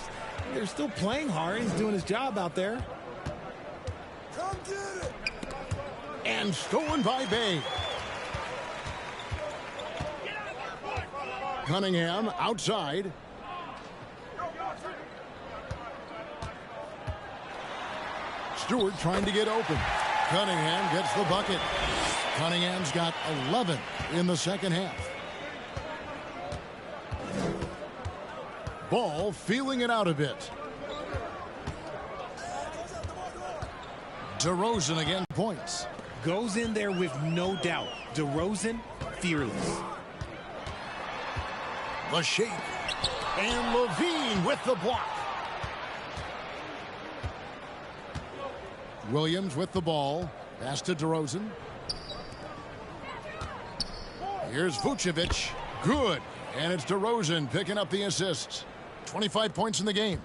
They're still playing hard. He's doing his job out there. Come get it. And stolen by Bay. Cunningham outside. Stewart trying to get open. Cunningham gets the bucket. Cunningham's got 11 in the second half. Ball feeling it out a bit. DeRozan again points. Goes in there with no doubt. DeRozan, fearless. The shake. And Levine with the block. Williams with the ball. Pass to DeRozan. Here's Vucevic. Good. And it's DeRozan picking up the assists. 25 points in the game.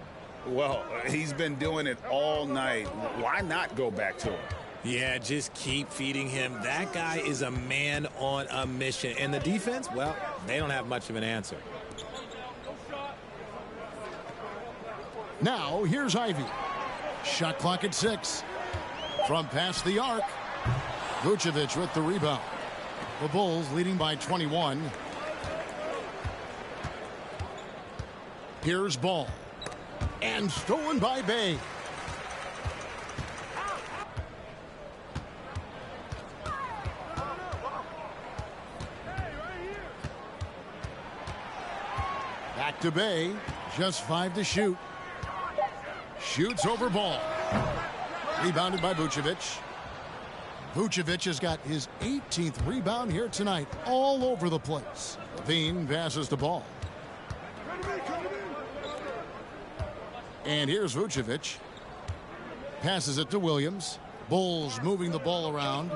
Well, he's been doing it all night. Why not go back to him? Yeah, just keep feeding him. That guy is a man on a mission. And the defense, well, they don't have much of an answer. Now, here's Ivy. Shot clock at 6. From past the arc. Vucevic with the rebound. The Bulls leading by 21. Here's Ball. And stolen by Bay. Back to Bay. Just 5 to shoot. Shoots over Ball. Rebounded by Vucevic. Vucevic has got his 18th rebound here tonight. All over the place. Levine passes the ball. And here's Vucevic. Passes it to Williams. Bulls moving the ball around.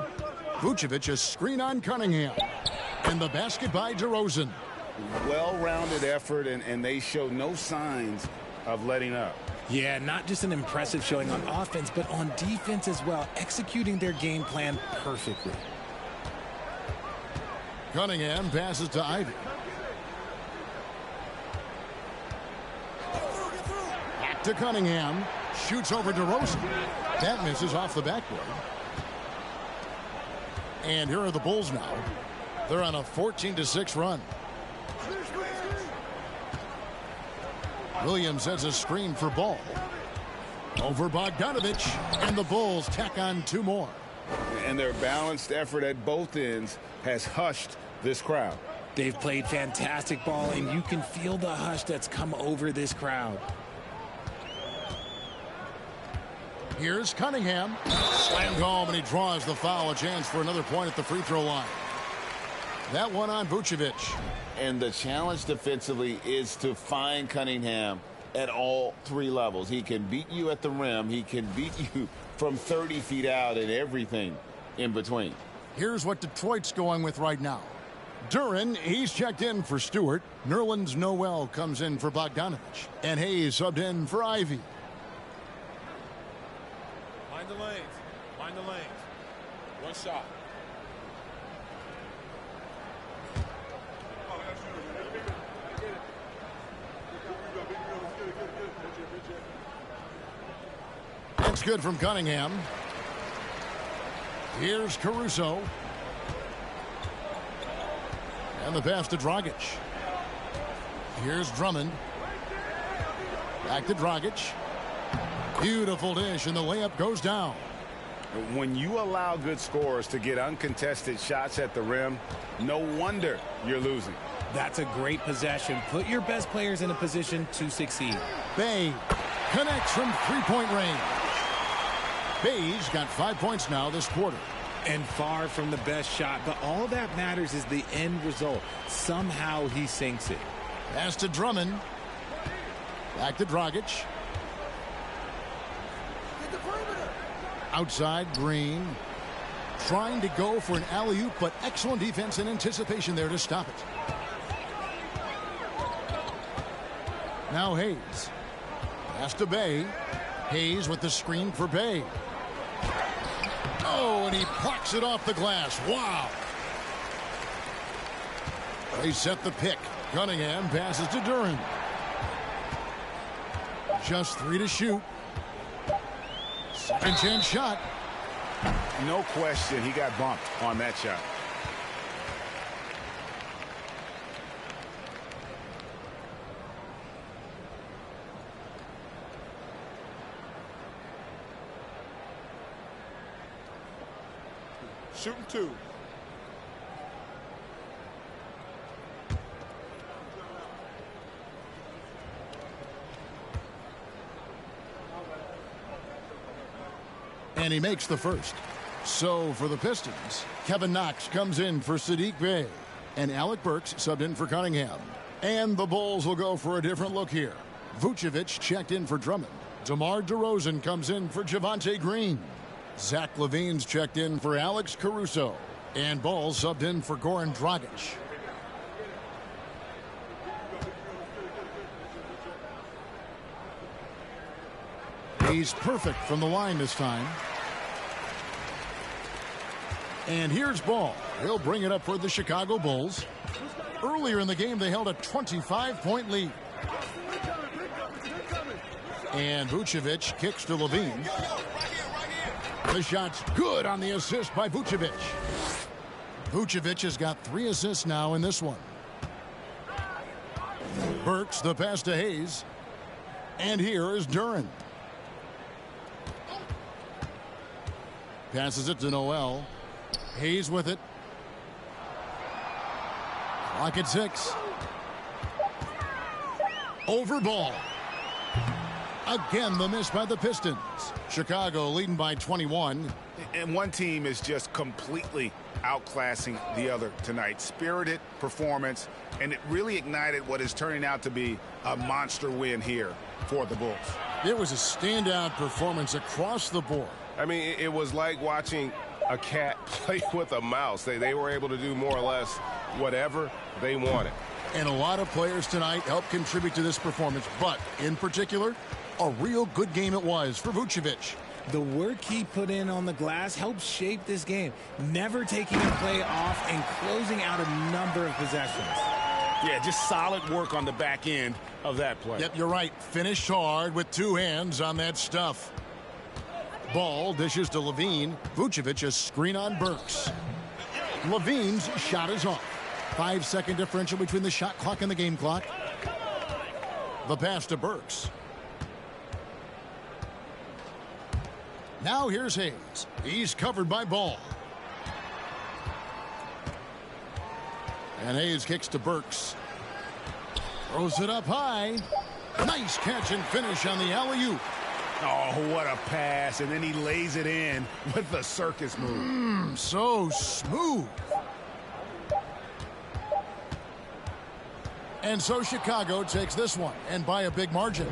Vucevic a screen on Cunningham. And the basket by DeRozan. Well-rounded effort, and they show no signs of letting up. Yeah, not just an impressive showing on offense, but on defense as well, executing their game plan perfectly. Cunningham passes to Ivy. Back to Cunningham. Shoots over DeRozan. That misses off the backboard. And here are the Bulls now. They're on a 14-6 run. Williams has a screen for Ball. Over Bogdanovich. And the Bulls tack on 2 more. And their balanced effort at both ends has hushed this crowd. They've played fantastic ball, and you can feel the hush that's come over this crowd. Here's Cunningham. Slammed home, and he draws the foul. A chance for another point at the free throw line. That one on Vucevic. And the challenge defensively is to find Cunningham at all 3 levels. He can beat you at the rim. He can beat you from 30 feet out and everything in between. Here's what Detroit's going with right now. Duran, he's checked in for Stewart. Nerlens Noel comes in for Bogdanovich. And Hayes subbed in for Ivy. Mind the lanes. Mind the lanes. One shot. That's good from Cunningham. Here's Caruso. And the pass to Dragic. Here's Drummond. Back to Dragic. Beautiful dish, and the layup goes down. When you allow good scorers to get uncontested shots at the rim, no wonder you're losing. That's a great possession. Put your best players in a position to succeed. Bay connects from three-point range. Bay's got 5 points now this quarter. And far from the best shot, but all that matters is the end result. Somehow he sinks it. Pass to Drummond. Back to Dragic. Outside, Green. Trying to go for an alley-oop, but excellent defense and anticipation there to stop it. Now Hayes. Pass to Bay. Hayes with the screen for Bay. Oh, and he plucks it off the glass. Wow. They set the pick. Cunningham passes to Duran. Just 3 to shoot. Second chance shot. No question, he got bumped on that shot. Shooting 2. And he makes the first. So for the Pistons, Kevin Knox comes in for Sadiq Bey. And Alec Burks subbed in for Cunningham. And the Bulls will go for a different look here. Vucevic checked in for Drummond. DeMar DeRozan comes in for Javonte Green. Zach LaVine's checked in for Alex Caruso. And Ball subbed in for Goran Dragic. He's perfect from the line this time. And here's Ball. He'll bring it up for the Chicago Bulls. Earlier in the game, they held a 25-point lead. And Vucevic kicks to LaVine. The shot's good on the assist by Vucevic. Vucevic has got 3 assists now in this one. Burks the pass to Hayes. And here is Duran. Passes it to Noel. Hayes with it. Clock at 6. Over Ball. Again, the miss by the Pistons. Chicago leading by 21. And one team is just completely outclassing the other tonight. Spirited performance, and it really ignited what is turning out to be a monster win here for the Bulls. It was a standout performance across the board. I mean, it was like watching a cat play with a mouse. They were able to do more or less whatever they wanted. And a lot of players tonight helped contribute to this performance, but in particular, a real good game it was for Vucevic. The work he put in on the glass helped shape this game, never taking a play off and closing out a number of possessions. Yeah, just solid work on the back end of that play. Yep, you're right. Finished hard with 2 hands on that stuff. Ball dishes to LaVine. Vucevic a screen on Burks. LaVine's shot is off. 5-second differential between the shot clock and the game clock. The pass to Burks. Now here's Hayes. He's covered by Ball. And Hayes kicks to Burks. Throws it up high. Nice catch and finish on the alley-oop. Oh, what a pass. And then he lays it in with the circus move. So smooth. And so Chicago takes this one, and by a big margin.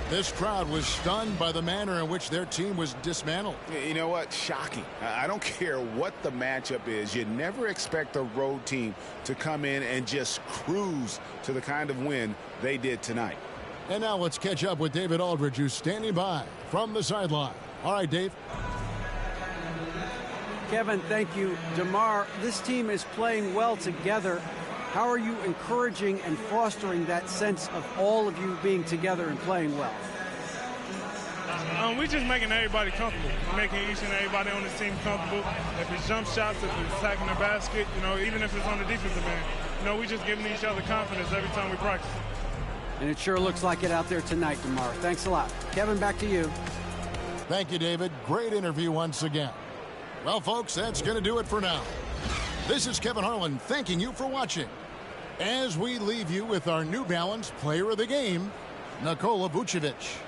This crowd was stunned by the manner in which their team was dismantled. You know what? Shocking. I don't care what the matchup is. You never expect a road team to come in and just cruise to the kind of win they did tonight. And now let's catch up with David Aldridge, who's standing by from the sideline. All right, Dave. Kevin, thank you. DeMar, this team is playing well together, How are you encouraging and fostering that sense of all of you being together and playing well? We're just making everybody comfortable. We're making each and everybody on this team comfortable. If it's jump shots, if it's attacking the basket, even if it's on the defensive end, we're just giving each other confidence every time we practice. And it sure looks like it out there tonight, DeMar. Thanks a lot. Kevin, back to you. Thank you, David. Great interview once again. Well, folks, that's going to do it for now. This is Kevin Harlan thanking you for watching. As we leave you with our New Balance Player of the Game, Nikola Vucevic.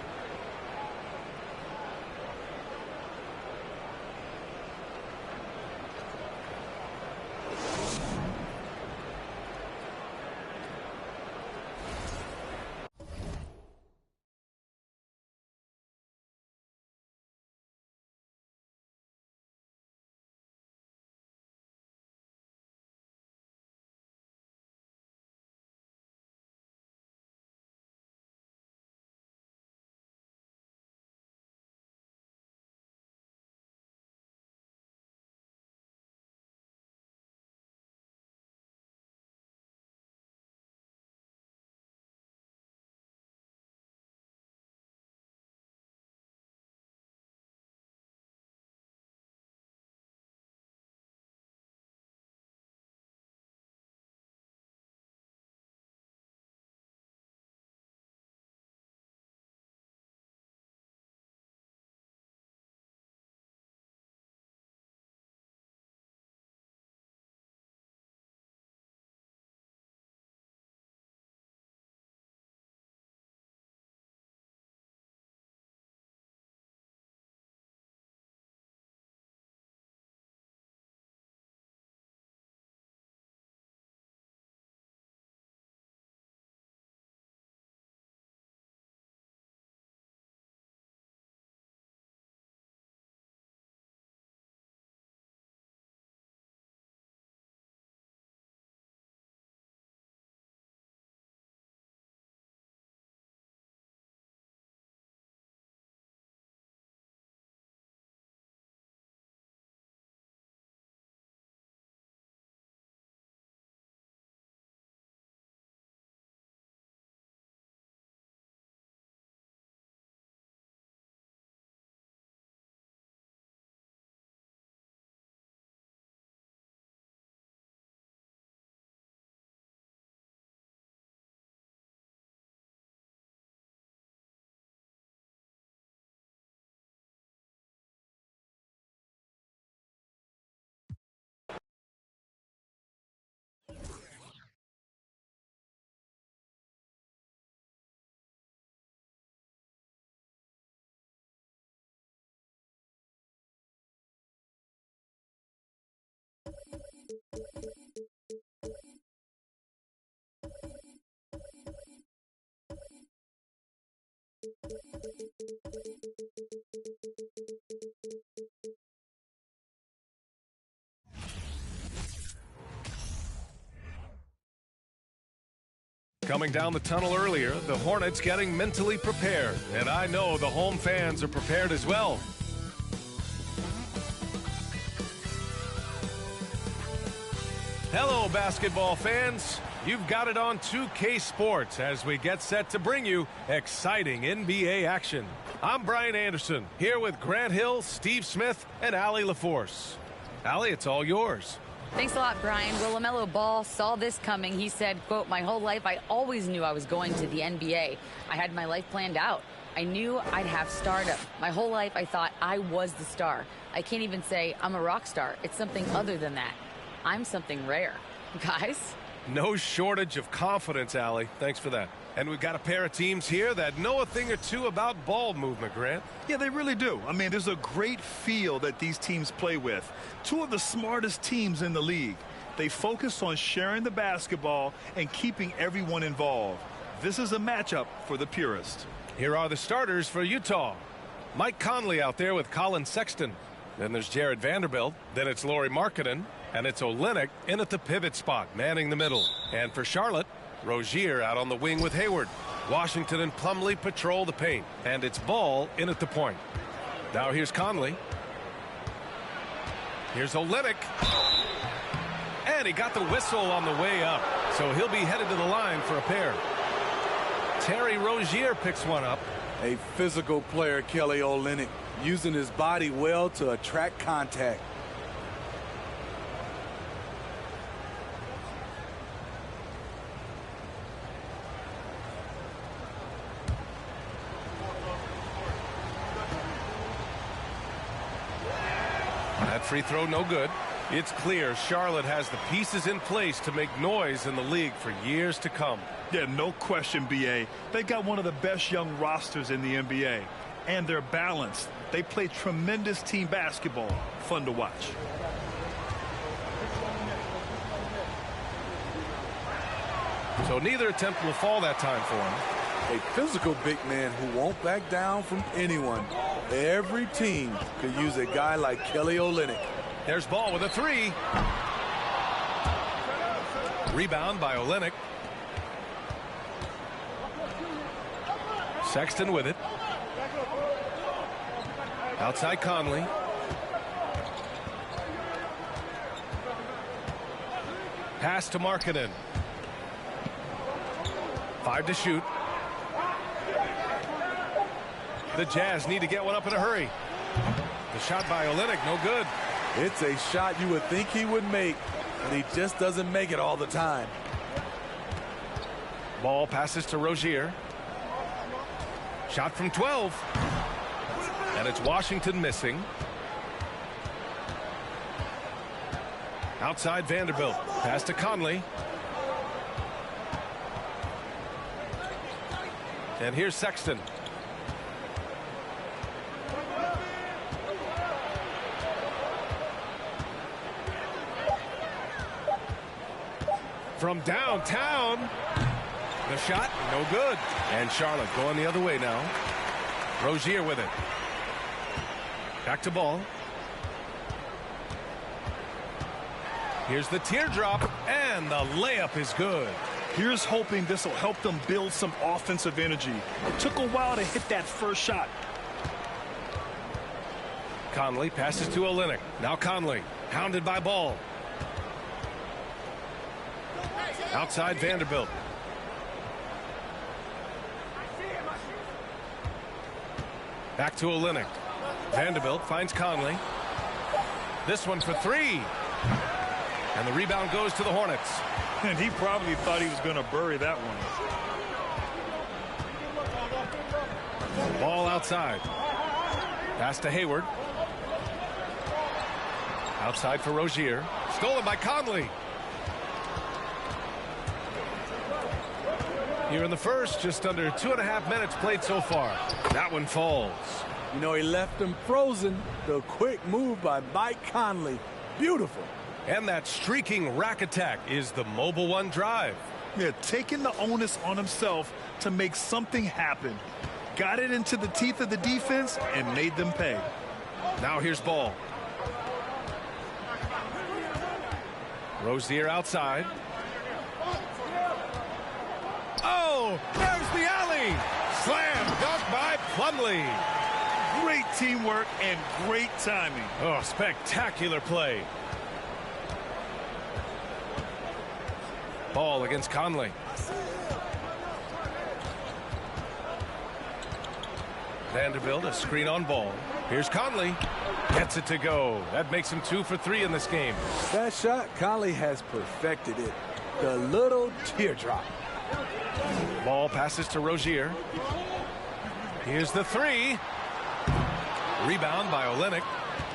Coming down the tunnel earlier, the Hornets getting mentally prepared. And I know the home fans are prepared as well. Hello, basketball fans. You've got it on 2K Sports as we get set to bring you exciting NBA action. I'm Brian Anderson, here with Grant Hill, Steve Smith, and Allie LaForce. Allie, it's all yours. Thanks a lot, Brian. Well, LaMelo Ball saw this coming. He said, quote, "My whole life, I always knew I was going to the NBA. I had my life planned out. I knew I'd have stardom. My whole life, I thought I was the star. I can't even say I'm a rock star. It's something other than that. I'm something rare." Guys? No shortage of confidence, Allie. Thanks for that. And we've got a pair of teams here that know a thing or two about ball movement, Grant. Yeah, they really do. I mean, there's a great feel that these teams play with. Two of the smartest teams in the league. They focus on sharing the basketball and keeping everyone involved. This is a matchup for the purist. Here are the starters for Utah. Mike Conley out there with Colin Sexton. Then there's Jared Vanderbilt. Then it's Lauri Markkanen. And it's Olynyk in at the pivot spot, manning the middle. And for Charlotte, Rozier out on the wing with Hayward. Washington and Plumlee patrol the paint. And it's Ball in at the point. Now here's Conley. Here's Olynyk. And he got the whistle on the way up. So he'll be headed to the line for a pair. Terry Rozier picks one up. A physical player, Kelly Olynyk, using his body well to attract contact. That free throw no good. It's clear Charlotte has the pieces in place to make noise in the league for years to come. Yeah, no question, B.A. They got one of the best young rosters in the NBA. And they're balanced. They play tremendous team basketball. Fun to watch. So neither attempt will fall that time for him. A physical big man who won't back down from anyone. Every team could use a guy like Kelly Olynyk. There's Ball with a three. Rebound by Olynyk. Sexton with it. Outside Conley. Pass to Markkanen. 5 to shoot. The Jazz need to get one up in a hurry. The shot by Olynyk, no good. It's a shot you would think he would make, and he just doesn't make it all the time. Ball passes to Rozier. Shot from 12. And it's Washington missing. Outside Vanderbilt. Pass to Conley. And here's Sexton. From downtown. The shot, no good. And Charlotte going the other way now. Rozier with it. Back to Ball. Here's the teardrop, and the layup is good. Here's hoping this will help them build some offensive energy. It took a while to hit that first shot. Conley passes to Olynyk. Now Conley, hounded by Ball. Outside Vanderbilt. Back to Olynyk. Vanderbilt finds Conley. This one for three. And the rebound goes to the Hornets. And he probably thought he was going to bury that one. Ball outside. Pass to Hayward. Outside for Rozier. Stolen by Conley. Here in the first, just under 2.5 minutes played so far. That one falls. You know, he left him frozen. The quick move by Mike Conley. Beautiful. And that streaking rack attack is the Mobile One drive. Yeah, taking the onus on himself to make something happen. Got it into the teeth of the defense and made them pay. Now here's Ball. Rozier outside. Oh, there's the alley. Slam dunk by Plumlee. Great teamwork and great timing. Oh, spectacular play. Ball against Conley. Vanderbilt, a screen on Ball. Here's Conley. Gets it to go. That makes him 2 for 3 in this game. That shot, Conley has perfected it. The little teardrop. Ball passes to Rozier. Here's the three. Rebound by Olynyk.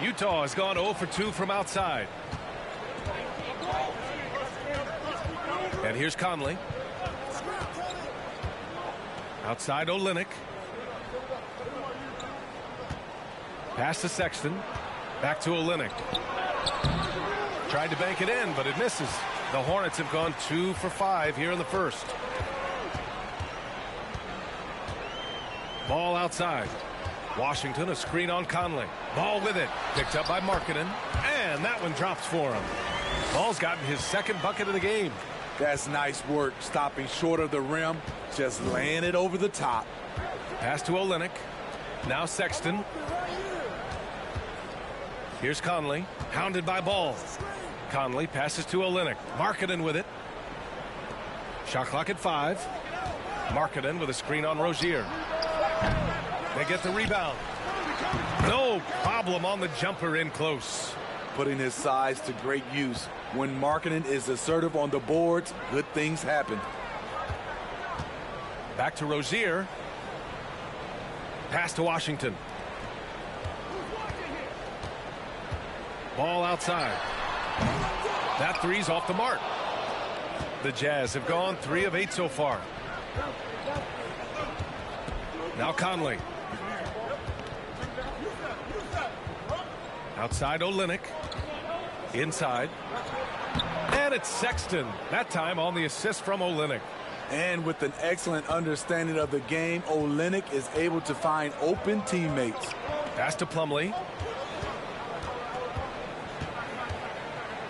Utah has gone 0 for 2 from outside. And here's Conley. Outside Olynyk. Pass to Sexton. Back to Olynyk. Tried to bank it in, but it misses. The Hornets have gone 2 for 5 here in the first. Ball outside. Washington, a screen on Conley. Ball with it. Picked up by Markkanen. And that one drops for him. Ball's gotten his second bucket of the game. That's nice work, stopping short of the rim, just laying it over the top. Pass to Olynyk. Now Sexton. Here's Conley, hounded by Ball. Conley passes to Olynyk. Markkanen with it. Shot clock at 5. Markkanen with a screen on Rozier. They get the rebound. No problem on the jumper in close. Putting his size to great use. When Markkanen is assertive on the boards, good things happen. Back to Rozier. Pass to Washington. Ball outside. That three's off the mark. The Jazz have gone 3 of 8 so far. Now Conley. Outside Olynyk. Inside. And it's Sexton. That time on the assist from Olynyk. And with an excellent understanding of the game, Olynyk is able to find open teammates. Pass to Plumlee.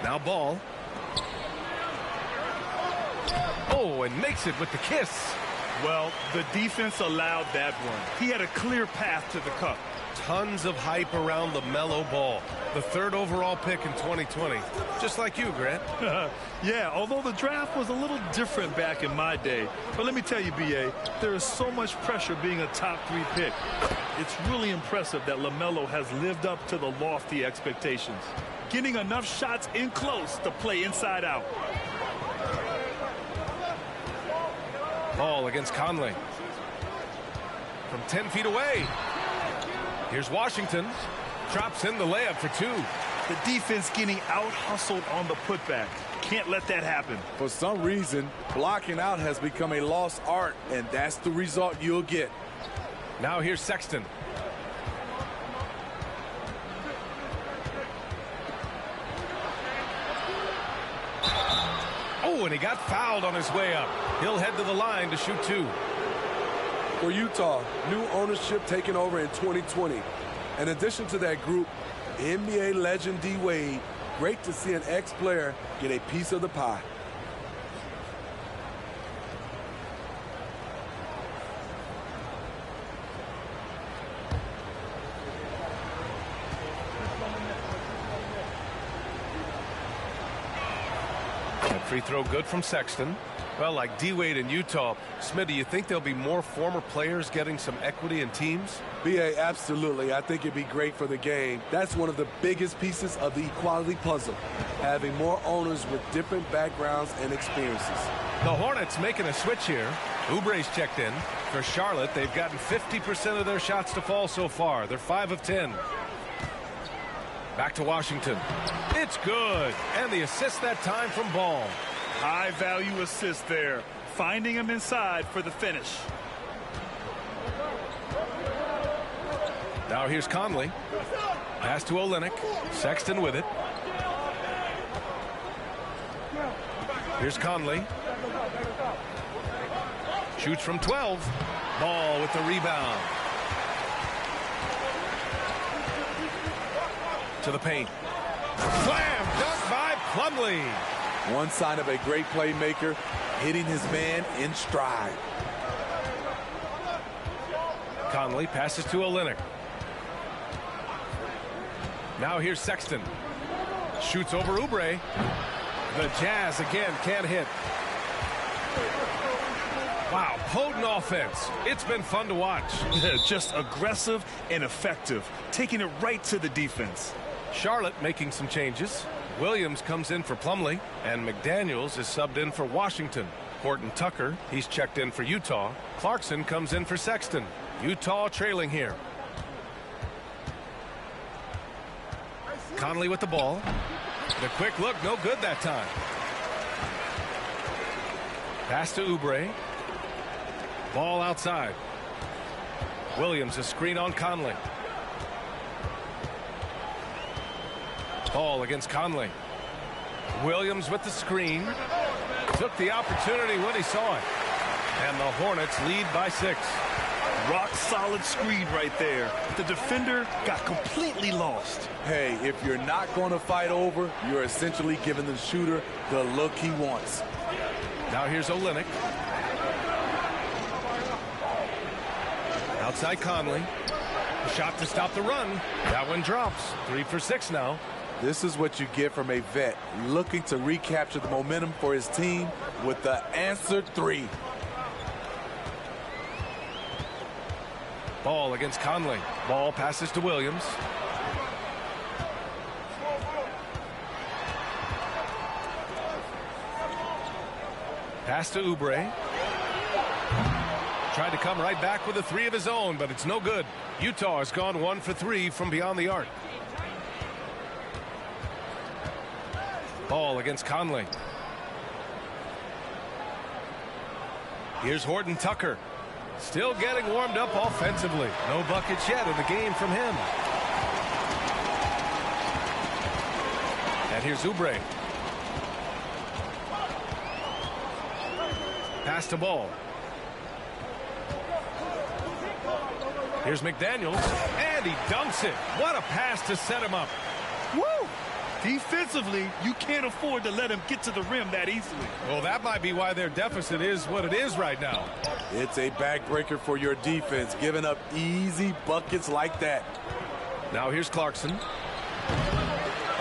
Now Ball. Oh, and makes it with the kiss. Well, the defense allowed that one. He had a clear path to the cup. Tons of hype around the mellow Ball. The 3rd overall pick in 2020. Just like you, Grant. Yeah, although the draft was a little different back in my day. But let me tell you, B.A., there is so much pressure being a top 3 pick. It's really impressive that LaMelo has lived up to the lofty expectations. Getting enough shots in close to play inside out. Ball against Conley. From 10 feet away. Here's Washington. Drops in the layup for 2. The defense getting out-hustled on the putback. Can't let that happen. For some reason, blocking out has become a lost art, and that's the result you'll get. Now here's Sexton. Oh, and he got fouled on his way up. He'll head to the line to shoot 2. For Utah, new ownership taking over in 2020. In addition to that group, NBA legend D. Wade, great to see an ex-player get a piece of the pie. That free throw good from Sexton. Well, like D-Wade in Utah, Smith, do you think there'll be more former players getting some equity in teams? B.A., absolutely. I think it'd be great for the game. That's one of the biggest pieces of the equality puzzle, having more owners with different backgrounds and experiences. The Hornets making a switch here. Oubre's checked in. For Charlotte, they've gotten 50% of their shots to fall so far. They're 5 of 10. Back to Washington. It's good. And the assist that time from Ball. High-value assist there. Finding him inside for the finish. Now here's Conley. Pass to Olynyk. Sexton with it. Here's Conley. Shoots from 12. Ball with the rebound. To the paint. Slam dunk by Plumlee. One sign of a great playmaker, hitting his man in stride. Conley passes to Olynyk. Now here's Sexton. Shoots over Oubre. The Jazz again can't hit. Wow, potent offense. It's been fun to watch. Just aggressive and effective, taking it right to the defense. Charlotte making some changes. Williams comes in for Plumlee, and McDaniels is subbed in for Washington. Horton Tucker, he's checked in for Utah. Clarkson comes in for Sexton. Utah trailing here. Conley with the ball. The quick look, no good that time. Pass to Oubre. Ball outside. Williams a screen on Conley. Ball against Conley. Williams with the screen. Took the opportunity when he saw it. And the Hornets lead by 6. Rock solid screen right there. The defender got completely lost. Hey, if you're not going to fight over, you're essentially giving the shooter the look he wants. Now here's Olynyk. Outside Conley. Shot to stop the run. That one drops. 3 for 6 now. This is what you get from a vet looking to recapture the momentum for his team with the answered three. Ball against Conley. Ball passes to Williams. Pass to Oubre. Tried to come right back with a three of his own, but it's no good. Utah has gone 1 for 3 from beyond the arc. Ball against Conley. Here's Horton Tucker. Still getting warmed up offensively. No buckets yet in the game from him. And here's Oubre. Pass to Ball. Here's McDaniels, and he dunks it. What a pass to set him up. Woo! Defensively, you can't afford to let him get to the rim that easily. Well, that might be why their deficit is what it is right now. It's a backbreaker for your defense, giving up easy buckets like that. Now here's Clarkson.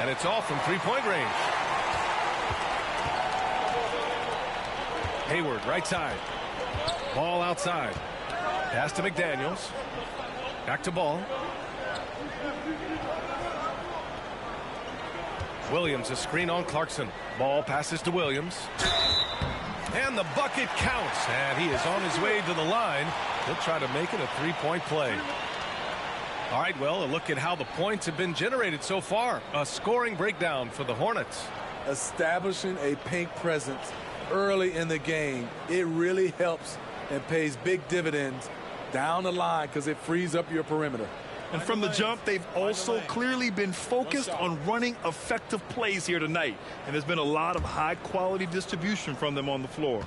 And it's off from three-point range. Hayward, right side. Ball outside. Pass to McDaniels. Back to Ball. Williams, a screen on Clarkson. Ball passes to Williams. And the bucket counts. And he is on his way to the line. He'll try to make it a three-point play. All right, well, a look at how the points have been generated so far. A scoring breakdown for the Hornets. Establishing a paint presence early in the game, it really helps and pays big dividends down the line because it frees up your perimeter. And from the jump, they've also clearly been focused on running effective plays here tonight. And there's been a lot of high-quality distribution from them on the floor.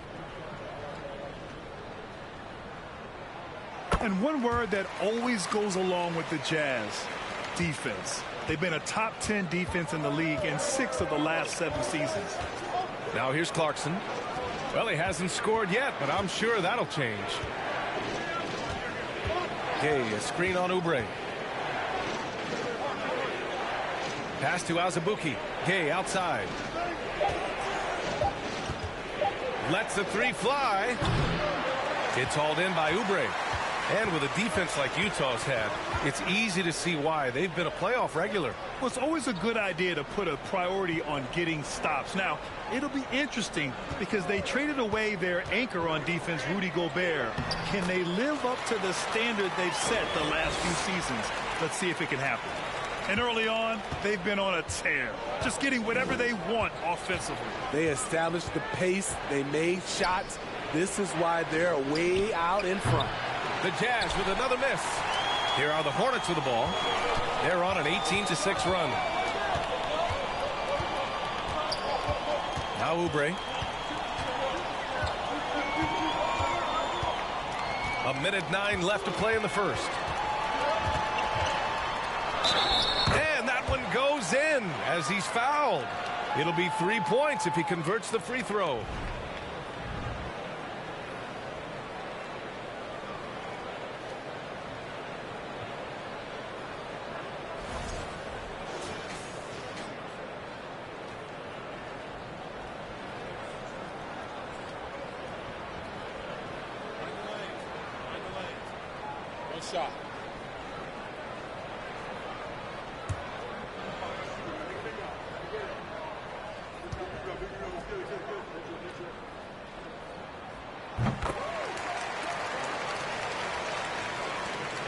And one word that always goes along with the Jazz, defense. They've been a top 10 defense in the league in 6 of the last 7 seasons. Now here's Clarkson. Well, he hasn't scored yet, but I'm sure that'll change. Gay, a screen on Oubre. Pass to Azubuike. Gay outside. Lets the three fly. It's hauled in by Oubre. And with a defense like Utah's had, it's easy to see why. They've been a playoff regular. Well, it's always a good idea to put a priority on getting stops. Now, it'll be interesting because they traded away their anchor on defense, Rudy Gobert. Can they live up to the standard they've set the last few seasons? Let's see if it can happen. And early on, they've been on a tear, just getting whatever they want offensively. They established the pace. They made shots. This is why they're way out in front. The Jazz with another miss. Here are the Hornets with the ball. They're on an 18-6 run. Now Oubre. A minute 9 left to play in the first. And that one goes in as he's fouled. It'll be 3 points if he converts the free throw. Shot.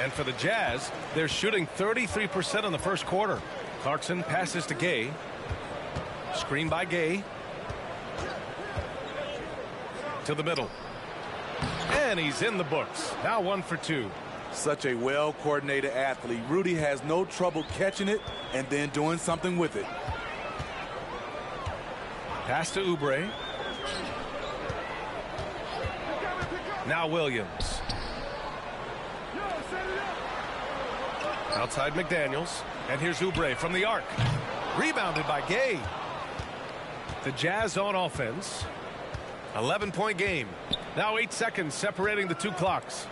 And for the Jazz, they're shooting 33% in the first quarter. Clarkson passes to Gay. Screen by Gay. To the middle. And he's in the books. Now 1 for 2. Such a well-coordinated athlete. Rudy has no trouble catching it and then doing something with it. Pass to Oubre. Now Williams. Outside McDaniels. And here's Oubre from the arc. Rebounded by Gay. The Jazz on offense. 11-point game. Now 8 seconds separating the two clocks.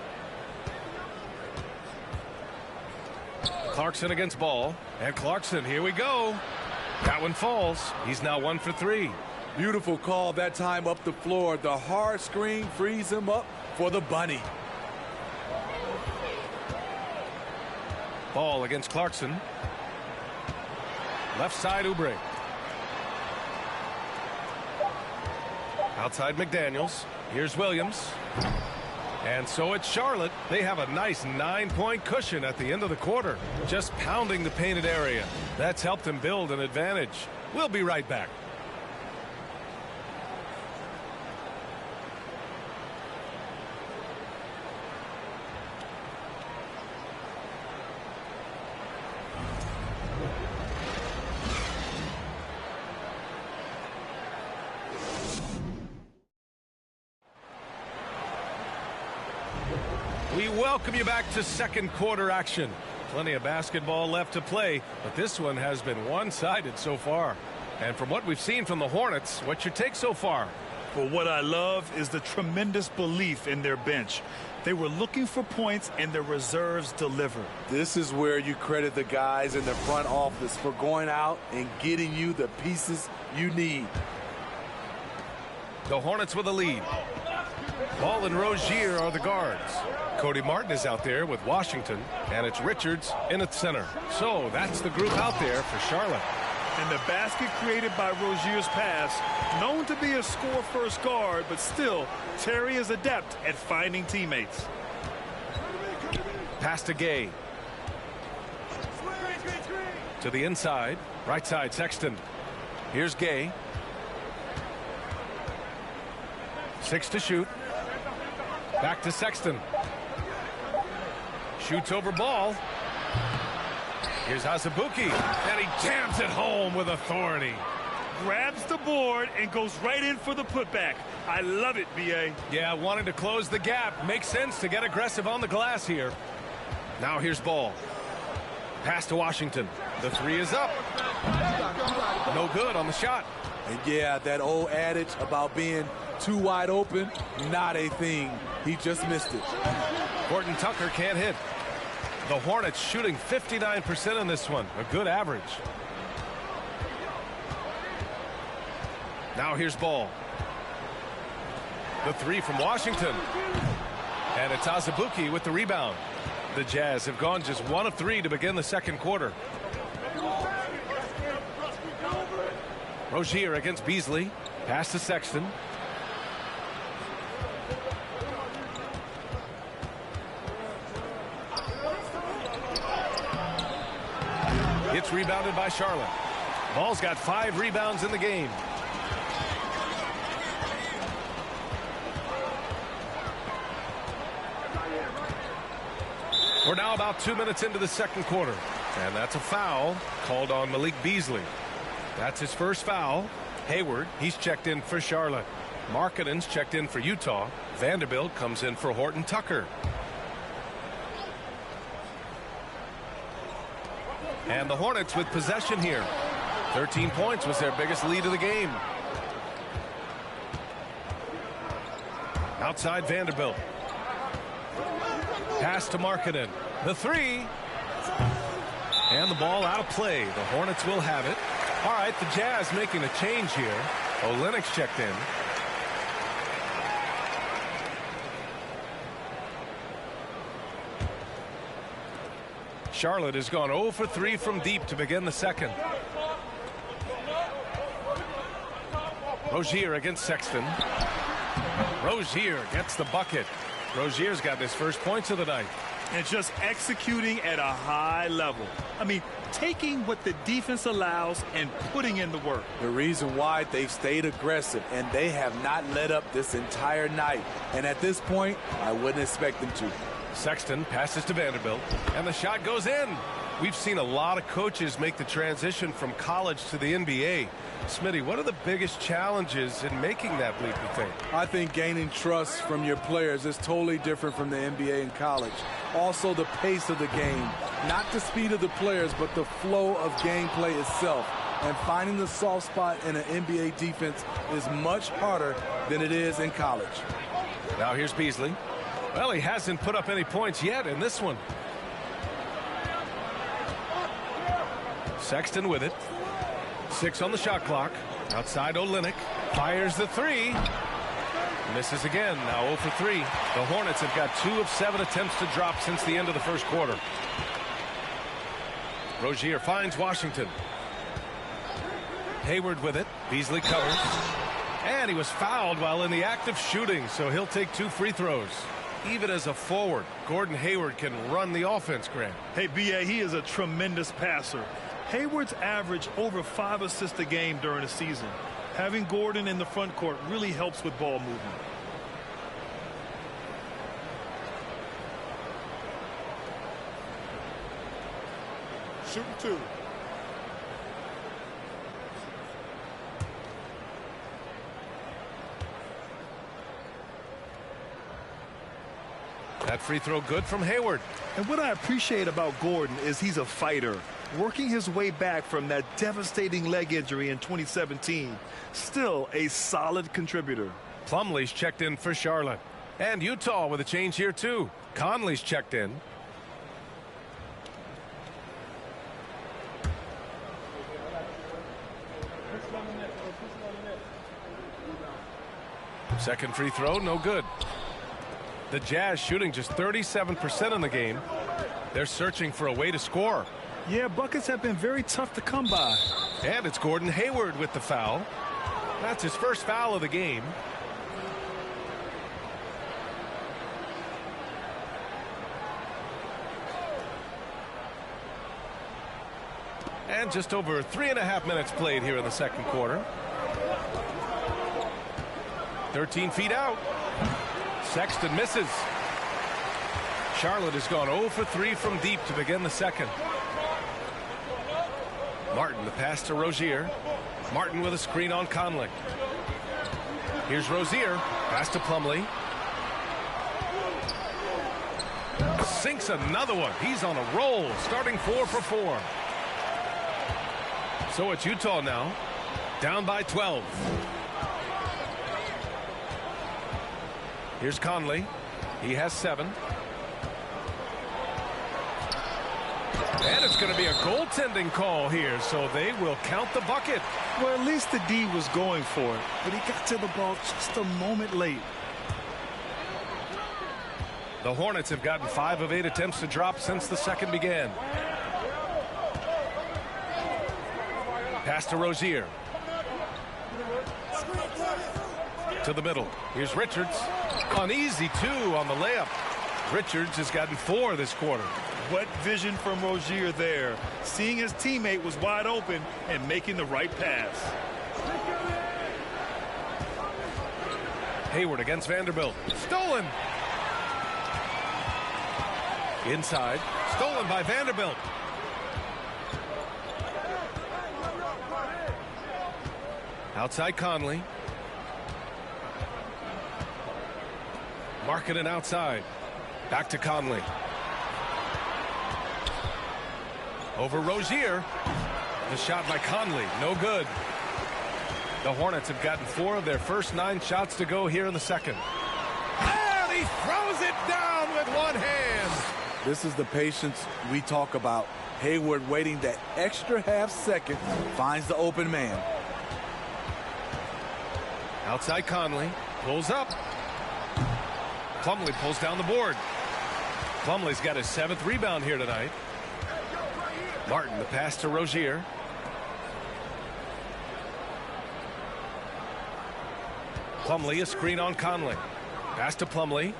Clarkson against Ball. And Clarkson, here we go. That one falls. He's now 1 for 3. Beautiful call that time up the floor. The hard screen frees him up for the bunny. Ball against Clarkson. Left side, Oubre. Outside McDaniels. Here's Williams. And so it's Charlotte. They have a nice 9-point cushion at the end of the quarter. Just pounding the painted area. That's helped them build an advantage. We'll be right back. We welcome you back to second quarter action. Plenty of basketball left to play, but this one has been one-sided so far. And from what we've seen from the Hornets, what's your take so far? Well, what I love is the tremendous belief in their bench. They were looking for points, and their reserves delivered. This is where you credit the guys in the front office for going out and getting you the pieces you need. The Hornets with a lead. Ball and Rozier are the guards. Cody Martin is out there with Washington, and it's Richards in at center. So that's the group out there for Charlotte. And the basket created by Rozier's pass, known to be a score-first guard, but still, Terry is adept at finding teammates. Pass to Gay. To the inside, right side, Sexton. Here's Gay. 6 to shoot. Back to Sexton. Shoots over ball. Here's Azubuike, and he jams it home with authority. Grabs the board and goes right in for the putback. I love it, B.A. Yeah, wanting to close the gap. Makes sense to get aggressive on the glass here. Now here's Ball. Pass to Washington. The three is up. No good on the shot. And yeah, that old adage about being too wide open, not a thing. He just missed it. Horton Tucker can't hit. The Hornets shooting 59% in this one. A good average. Now here's Ball. The three from Washington. And it's Azubuike with the rebound. The Jazz have gone just 1 of 3 to begin the second quarter. Rozier against Beasley. Pass to Sexton. It's rebounded by Charlotte. Ball's got 5 rebounds in the game. We're now about 2 minutes into the second quarter. And that's a foul called on Malik Beasley. That's his first foul. Hayward, he's checked in for Charlotte. Markkanen's checked in for Utah. Vanderbilt comes in for Horton Tucker. And the Hornets with possession here. 13 points was their biggest lead of the game. Outside Vanderbilt. Pass to Markkanen. The three. And the ball out of play. The Hornets will have it. All right, the Jazz making a change here. Olynyk's checked in. Charlotte has gone 0 for 3 from deep to begin the second. Rozier against Sexton. Rozier gets the bucket. Rozier's got his first points of the night. And just executing at a high level. I mean, taking what the defense allows and putting in the work. The reason why they've stayed aggressive, and they have not let up this entire night. And at this point, I wouldn't expect them to. Sexton passes to Vanderbilt, and the shot goes in. We've seen a lot of coaches make the transition from college to the NBA. Smitty, what are the biggest challenges in making that leap, you think? I think gaining trust from your players is totally different from the NBA and college. Also, the pace of the game. Not the speed of the players, but the flow of gameplay itself. And finding the soft spot in an NBA defense is much harder than it is in college. Now here's Beasley. Well, he hasn't put up any points yet in this one. Sexton with it. 6 on the shot clock. Outside Olynyk. Fires the 3. Misses again. Now 0 for 3. The Hornets have got 2 of 7 attempts to drop since the end of the first quarter. Rozier finds Washington. Hayward with it. Beasley covers. And he was fouled while in the act of shooting, so he'll take 2 free throws. Even as a forward, Gordon Hayward can run the offense, Grant. Hey, B.A., he is a tremendous passer. Hayward's averaged over 5 assists a game during the season. Having Gordon in the front court really helps with ball movement. Shooting 2. That free throw good from Hayward. And what I appreciate about Gordon is he's a fighter, working his way back from that devastating leg injury in 2017. Still a solid contributor. Plumlee's checked in for Charlotte. And Utah with a change here, too. Conley's checked in. Second free throw, no good. The Jazz shooting just 37% in the game. They're searching for a way to score. Yeah, buckets have been very tough to come by. And it's Gordon Hayward with the foul. That's his first foul of the game. And just over 3.5 minutes played here in the second quarter. 13 feet out. Sexton misses. Charlotte has gone 0 for 3 from deep to begin the second. Martin, the pass to Rozier. Martin with a screen on Conley. Here's Rozier. Pass to Plumlee. Sinks another one. He's on a roll, starting 4 for 4. So it's Utah now, down by 12. Here's Conley. He has 7. And it's going to be a goaltending call here, so they will count the bucket. Well, at least the D was going for it, but he got to the ball just a moment late. The Hornets have gotten 5 of 8 attempts to drop since the second began. Pass to Rozier. To the middle. Here's Richards. An easy 2 on the layup. Richards has gotten 4 this quarter. What vision from Rozier there. Seeing his teammate was wide open and making the right pass. Hayward against Vanderbilt. Stolen. Inside. Stolen by Vanderbilt. Outside Conley. Marking it outside. Back to Conley. Over Rozier. The shot by Conley. No good. The Hornets have gotten 4 of their first 9 shots to go here in the second. And he throws it down with one hand. This is the patience we talk about. Hayward waiting that extra half second, finds the open man. Outside Conley. Pulls up. Plumlee pulls down the board. Plumlee's got his 7th rebound here tonight. Martin, the pass to Rozier. Plumlee, a screen on Conley. Pass to Plumlee.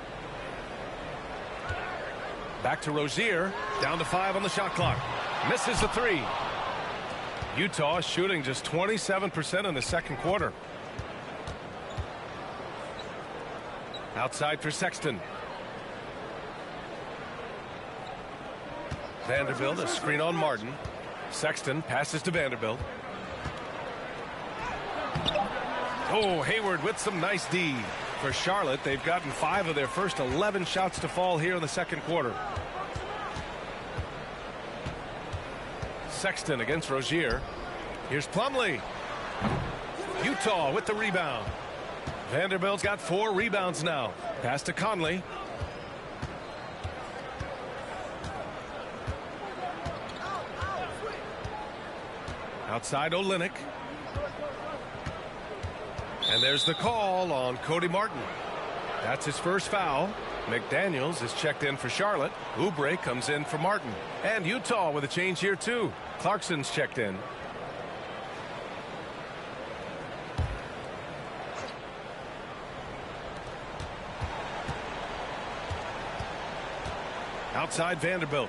Back to Rozier. Down to 5 on the shot clock. Misses the 3. Utah shooting just 27% in the second quarter. Outside for Sexton. Vanderbilt, a screen on Martin. Sexton passes to Vanderbilt. Oh, Hayward with some nice D. For Charlotte, they've gotten 5 of their first 11 shots to fall here in the second quarter. Sexton against Rozier. Here's Plumlee. Utah with the rebound. Vanderbilt's got 4 rebounds now. Pass to Conley. Outside Olynyk. And there's the call on Cody Martin. That's his first foul. McDaniels is checked in for Charlotte. Oubre comes in for Martin. And Utah with a change here too. Clarkson's checked in. Outside Vanderbilt.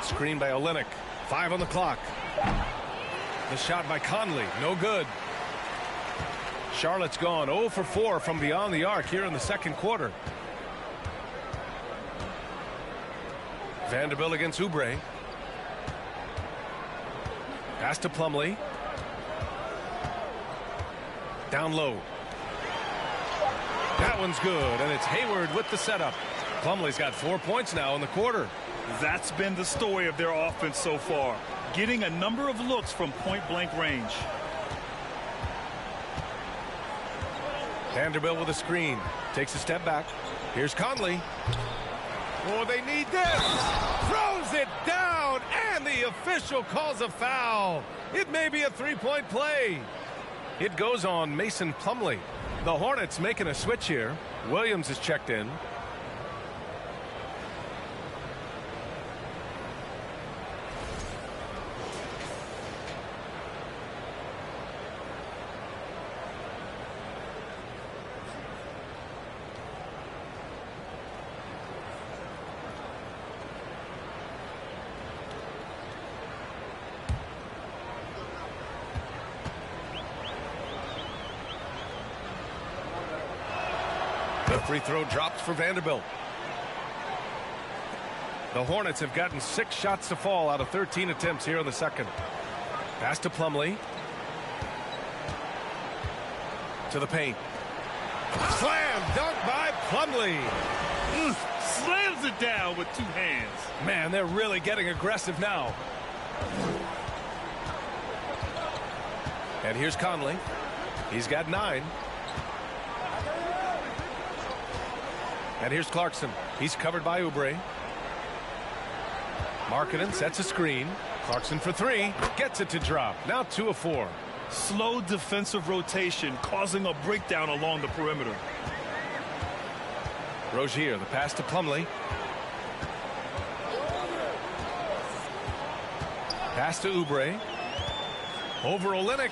Screen by Olynyk. 5 on the clock. The shot by Conley. No good. Charlotte's gone 0 for 4 from beyond the arc here in the second quarter. Vanderbilt against Oubre. Pass to Plumlee. Down low. That one's good, and it's Hayward with the setup. Plumlee's got 4 points now in the quarter. That's been the story of their offense so far. Getting a number of looks from point-blank range. Vanderbilt with a screen. Takes a step back. Here's Conley. Oh, they need this. Throws it down, and the official calls a foul. It may be a three-point play. It goes on Mason Plumlee. The Hornets making a switch here. Williams is checked in. The free throw drops for Vanderbilt. The Hornets have gotten 6 shots to fall out of 13 attempts here in the second. Pass to Plumlee. To the paint. Slam dunk by Plumlee. Slams it down with 2 hands. Man, they're really getting aggressive now. And here's Conley. He's got 9. And here's Clarkson. He's covered by Oubre. Markkanen sets a screen. Clarkson for 3. Gets it to drop. Now 2 of 4. Slow defensive rotation causing a breakdown along the perimeter. Rozier, the pass to Plumlee. Pass to Oubre. Over Olynyk.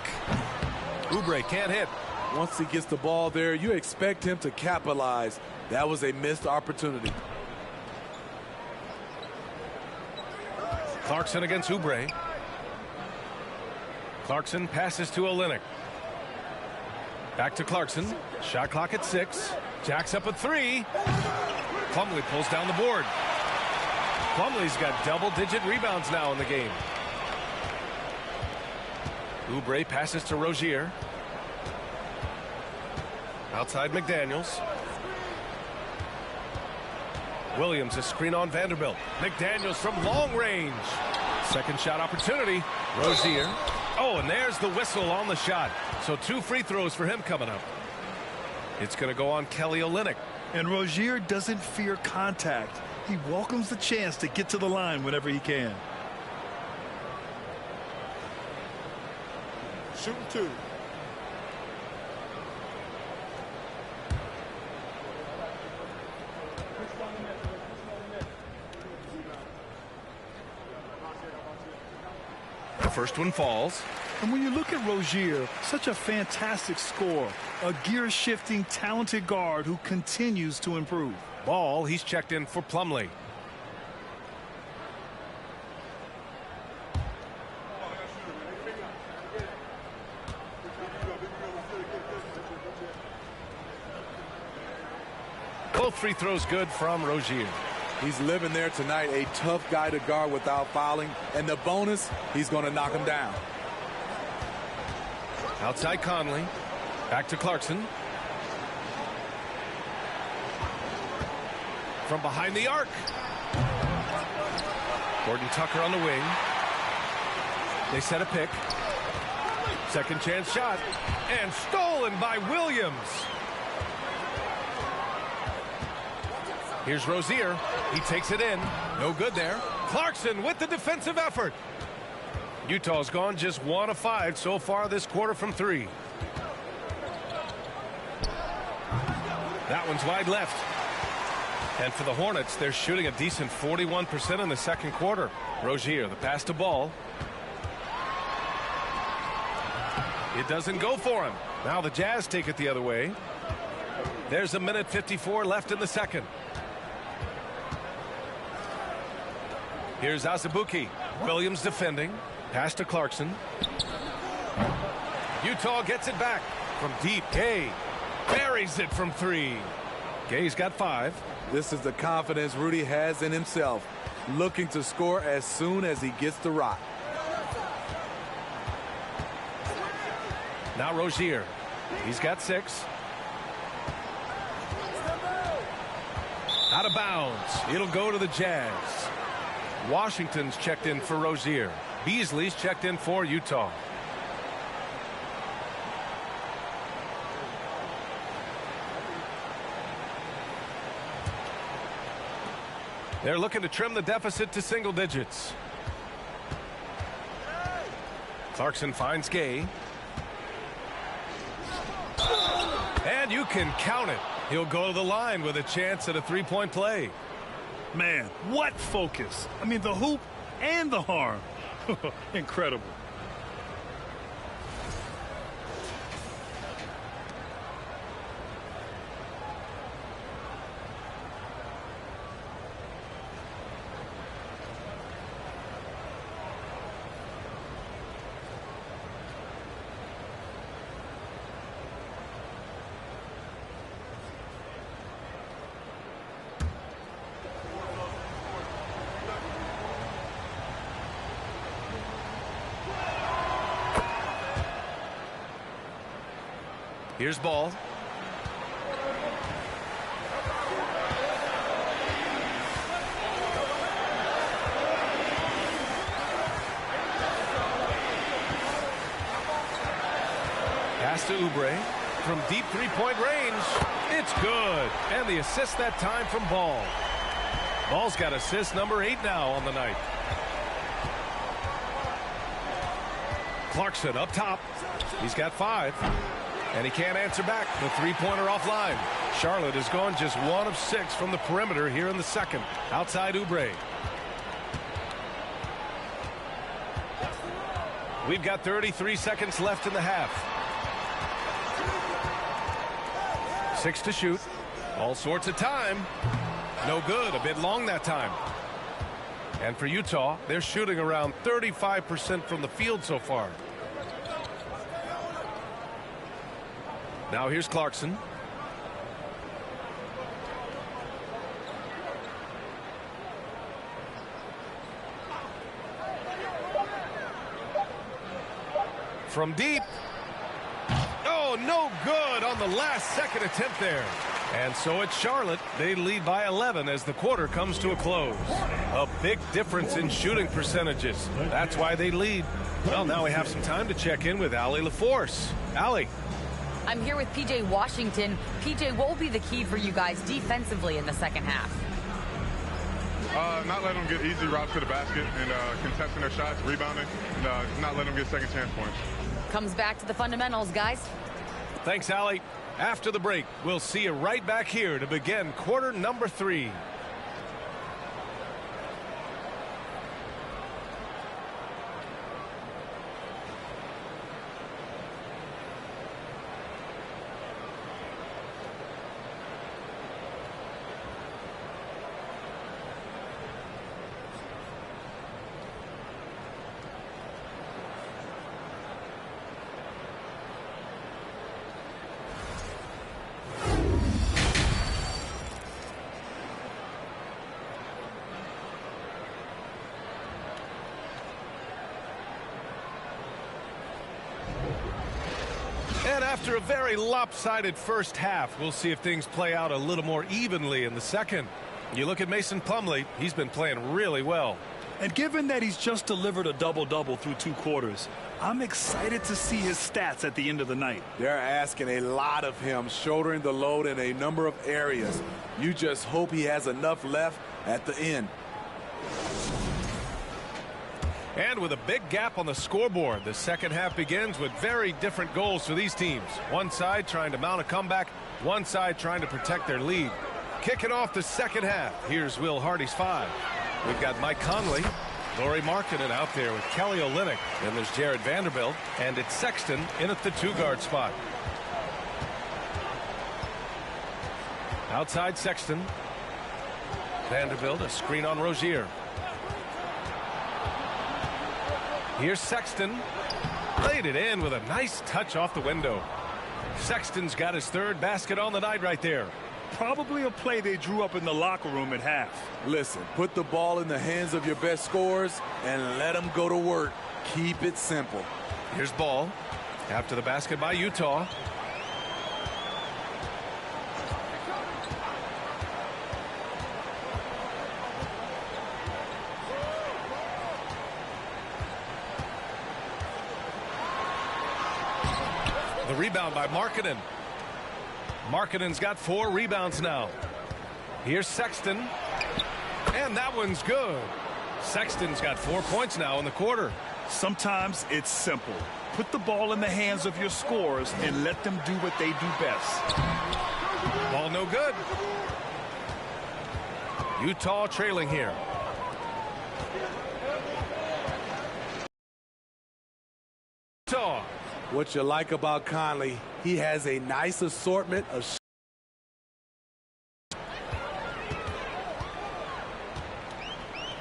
Oubre can't hit. Once he gets the ball there, you expect him to capitalize. That was a missed opportunity. Clarkson against Oubre. Clarkson passes to Olynyk. Back to Clarkson. Shot clock at 6. Jacks up a 3. Plumlee pulls down the board. Plumlee's got double-digit rebounds now in the game. Oubre passes to Rozier. Outside McDaniels. Williams a screen on Vanderbilt. McDaniels from long range. Second shot opportunity. Rozier. Oh, and there's the whistle on the shot. So 2 free throws for him coming up. It's going to go on Kelly Olynyk. And Rozier doesn't fear contact. He welcomes the chance to get to the line whenever he can. Shooting 2. The first one falls. And when you look at Rozier, such a fantastic scorer, a gear-shifting, talented guard who continues to improve. Ball, he's checked in for Plumlee. Both free throws good from Rozier. He's living there tonight, a tough guy to guard without fouling. And the bonus, he's going to knock him down. Outside Conley. Back to Clarkson. From behind the arc. Gordon Tucker on the wing. They set a pick. Second chance shot. And stolen by Williams. Here's Rozier. He takes it in. No good there. Clarkson with the defensive effort. Utah's gone just 1 of 5 so far this quarter from 3. That one's wide left. And for the Hornets, they're shooting a decent 41% in the second quarter. Rozier, the pass to Ball. It doesn't go for him. Now the Jazz take it the other way. There's a minute 54 left in the second. Here's Azubuike. Williams defending. Pass to Clarkson. Utah gets it back from deep. Gay buries it from 3. Gay's got 5. This is the confidence Rudy has in himself, looking to score as soon as he gets the rock. Now Rozier. He's got 6. Out of bounds. It'll go to the Jazz. Washington's checked in for Rozier. Beasley's checked in for Utah. They're looking to trim the deficit to single digits. Clarkson finds Gay. And you can count it. He'll go to the line with a chance at a 3-point play. Man, what focus. I mean, the hoop and the harm. Incredible. Here's Ball. Pass to Oubre from deep 3-point range. It's good. And the assist that time from Ball. Ball's got assist number 8 now on the night. Clarkson up top. He's got 5. And he can't answer back. The 3-pointer offline. Charlotte has gone just 1 of 6 from the perimeter here in the second. Outside Oubre. We've got 33 seconds left in the half. 6 to shoot. All sorts of time. No good. A bit long that time. And for Utah, they're shooting around 35% from the field so far. Now here's Clarkson. From deep. Oh, no good on the last second attempt there. And so it's Charlotte. They lead by 11 as the quarter comes to a close. A big difference in shooting percentages. That's why they lead. Well, now we have some time to check in with Allie LaForce. Allie. I'm here with P.J. Washington. P.J., what will be the key for you guys defensively in the second half? Not let them get easy routes to the basket and contesting their shots, rebounding, and not let them get second chance points. Comes back to the fundamentals, guys. Thanks, Allie. After the break, we'll see you right back here to begin quarter number 3. And after a very lopsided first half, we'll see if things play out a little more evenly in the second. You look at Mason Plumlee, he's been playing really well. And given that he's just delivered a double-double through 2 quarters, I'm excited to see his stats at the end of the night. They're asking a lot of him, shouldering the load in a number of areas. You just hope he has enough left at the end. And with a big gap on the scoreboard, the second half begins with very different goals for these teams. One side trying to mount a comeback, one side trying to protect their lead. Kicking off the second half, here's Will Hardy's 5. We've got Mike Conley, Lauri Markkanen out there with Kelly Olynyk. Then there's Jared Vanderbilt, and it's Sexton in at the 2-guard spot. Outside Sexton. Vanderbilt, a screen on Rozier. Here's Sexton. Laid it in with a nice touch off the window. Sexton's got his 3rd basket on the night right there. Probably a play they drew up in the locker room at half. Listen, put the ball in the hands of your best scorers and let them go to work. Keep it simple. Here's Ball. After the basket by Utah. The rebound by Markkanen. Markkanen's got 4 rebounds now. Here's Sexton. And that one's good. Sexton's got 4 points now in the quarter. Sometimes it's simple. Put the ball in the hands of your scorers and let them do what they do best. Ball no good. Utah trailing here. Utah. What you like about Conley, he has a nice assortment of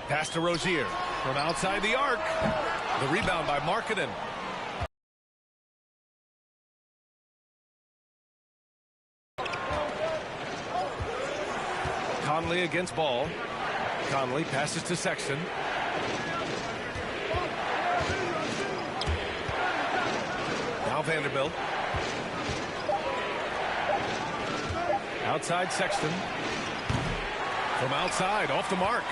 pass to Rozier from outside the arc. The rebound by Markkanen. Conley against Ball. Conley passes to Sexton. Now Vanderbilt. Outside Sexton. From outside, off the mark.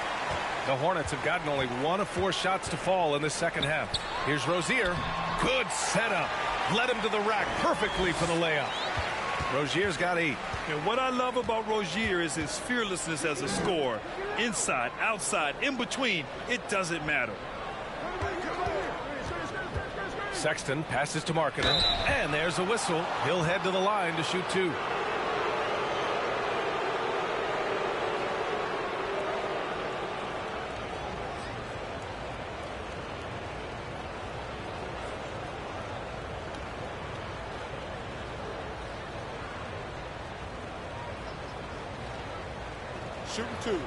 The Hornets have gotten only 1 of 4 shots to fall in this second half. Here's Rozier. Good setup. Led him to the rack perfectly for the layup. Rozier's got 8. And what I love about Rozier is his fearlessness as a scorer. Inside, outside, in between, it doesn't matter. Sexton passes to Markkanen. And there's a whistle. He'll head to the line to shoot 2. Shooting 2.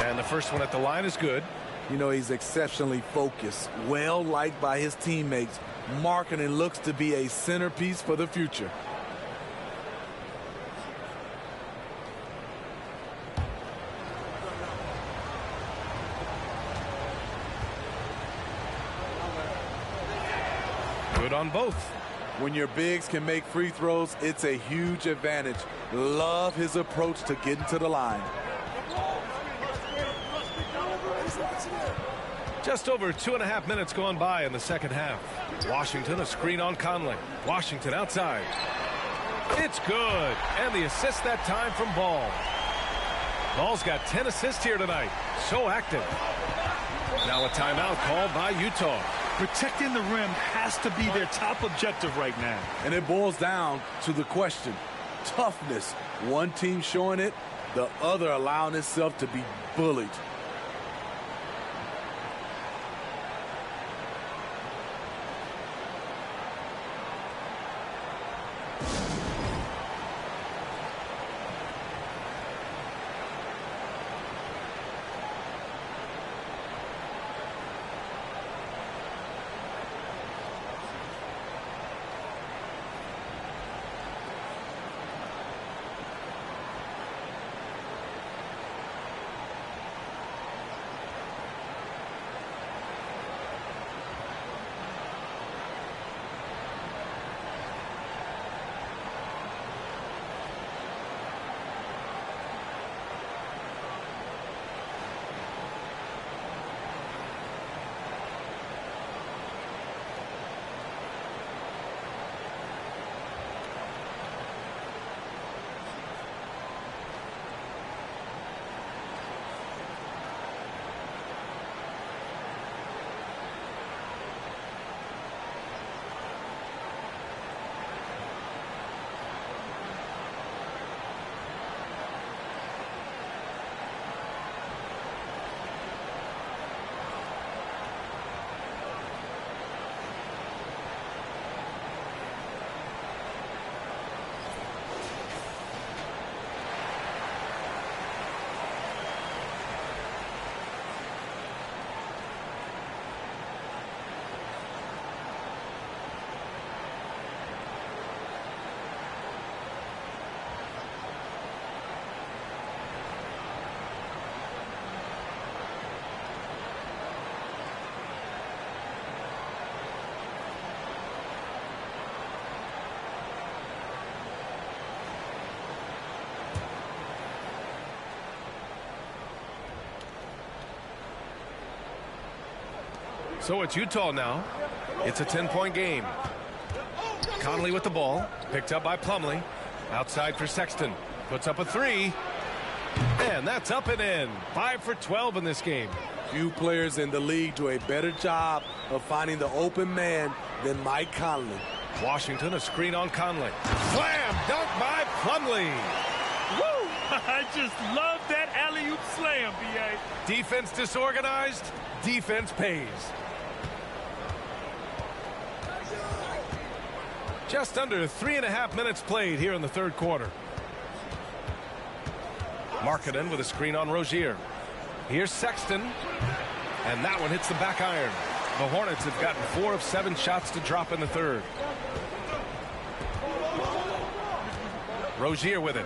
And the first one at the line is good. You know, he's exceptionally focused, well liked by his teammates. Markkanen looks to be a centerpiece for the future. Good on both. When your bigs can make free throws, it's a huge advantage. Love his approach to getting to the line. Just over 2.5 minutes gone by in the second half. Washington, a screen on Conley. Washington outside. It's good. And the assist that time from Ball. Ball's got 10 assists here tonight. So active. Now a timeout called by Utah. Protecting the rim has to be their top objective right now. And it boils down to the question. Toughness. One team showing it, the other allowing itself to be bullied. So it's Utah now. It's a 10-point game. Conley with the ball. Picked up by Plumlee. Outside for Sexton. Puts up a three. And that's up and in. 5 for 12 in this game. Few players in the league do a better job of finding the open man than Mike Conley. Washington, a screen on Conley. Slam dunk by Plumlee. Woo! I just love that alley-oop slam, B.A. Defense disorganized. Defense pays. Just under 3.5 minutes played here in the third quarter. Markkanen with a screen on Rozier. Here's Sexton. And that one hits the back iron. The Hornets have gotten 4 of 7 shots to drop in the third. Rozier with it.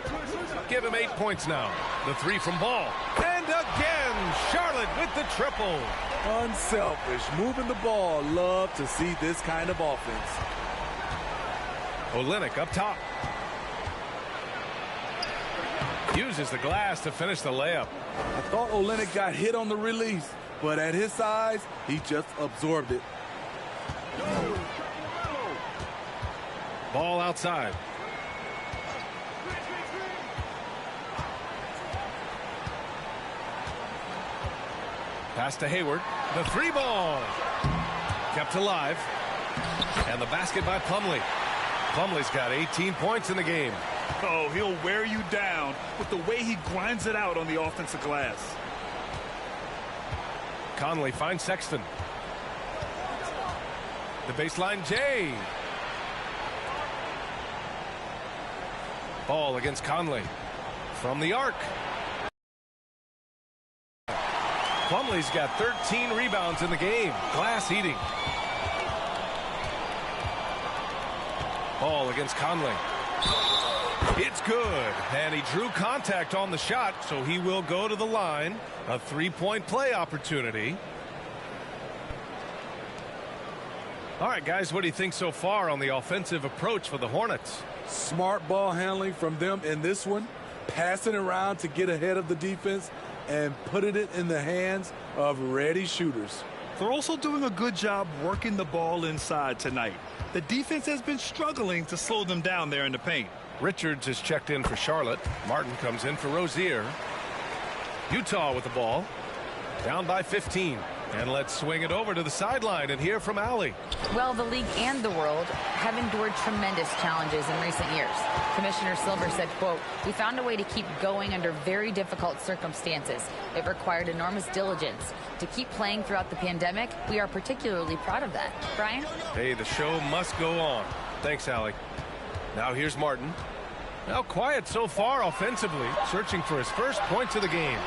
Give him 8 points now. The three from Ball. And again, Charlotte with the triple. Unselfish, moving the ball. Love to see this kind of offense. Olynyk up top. Uses the glass to finish the layup. I thought Olynyk got hit on the release, but at his size, he just absorbed it. Ball outside. Pass to Hayward. The three ball. Kept alive. And the basket by Plumlee. Plumlee's got 18 points in the game. Oh, he'll wear you down with the way he grinds it out on the offensive glass. Conley finds Sexton. The baseline Jay. Ball against Conley. From the arc. Plumlee's got 13 rebounds in the game. Glass eating. Ball against Conley. It's good. And he drew contact on the shot, so he will go to the line. A three-point play opportunity. All right, guys, what do you think so far on the offensive approach for the Hornets? Smart ball handling from them in this one. Passing around to get ahead of the defense and putting it in the hands of ready shooters. They're also doing a good job working the ball inside tonight. The defense has been struggling to slow them down there in the paint. Richards is checked in for Charlotte. Martin comes in for Rozier. Utah with the ball. Down by 15. And let's swing it over to the sideline and hear from Allie. Well, the league and the world have endured tremendous challenges in recent years. Commissioner Silver said, quote, "We found a way to keep going under very difficult circumstances. It required enormous diligence. To keep playing throughout the pandemic, we are particularly proud of that." Brian? Hey, the show must go on. Thanks, Allie. Now here's Martin. Now quiet so far offensively, searching for his first points of the game.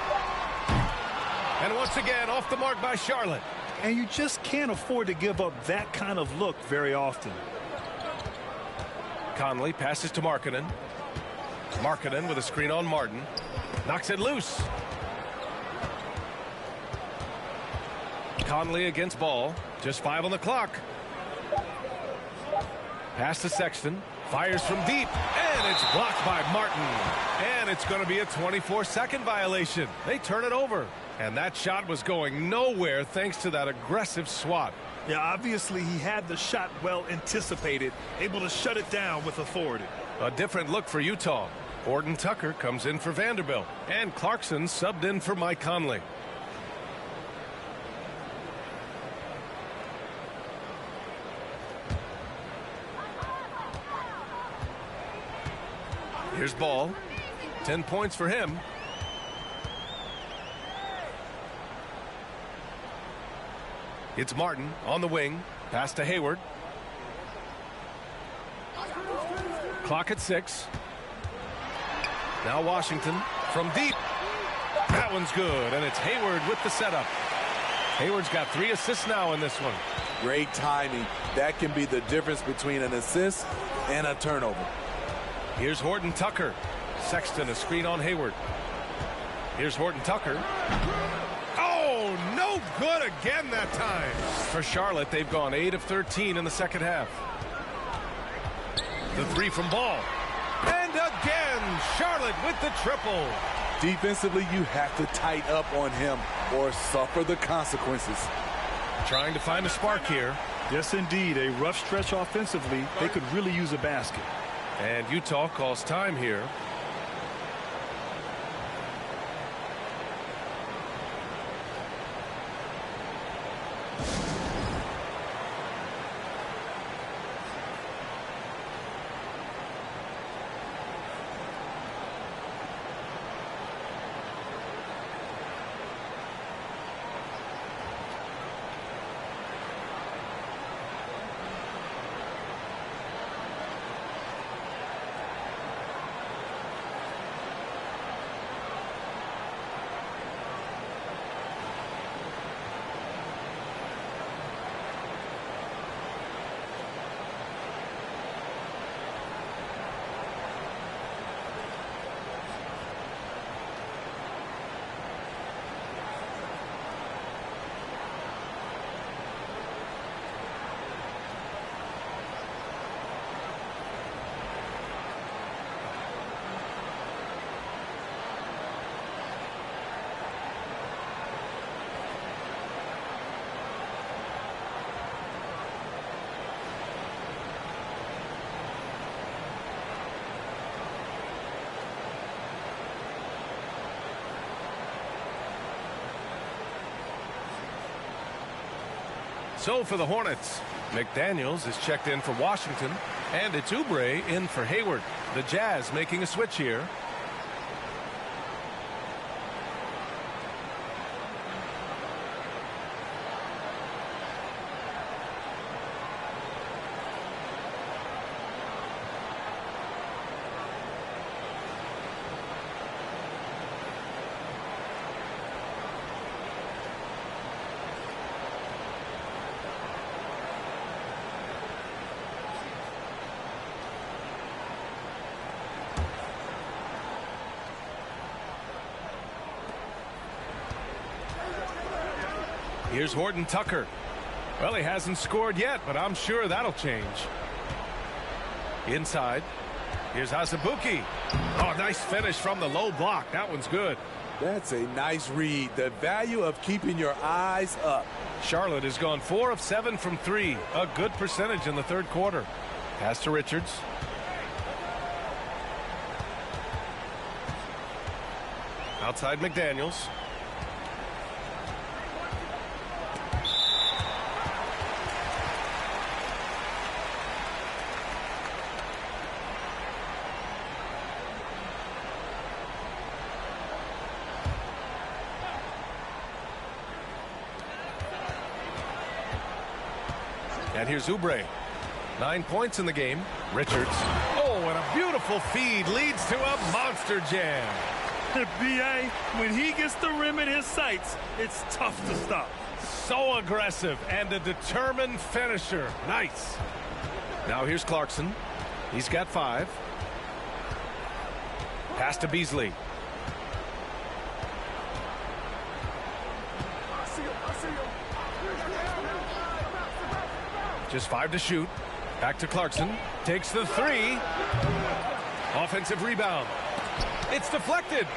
And once again, off the mark by Charlotte. And you just can't afford to give up that kind of look very often. Conley passes to Markkanen. Markkanen with a screen on Martin. Knocks it loose. Conley against Ball. Just 5 on the clock. Pass to Sexton. Fires from deep. And it's blocked by Martin. And it's going to be a 24-second violation. They turn it over. And that shot was going nowhere thanks to that aggressive swat. Yeah, obviously he had the shot well anticipated, able to shut it down with authority. A different look for Utah. Horton Tucker comes in for Vanderbilt. And Clarkson subbed in for Mike Conley. Here's Ball. 10 points for him. It's Martin on the wing. Pass to Hayward. Clock at 6. Now Washington from deep. That one's good, and it's Hayward with the setup. Hayward's got 3 assists now in this one. Great timing. That can be the difference between an assist and a turnover. Here's Horton Tucker. Sexton a screen on Hayward. Here's Horton Tucker. Oh, no good again that time. For Charlotte, they've gone 8 of 13 in the second half. The 3 from Ball. And again, Charlotte with the triple. Defensively, you have to tighten up on him or suffer the consequences. trying to find a spark here. Yes, indeed. A rough stretch offensively. They could really use a basket. And Utah calls time here. So for the Hornets, McDaniels is checked in for Washington, and it's Oubre in for Hayward. The Jazz making a switch here. Here's Horton Tucker. Well, he hasn't scored yet, but I'm sure that'll change. Inside. Here's Azubuike. Oh, nice finish from the low block. That one's good. That's a nice read. The value of keeping your eyes up. Charlotte has gone 4 of 7 from 3. A good percentage in the third quarter. Pass to Richards. Outside McDaniels. And here's Oubre. 9 points in the game. Richards. Oh, and a beautiful feed leads to a monster jam. B.A., when he gets the rim in his sights, it's tough to stop. So aggressive and a determined finisher. Nice. Now here's Clarkson. He's got 5. Pass to Beasley. Just 5 to shoot. Back to Clarkson. Takes the 3. Offensive rebound. It's deflected.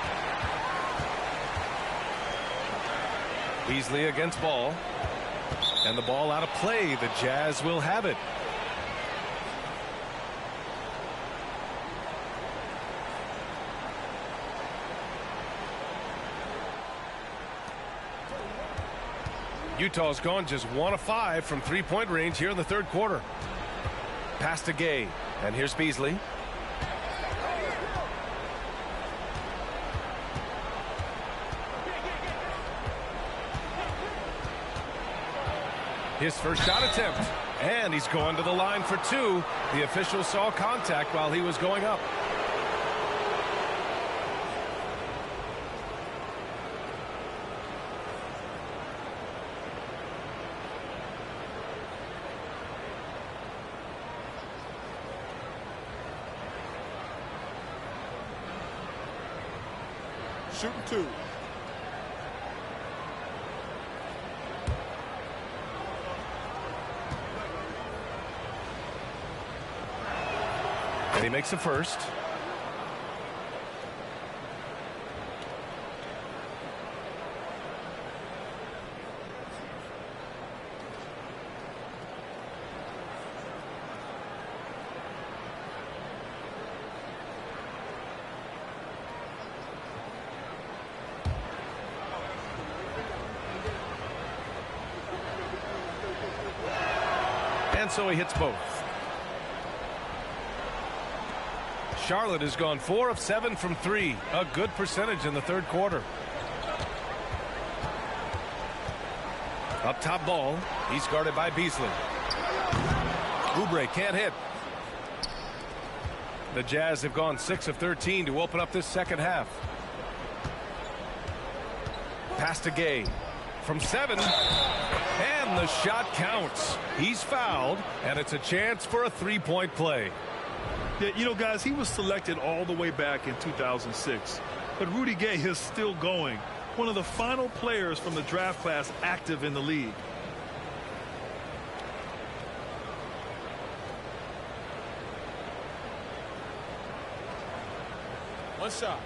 Beasley against Ball. And the ball out of play. The Jazz will have it. Utah's gone just 1 of 5 from 3-point range here in the third quarter. Pass to Gay. And here's Beasley. His first shot attempt. And he's going to the line for 2. The official saw contact while he was going up. Shooting 2. And he makes the first. And so he hits both. Charlotte has gone 4 of 7 from 3. A good percentage in the third quarter. Up top ball. He's guarded by Beasley. Oubre can't hit. The Jazz have gone 6 of 13 to open up this second half. Pass to Gay from 7. And the shot counts. He's fouled, and it's a chance for a three-point play. Yeah, you know, guys, he was selected all the way back in 2006. But Rudy Gay is still going. One of the final players from the draft class active in the league. One shot.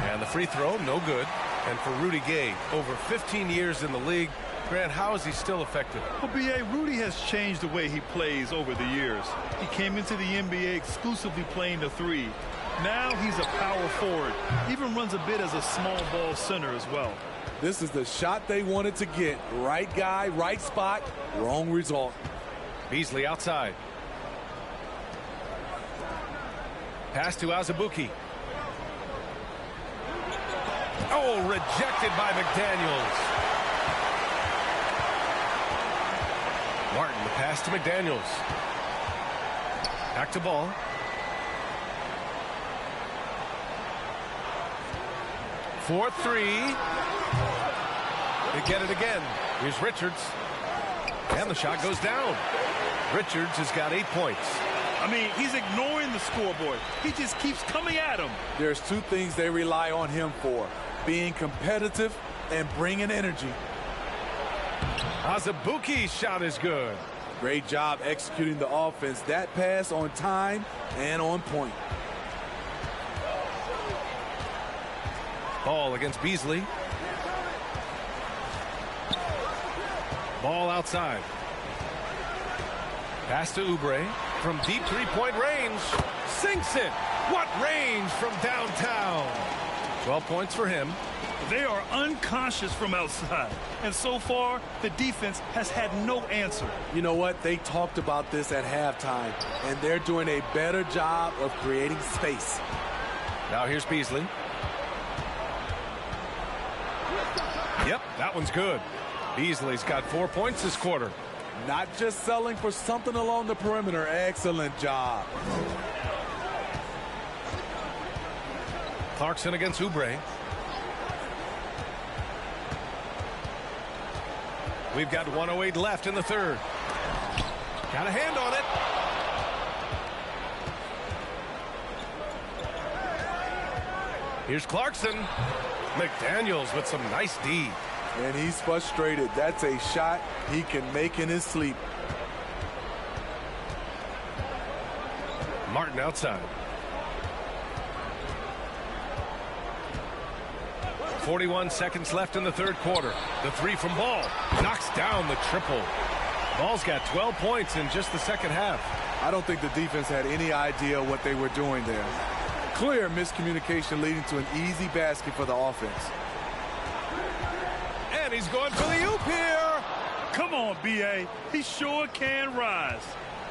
And the free throw, no good. And for Rudy Gay, over 15 years in the league, Grant, how is he still effective? Well, B.A., Rudy has changed the way he plays over the years. He came into the NBA exclusively playing the 3. Now he's a power forward. Even runs a bit as a small ball center as well. This is the shot they wanted to get. Right guy, right spot, wrong result. Beasley outside. Pass to Azubuike. Oh, rejected by McDaniels. Martin, the pass to McDaniels. Back to ball. For 3. They get it again. Here's Richards. And the shot goes down. Richards has got 8 points. I mean, he's ignoring the scoreboard. He just keeps coming at him. There's 2 things they rely on him for: being competitive and bringing energy. Azubuike's shot is good. Great job executing the offense. That pass on time and on point. Ball against Beasley. Ball outside. Pass to Oubre from deep three-point range. Sinks it. What range from downtown. 12 points for him. They are unconscious from outside. And so far, the defense has had no answer. You know what? They talked about this at halftime, and they're doing a better job of creating space. Now here's Beasley. Yep, that one's good. Beasley's got 4 points this quarter. Not just selling for something along the perimeter. Excellent job. Clarkson against Oubre. We've got 1:08 left in the third. Got a hand on it. Here's Clarkson. McDaniels with some nice D. And he's frustrated. That's a shot he can make in his sleep. Martin outside. 41 seconds left in the third quarter. The 3 from Ball. Knocks down the triple. Ball's got 12 points in just the second half. I don't think the defense had any idea what they were doing there. Clear miscommunication leading to an easy basket for the offense. And he's going for the oop here. Come on, B.A. He sure can rise.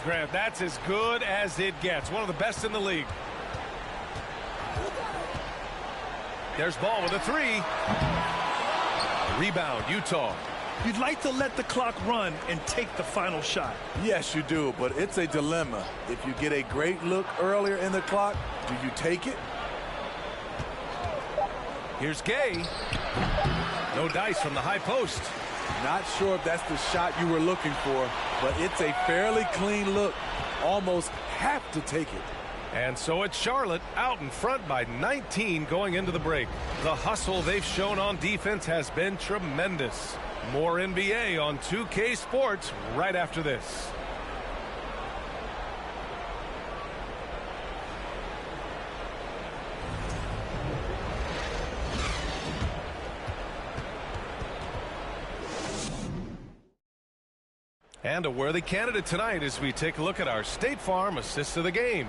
Grant, that's as good as it gets. One of the best in the league. There's Ball with a 3. Rebound, Utah. You'd like to let the clock run and take the final shot. Yes, you do, but it's a dilemma. If you get a great look earlier in the clock, do you take it? Here's Gay. No dice from the high post. Not sure if that's the shot you were looking for, but it's a fairly clean look. Almost have to take it. And so it's Charlotte out in front by 19 going into the break. The hustle they've shown on defense has been tremendous. More NBA on 2K Sports right after this. And a worthy candidate tonight as we take a look at our State Farm assist of the game.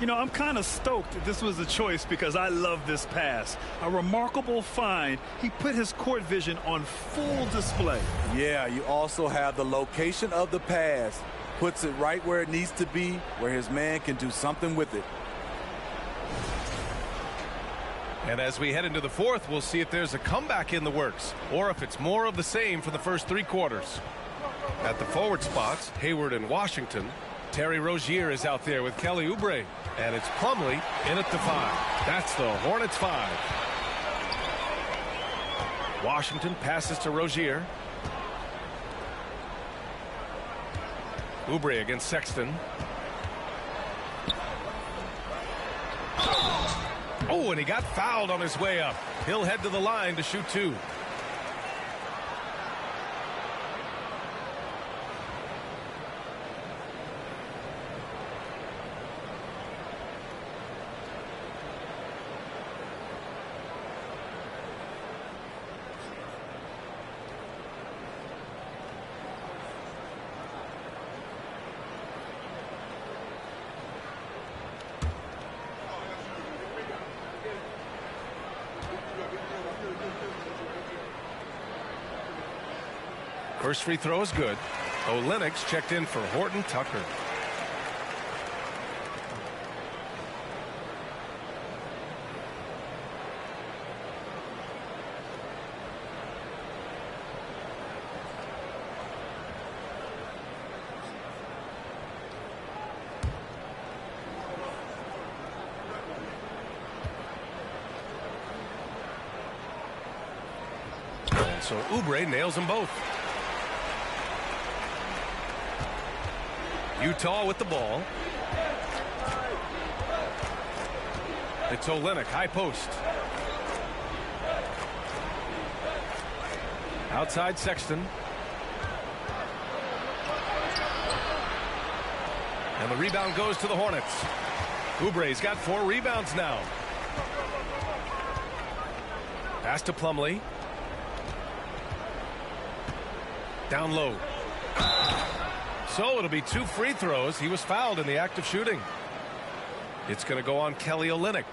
You know, I'm kind of stoked that this was a choice because I love this pass. A remarkable find. He put his court vision on full display. Yeah, you also have the location of the pass. Puts it right where it needs to be, where his man can do something with it. And as we head into the fourth, we'll see if there's a comeback in the works or if it's more of the same for the first 3 quarters. At the forward spots, Hayward and Washington. Terry Rozier is out there with Kelly Oubre. And it's Plumlee in at the 5. That's the Hornets 5. Washington passes to Rozier. Oubre against Sexton. Oh, and he got fouled on his way up. He'll head to the line to shoot 2. First free throw is good. Olenek's checked in for Horton Tucker. And so Oubre nails them both. Utah with the ball. It's Olenek, high post. Outside Sexton. And the rebound goes to the Hornets. Oubre's got 4 rebounds now. Pass to Plumlee. Down low. So it'll be 2 free throws. He was fouled in the act of shooting. It's going to go on Kelly Olynyk.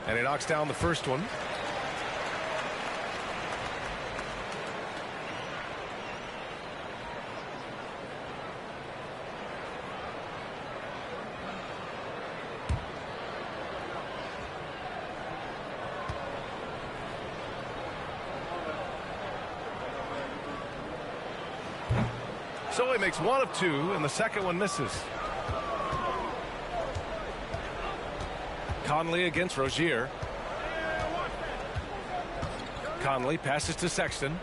And he knocks down the first one. So he makes 1 of 2, and the second one misses. Conley against Rozier. Conley passes to Sexton.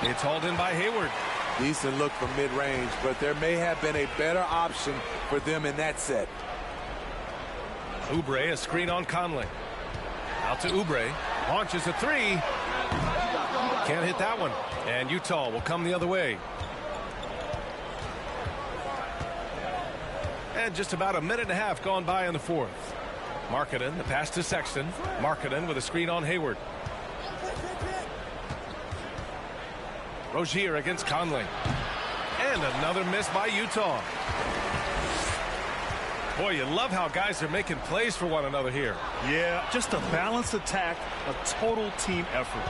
It's hauled in by Hayward. Decent look from mid-range, but there may have been a better option for them in that set. Oubre, a screen on Conley. Out to Oubre. Launches a 3. Can't hit that one. And Utah will come the other way. And just about a minute and a half gone by in the fourth. Markkanen, the pass to Sexton. Markkanen with a screen on Hayward. Rozier against Conley. And another miss by Utah. Boy, you love how guys are making plays for one another here. Yeah, just a balanced attack, a total team effort.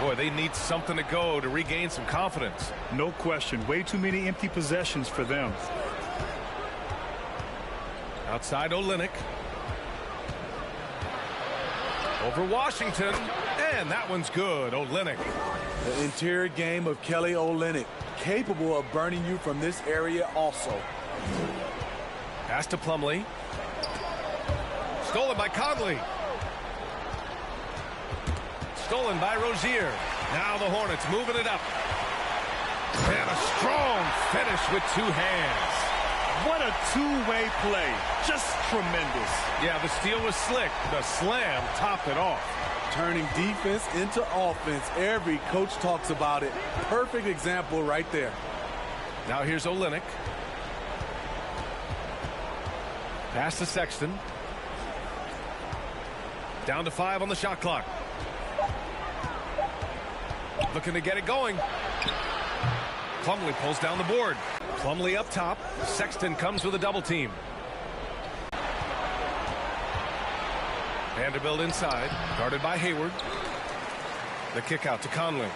Boy, they need something to go to regain some confidence. No question. Way too many empty possessions for them. Outside Olynyk. Over Washington. And that one's good. Olynyk. The interior game of Kelly Olynyk. Capable of burning you from this area also. Pass to Plumlee. Stolen by Conley. Stolen by Rozier. Now the Hornets moving it up. And a strong finish with 2 hands. What a two-way play. Just tremendous. Yeah, the steal was slick. The slam topped it off. Turning defense into offense. Every coach talks about it. Perfect example right there. Now here's Olynyk. Pass to Sexton. Down to 5 on the shot clock. Looking to get it going. Plumlee pulls down the board. Plumlee up top. Sexton comes with a double team. Vanderbilt inside, guarded by Hayward. The kick out to Conley.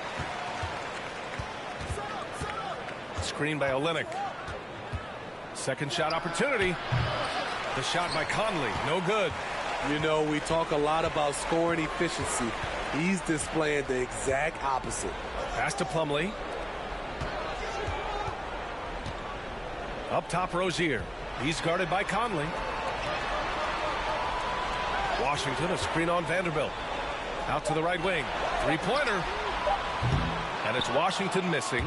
Screen by Olynyk. Second shot opportunity. The shot by Conley, no good. You know, we talk a lot about scoring efficiency. He's displaying the exact opposite. Pass to Plumlee. Up top, Rozier. He's guarded by Conley. Washington, a screen on Vanderbilt. Out to the right wing. Three-pointer. And it's Washington missing.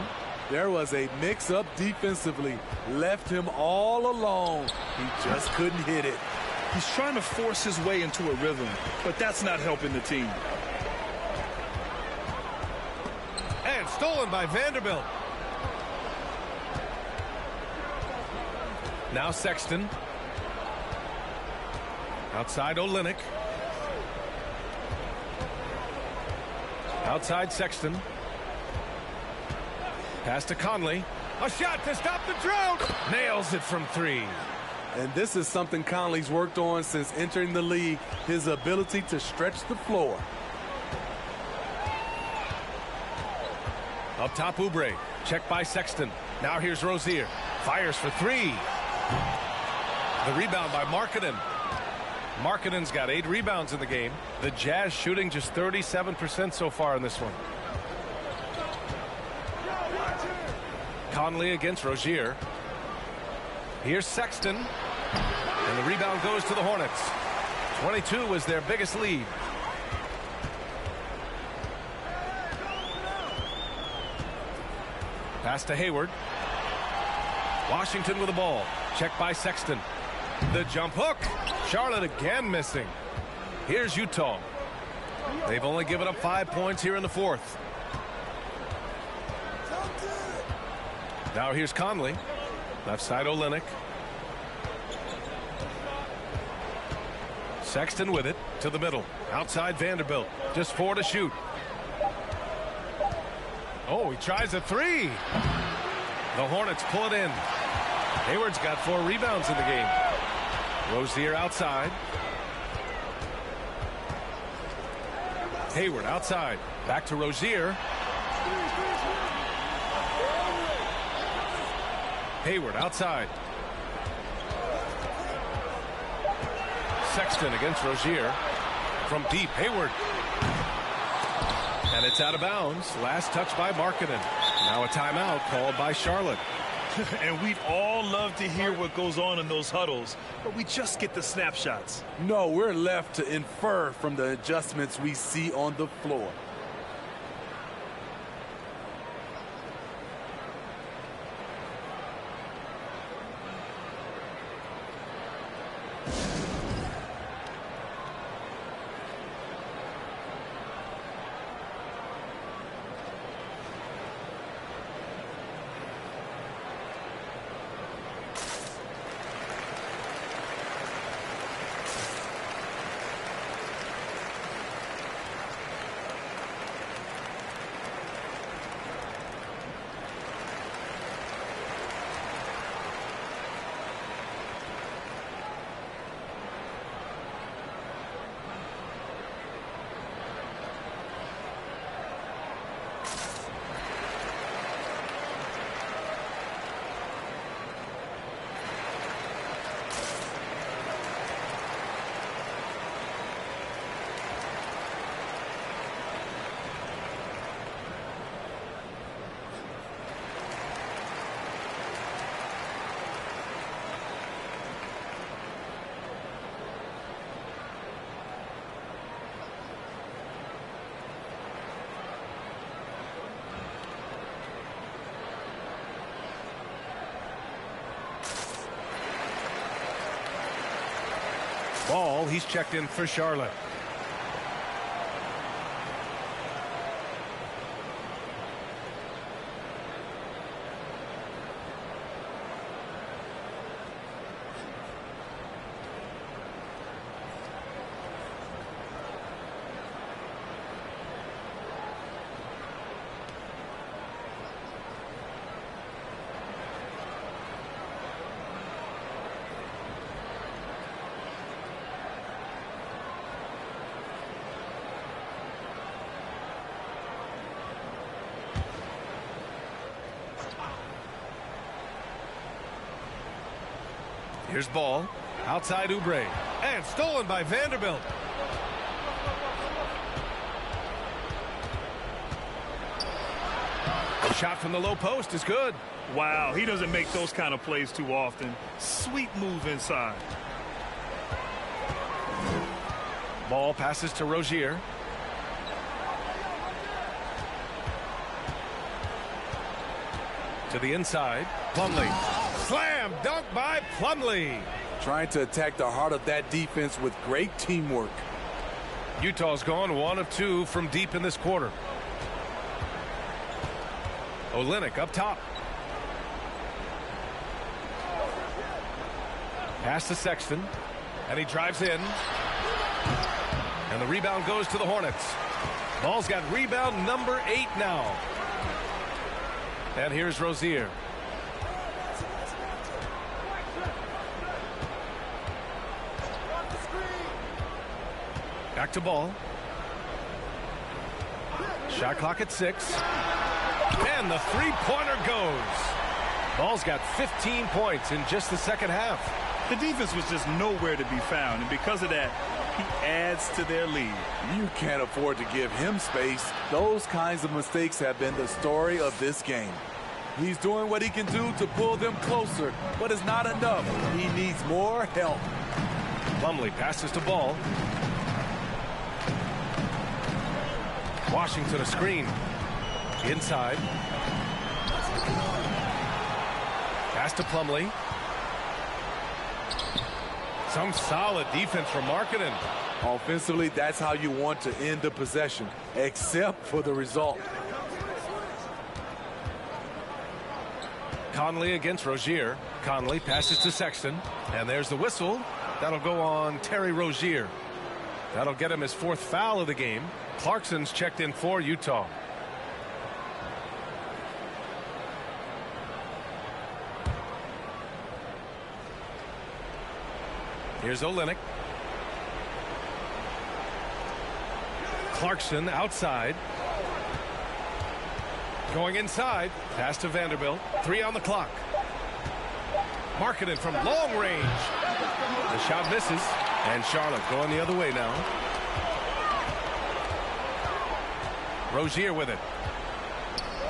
There was a mix-up defensively. Left him all alone. He just couldn't hit it. He's trying to force his way into a rhythm, but that's not helping the team. And stolen by Vanderbilt. Now Sexton. Outside Olynyk. Outside Sexton. Pass to Conley. A shot to stop the drought. Nails it from 3. And this is something Conley's worked on since entering the league, his ability to stretch the floor. Up top, Oubre. Checked by Sexton. Now here's Rozier. Fires for 3. The rebound by Markkanen. Markkanen's got 8 rebounds in the game. The Jazz shooting just 37% so far in this one. Conley against Rozier. Here's Sexton. And the rebound goes to the Hornets. 22 was their biggest lead. Pass to Hayward. Washington with the ball. Checked by Sexton. The jump hook. Charlotte again missing. Here's Utah. They've only given up 5 points here in the fourth. Now here's Conley. Left side Olynyk. Sexton with it to the middle. Outside Vanderbilt. Just 4 to shoot. Oh, he tries a 3. The Hornets pull it in. Hayward's got 4 rebounds in the game. Rozier outside. Hayward outside. Back to Rozier. Hayward outside. Sexton against Rozier. From deep, Hayward. And it's out of bounds. Last touch by Markkanen. Now a timeout called by Charlotte. And we'd all love to hear what goes on in those huddles, but we just get the snapshots. No, we're left to infer from the adjustments we see on the floor. Ball, he's checked in for Charlotte. Here's ball. Outside Oubre. And stolen by Vanderbilt. Shot from the low post is good. Wow, he doesn't make those kind of plays too often. Sweet move inside. Ball passes to Rozier. To the inside. Plumlee. Slam dunk by Plumlee. Trying to attack the heart of that defense with great teamwork. Utah's gone 1 of 2 from deep in this quarter. Olynyk up top. Pass to Sexton. And he drives in. And the rebound goes to the Hornets. Ball's got rebound number 8 now. And here's Rozier. Back to ball. Shot clock at 6. And the three-pointer goes. Ball's got 15 points in just the second half. The defense was just nowhere to be found, and because of that, he adds to their lead. You can't afford to give him space. Those kinds of mistakes have been the story of this game. He's doing what he can do to pull them closer, but it's not enough. He needs more help. Plumlee passes to Ball. Washington a screen. Inside. Pass to Plumlee. Some solid defense from Markkanen. Offensively, that's how you want to end the possession, except for the result. Conley against Rozier. Conley passes to Sexton. And there's the whistle. That'll go on Terry Rozier. That'll get him his 4th foul of the game. Clarkson's checked in for Utah. Here's Olynyk. Clarkson outside. Going inside. Pass to Vanderbilt. 3 on the clock. Markkanen from long range. The shot misses. And Charlotte going the other way now. Rozier with it.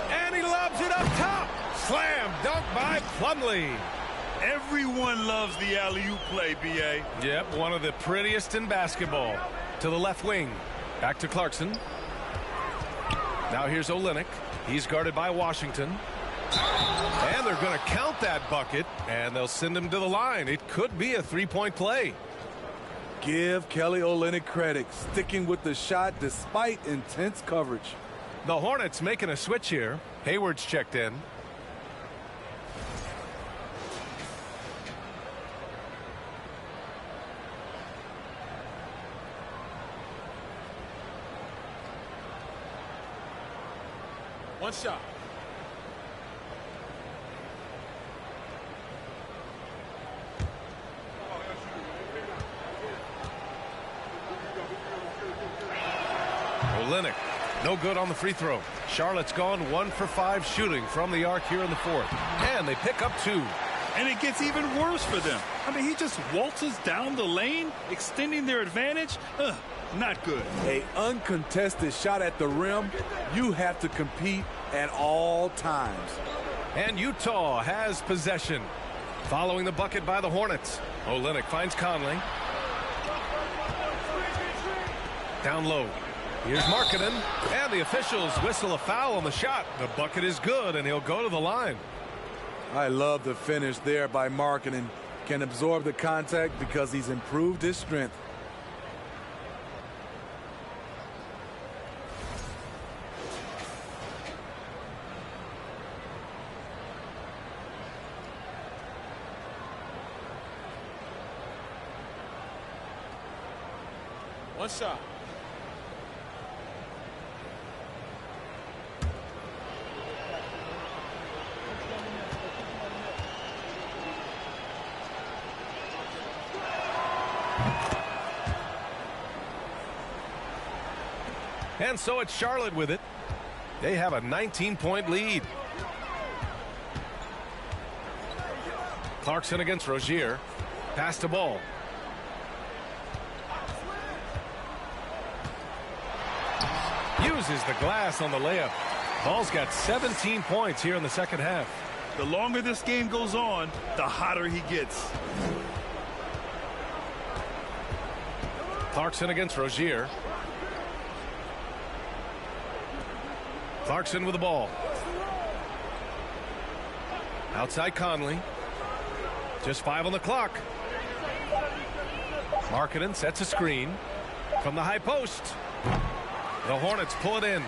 And he lobs it up top. Slam dunk by Plumlee. Everyone loves the alley-oop play, B.A. Yep, one of the prettiest in basketball. To the left wing. Back to Clarkson. Now here's Olynyk. He's guarded by Washington. And they're going to count that bucket, and they'll send him to the line. It could be a three-point play. Give Kelly Olynyk credit, sticking with the shot despite intense coverage. The Hornets making a switch here. Hayward's checked in. One shot. Olynyk, no good on the free throw. Charlotte's gone 1 for 5 shooting from the arc here in the 4th. And they pick up 2. And it gets even worse for them. I mean, he just waltzes down the lane, extending their advantage. Not good. An uncontested shot at the rim, you have to compete at all times. And Utah has possession. Following the bucket by the Hornets. Olynyk finds Conley. Down low. Here's Markkanen. And the officials whistle a foul on the shot. The bucket is good, and he'll go to the line. I love the finish there by Markkanen. can absorb the contact because he's improved his strength. One shot. And so it's Charlotte with it. They have a 19-point lead. Clarkson against Rozier. Pass to Ball. Uses the glass on the layup. Ball's got 17 points here in the second half. The longer this game goes on, the hotter he gets. Clarkson against Rozier. Clarkson with the ball. Outside Conley. Just 5 on the clock. Markkanen sets a screen from the high post. The Hornets pull it in.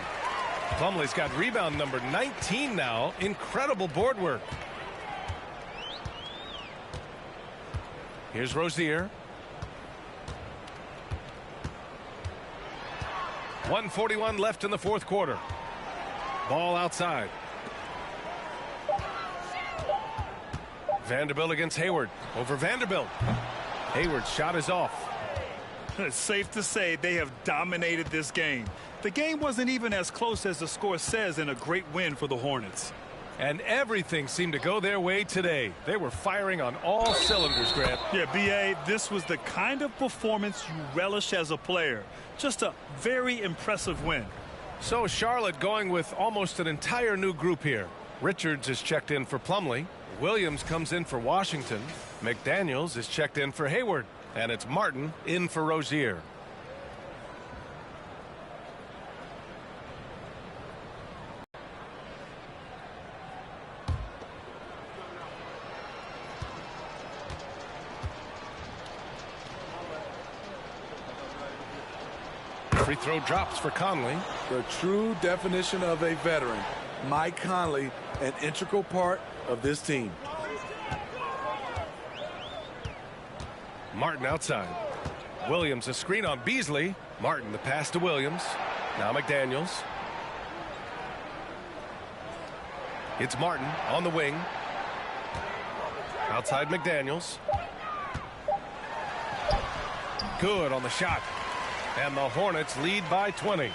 Plumlee's got rebound number 19 now. Incredible board work. Here's Rozier. 1:41 left in the fourth quarter. Ball outside. Vanderbilt against Hayward. Over Vanderbilt. Hayward's shot is off. It's safe to say they have dominated this game. The game wasn't even as close as the score says in a great win for the Hornets. And everything seemed to go their way today. They were firing on all cylinders, Grant. Yeah, B.A., this was the kind of performance you relish as a player. Just a very impressive win. So Charlotte going with almost an entire new group here. Richards is checked in for Plumlee. Williams comes in for Washington. McDaniels is checked in for Hayward. And it's Martin in for Rozier. Free throw drops for Conley. The true definition of a veteran. Mike Conley, an integral part of this team. Martin outside. Williams a screen on Beasley. Martin the pass to Williams. Now McDaniels. It's Martin on the wing. Outside McDaniels. Good on the shot. And the Hornets lead by 20.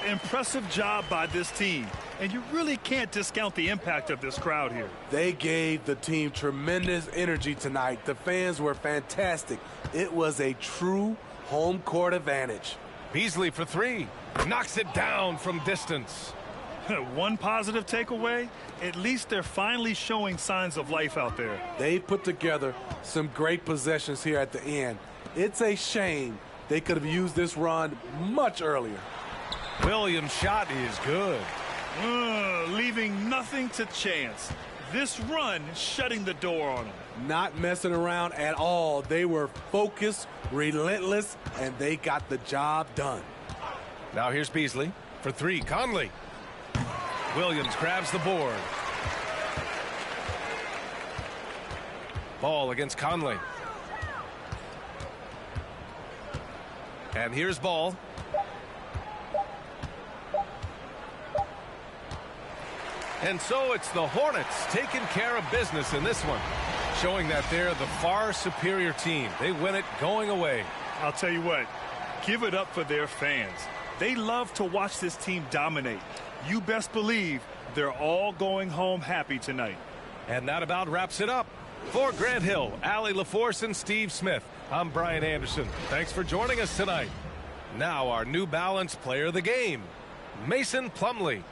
Impressive job by this team. And you really can't discount the impact of this crowd here. They gave the team tremendous energy tonight. The fans were fantastic. It was a true home court advantage. Beasley for three. Knocks it down from distance. One positive takeaway, at least they're finally showing signs of life out there. They put together some great possessions here at the end. It's a shame they could have used this run much earlier. Williams' shot is good. Leaving nothing to chance. This run shutting the door on them. Not messing around at all. They were focused, relentless, and they got the job done. Now here's Beasley for three. Conley. Williams grabs the board. Ball against Conley. And here's Ball. And so it's the Hornets taking care of business in this one, showing that they're the far superior team. They win it going away. I'll tell you what, give it up for their fans. They love to watch this team dominate. You best believe they're all going home happy tonight. And that about wraps it up. For Grant Hill, Allie LaForce, and Steve Smith, I'm Brian Anderson. Thanks for joining us tonight. Now our New Balance player of the game, Mason Plumlee.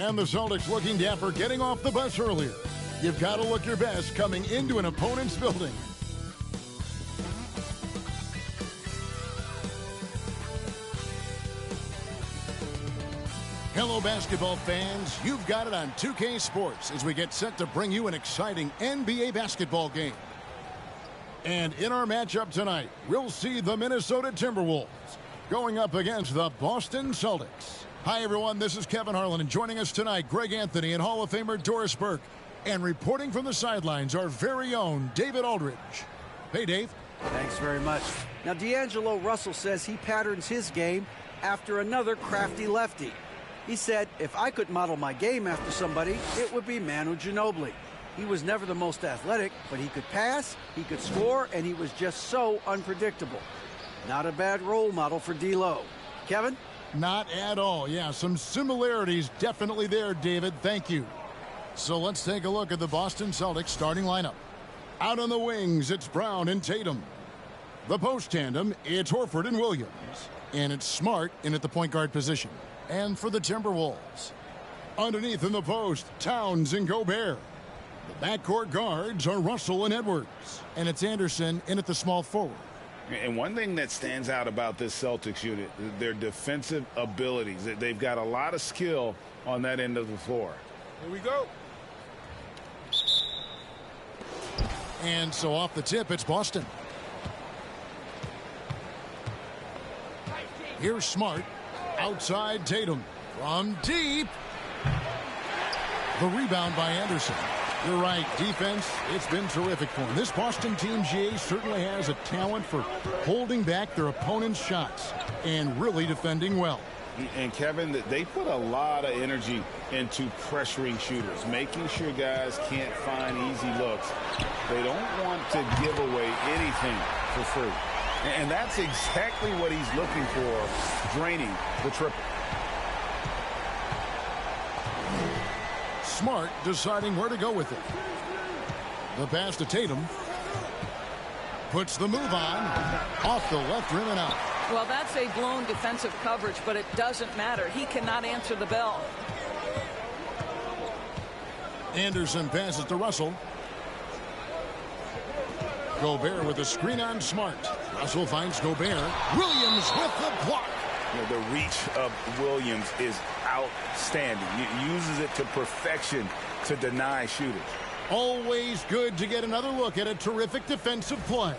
And the Celtics looking dapper getting off the bus earlier. You've got to look your best coming into an opponent's building. Hello, basketball fans. You've got it on 2K Sports as we get set to bring you an exciting NBA basketball game. And in our matchup tonight, we'll see the Minnesota Timberwolves going up against the Boston Celtics. Hi, everyone. This is Kevin Harlan, and joining us tonight, Greg Anthony and Hall of Famer Doris Burke. And reporting from the sidelines, our very own David Aldridge. Hey, Dave. Thanks very much. Now, D'Angelo Russell says he patterns his game after another crafty lefty. He said, if I could model my game after somebody, it would be Manu Ginobili. He was never the most athletic, but he could pass, he could score, and he was just so unpredictable. Not a bad role model for D'Lo. Kevin? Not at all. Yeah, some similarities definitely there, David. Thank you. So let's take a look at the Boston Celtics starting lineup. Out on the wings, it's Brown and Tatum. The post tandem, it's Horford and Williams. And it's Smart in at the point guard position. And for the Timberwolves, underneath in the post, Towns and Gobert. The backcourt guards are Russell and Edwards. And it's Anderson in at the small forward. And one thing that stands out about this Celtics unit, their defensive abilities. They've got a lot of skill on that end of the floor. Here we go. And so off the tip, it's Boston. Here's Smart. Outside Tatum. From deep. The rebound by Anderson. You're right. Defense, it's been terrific for him. This Boston team, GA, certainly has a talent for holding back their opponent's shots and really defending well. And, Kevin, they put a lot of energy into pressuring shooters, making sure guys can't find easy looks. They don't want to give away anything for free. And that's exactly what he's looking for, draining the triple. Smart deciding where to go with it. The pass to Tatum. Puts the move on. Off the left rim and out. Well, that's a blown defensive coverage, but it doesn't matter. He cannot answer the bell. Anderson passes to Russell. Gobert with a screen on Smart. Russell finds Gobert. Williams with the block. You know, the reach of Williams is outstanding. He uses it to perfection to deny shooters. Always good to get another look at a terrific defensive play.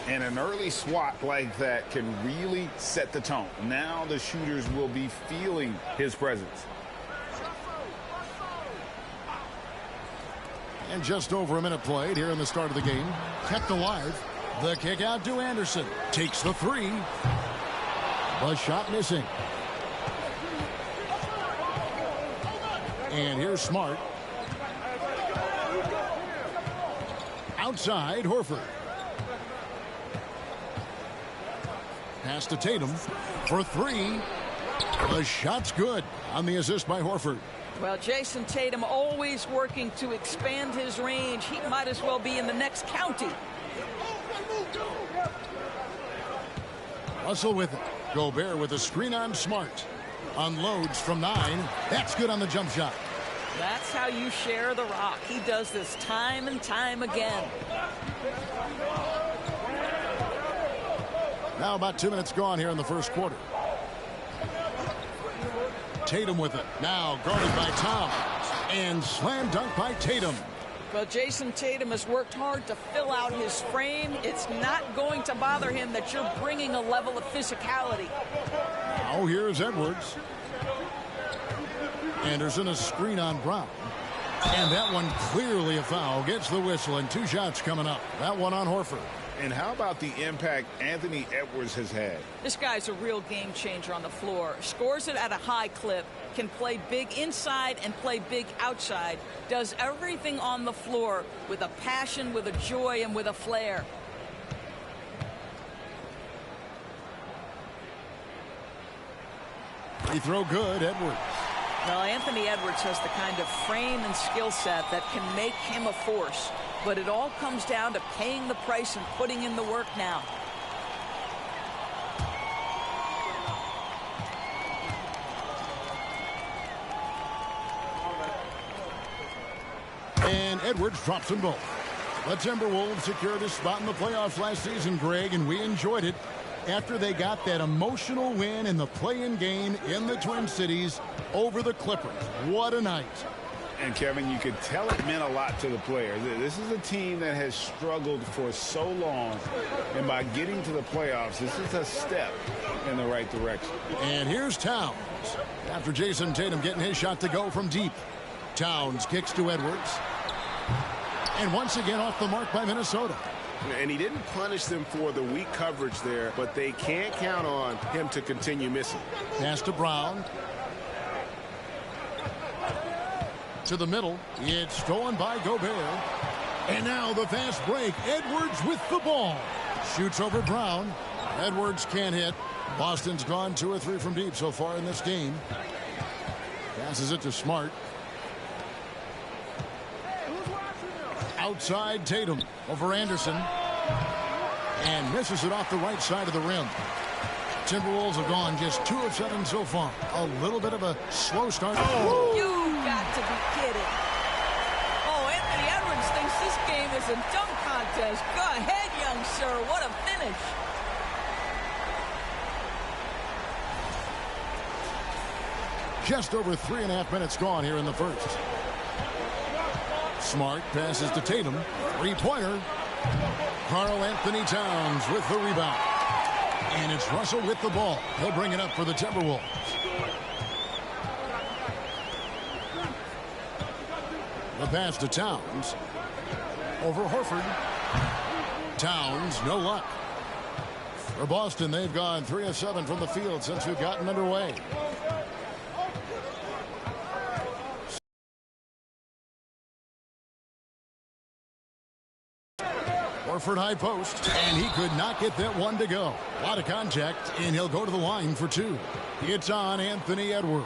And an early swat like that can really set the tone. Now the shooters will be feeling his presence. And just over a minute played here in the start of the game. Kept alive. The kick out to Anderson. Takes the three. The shot missing. And here's Smart. Outside, Horford. Pass to Tatum for three. The shot's good on the assist by Horford. Well, Jason Tatum always working to expand his range. He might as well be in the next county. Russell with it. Gobert with a screen on Smart. Unloads from 9. That's good on the jump shot. That's how you share the rock. He does this time and time again. Now about 2 minutes gone here in the first quarter. Tatum with it. Now guarded by Towns. And slam dunk by Tatum. Well, Jason Tatum has worked hard to fill out his frame. It's not going to bother him that you're bringing a level of physicality. Now here's Edwards. Anderson a screen on Brown. And that one clearly a foul. Gets the whistle and 2 shots coming up. That one on Horford. And how about the impact Anthony Edwards has had? This guy's a real game changer on the floor. Scores it at a high clip. Can play big inside and play big outside. Does everything on the floor with a passion, with a joy, and with a flair. Free throw good, Edwards. Well, Anthony Edwards has the kind of frame and skill set that can make him a force. But it all comes down to paying the price and putting in the work now. Edwards drops them both. The Timberwolves secured a spot in the playoffs last season, Greg, and we enjoyed it after they got that emotional win in the play-in game in the Twin Cities over the Clippers. What a night. And, Kevin, you could tell it meant a lot to the players. This is a team that has struggled for so long, and by getting to the playoffs, this is a step in the right direction. And here's Towns. After Jason Tatum getting his shot to go from deep. Towns kicks to Edwards. And once again off the mark by Minnesota. And he didn't punish them for the weak coverage there, but they can't count on him to continue missing. Pass to Brown. To the middle. It's stolen by Gobert. And now the fast break. Edwards with the ball. Shoots over Brown. Edwards can't hit. Boston's gone 2 or 3 from deep so far in this game. Passes it to Smart. Outside Tatum over Anderson. And misses it off the right side of the rim. Timberwolves have gone just 2 of 7 so far. A little bit of a slow start. Oh. You got to be kidding. Oh, Anthony Edwards thinks this game is a dunk contest. Go ahead, young sir. What a finish. Just over 3.5 minutes gone here in the first. Smart passes to Tatum. 3-pointer. Karl Anthony Towns with the rebound. And it's Russell with the ball. He'll bring it up for the Timberwolves. The pass to Towns. Over Horford. Towns, no luck. For Boston, they've gone 3 of 7 from the field since we've gotten underway. Horford high post, and he could not get that one to go. A lot of contact, and he'll go to the line for 2. It's on Anthony Edwards.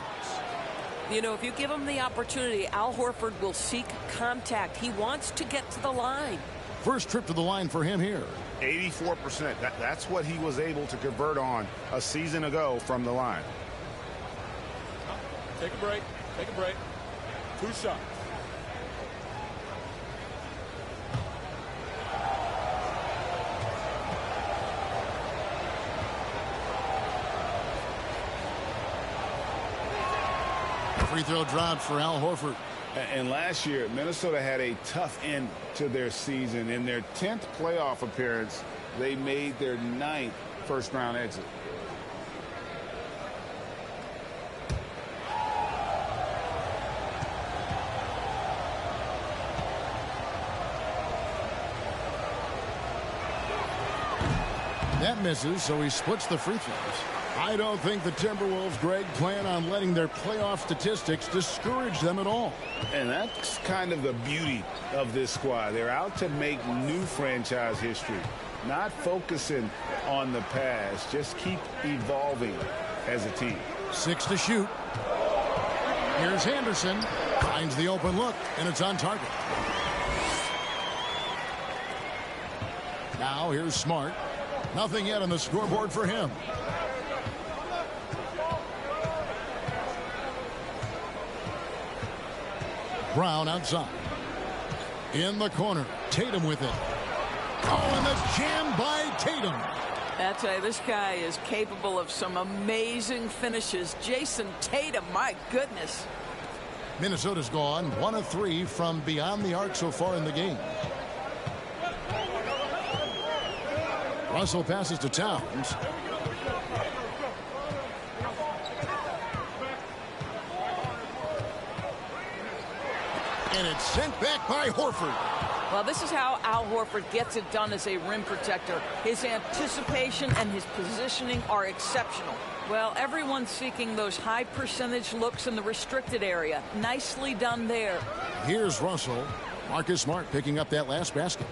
You know, if you give him the opportunity, Al Horford will seek contact. He wants to get to the line. First trip to the line for him here. 84%. That's what he was able to convert on a season ago from the line. Take a break. Take a break. 2 shots. Free throw dropped for Al Horford. And last year, Minnesota had a tough end to their season. In their 10th playoff appearance, they made their 9th first-round exit. That misses, so he splits the free throws. I don't think the Timberwolves, Greg, plan on letting their playoff statistics discourage them at all. And that's kind of the beauty of this squad. They're out to make new franchise history, not focusing on the past. Just keep evolving as a team. 6 to shoot. Here's Henderson. Finds the open look, and it's on target. Now here's Smart. Nothing yet on the scoreboard for him. Brown outside. In the corner. Tatum with it. Oh, and the jam by Tatum. I tell you, this guy is capable of some amazing finishes. Jason Tatum, my goodness. Minnesota's gone 1 of 3 from beyond the arc so far in the game. Russell passes to Towns. And it's sent back by Horford. Well, this is how Al Horford gets it done as a rim protector. His anticipation and his positioning are exceptional. Well, everyone's seeking those high percentage looks in the restricted area. Nicely done there. Here's Russell. Marcus Smart picking up that last basket.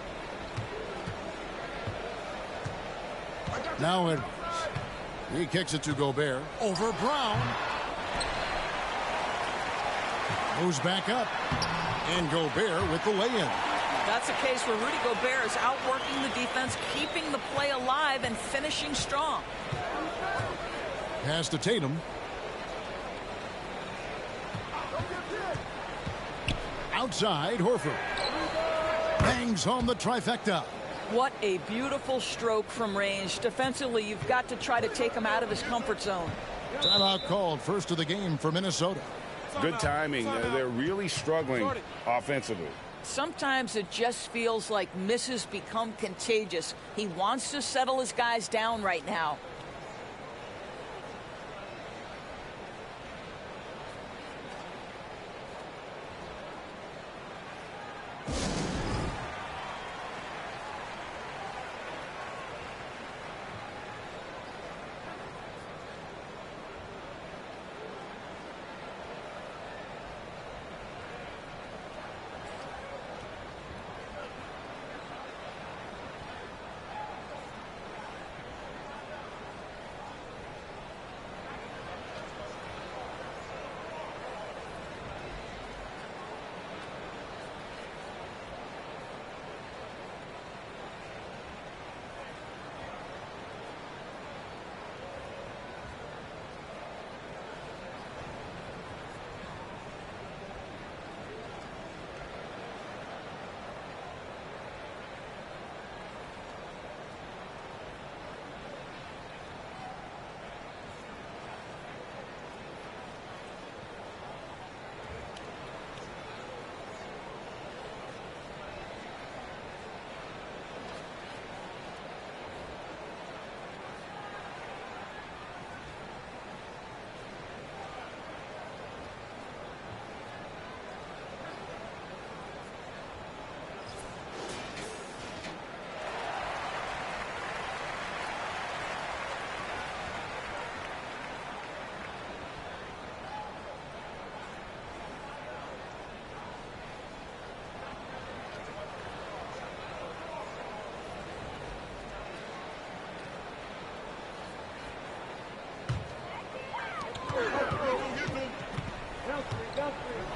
Now Edwards. He kicks it to Gobert. Over Brown. Moves back up. And Gobert with the lay-in. That's a case where Rudy Gobert is outworking the defense, keeping the play alive, and finishing strong. Pass to Tatum. Outside, Horford. Bangs home the trifecta. What a beautiful stroke from range. Defensively, you've got to try to take him out of his comfort zone. Timeout called, first of the game for Minnesota. Good timing. They're really struggling offensively. Sometimes it just feels like misses become contagious. He wants to settle his guys down right now.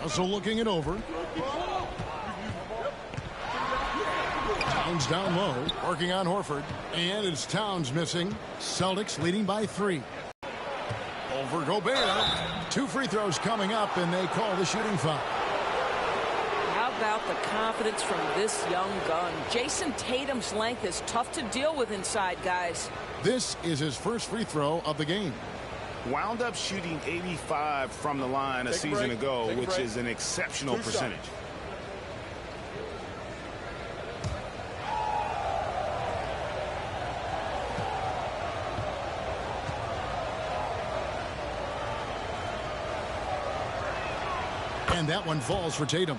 Russell looking it over. Towns down low, working on Horford. And it's Towns missing. Celtics leading by 3. Over Gobert. 2 free throws coming up, and they call the shooting foul. How about the confidence from this young gun? Jason Tatum's length is tough to deal with inside, guys. This is his first free throw of the game. Wound up shooting 85 from the line a season ago, which is an exceptional percentage. And that one falls for Tatum.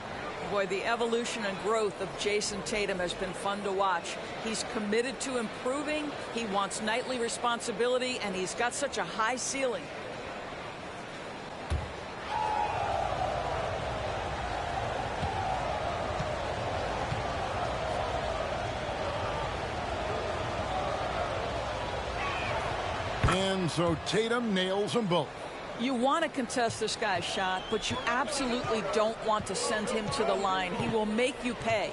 Boy, the evolution and growth of Jason Tatum has been fun to watch. He's committed to improving. He wants nightly responsibility, and he's got such a high ceiling. And so Tatum nails them both. You want to contest this guy's shot, but you absolutely don't want to send him to the line. He will make you pay.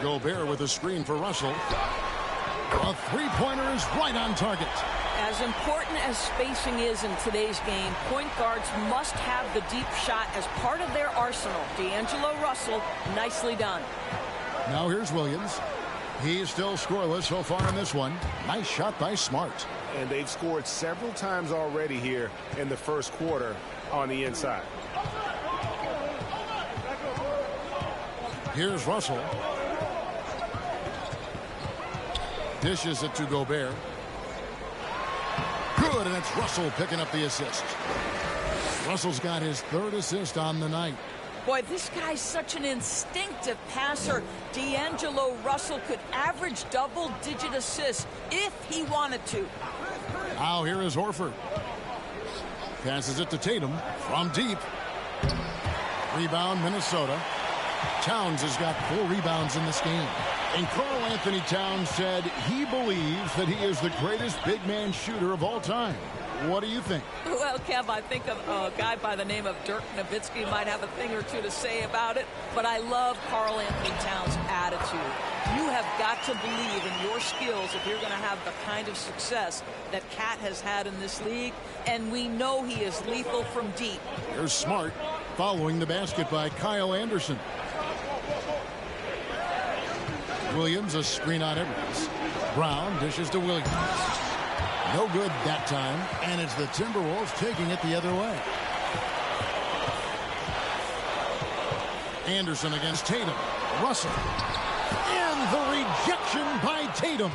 Gobert with a screen for Russell. A three-pointer is right on target. As important as spacing is in today's game, point guards must have the deep shot as part of their arsenal. D'Angelo Russell, nicely done. Now here's Williams. He's still scoreless so far in this one. Nice shot by Smart. And they've scored several times already here in the first quarter on the inside. Here's Russell. Dishes it to Gobert. Good, and it's Russell picking up the assist. Russell's got his 3rd assist on the night. Boy, this guy's such an instinctive passer. D'Angelo Russell could average double-digit assists if he wanted to. Now here is Horford. Passes it to Tatum from deep. Rebound, Minnesota. Towns has got 4 rebounds in this game. And Karl Anthony Towns said he believes that he is the greatest big man shooter of all time. What do you think? Well, Kev, I think a guy by the name of Dirk Nowitzki might have a thing or two to say about it, but I love Karl Anthony Towns' attitude. You have got to believe in your skills if you're going to have the kind of success that Cat has had in this league, and we know he is lethal from deep. Here's Smart. following the basket by Kyle Anderson. Williams, a screen on Edwards. Brown dishes to Williams. No good that time, and it's the Timberwolves taking it the other way. Anderson against Tatum. Russell. And the rejection by Tatum.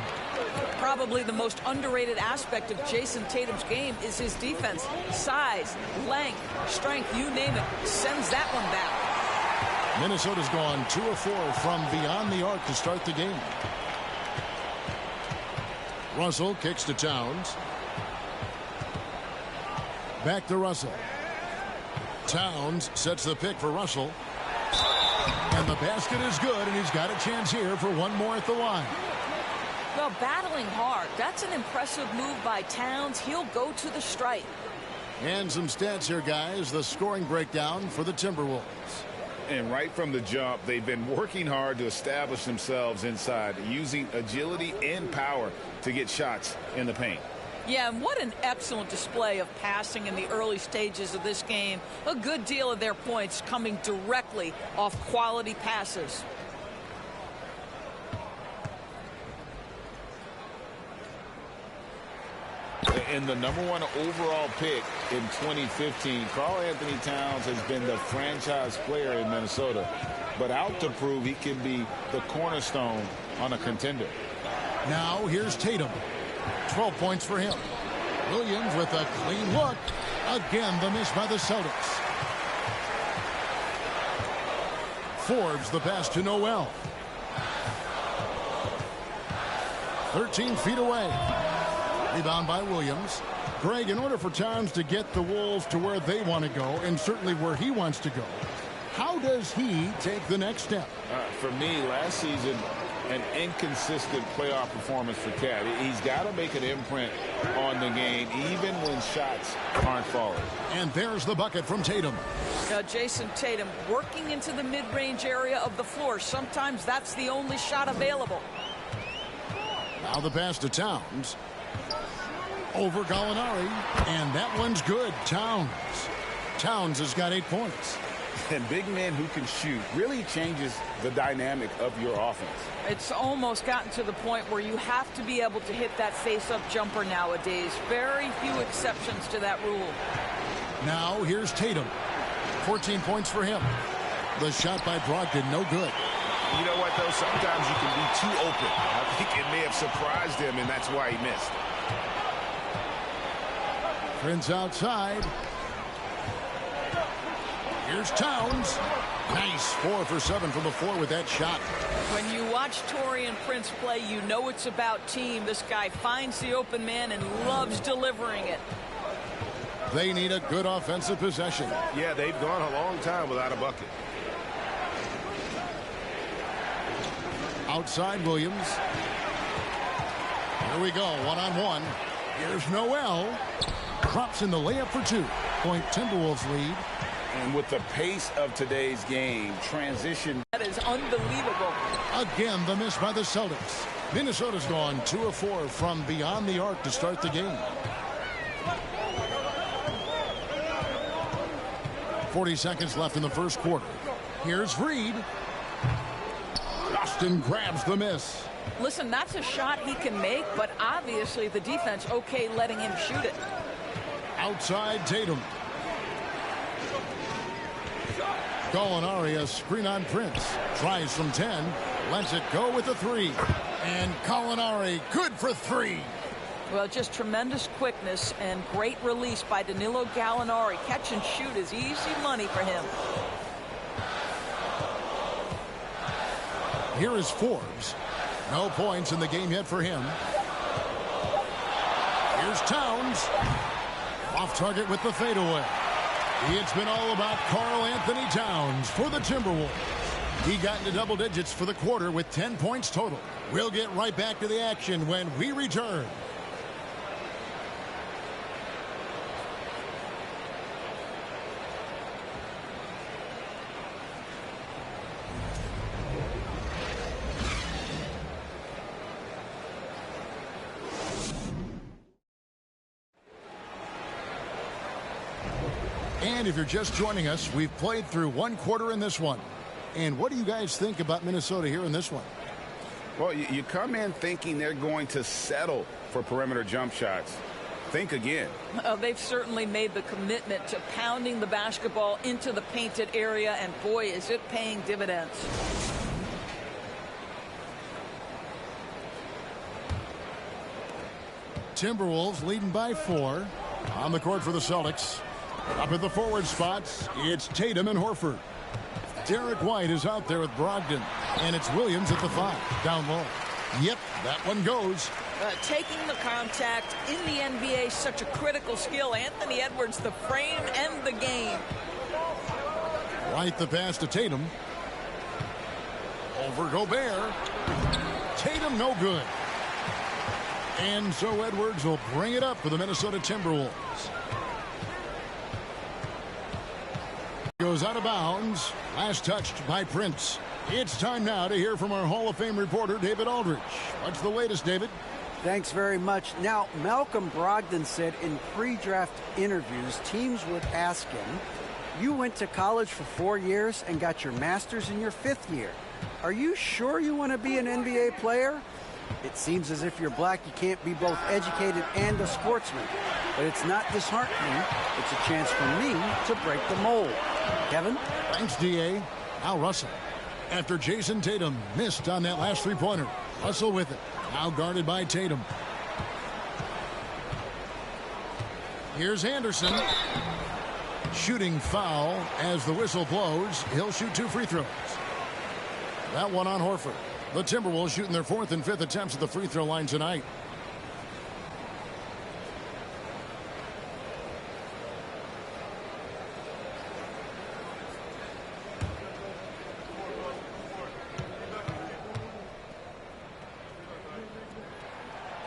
Probably the most underrated aspect of Jason Tatum's game is his defense. Size, length, strength, you name it, sends that one back. Minnesota's gone 2 of 4 from beyond the arc to start the game. Russell kicks to Towns. Back to Russell. Towns sets the pick for Russell. And the basket is good, and he's got a chance here for one more at the line. Well, battling hard. That's an impressive move by Towns. He'll go to the stripe. And some stats here, guys. The scoring breakdown for the Timberwolves. And right from the jump, they've been working hard to establish themselves inside, using agility and power to get shots in the paint. Yeah, and what an excellent display of passing in the early stages of this game. A good deal of their points coming directly off quality passes. And the #1 overall pick in 2015, Karl Anthony Towns has been the franchise player in Minnesota, but out to prove he can be the cornerstone on a contender. Now here's Tatum. 12 points for him. Williams with a clean look. Again, the miss by the Celtics. Forbes the pass to Noel. 13 feet away. Rebound by Williams. Greg, in order for Towns to get the Wolves to where they want to go, and certainly where he wants to go, how does he take the next step? For me, last season, an inconsistent playoff performance for Cat. He's got to make an imprint on the game, even when shots aren't falling. And there's the bucket from Tatum. Jason Tatum working into the mid-range area of the floor. Sometimes that's the only shot available. Now the pass to Towns. Over Gallinari, and that one's good. Towns has got 8 points. And big men who can shoot really changes the dynamic of your offense. It's almost gotten to the point where you have to be able to hit that face-up jumper nowadays. Very few exceptions to that rule. Now here's Tatum. 14 points for him. The shot by Brogdon, no good. You know what, though? Sometimes you can be too open. I think it may have surprised him, and that's why he missed. Prince outside. Here's Towns. Nice. 4 for 7 from the floor with that shot. When you watch Taurean Prince play, you know it's about team. This guy finds the open man and loves delivering it. They need a good offensive possession. Yeah, they've gone a long time without a bucket. Outside Williams. Here we go. One-on-one. Here's Noel. Drops in the layup for 2. Point Timberwolves lead. And with the pace of today's game, transition. That is unbelievable. Again, the miss by the Celtics. Minnesota's gone 2 of 4 from beyond the arc to start the game. 40 seconds left in the first quarter. Here's Reed. Austin grabs the miss. Listen, that's a shot he can make, but obviously the defense okay letting him shoot it. Outside Tatum. Gallinari, a screen on Prince. Tries from 10. Lets it go with a 3. And Gallinari, good for 3. Well, just tremendous quickness and great release by Danilo Gallinari. Catch and shoot is easy money for him. Here is Forbes. No points in the game yet for him. Here's Towns. Off target with the fadeaway. It's been all about Karl Anthony Towns for the Timberwolves. He got into double digits for the quarter with 10 points total. We'll get right back to the action when we return. And if you're just joining us, we've played through one quarter in this one. And what do you guys think about Minnesota here in this one? Well, you come in thinking they're going to settle for perimeter jump shots. Think again. They've certainly made the commitment to pounding the basketball into the painted area, and boy, is it paying dividends. Timberwolves leading by 4. On the court for the Celtics. Up at the forward spots, it's Tatum and Horford. Derek White is out there with Brogdon. And it's Williams at the 5, down low. Yep, that one goes. Taking the contact in the NBA, such a critical skill. Anthony Edwards, the frame and the game. White the pass to Tatum. Over Gobert. Tatum no good. And so Edwards will bring it up for the Minnesota Timberwolves. Goes out of bounds. Last touched by Prince. It's time now to hear from our Hall of Fame reporter, David Aldridge. What's the latest, David? Thanks very much. Now, Malcolm Brogdon said in pre-draft interviews, teams would ask him, you went to college for 4 years and got your master's in your 5th year. Are you sure you want to be an NBA player? It seems as if you're black, you can't be both educated and a sportsman. But it's not disheartening. It's a chance for me to break the mold. Kevin? Thanks, D.A. Now Russell. After Jason Tatum missed on that last three-pointer. Russell with it. Now guarded by Tatum. Here's Anderson. Shooting foul as the whistle blows. He'll shoot 2 free throws. That one on Horford. The Timberwolves shooting their 4th and 5th attempts at the free throw line tonight.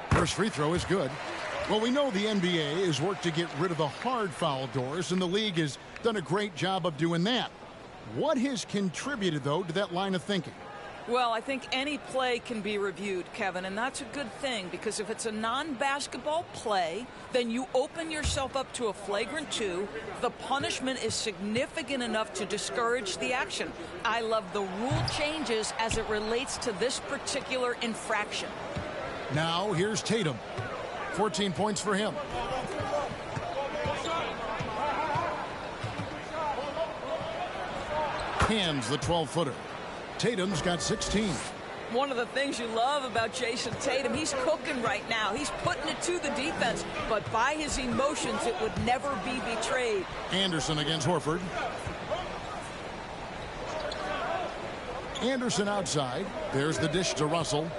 First free throw is good. Well, we know the NBA has worked to get rid of the hard foul doors, and the league has done a great job of doing that. What has contributed, though, to that line of thinking? Well, I think any play can be reviewed, Kevin, and that's a good thing, because if it's a non-basketball play, then you open yourself up to a flagrant 2. The punishment is significant enough to discourage the action. I love the rule changes as it relates to this particular infraction. Now, here's Tatum. 14 points for him. Hands the 12-footer. Tatum's got 16. One of the things you love about Jason Tatum, he's cooking right now. He's putting it to the defense, but by his emotions, it would never be betrayed. Anderson against Horford. Anderson outside. There's the dish to Russell.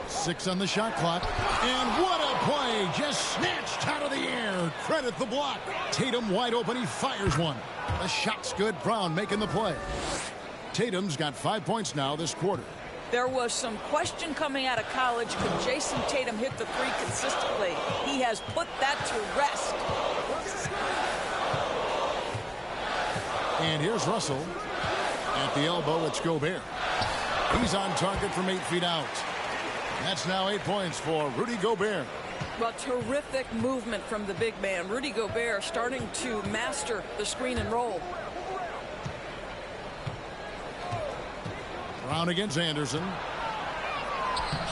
6 on the shot clock. And what a play! Just snatched out of the air. Credit the block. Tatum wide open. He fires one. The shot's good. Brown making the play. Tatum's got 5 points now this quarter. There was some question coming out of college. Could Jason Tatum hit the 3 consistently? He has put that to rest. And here's Russell. At the elbow, it's Gobert. He's on target from 8 feet out. That's now 8 points for Rudy Gobert. Well, terrific movement from the big man. Rudy Gobert starting to master the screen and roll. Brown against Anderson.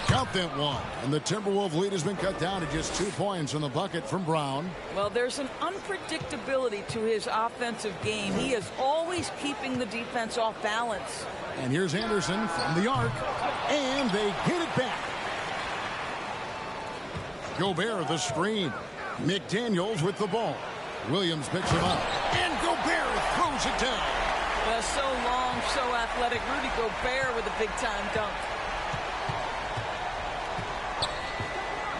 Count that one. And the Timberwolves lead has been cut down to just 2 points on the bucket from Brown. Well, there's an unpredictability to his offensive game. He is always keeping the defense off balance. And here's Anderson from the arc. And they get it back. Gobert the screen. McDaniels with the ball. Williams picks him up. And Gobert throws it down. Well, so long, so athletic. Rudy Gobert with a big-time dunk.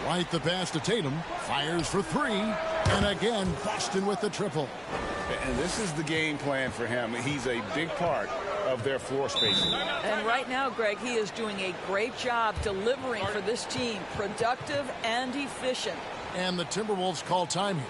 White the pass to Tatum. Fires for 3. And again, Boston with the triple. And this is the game plan for him. He's a big part of their floor spacing. And right now, Greg, he is doing a great job delivering for this team. Productive and efficient. And the Timberwolves call time here.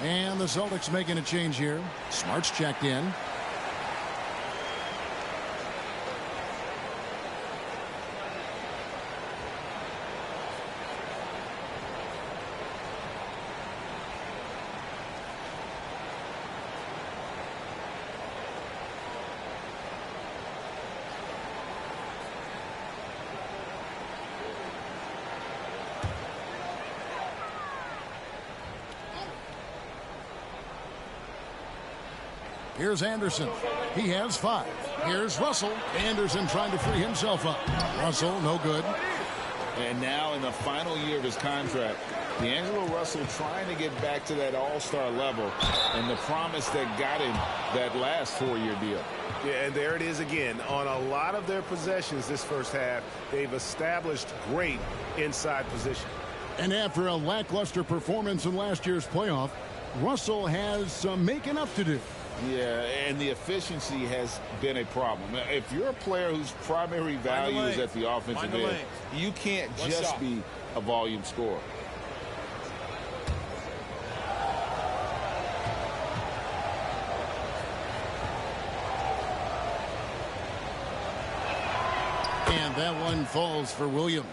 And the Celtics making a change here. Smart's checked in. Here's Anderson. He has 5. Here's Russell. Anderson trying to free himself up. Russell, no good. And now in the final year of his contract, D'Angelo Russell trying to get back to that all-star level and the promise that got him that last 4-year deal. Yeah, and there it is again. On a lot of their possessions this first half, they've established great inside position. And after a lackluster performance in last year's playoff, Russell has some making up to do. Yeah, and the efficiency has been a problem. If you're a player whose primary value is at the offensive end, you can't just be a volume scorer. And that one falls for Williams.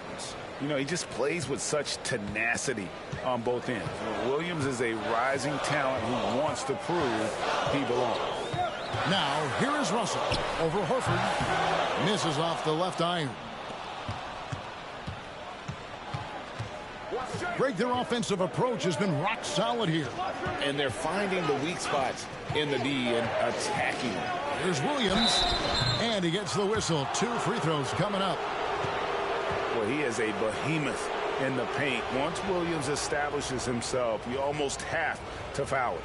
You know, he just plays with such tenacity on both ends. Williams is a rising talent who wants to prove he belongs. Now, here is Russell over Horford. Misses off the left iron. Greg, their offensive approach has been rock solid here. And they're finding the weak spots in the D and attacking them. Here's Williams. And he gets the whistle. 2 free throws coming up. Well, he is a behemoth in the paint. Once Williams establishes himself, you almost have to foul it.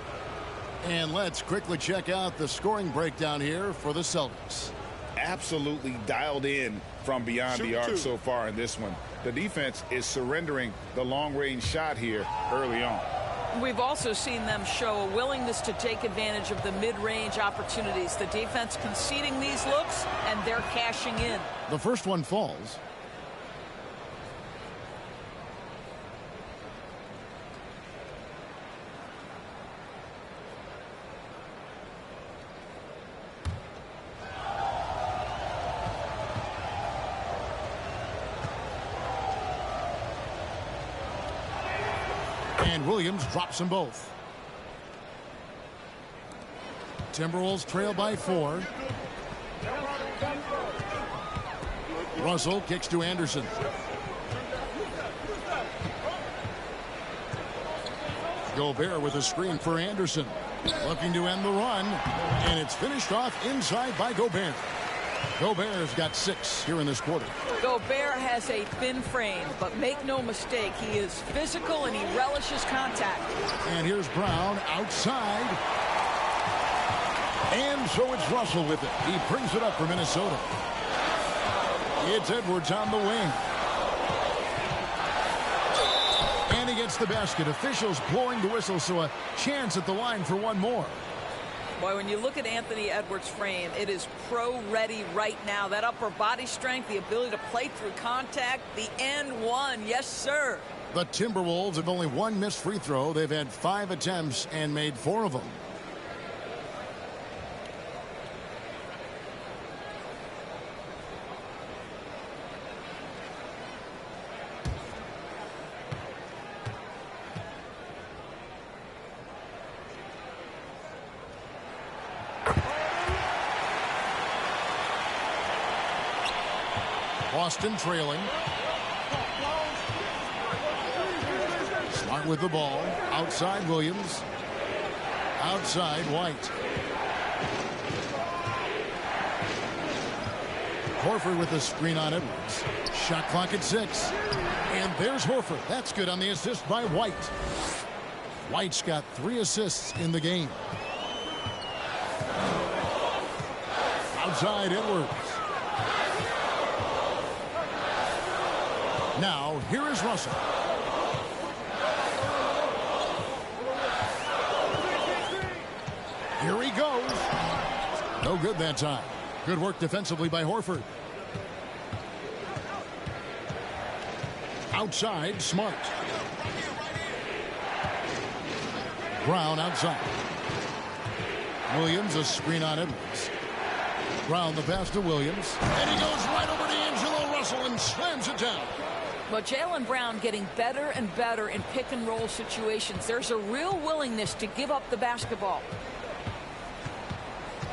And let's quickly check out the scoring breakdown here for the Celtics. Absolutely dialed in from beyond the arc so far in this one. The defense is surrendering the long-range shot here early on. We've also seen them show a willingness to take advantage of the mid-range opportunities. The defense conceding these looks, and they're cashing in. The first one falls. And Williams drops them both. Timberwolves trail by 4. Russell kicks to Anderson. Gobert with a screen for Anderson. Looking to end the run. And it's finished off inside by Gobert. Gobert's got 6 here in this quarter. Gobert has a thin frame, but make no mistake, he is physical and he relishes contact. And here's Brown outside. And so it's Russell with it. He brings it up for Minnesota. It's Edwards on the wing. And he gets the basket. Officials blowing the whistle, so a chance at the line for one more. Boy, when you look at Anthony Edwards' frame, it is pro-ready right now. That upper body strength, the ability to play through contact, the and one. Yes, sir. The Timberwolves have only 1 missed free throw. They've had 5 attempts and made 4 of them. Boston trailing. Smart with the ball. Outside Williams. Outside White. Horford with the screen on Edwards. Shot clock at 6. And there's Horford. That's good on the assist by White. White's got 3 assists in the game. Outside Edwards. Now, here is Russell. Here he goes. No good that time. Good work defensively by Horford. Outside, Smart. Brown outside. Williams a screen on Edwards. Brown the pass to Williams. And he goes right over to Angelo Russell and slams it down. But Jaylen Brown getting better and better in pick and roll situations. There's a real willingness to give up the basketball.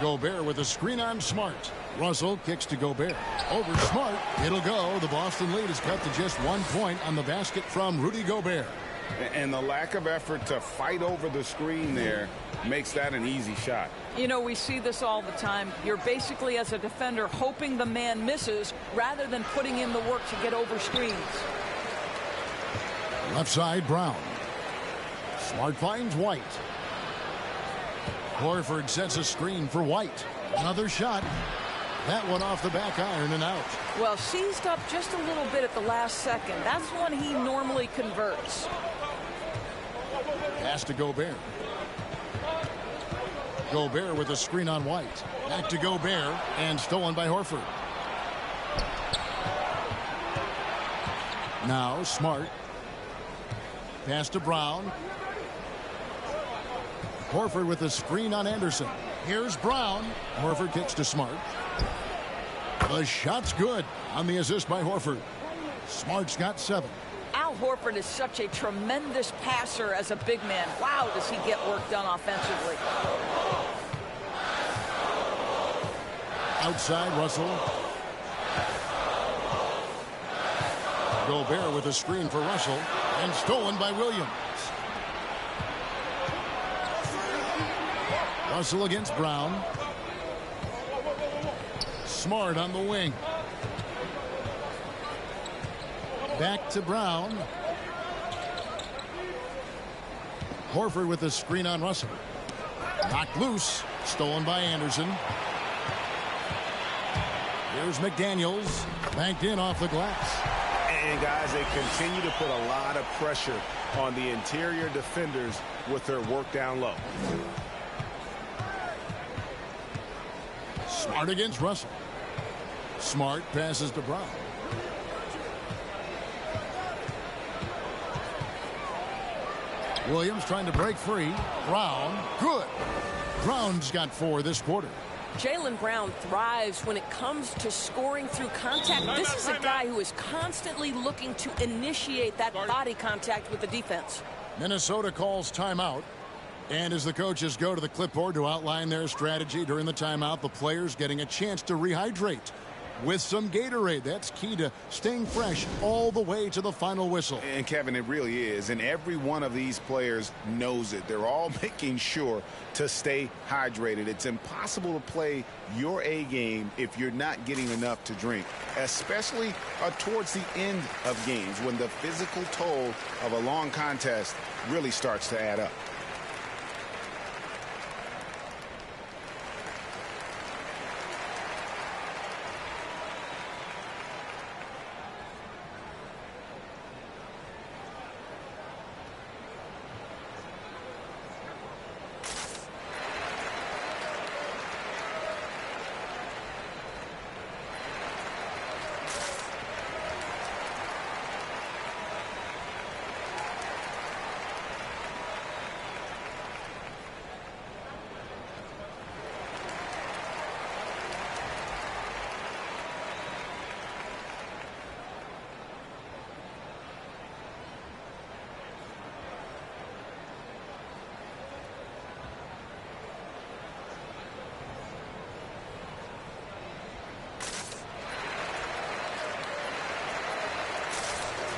Gobert with a screen on Smart. Russell kicks to Gobert. Over Smart. It'll go. The Boston lead is cut to just 1 point on the basket from Rudy Gobert. And the lack of effort to fight over the screen there makes that an easy shot. You know, we see this all the time. You're basically, as a defender, hoping the man misses rather than putting in the work to get over screens. Left side, Brown. Smart finds White. Horford sets a screen for White. Another shot. That one off the back iron and out. Well, seized up just a little bit at the last second. That's when he normally converts. Pass to Gobert. Gobert with a screen on White. Back to Gobert and stolen by Horford. Now Smart. Pass to Brown. Horford with a screen on Anderson. Here's Brown. Horford kicks to Smart. The shot's good on the assist by Horford. Smart's got 7. Al Horford is such a tremendous passer as a big man. Wow, does he get work done offensively. Outside, Russell. Gobert with a screen for Russell and stolen by Williams. Russell against Brown. Smart on the wing. Back to Brown. Horford with a screen on Russell. Knocked loose. Stolen by Anderson. Here's McDaniels. Banked in off the glass. And guys, they continue to put a lot of pressure on the interior defenders with their work down low. Smart against Russell. Smart passes to Brown. Williams trying to break free. Brown, good. Brown's got 4 this quarter. Jaylen Brown thrives when it comes to scoring through contact. This is a guy who is constantly looking to initiate that body contact with the defense. Minnesota calls timeout. And as the coaches go to the clipboard to outline their strategy during the timeout, the players getting a chance to rehydrate with some Gatorade. That's key to staying fresh all the way to the final whistle. And Kevin, it really is. And every one of these players knows it. They're all making sure to stay hydrated. It's impossible to play your A game if you're not getting enough to drink, especially towards the end of games when the physical toll of a long contest really starts to add up.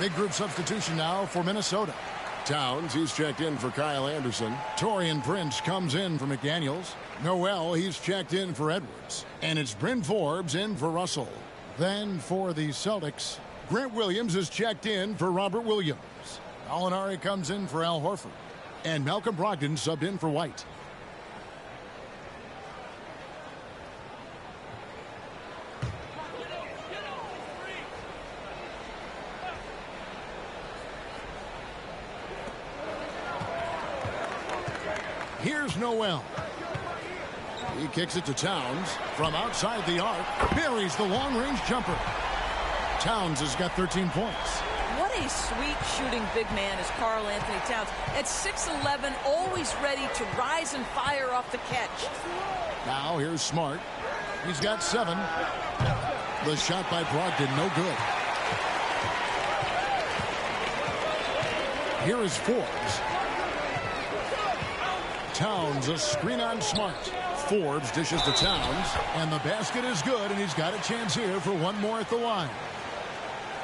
Big group substitution now for Minnesota. Towns, he's checked in for Kyle Anderson. Taurean Prince comes in for McDaniels. Noel, he's checked in for Edwards. And it's Bryn Forbes in for Russell. Then for the Celtics, Grant Williams is checked in for Robert Williams. Gallinari comes in for Al Horford. And Malcolm Brogdon subbed in for White. Here's Noel. He kicks it to Towns from outside the arc. Buries the long-range jumper. Towns has got 13 points. What a sweet shooting big man is Karl Anthony Towns. At 6'11", always ready to rise and fire off the catch. Now here's Smart. He's got 7. The shot by Brogdon, no good. Here is Forbes. Towns, a screen on Smart. Forbes dishes to Towns, and the basket is good, and he's got a chance here for one more at the line.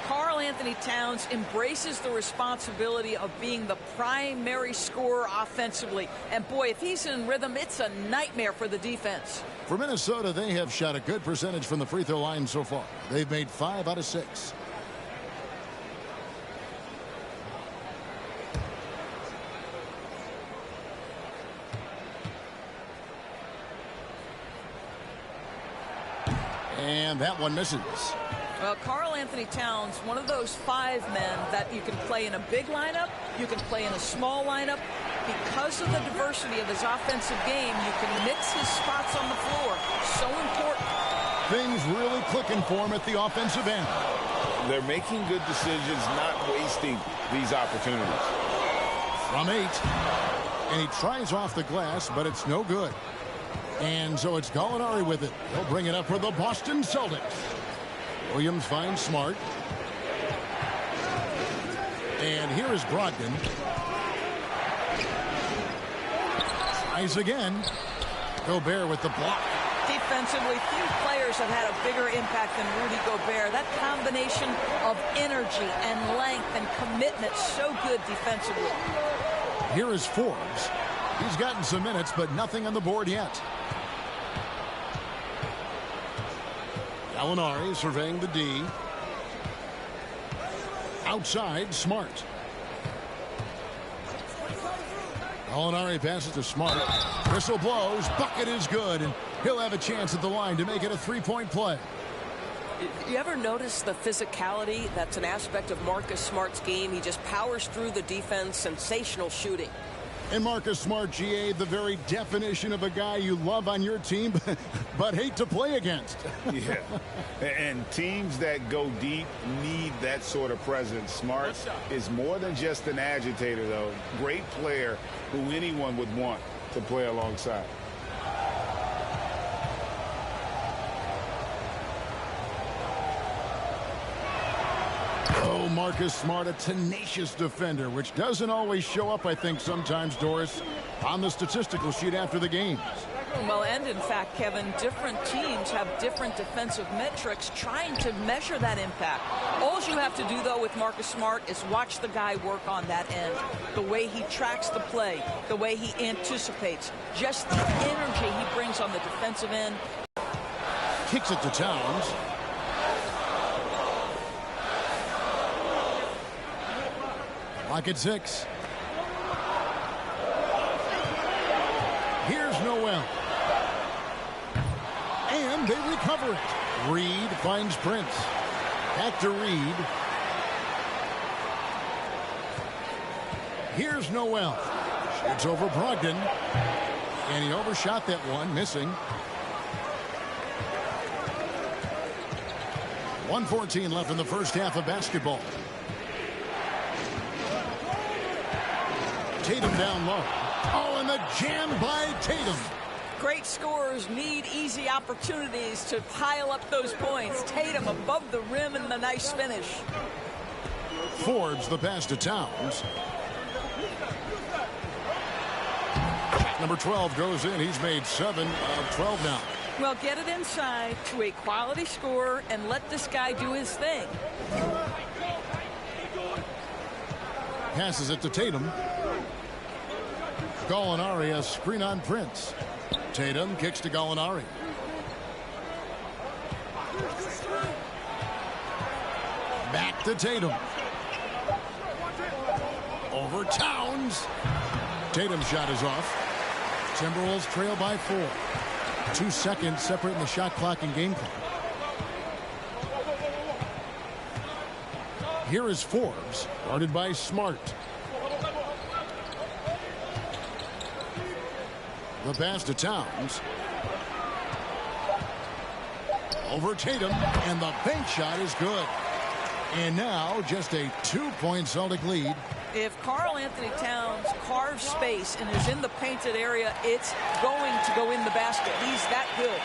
Karl Anthony Towns embraces the responsibility of being the primary scorer offensively. And boy, if he's in rhythm, it's a nightmare for the defense. For Minnesota, they have shot a good percentage from the free throw line so far. They've made 5 out of 6. And that one misses. Well, Karl Anthony Towns, one of those 5 men that you can play in a big lineup, you can play in a small lineup. Because of the diversity of his offensive game, you can mix his spots on the floor. So important. Things really clicking for him at the offensive end. They're making good decisions, not wasting these opportunities. From 8. And he tries off the glass, but it's no good. And so it's Gallinari with it. He'll bring it up for the Boston Celtics. Williams finds Smart. And here is Brogdon. Tries again. Gobert with the block. Defensively, few players have had a bigger impact than Rudy Gobert. That combination of energy and length and commitment, so good defensively. Here is Forbes. He's gotten some minutes, but nothing on the board yet. Gallinari surveying the D. Outside, Smart. Gallinari passes to Smart. Whistle blows. Bucket is good, and he'll have a chance at the line to make it a 3-point play. You ever notice the physicality that's an aspect of Marcus Smart's game? He just powers through the defense, sensational shooting. And Marcus Smart, GA, the very definition of a guy you love on your team, but hate to play against. Yeah, and teams that go deep need that sort of presence. Smart is more than just an agitator, though. Great player who anyone would want to play alongside. Oh, Marcus Smart, a tenacious defender, which doesn't always show up, I think, sometimes, Doris, on the statistical sheet after the games. Well, and in fact, Kevin, different teams have different defensive metrics trying to measure that impact. All you have to do, though, with Marcus Smart is watch the guy work on that end. The way he tracks the play, the way he anticipates, just the energy he brings on the defensive end. Kicks it to Towns. Lock at 6. Here's Noel. And they recover it. Reed finds Prince. Back to Reed. Here's Noel. Shoots over Brogdon. And he overshot that one, missing. 1:14 left in the first half of basketball. Tatum down low. Oh, and the jam by Tatum. Great scorers need easy opportunities to pile up those points. Tatum above the rim and the nice finish. Forbes the pass to Towns. Number 12 goes in. He's made 7 of 12 now. Well, get it inside to a quality scorer and let this guy do his thing. Passes it to Tatum. Gallinari, a screen on Prince. Tatum kicks to Gallinari. Back to Tatum. Over Towns. Tatum's shot is off. Timberwolves trail by 4. 2 seconds separating the shot clock and game clock. Here is Forbes, guarded by Smart. The pass to Towns. Over Tatum, and the bank shot is good. And now just a 2-point Celtic lead. If Karl Anthony Towns carves space and is in the painted area, it's going to go in the basket. He's that good.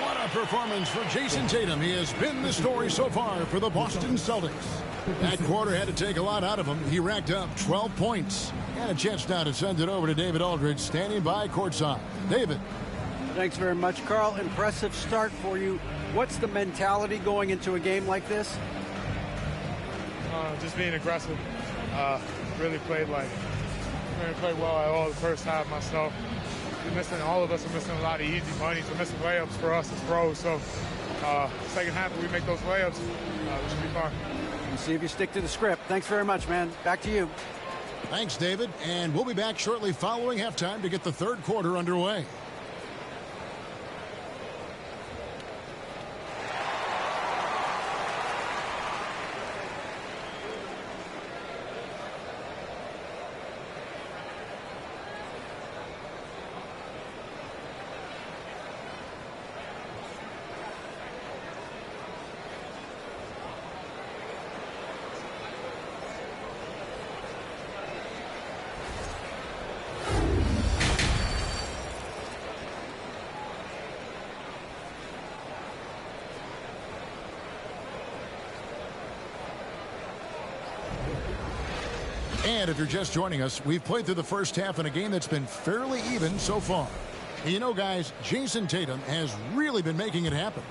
What a performance for Jason Tatum. He has been the story so far for the Boston Celtics. That quarter had to take a lot out of him. He racked up 12 points. And a chance now to send it over to David Aldridge, standing by courtside. David. Thanks very much, Karl. Impressive start for you. What's the mentality going into a game like this? Just being aggressive. Really played well at all the first half myself. All of us are missing a lot of easy monies. We're missing layups for us as pros. So second half, if we make those layups, we should be fine. And see if you stick to the script. Thanks very much, man. Back to you. Thanks, David. And we'll be back shortly following halftime to get the third quarter underway. And if you're just joining us, we've played through the first half in a game that's been fairly even so far. You know, guys, Jason Tatum has really been making it happen.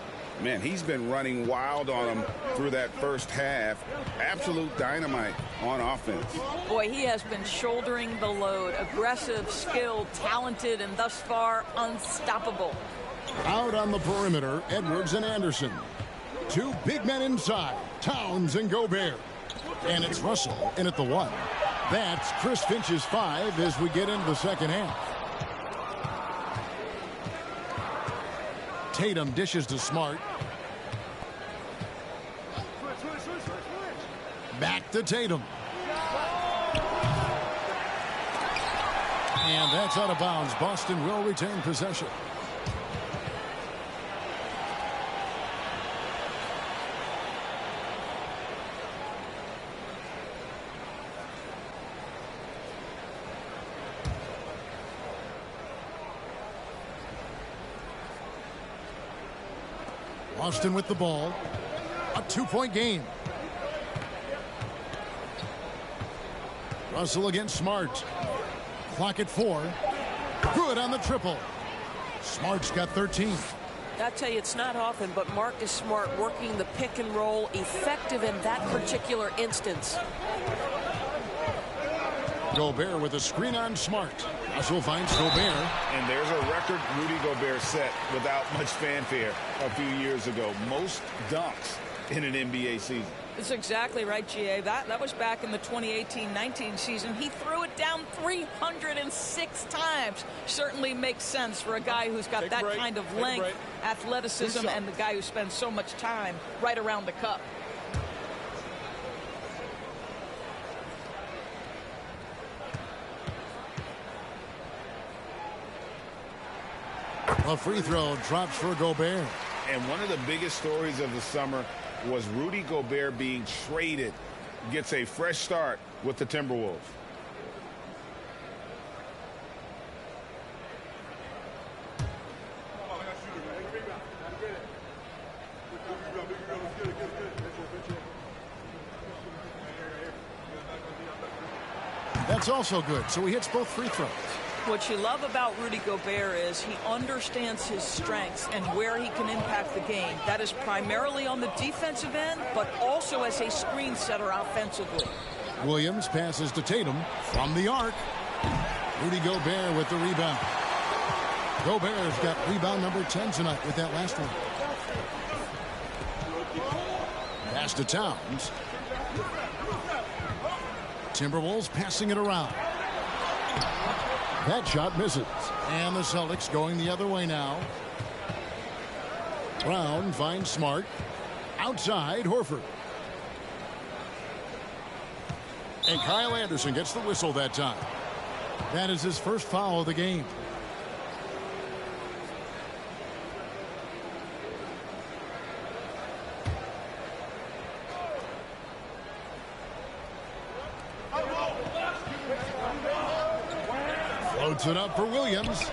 Man, he's been running wild on him through that first half. Absolute dynamite on offense. Boy, he has been shouldering the load. Aggressive, skilled, talented, and thus far unstoppable. Out on the perimeter, Edwards and Anderson. Two big men inside, Towns and Gobert. And it's Russell in at the 1. That's Chris Finch's 5 as we get into the second half. Tatum dishes to Smart. Back to Tatum. And that's out of bounds. Boston will retain possession. Boston with the ball. A 2-point game. Russell against Smart. Clock at 4. Good on the triple. Smart's got 13. I tell you, it's not often, but Marcus Smart working the pick and roll, effective in that particular instance. Gobert with a screen on Smart. Russell finds Gobert. And there's a record Rudy Gobert set without much fanfare a few years ago. Most dunks in an NBA season. That's exactly right, GA. That was back in the 2018-19 season. He threw it down 306 times. Certainly makes sense for a guy who's got that kind of length, athleticism, and the guy who spends so much time right around the cup. A free throw drops for Gobert. And one of the biggest stories of the summer was Rudy Gobert being traded. Gets a fresh start with the Timberwolves. That's also good. So he hits both free throws. What you love about Rudy Gobert is he understands his strengths and where he can impact the game. That is primarily on the defensive end, but also as a screen setter offensively. Williams passes to Tatum from the arc. Rudy Gobert with the rebound. Gobert's got rebound number 10 tonight with that last one. Pass to Towns. Timberwolves passing it around. That shot misses. And the Celtics going the other way now. Brown finds Smart. Outside, Horford. And Kyle Anderson gets the whistle that time. That is his first foul of the game. Floats it up for Williams.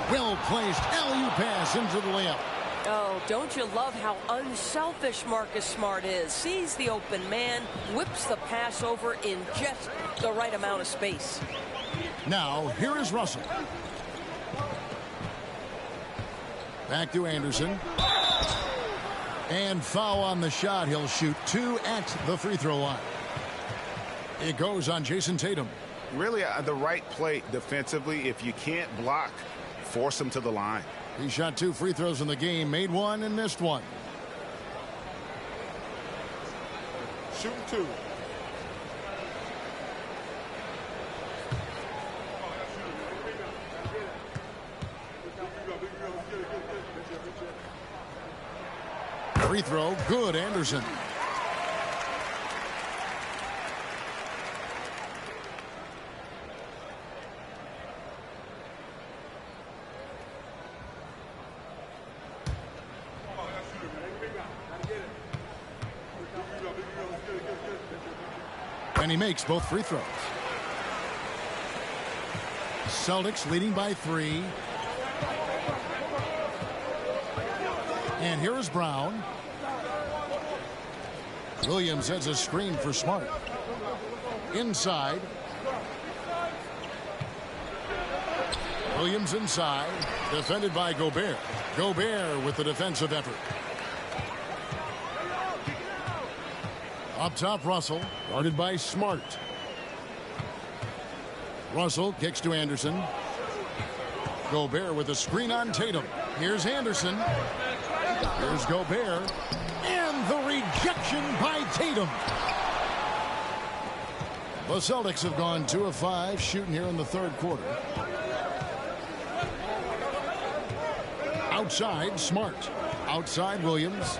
Well placed alley-oop pass into the layup. Oh, don't you love how unselfish Marcus Smart is? Sees the open man, whips the pass over in just the right amount of space. Now, here is Russell. Back to Anderson. And foul on the shot. He'll shoot 2 at the free throw line. It goes on Jason Tatum. Really the right play defensively. If you can't block, force him to the line. He shot 2 free throws in the game, made 1 and missed 1. Shooting 2. Free throw, good, Anderson. And he makes both free throws. Celtics leading by 3. And here is Brown. Williams has a screen for Smart. Inside. Williams inside. Defended by Gobert. Gobert with the defensive effort. Up top, Russell. Guarded by Smart. Russell kicks to Anderson. Gobert with a screen on Tatum. Here's Anderson. Here's Gobert. And the rejection by Tatum. The Celtics have gone 2 of 5 shooting here in the third quarter. Outside, Smart. Outside, Williams.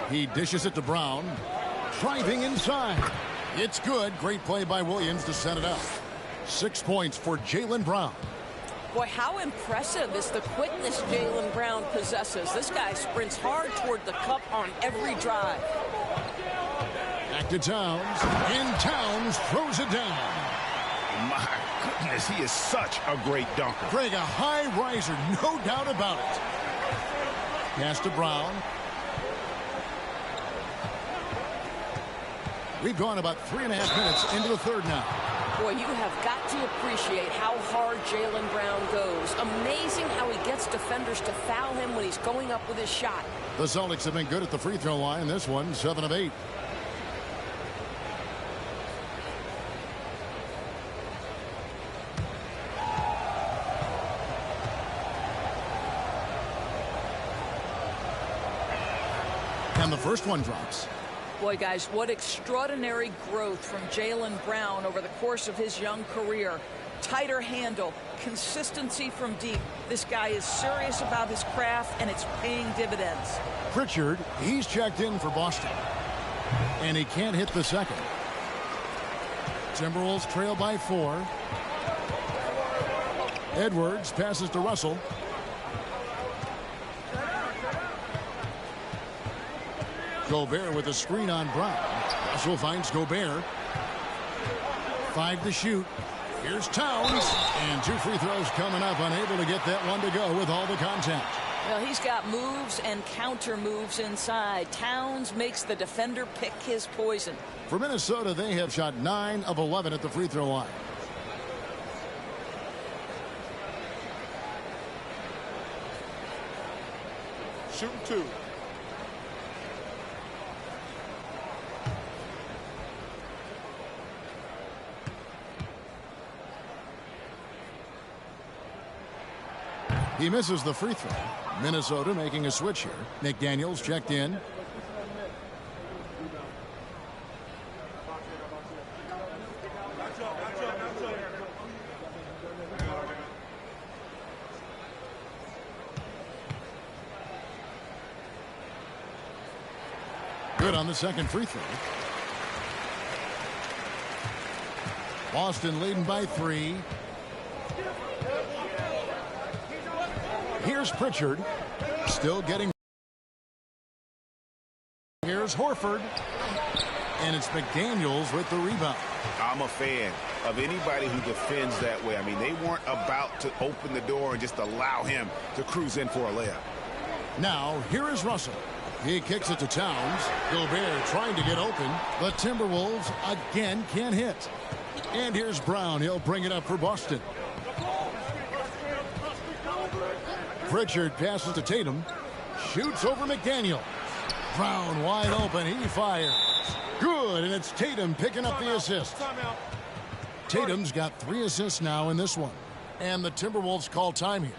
He dishes it to Brown. Driving inside. It's good. Great play by Williams to set it up. 6 points for Jaylen Brown. Boy, how impressive is the quickness Jaylen Brown possesses. This guy sprints hard toward the cup on every drive. Back to Towns. And Towns throws it down. My goodness, he is such a great dunker. Craig, a high riser, no doubt about it. Pass to Brown. We've gone about 3.5 minutes into the third now. Boy, you have got to appreciate how hard Jaylen Brown goes. Amazing how he gets defenders to foul him when he's going up with his shot. The Celtics have been good at the free throw line. This one, 7 of 8. And the first one drops. Boy, guys, what extraordinary growth from Jaylen Brown over the course of his young career. Tighter handle, consistency from deep. This guy is serious about his craft, and it's paying dividends. Pritchard, he's checked in for Boston. And he can't hit the second. Timberwolves trail by 4. Edwards passes to Russell. Gobert with a screen on Brown. Russell finds Gobert. 5 to shoot. Here's Towns. And 2 free throws coming up. Unable to get that one to go with all the contact. Well, he's got moves and counter moves inside. Towns makes the defender pick his poison. For Minnesota, they have shot 9 of 11 at the free throw line. Shooting 2. He misses the free throw. Minnesota making a switch here. McDaniels checked in. Good on the second free throw. Boston leading by 3. Here's Pritchard. Still getting. Here's Horford. And it's McDaniels with the rebound. I'm a fan of anybody who defends that way. I mean, they weren't about to open the door and just allow him to cruise in for a layup. Now, here is Russell. He kicks it to Towns. Gobert trying to get open. The Timberwolves again can't hit. And here's Brown. He'll bring it up for Boston. Pritchard passes to Tatum. Shoots over McDaniel. Brown wide open. He fires. Good, and it's Tatum picking up the assist. Tatum's got 3 assists now in this one. And the Timberwolves call time here.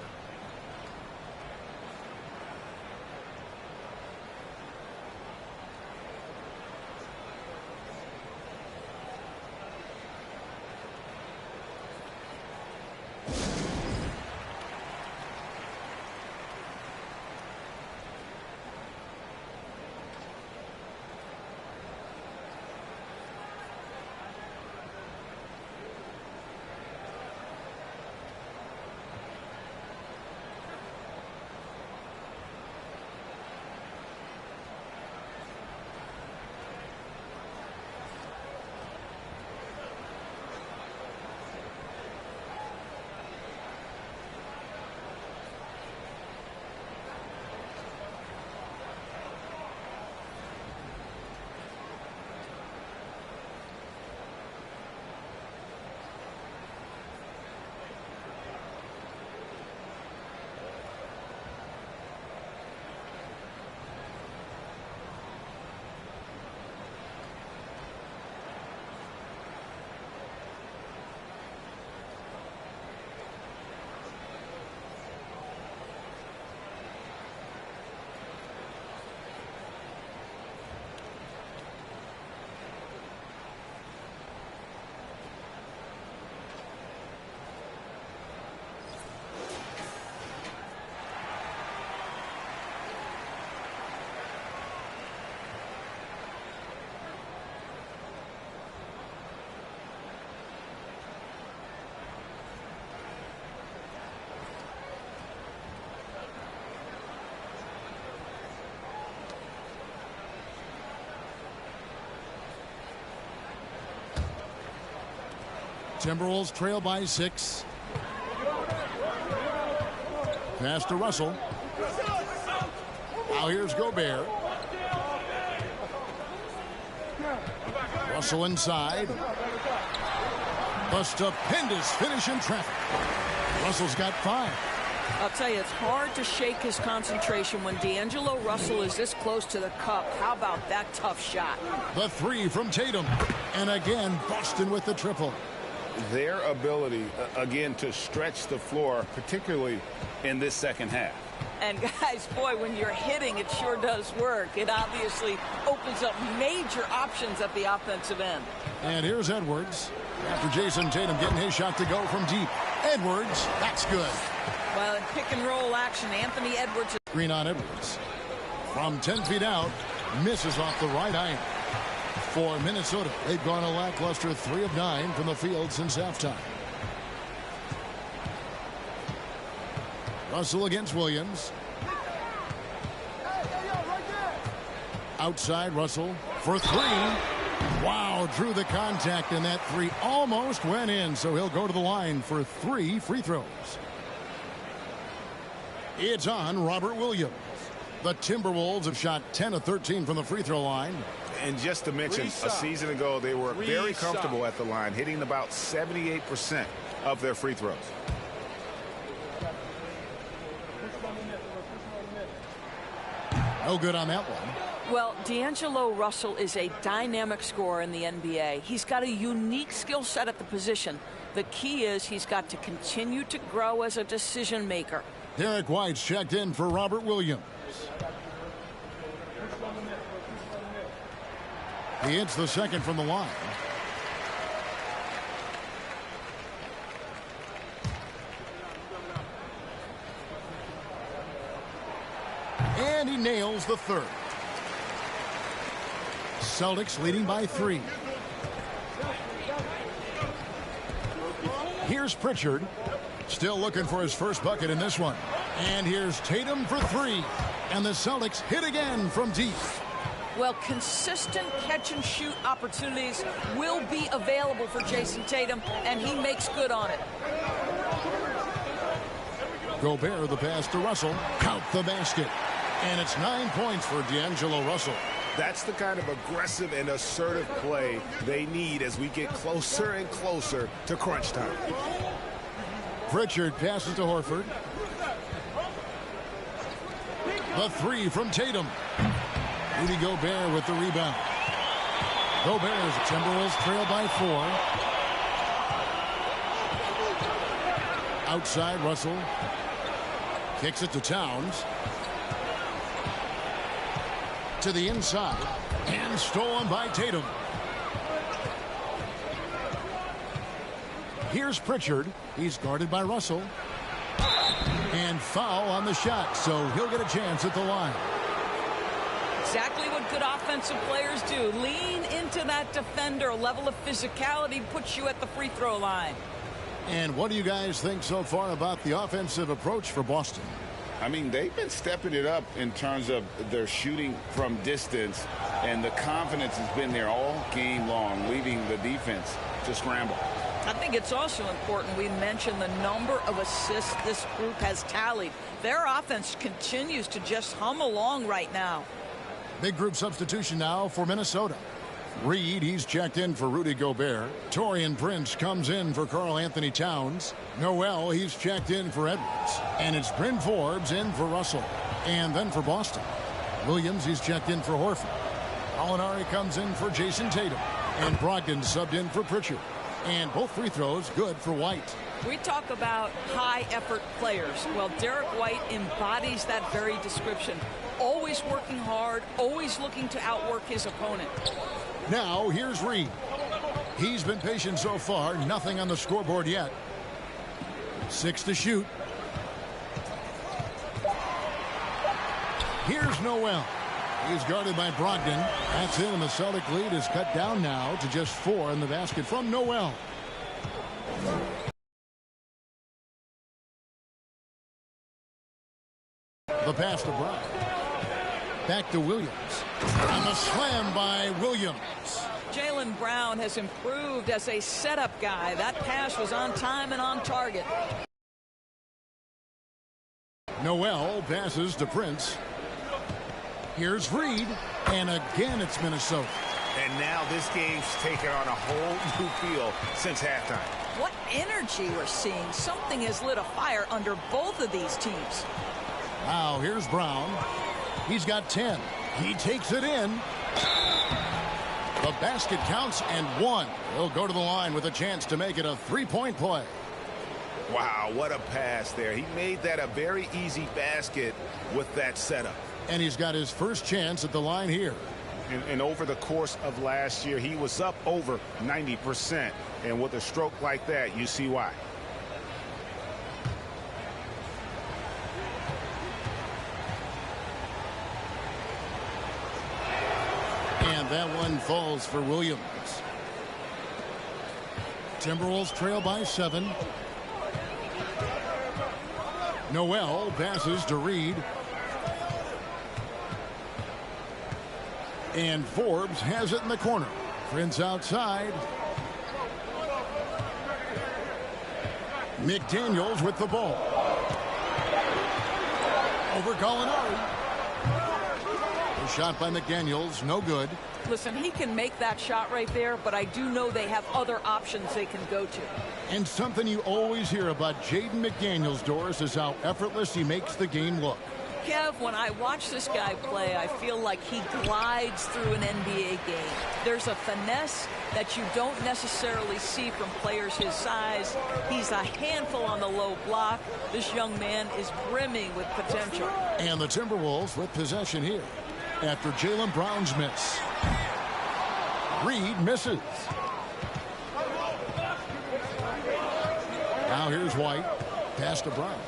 Timberwolves trail by 6. Pass to Russell. Now here's Gobert. Russell inside. A stupendous finish in traffic. Russell's got 5. I'll tell you, it's hard to shake his concentration when D'Angelo Russell is this close to the cup. How about that tough shot? The 3 from Tatum. And again, Boston with the triple. Their ability, again, to stretch the floor, particularly in this second half. And guys, boy, when you're hitting, it sure does work. It obviously opens up major options at the offensive end. And here's Edwards. After Jason Tatum getting his shot to go from deep. Edwards, that's good. Well, in pick and roll action, Anthony Edwards. Green on Edwards. From 10 feet out, misses off the right iron. For Minnesota, they've gone a lackluster 3 of 9 from the field since halftime. Russell against Williams. Outside Russell for 3. Wow, drew the contact, and that 3 almost went in, so he'll go to the line for 3 free throws. It's on Robert Williams. The Timberwolves have shot 10 of 13 from the free throw line. And just to mention, a season ago, they were very comfortable at the line, hitting about 78% of their free throws. No good on that one. Well, D'Angelo Russell is a dynamic scorer in the NBA. He's got a unique skill set at the position. The key is he's got to continue to grow as a decision maker. Derek White's checked in for Robert Williams. He hits the second from the line. And he nails the third. Celtics leading by 3. Here's Pritchard. Still looking for his first bucket in this one. And here's Tatum for 3. And the Celtics hit again from deep. Well, consistent catch-and-shoot opportunities will be available for Jason Tatum, and he makes good on it. Gobert, the pass to Russell. Count the basket. And it's 9 points for D'Angelo Russell. That's the kind of aggressive and assertive play they need as we get closer and closer to crunch time. Pritchard passes to Horford. The three from Tatum. Rudy Gobert with the rebound. Gobert's Timberwolves trail by 4. Outside, Russell kicks it to Towns. To the inside, and stolen by Tatum. Here's Pritchard. He's guarded by Russell. And foul on the shot, so he'll get a chance at the line. Exactly what good offensive players do. Lean into that defender. A level of physicality puts you at the free throw line. And what do you guys think so far about the offensive approach for Boston? I mean, they've been stepping it up in terms of their shooting from distance, and the confidence has been there all game long, leaving the defense to scramble. I think it's also important we mention the number of assists this group has tallied. Their offense continues to just hum along right now. Big group substitution now for Minnesota. Reed, he's checked in for Rudy Gobert. Taurean Prince comes in for Karl Anthony Towns. Noel, he's checked in for Edwards. And it's Bryn Forbes in for Russell. And then for Boston, Williams, he's checked in for Horford. Gallinari comes in for Jason Tatum. And Brogdon subbed in for Pritchard. And both free throws good for White. We talk about high-effort players. Well, Derek White embodies that very description. Always working hard, always looking to outwork his opponent. Now, here's Reed. He's been patient so far. Nothing on the scoreboard yet. 6 to shoot. Here's Noel. He's guarded by Brogdon. That's it, and the Celtic lead is cut down now to just 4 in the basket from Noel. The pass to Brown. Back to Williams. And the slam by Williams. Jaylen Brown has improved as a setup guy. That pass was on time and on target. Noel passes to Prince. Here's Reed. And again, it's Minnesota. And now this game's taken on a whole new feel since halftime. What energy we're seeing. Something has lit a fire under both of these teams. Now, here's Brown. He's got 10. He takes it in. The basket counts and 1. He'll go to the line with a chance to make it a 3-point play. Wow, what a pass there. He made that a very easy basket with that setup. And he's got his first chance at the line here. And over the course of last year, he was up over 90%. And with a stroke like that, you see why. And that one falls for Williams. Timberwolves trail by 7. Noel passes to Reed. And Forbes has it in the corner. Prince outside. McDaniels with the ball. Over Gallinari. The shot by McDaniels, no good. Listen, he can make that shot right there, but I do know they have other options they can go to. And something you always hear about Jaden McDaniels, Doris, is how effortless he makes the game look. Kev, when I watch this guy play, I feel like he glides through an NBA game. There's a finesse that you don't necessarily see from players his size. He's a handful on the low block. This young man is brimming with potential. And the Timberwolves with possession here after Jaylen Brown's miss. Reed misses. Now here's White. Pass to Brown.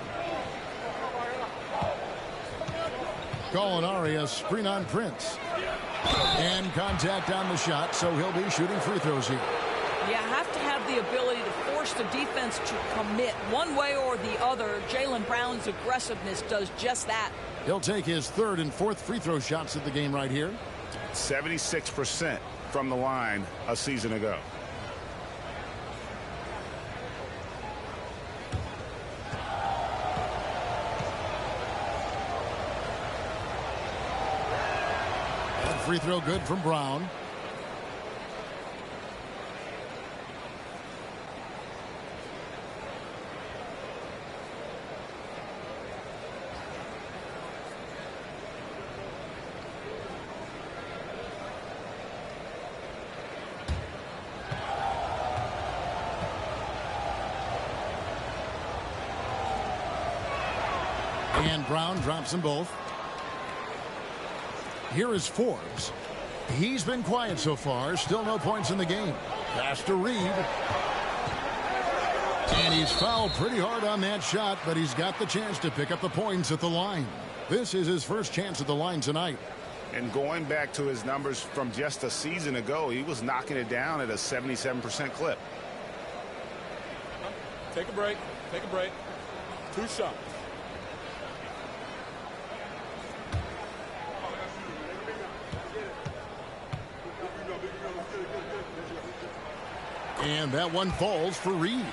Gallinari, a screen on Prince. And contact on the shot, so he'll be shooting free throws here. You have to have the ability to force the defense to commit one way or the other. Jaylen Brown's aggressiveness does just that. He'll take his 3rd and 4th free throw shots of the game right here. 76% from the line a season ago. That free throw good from Brown. And Brown drops them both. Here is Forbes. He's been quiet so far. Still no points in the game. Pass to Reed. And he's fouled pretty hard on that shot, but he's got the chance to pick up the points at the line. This is his first chance at the line tonight. And going back to his numbers from just a season ago, he was knocking it down at a 77% clip. Take a break. Take a break. 2 shots. And that one falls for Reed.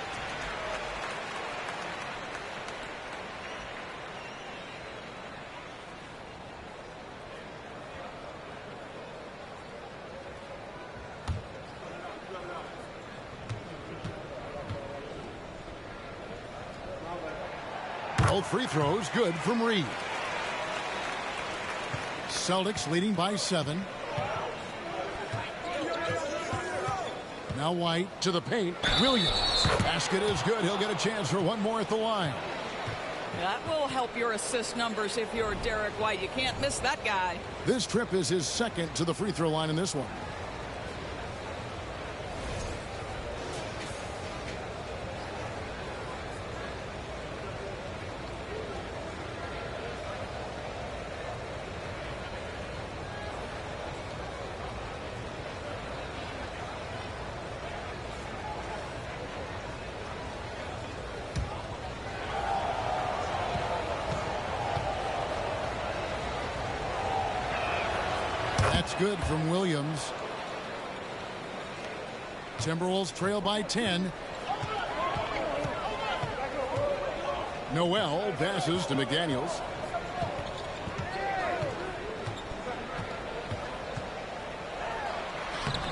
Both free throws good from Reed. Celtics leading by 7. Now White to the paint. Williams. Basket is good. He'll get a chance for one more at the line. That will help your assist numbers if you're Derek White. You can't miss that guy. This trip is his second to the free throw line in this one. That's good from Williams. Timberwolves trail by 10. Noel passes to McDaniels.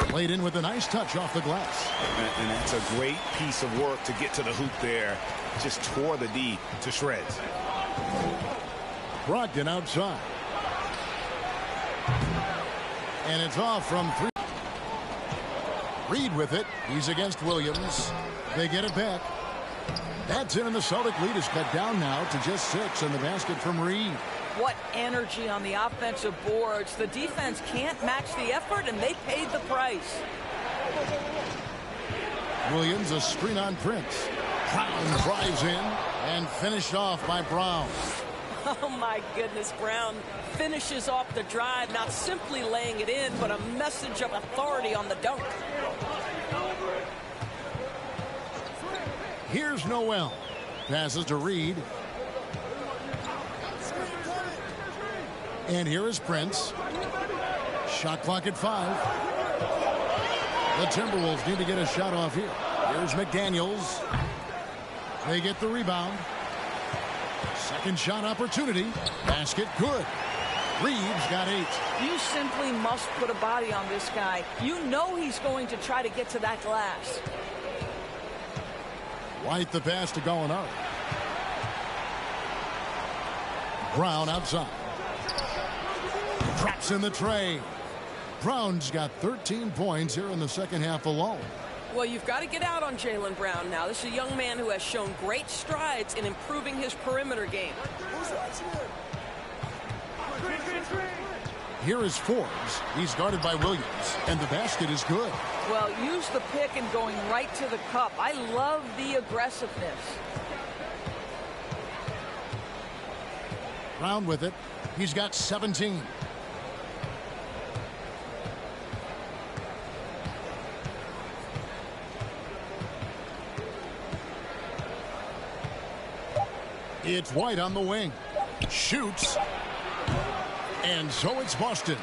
Played in with a nice touch off the glass. And that's a great piece of work to get to the hoop there. Just tore the D to shreds. Brogdon outside. And it's off from 3. Reed with it. He's against Williams. They get it back. That's in, and the Celtic lead is cut down now to just 6 in the basket from Reed. What energy on the offensive boards. The defense can't match the effort, and they paid the price. Williams, a screen on Prince. Brown drives in and finished off by Brown. Oh, my goodness, Brown finishes off the drive, not simply laying it in, but a message of authority on the dunk. Here's Noel. Passes to Reed. And here is Prince. Shot clock at 5. The Timberwolves need to get a shot off here. Here's McDaniels. They get the rebound. Second shot opportunity. Basket good. Reeves got 8. You simply must put a body on this guy. You know he's going to try to get to that glass. White the pass to Gallinari. Brown outside. Drops in the tray. Brown's got 13 points here in the second half alone. Well, you've got to get out on Jaylen Brown now. This is a young man who has shown great strides in improving his perimeter game. Here is Forbes. He's guarded by Williams, and the basket is good. Well, use the pick and going right to the cup. I love the aggressiveness. Brown with it. He's got 17. It's White on the wing. Shoots. And so it's Boston.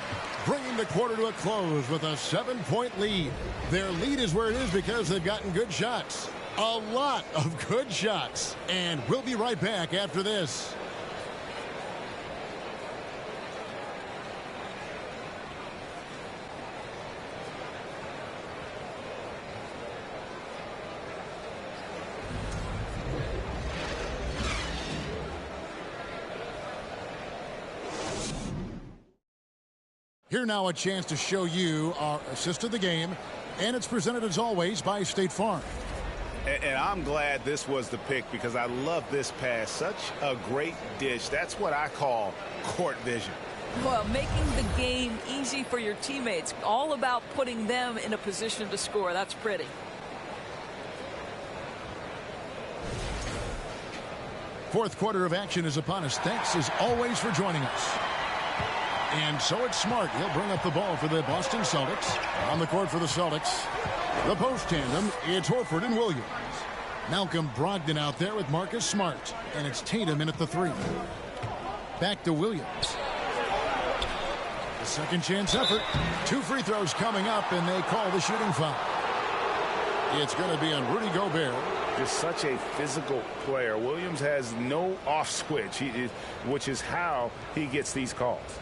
bringing the quarter to a close with a 7-point lead. Their lead is where it is because they've gotten good shots. A lot of good shots. And we'll be right back after this. Here now a chance to show you our assist of the game, and it's presented as always by State Farm. And I'm glad this was the pick because I love this pass. Such a great dish. That's what I call court vision. Well, making the game easy for your teammates. All about putting them in a position to score. That's pretty. Fourth quarter of action is upon us. Thanks as always for joining us. And so it's Smart. He'll bring up the ball for the Boston Celtics. On the court for the Celtics, the post tandem, it's Horford and Williams. Malcolm Brogdon out there with Marcus Smart. And it's Tatum in at the 3. Back to Williams. The second chance effort. 2 free throws coming up, and they call the shooting foul. It's going to be on Rudy Gobert. Just such a physical player. Williams has no off switch, which is how he gets these calls.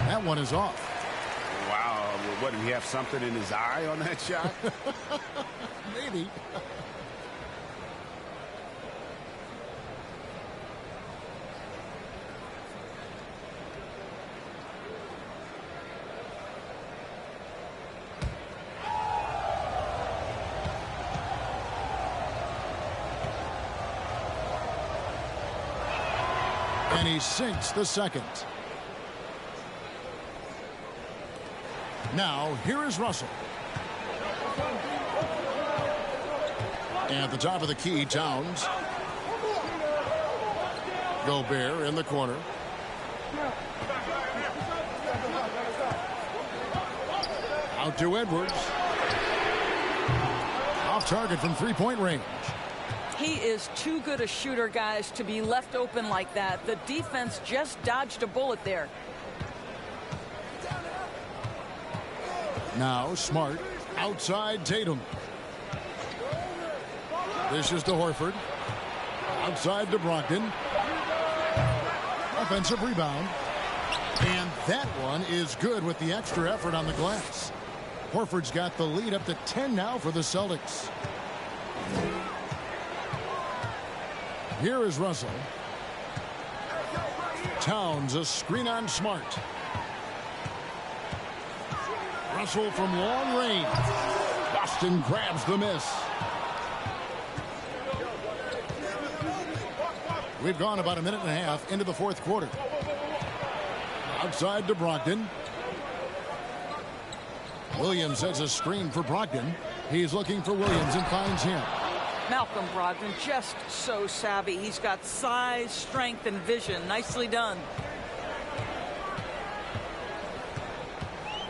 That one is off. Wow. What, did he have something in his eye on that shot? Maybe. And he sinks the second. Now, here is Russell. And at the top of the key, Towns. Gobert in the corner. Out to Edwards. Off target from three-point range. He is too good a shooter, guys, to be left open like that. The defense just dodged a bullet there. Now Smart outside Tatum. This is to Horford. Outside to Brogdon. Offensive rebound. And that one is good with the extra effort on the glass. Horford's got the lead up to 10 now for the Celtics. Here is Russell. Towns, a screen on Smart. Russell from long range. Boston grabs the miss. We've gone about a minute and a half into the fourth quarter. Outside to Brogdon. Williams has a screen for Brogdon. He's looking for Williams and finds him. Malcolm Brogdon just so savvy. He's got size, strength, and vision. Nicely done.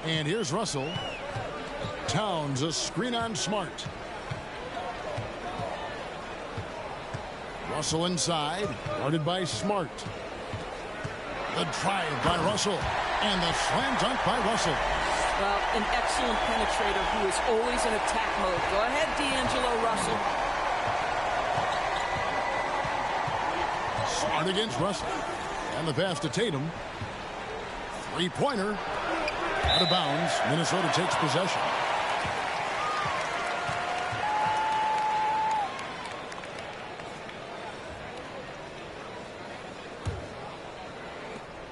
And here's Russell. Towns, a screen on Smart. Russell inside, guarded by Smart. The drive by Russell, and the slam dunk by Russell. Well, an excellent penetrator who is always in attack mode. Go ahead, D'Angelo Russell. Smart against Russell. And the pass to Tatum. Three-pointer. Out of bounds. Minnesota takes possession.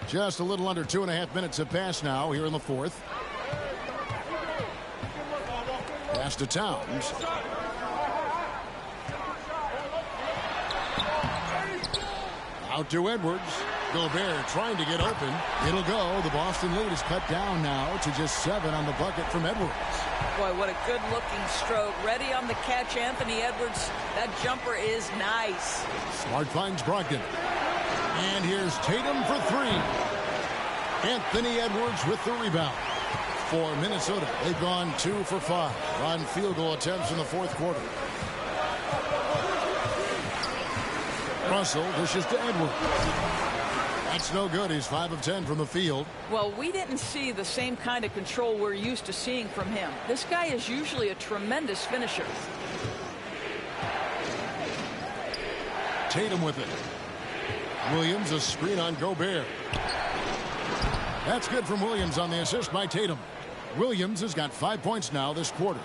Just a little under 2.5 minutes have passed now here in the fourth. Pass to Towns. Out to Edwards. Gobert trying to get open. It'll go. The Boston lead is cut down now to just 7 on the bucket from Edwards. Boy, what a good-looking stroke. Ready on the catch, Anthony Edwards. That jumper is nice. Smart finds Brogdon. And here's Tatum for 3. Anthony Edwards with the rebound. For Minnesota, they've gone 2 for 5 on field goal attempts in the fourth quarter. Russell dishes to Edwards. That's no good. He's 5 of 10 from the field. Well, we didn't see the same kind of control we're used to seeing from him. This guy is usually a tremendous finisher. Tatum with it. Williams a screen on Gobert. That's good from Williams on the assist by Tatum. Williams has got 5 points now this quarter.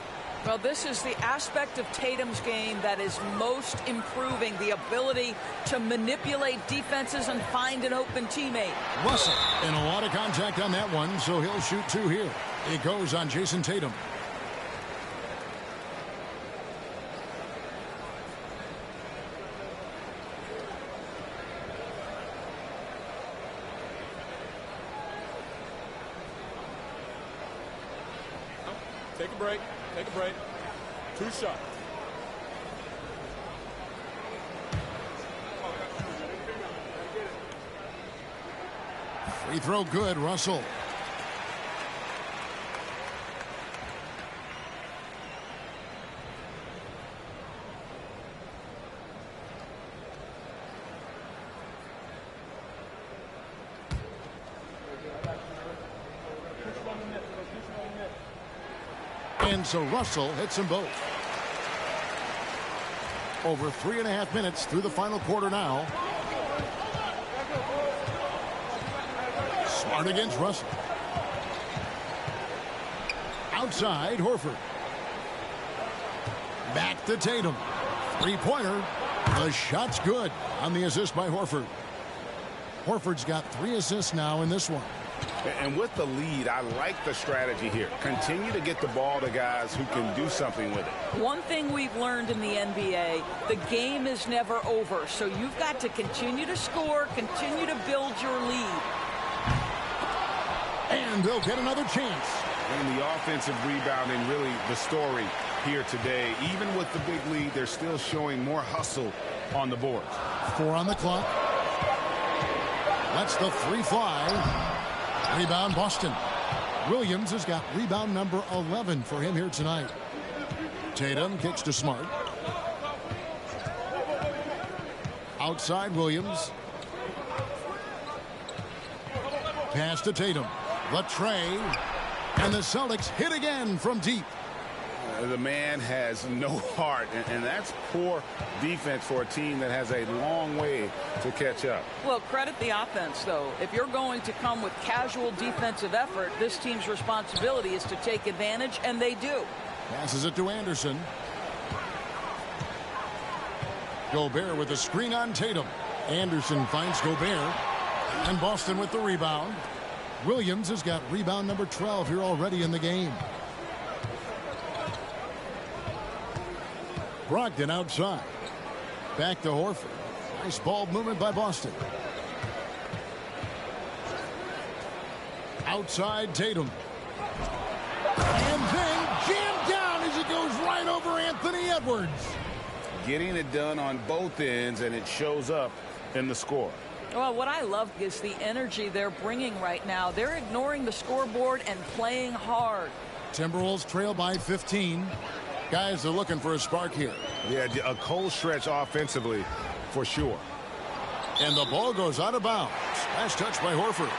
Well, this is the aspect of Tatum's game that is most improving, the ability to manipulate defenses and find an open teammate. Russell, and a lot of contact on that one, so he'll shoot 2 here. It goes on Jason Tatum. Take a break. Take a break. 2 shots. Free throw good, Russell. And so Russell hits them both. Over 3.5 minutes through the final quarter now. Smart against Russell. Outside, Horford. Back to Tatum. 3-pointer. The shot's good on the assist by Horford. Horford's got 3 assists now in this one. And with the lead, I like the strategy here. Continue to get the ball to guys who can do something with it. One thing we've learned in the NBA, the game is never over. So you've got to continue to score, continue to build your lead. And they'll get another chance. And the offensive rebounding, really the story here today. Even with the big lead, they're still showing more hustle on the board. 4 on the clock. That's the 3 fly. Rebound Boston. Williams has got rebound number 11 for him here tonight. Tatum kicks to Smart. Outside Williams. Pass to Tatum. The tray. And the Celtics hit again from deep. The man has no heart, and that's poor defense for a team that has a long way to catch up. Well, credit the offense, though. If you're going to come with casual defensive effort, this team's responsibility is to take advantage, and they do. Passes it to Anderson. Gobert with a screen on Tatum. Anderson finds Gobert. And Boston with the rebound. Williams has got rebound number 12 here already in the game. Brogdon outside. Back to Horford. Nice ball movement by Boston. Outside Tatum. And then jammed down as it goes right over Anthony Edwards. Getting it done on both ends, and it shows up in the score. Well, what I love is the energy they're bringing right now. They're ignoring the scoreboard and playing hard. Timberwolves trail by 15. Guys are looking for a spark here. Yeah, a cold stretch offensively for sure. And the ball goes out of bounds. Nice touch by Horford.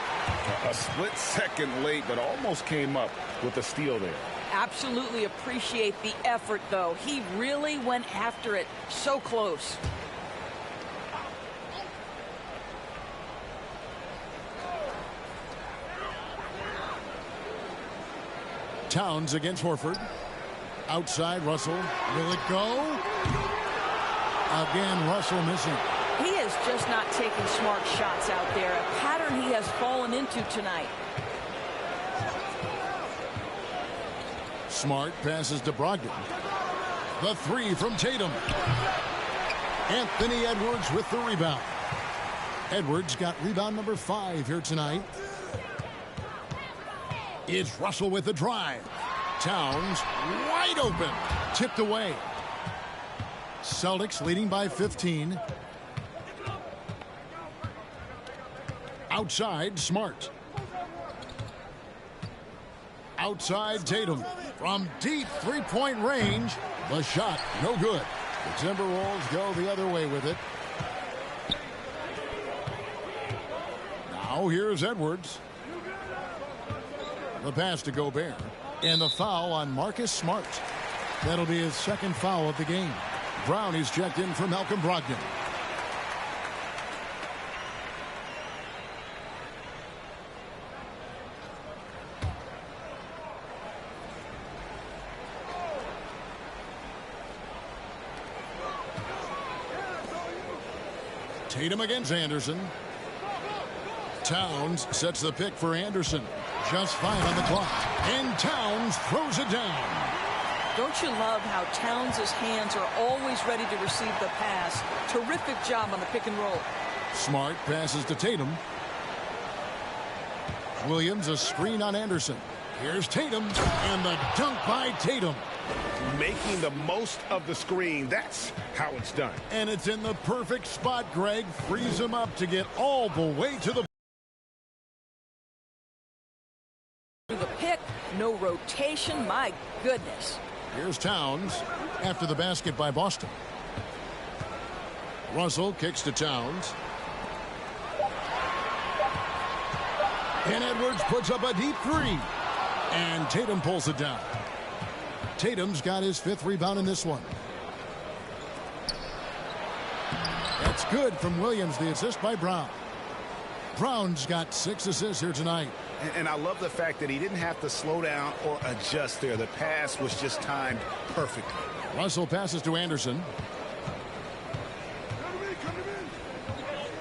A split second late, but almost came up with a steal there. Absolutely appreciate the effort, though. He really went after it. So close. Towns against Horford. Outside Russell. Will it go? Again, Russell missing. He is just not taking smart shots out there. A pattern he has fallen into tonight. Smart passes to Brogdon. The 3 from Tatum. Anthony Edwards with the rebound. Edwards got rebound number 5 here tonight. It's Russell with the drive. Towns wide open. Tipped away. Celtics leading by 15. Outside, Smart. Outside, Tatum. From deep three-point range. The shot, no good. The Timberwolves go the other way with it. Now here's Edwards. The pass to Gobert. And the foul on Marcus Smart. That'll be his second foul of the game. Brown is checked in for Malcolm Brogdon. Tatum against Anderson. Towns sets the pick for Anderson. Just 5 on the clock. And Towns throws it down. Don't you love how Towns' hands are always ready to receive the pass? Terrific job on the pick and roll. Smart passes to Tatum. Williams a screen on Anderson. Here's Tatum. And the dunk by Tatum. Making the most of the screen. That's how it's done. And it's in the perfect spot, Greg. Frees him up to get all the way to the pick. No rotation. My goodness. Here's Towns after the basket by Boston. Russell kicks to Towns. And Edwards puts up a deep 3. And Tatum pulls it down. Tatum's got his 5th rebound in this one. That's good from Williams. The assist by Brown. Brown's got 6 assists here tonight. And I love the fact that he didn't have to slow down or adjust there. The pass was just timed perfectly. Russell passes to Anderson.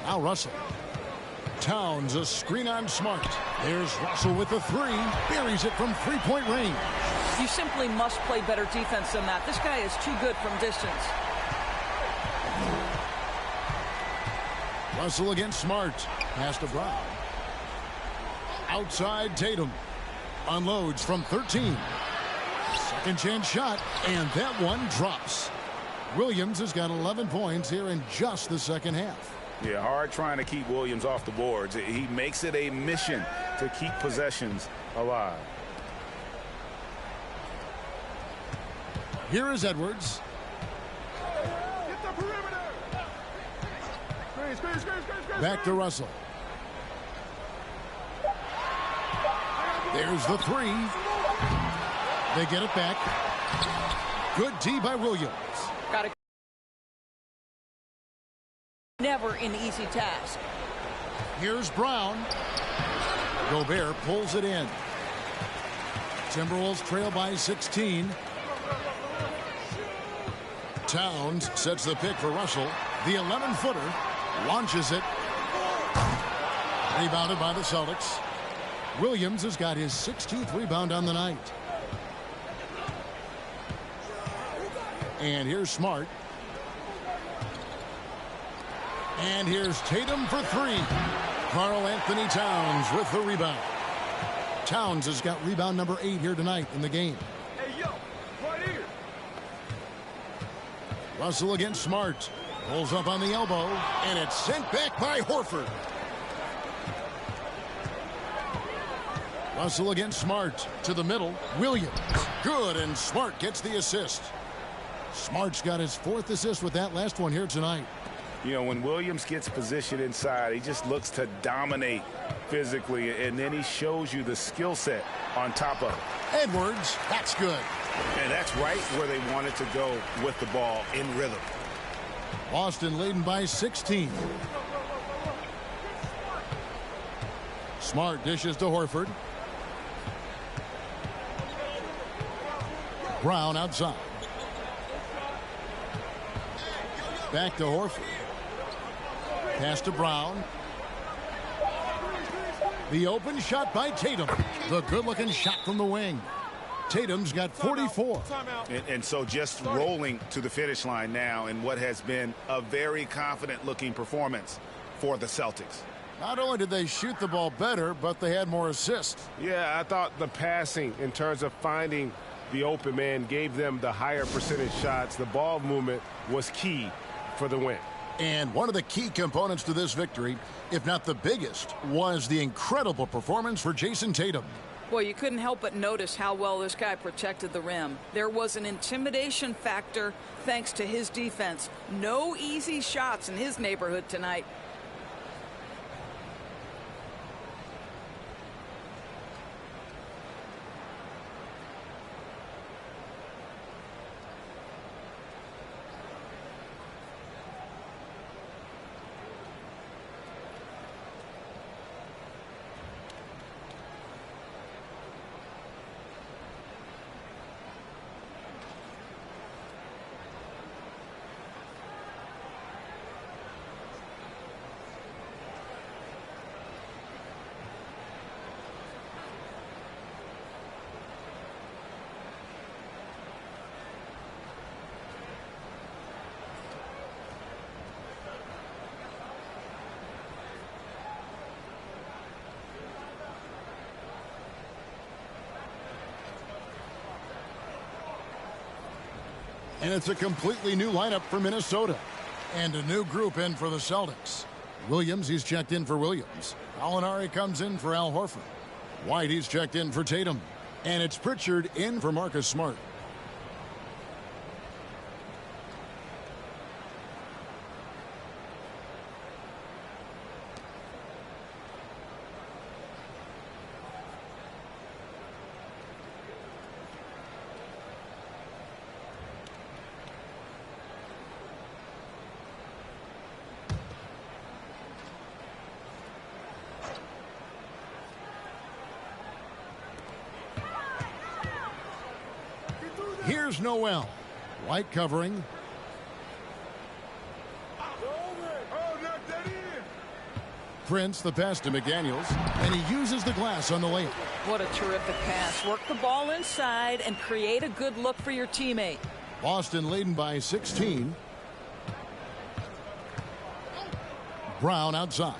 Now Russell. Towns a screen on Smart. There's Russell with the 3. Buries it from 3-point range. You simply must play better defense than that. This guy is too good from distance. Russell against Smart. Pass to Brown. Outside Tatum. Unloads from 13. Second chance shot. And that one drops. Williams has got 11 points here in just the second half. Yeah, hard trying to keep Williams off the boards. He makes it a mission to keep possessions alive. Here is Edwards. Back to Russell. There's the 3. They get it back. Good D by Williams. Got it. Never an easy task. Here's Brown. Gobert pulls it in. Timberwolves trail by 16. Towns sets the pick for Russell. The 11-footer launches it. Rebounded by the Celtics. Williams has got his 16th rebound on the night. And here's Smart. And here's Tatum for 3. Karl Anthony Towns with the rebound. Towns has got rebound number 8 here tonight in the game. Hey, yo, right here. Russell against Smart. Pulls up on the elbow. And it's sent back by Horford. Russell against Smart. To the middle. Williams. Good, and Smart gets the assist. Smart's got his 4th assist with that last one here tonight. You know, when Williams gets positioned inside, he just looks to dominate physically, and then he shows you the skill set on top of it. Edwards, that's good. And that's right where they wanted to go with the ball, in rhythm. Boston leading by 16. Smart dishes to Horford. Brown outside. Back to Horford. Pass to Brown. The open shot by Tatum. The good-looking shot from the wing. Tatum's got 44. And so just rolling to the finish line now in what has been a very confident-looking performance for the Celtics. Not only did they shoot the ball better, but they had more assists. Yeah, I thought the passing in terms of finding the open man gave them the higher percentage shots. The ball movement was key for the win. And one of the key components to this victory, if not the biggest, was the incredible performance for Jason Tatum. Well, you couldn't help but notice how well this guy protected the rim. There was an intimidation factor thanks to his defense. No easy shots in his neighborhood tonight. And it's a completely new lineup for Minnesota. And a new group in for the Celtics. Williams, he's checked in for Williams. Gallinari comes in for Al Horford. White, he's checked in for Tatum. And it's Pritchard in for Marcus Smart. Here's Noel. White covering. Prince, the pass to McDaniels, and he uses the glass on the layup. What a terrific pass. Work the ball inside and create a good look for your teammate. Boston leading by 16. Brown outside.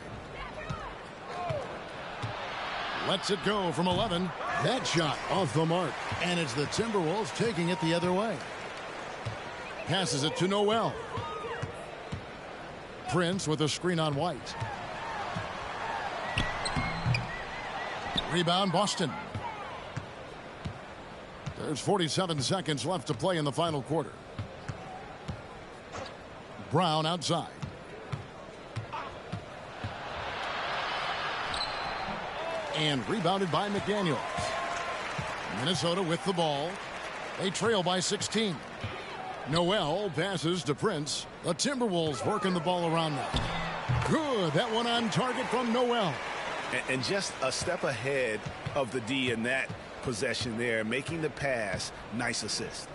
Lets it go from 11. That shot off the mark. And it's the Timberwolves taking it the other way. Passes it to Noel. Prince with a screen on White. Rebound Boston. There's 47 seconds left to play in the final quarter. Brown outside. And rebounded by McDaniels. Minnesota with the ball. They trail by 16. Noel passes to Prince. The Timberwolves working the ball around now. Good. That one on target from Noel. And just a step ahead of the D in that possession there, making the pass. Nice assist.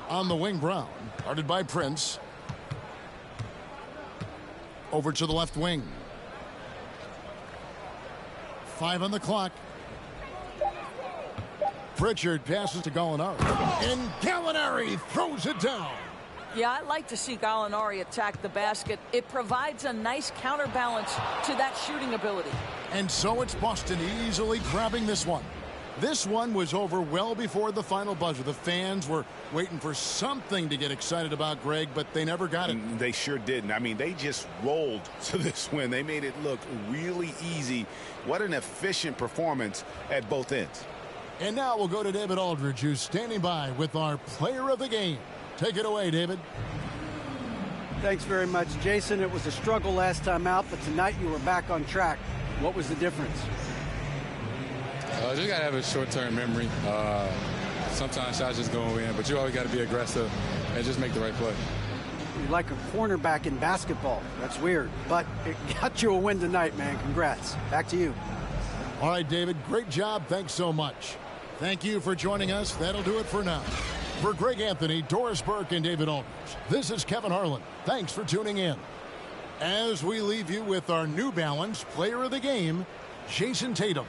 On the wing, Brown. Guarded by Prince. Over to the left wing. 5 on the clock. Pritchard passes to Gallinari. And Gallinari throws it down. Yeah, I like to see Gallinari attack the basket. It provides a nice counterbalance to that shooting ability. And so it's Boston easily grabbing this one. This one was over well before the final buzzer. The fans were waiting for something to get excited about, Greg, but they never got it. And they sure didn't. I mean, they just rolled to this win. They made it look really easy. What an efficient performance at both ends. And now we'll go to David Aldridge, who's standing by with our player of the game. Take it away, David. Thanks very much, Jason. It was a struggle last time out, but tonight you were back on track. What was the difference? Just got to have a short-term memory. Sometimes shots just go in, but you always got to be aggressive and just make the right play. You're like a cornerback in basketball. That's weird, but it got you a win tonight, man. Congrats. Back to you. All right, David, great job. Thanks so much. Thank you for joining us. That'll do it for now. For Greg Anthony, Doris Burke, and David Aldridge, this is Kevin Harlan. Thanks for tuning in. As we leave you with our New Balance player of the game, Jason Tatum.